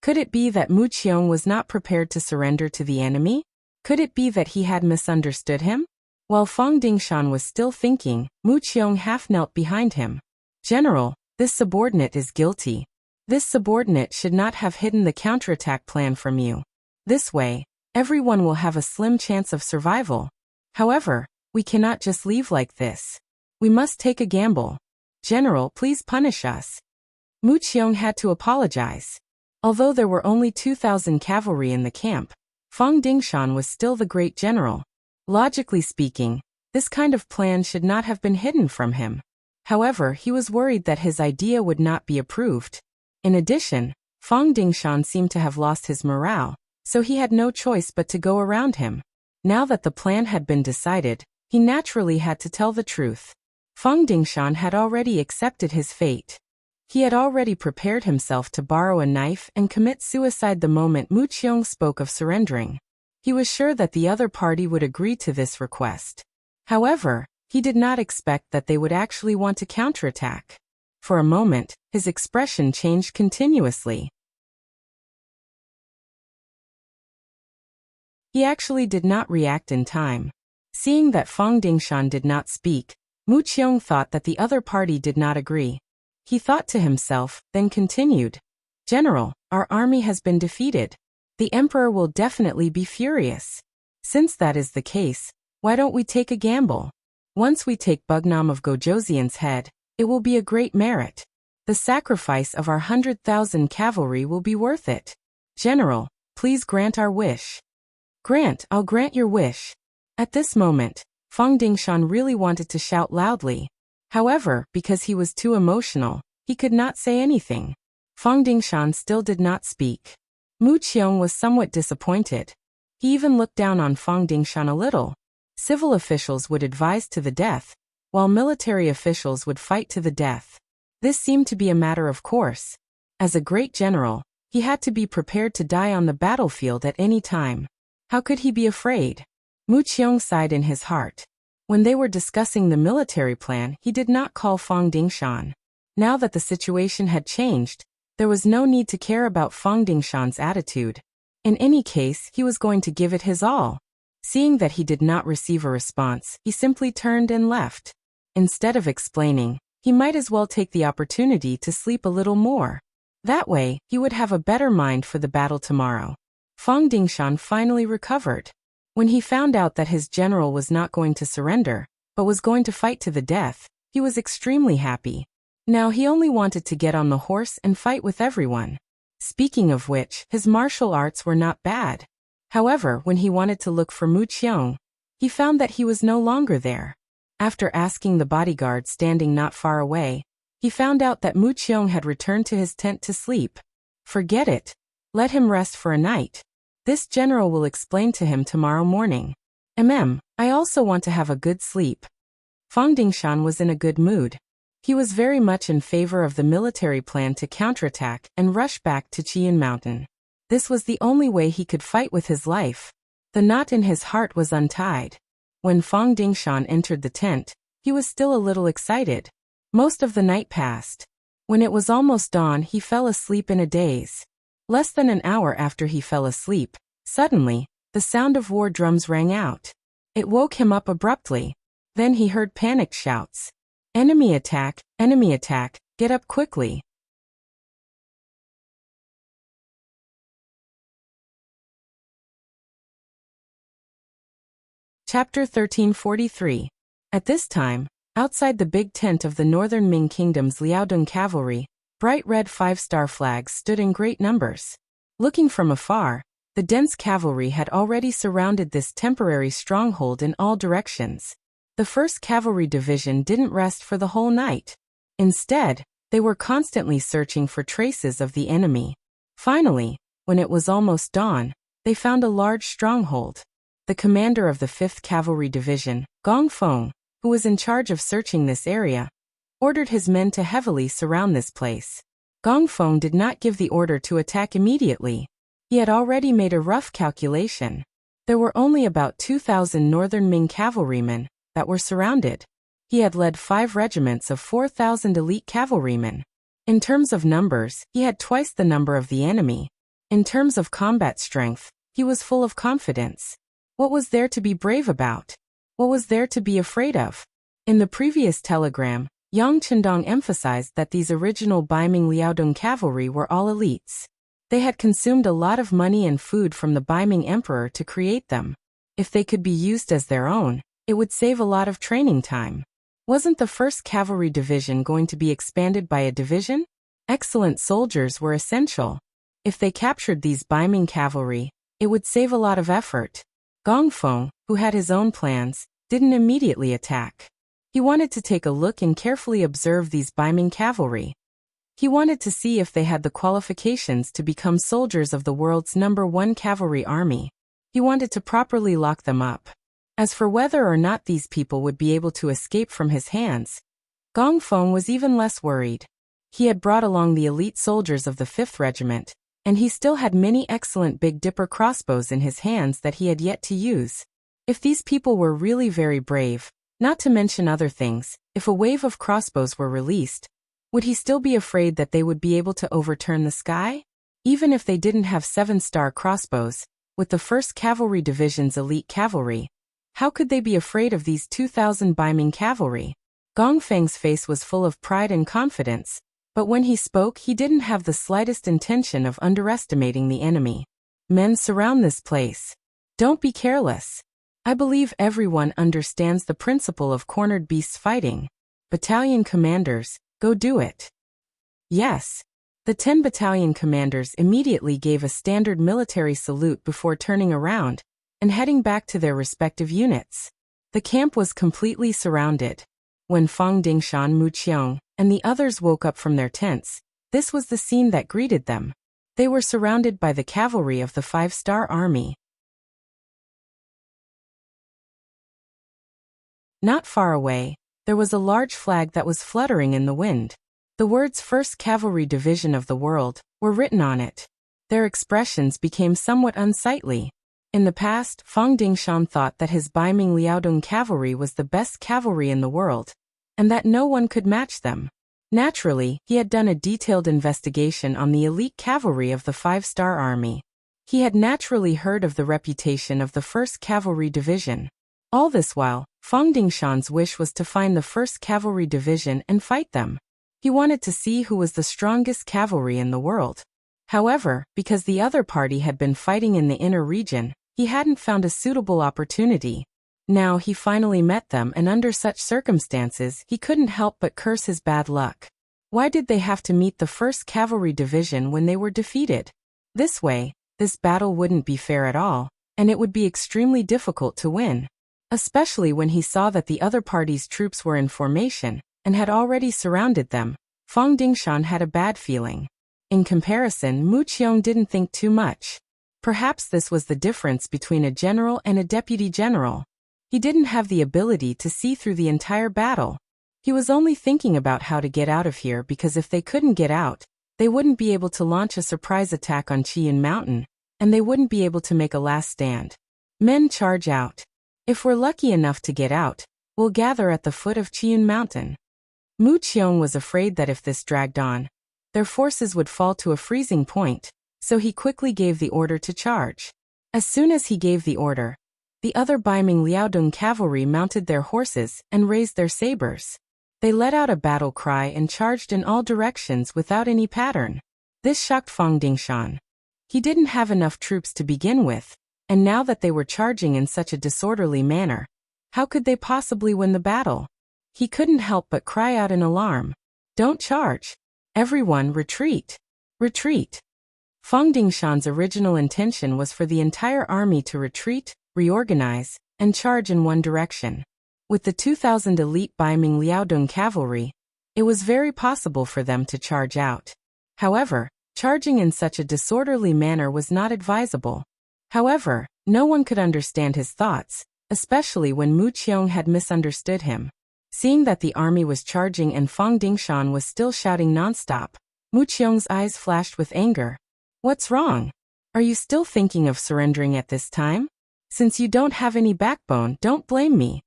Could it be that Mu Qiong was not prepared to surrender to the enemy? Could it be that he had misunderstood him? While Fang Dingshan was still thinking, Mu Qiong half knelt behind him. "General, this subordinate is guilty. This subordinate should not have hidden the counterattack plan from you. This way, everyone will have a slim chance of survival. However, we cannot just leave like this. We must take a gamble. General, please punish us." Mu Qiong had to apologize. Although there were only 2,000 cavalry in the camp, Fang Dingshan was still the great general. Logically speaking, this kind of plan should not have been hidden from him. However, he was worried that his idea would not be approved. In addition, Fang Dingshan seemed to have lost his morale, so he had no choice but to go around him. Now that the plan had been decided, he naturally had to tell the truth. Fang Dingshan had already accepted his fate. He had already prepared himself to borrow a knife and commit suicide the moment Mu Qiong spoke of surrendering. He was sure that the other party would agree to this request. However, he did not expect that they would actually want to counterattack. For a moment, his expression changed continuously. He actually did not react in time. Seeing that Fang Dingshan did not speak, Mu Qiong thought that the other party did not agree. He thought to himself, then continued, "General, our army has been defeated. The emperor will definitely be furious. Since that is the case, why don't we take a gamble? Once we take Bugnam of Gojoseon's head, it will be a great merit. The sacrifice of our 100,000 cavalry will be worth it. General, please grant our wish." I'll grant your wish." At this moment, Fang Dingshan really wanted to shout loudly. However, because he was too emotional, he could not say anything. Fang Dingshan still did not speak. Mu Qiong was somewhat disappointed. He even looked down on Fang Dingshan a little. Civil officials would advise to the death, while military officials would fight to the death. This seemed to be a matter of course. As a great general, he had to be prepared to die on the battlefield at any time. How could he be afraid? Mu Qiong sighed in his heart. When they were discussing the military plan, he did not call Fang Dingshan. Now that the situation had changed, there was no need to care about Fang Dingshan's attitude. In any case, he was going to give it his all. Seeing that he did not receive a response, he simply turned and left. Instead of explaining, he might as well take the opportunity to sleep a little more. That way, he would have a better mind for the battle tomorrow. Fang Dingshan finally recovered. When he found out that his general was not going to surrender, but was going to fight to the death, he was extremely happy. Now he only wanted to get on the horse and fight with everyone. Speaking of which, his martial arts were not bad. However, when he wanted to look for Mu Qiong, he found that he was no longer there. After asking the bodyguard standing not far away, he found out that Mu Qiong had returned to his tent to sleep. Forget it. Let him rest for a night. This general will explain to him tomorrow morning. I also want to have a good sleep. Fang Dingshan was in a good mood. He was very much in favor of the military plan to counterattack and rush back to Chiyun Mountain. This was the only way he could fight with his life. The knot in his heart was untied. When Fang Dingshan entered the tent, he was still a little excited. Most of the night passed. When it was almost dawn, he fell asleep in a daze. Less than an hour after he fell asleep, suddenly, the sound of war drums rang out. It woke him up abruptly. Then he heard panicked shouts. Enemy attack, get up quickly." Chapter 1343. At this time, outside the big tent of the northern Ming Kingdom's Liaodong cavalry, bright red 5-star flags stood in great numbers. Looking from afar, the dense cavalry had already surrounded this temporary stronghold in all directions. The 1st Cavalry Division didn't rest for the whole night. Instead, they were constantly searching for traces of the enemy. Finally, when it was almost dawn, they found a large stronghold. The commander of the 5th Cavalry Division, Gong Feng, who was in charge of searching this area, ordered his men to heavily surround this place. Gong Feng did not give the order to attack immediately. He had already made a rough calculation. There were only about 2,000 northern Ming cavalrymen that were surrounded. He had led 5 regiments of 4,000 elite cavalrymen. In terms of numbers, he had twice the number of the enemy. In terms of combat strength, he was full of confidence. What was there to be brave about? What was there to be afraid of? In the previous telegram, Yang Chendong emphasized that these original Baiming Liaodong cavalry were all elites. They had consumed a lot of money and food from the Baiming emperor to create them. If they could be used as their own, it would save a lot of training time. Wasn't the 1st Cavalry Division going to be expanded by a division? Excellent soldiers were essential. If they captured these Baiming cavalry, it would save a lot of effort. Gongfeng, who had his own plans, didn't immediately attack. He wanted to take a look and carefully observe these Baiming cavalry. He wanted to see if they had the qualifications to become soldiers of the world's #1 cavalry army. He wanted to properly lock them up. As for whether or not these people would be able to escape from his hands, Gongfeng was even less worried. He had brought along the elite soldiers of the 5th Regiment, and he still had many excellent Big Dipper crossbows in his hands that he had yet to use. If these people were really very brave, not to mention other things, if a wave of crossbows were released, would he still be afraid that they would be able to overturn the sky? Even if they didn't have 7-star crossbows, with the 1st Cavalry Division's elite cavalry, how could they be afraid of these 2,000 Baiming cavalry? Gongfeng's face was full of pride and confidence, but when he spoke he didn't have the slightest intention of underestimating the enemy. Men surround this place. Don't be careless. I believe everyone understands the principle of cornered beasts fighting. Battalion commanders, go do it. Yes. The 10 battalion commanders immediately gave a standard military salute before turning around and heading back to their respective units. The camp was completely surrounded. When Fang Dingshan, Mu Qiong, and the others woke up from their tents, this was the scene that greeted them. They were surrounded by the cavalry of the 5-star army. Not far away, there was a large flag that was fluttering in the wind. The words 1st Cavalry Division of the World were written on it. Their expressions became somewhat unsightly. In the past, Fang Dingshan thought that his Baiming Liaodong cavalry was the best cavalry in the world, and that no one could match them. Naturally, he had done a detailed investigation on the elite cavalry of the 5-star army. He had naturally heard of the reputation of the 1st Cavalry Division. All this while, Fang Dingshan's wish was to find the 1st Cavalry Division and fight them. He wanted to see who was the strongest cavalry in the world. However, because the other party had been fighting in the inner region, he hadn't found a suitable opportunity. Now he finally met them, and under such circumstances he couldn't help but curse his bad luck. Why did they have to meet the 1st Cavalry Division when they were defeated? This way, this battle wouldn't be fair at all, and it would be extremely difficult to win. Especially when he saw that the other party's troops were in formation and had already surrounded them, Fang Dingshan had a bad feeling. In comparison, Mu Qiong didn't think too much. Perhaps this was the difference between a general and a deputy general. He didn't have the ability to see through the entire battle. He was only thinking about how to get out of here, because if they couldn't get out, they wouldn't be able to launch a surprise attack on Chiyun Mountain, and they wouldn't be able to make a last stand. Men charge out. If we're lucky enough to get out, we'll gather at the foot of Chiyun Mountain. Mu Qiong was afraid that if this dragged on, their forces would fall to a freezing point, so he quickly gave the order to charge. As soon as he gave the order, the other Baiming Liaodong cavalry mounted their horses and raised their sabers. They let out a battle cry and charged in all directions without any pattern. This shocked Fang Dingshan. He didn't have enough troops to begin with, and now that they were charging in such a disorderly manner, how could they possibly win the battle? He couldn't help but cry out in alarm. Don't charge! Everyone retreat! Retreat! Fang Dingshan's original intention was for the entire army to retreat, reorganize, and charge in one direction. With the 2,000 elite Baiming Liaodong cavalry, it was very possible for them to charge out. However, charging in such a disorderly manner was not advisable. However, no one could understand his thoughts, especially when Mu Qiong had misunderstood him. Seeing that the army was charging and Fang Dingshan was still shouting nonstop, Mu Qiong's eyes flashed with anger. What's wrong? Are you still thinking of surrendering at this time? Since you don't have any backbone, don't blame me.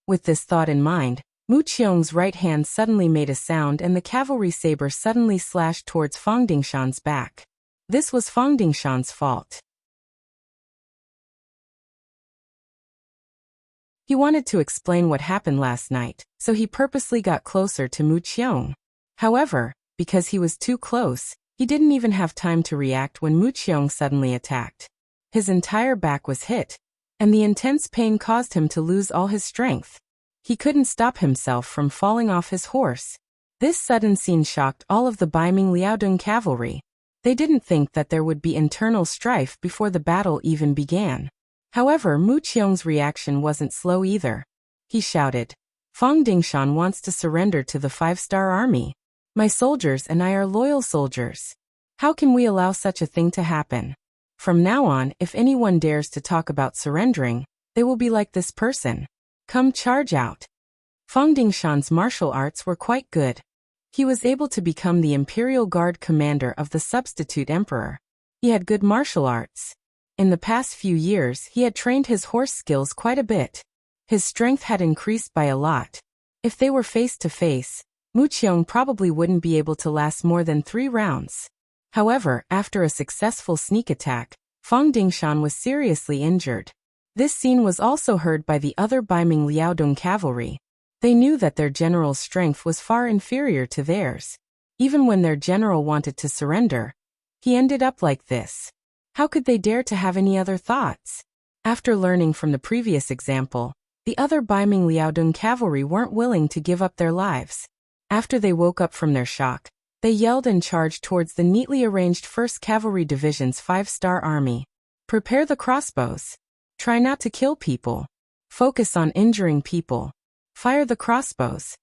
With this thought in mind, Mu Qiong's right hand suddenly made a sound and the cavalry saber suddenly slashed towards Fang Dingshan's back. This was Fang Dingshan's fault. He wanted to explain what happened last night, so he purposely got closer to Mu Qiong. However, because he was too close, he didn't even have time to react when Mu Qiong suddenly attacked. His entire back was hit, and the intense pain caused him to lose all his strength. He couldn't stop himself from falling off his horse. This sudden scene shocked all of the Baiming Liaodong cavalry. They didn't think that there would be internal strife before the battle even began. However, Mu Qiong's reaction wasn't slow either. He shouted, "Fang Dingshan wants to surrender to the 5-star army. My soldiers and I are loyal soldiers. How can we allow such a thing to happen? From now on, if anyone dares to talk about surrendering, they will be like this person. Come charge out." Fang Dingshan's martial arts were quite good. He was able to become the Imperial Guard commander of the substitute emperor. He had good martial arts. In the past few years, he had trained his horse skills quite a bit. His strength had increased by a lot. If they were face to face, Mu Qiong probably wouldn't be able to last more than 3 rounds. However, after a successful sneak attack, Fang Dingshan was seriously injured. This scene was also heard by the other Baiming Liaodong cavalry. They knew that their general's strength was far inferior to theirs. Even when their general wanted to surrender, he ended up like this. How could they dare to have any other thoughts? After learning from the previous example, the other Baiming Liaodong cavalry weren't willing to give up their lives. After they woke up from their shock, they yelled and charged towards the neatly arranged 1st Cavalry Division's 5-star army. Prepare the crossbows. Try not to kill people. Focus on injuring people. Fire the crossbows.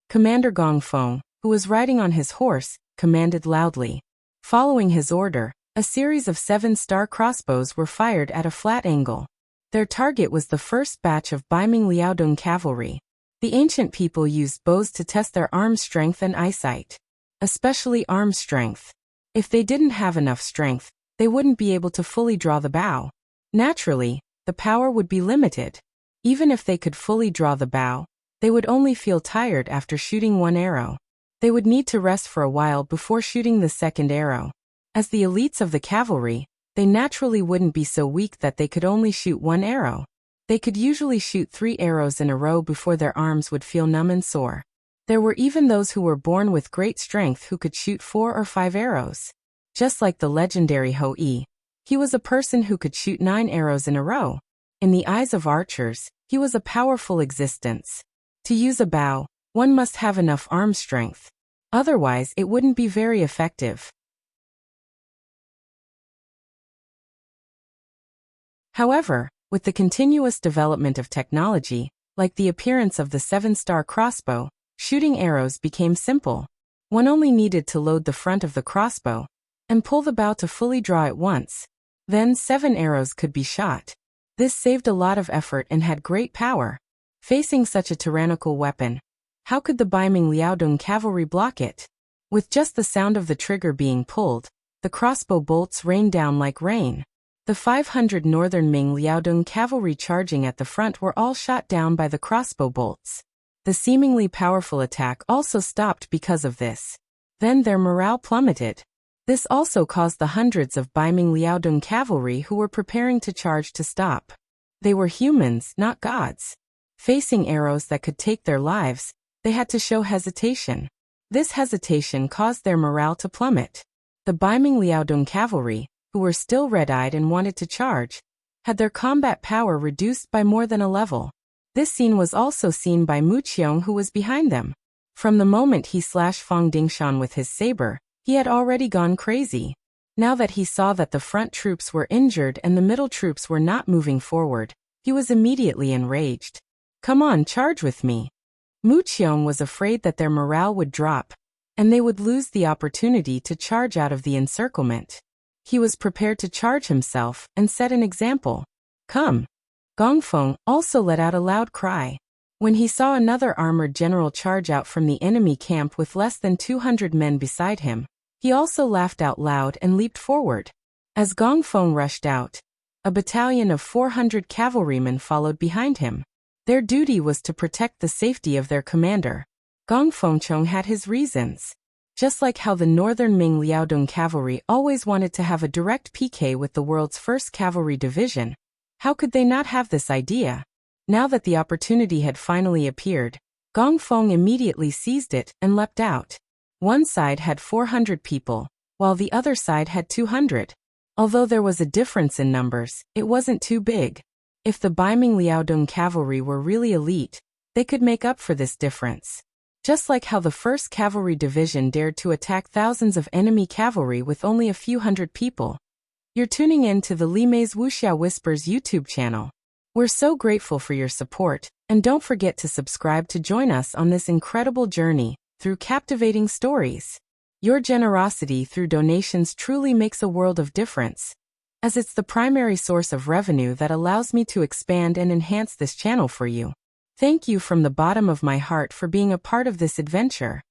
Commander Gongfeng, who was riding on his horse, commanded loudly. Following his order, a series of 7-star crossbows were fired at a flat angle. Their target was the first batch of Baiming Liaodong cavalry. The ancient people used bows to test their arm strength and eyesight. Especially arm strength. If they didn't have enough strength, they wouldn't be able to fully draw the bow. Naturally, the power would be limited. Even if they could fully draw the bow, they would only feel tired after shooting 1 arrow. They would need to rest for a while before shooting the 2nd arrow. As the elites of the cavalry, they naturally wouldn't be so weak that they could only shoot 1 arrow. They could usually shoot 3 arrows in a row before their arms would feel numb and sore. There were even those who were born with great strength who could shoot 4 or 5 arrows. Just like the legendary Ho Yi, he was a person who could shoot 9 arrows in a row. In the eyes of archers, he was a powerful existence. To use a bow, one must have enough arm strength. Otherwise, it wouldn't be very effective. However, with the continuous development of technology, like the appearance of the 7-star crossbow, shooting arrows became simple. One only needed to load the front of the crossbow and pull the bow to fully draw at once. Then 7 arrows could be shot. This saved a lot of effort and had great power. Facing such a tyrannical weapon, how could the Baiming Liaodong cavalry block it? With just the sound of the trigger being pulled, the crossbow bolts rained down like rain. The 500 Northern Ming Liaodong cavalry charging at the front were all shot down by the crossbow bolts. The seemingly powerful attack also stopped because of this. Then their morale plummeted. This also caused the hundreds of Baiming Liaodong cavalry who were preparing to charge to stop. They were humans, not gods. Facing arrows that could take their lives, they had to show hesitation. This hesitation caused their morale to plummet. The Baiming Liaodong cavalry, who were still red-eyed and wanted to charge, had their combat power reduced by more than a level. This scene was also seen by Mu Qiong, who was behind them. From the moment he slashed Fang Dingshan with his saber, he had already gone crazy. Now that he saw that the front troops were injured and the middle troops were not moving forward, he was immediately enraged. "Come on, charge with me." Mu Qiong was afraid that their morale would drop, and they would lose the opportunity to charge out of the encirclement. He was prepared to charge himself and set an example. "Come." Gongfeng also let out a loud cry. When he saw another armored general charge out from the enemy camp with less than 200 men beside him, he also laughed out loud and leaped forward. As Gongfeng rushed out, A battalion of 400 cavalrymen followed behind him. Their duty was to protect the safety of their commander. Gong Fengchong had his reasons. Just like how the northern Ming Liaodong cavalry always wanted to have a direct PK with the world's first cavalry division, how could they not have this idea? Now that the opportunity had finally appeared, Gong Feng immediately seized it and leapt out. One side had 400 people, while the other side had 200. Although there was a difference in numbers, it wasn't too big. If the Baiming Liaodong cavalry were really elite, they could make up for this difference. Just like how the 1st Cavalry Division dared to attack thousands of enemy cavalry with only a few hundred people. You're tuning in to the Li Mei's Wuxia Whispers YouTube channel. We're so grateful for your support, and don't forget to subscribe to join us on this incredible journey through captivating stories. Your generosity through donations truly makes a world of difference, as it's the primary source of revenue that allows me to expand and enhance this channel for you. Thank you from the bottom of my heart for being a part of this adventure.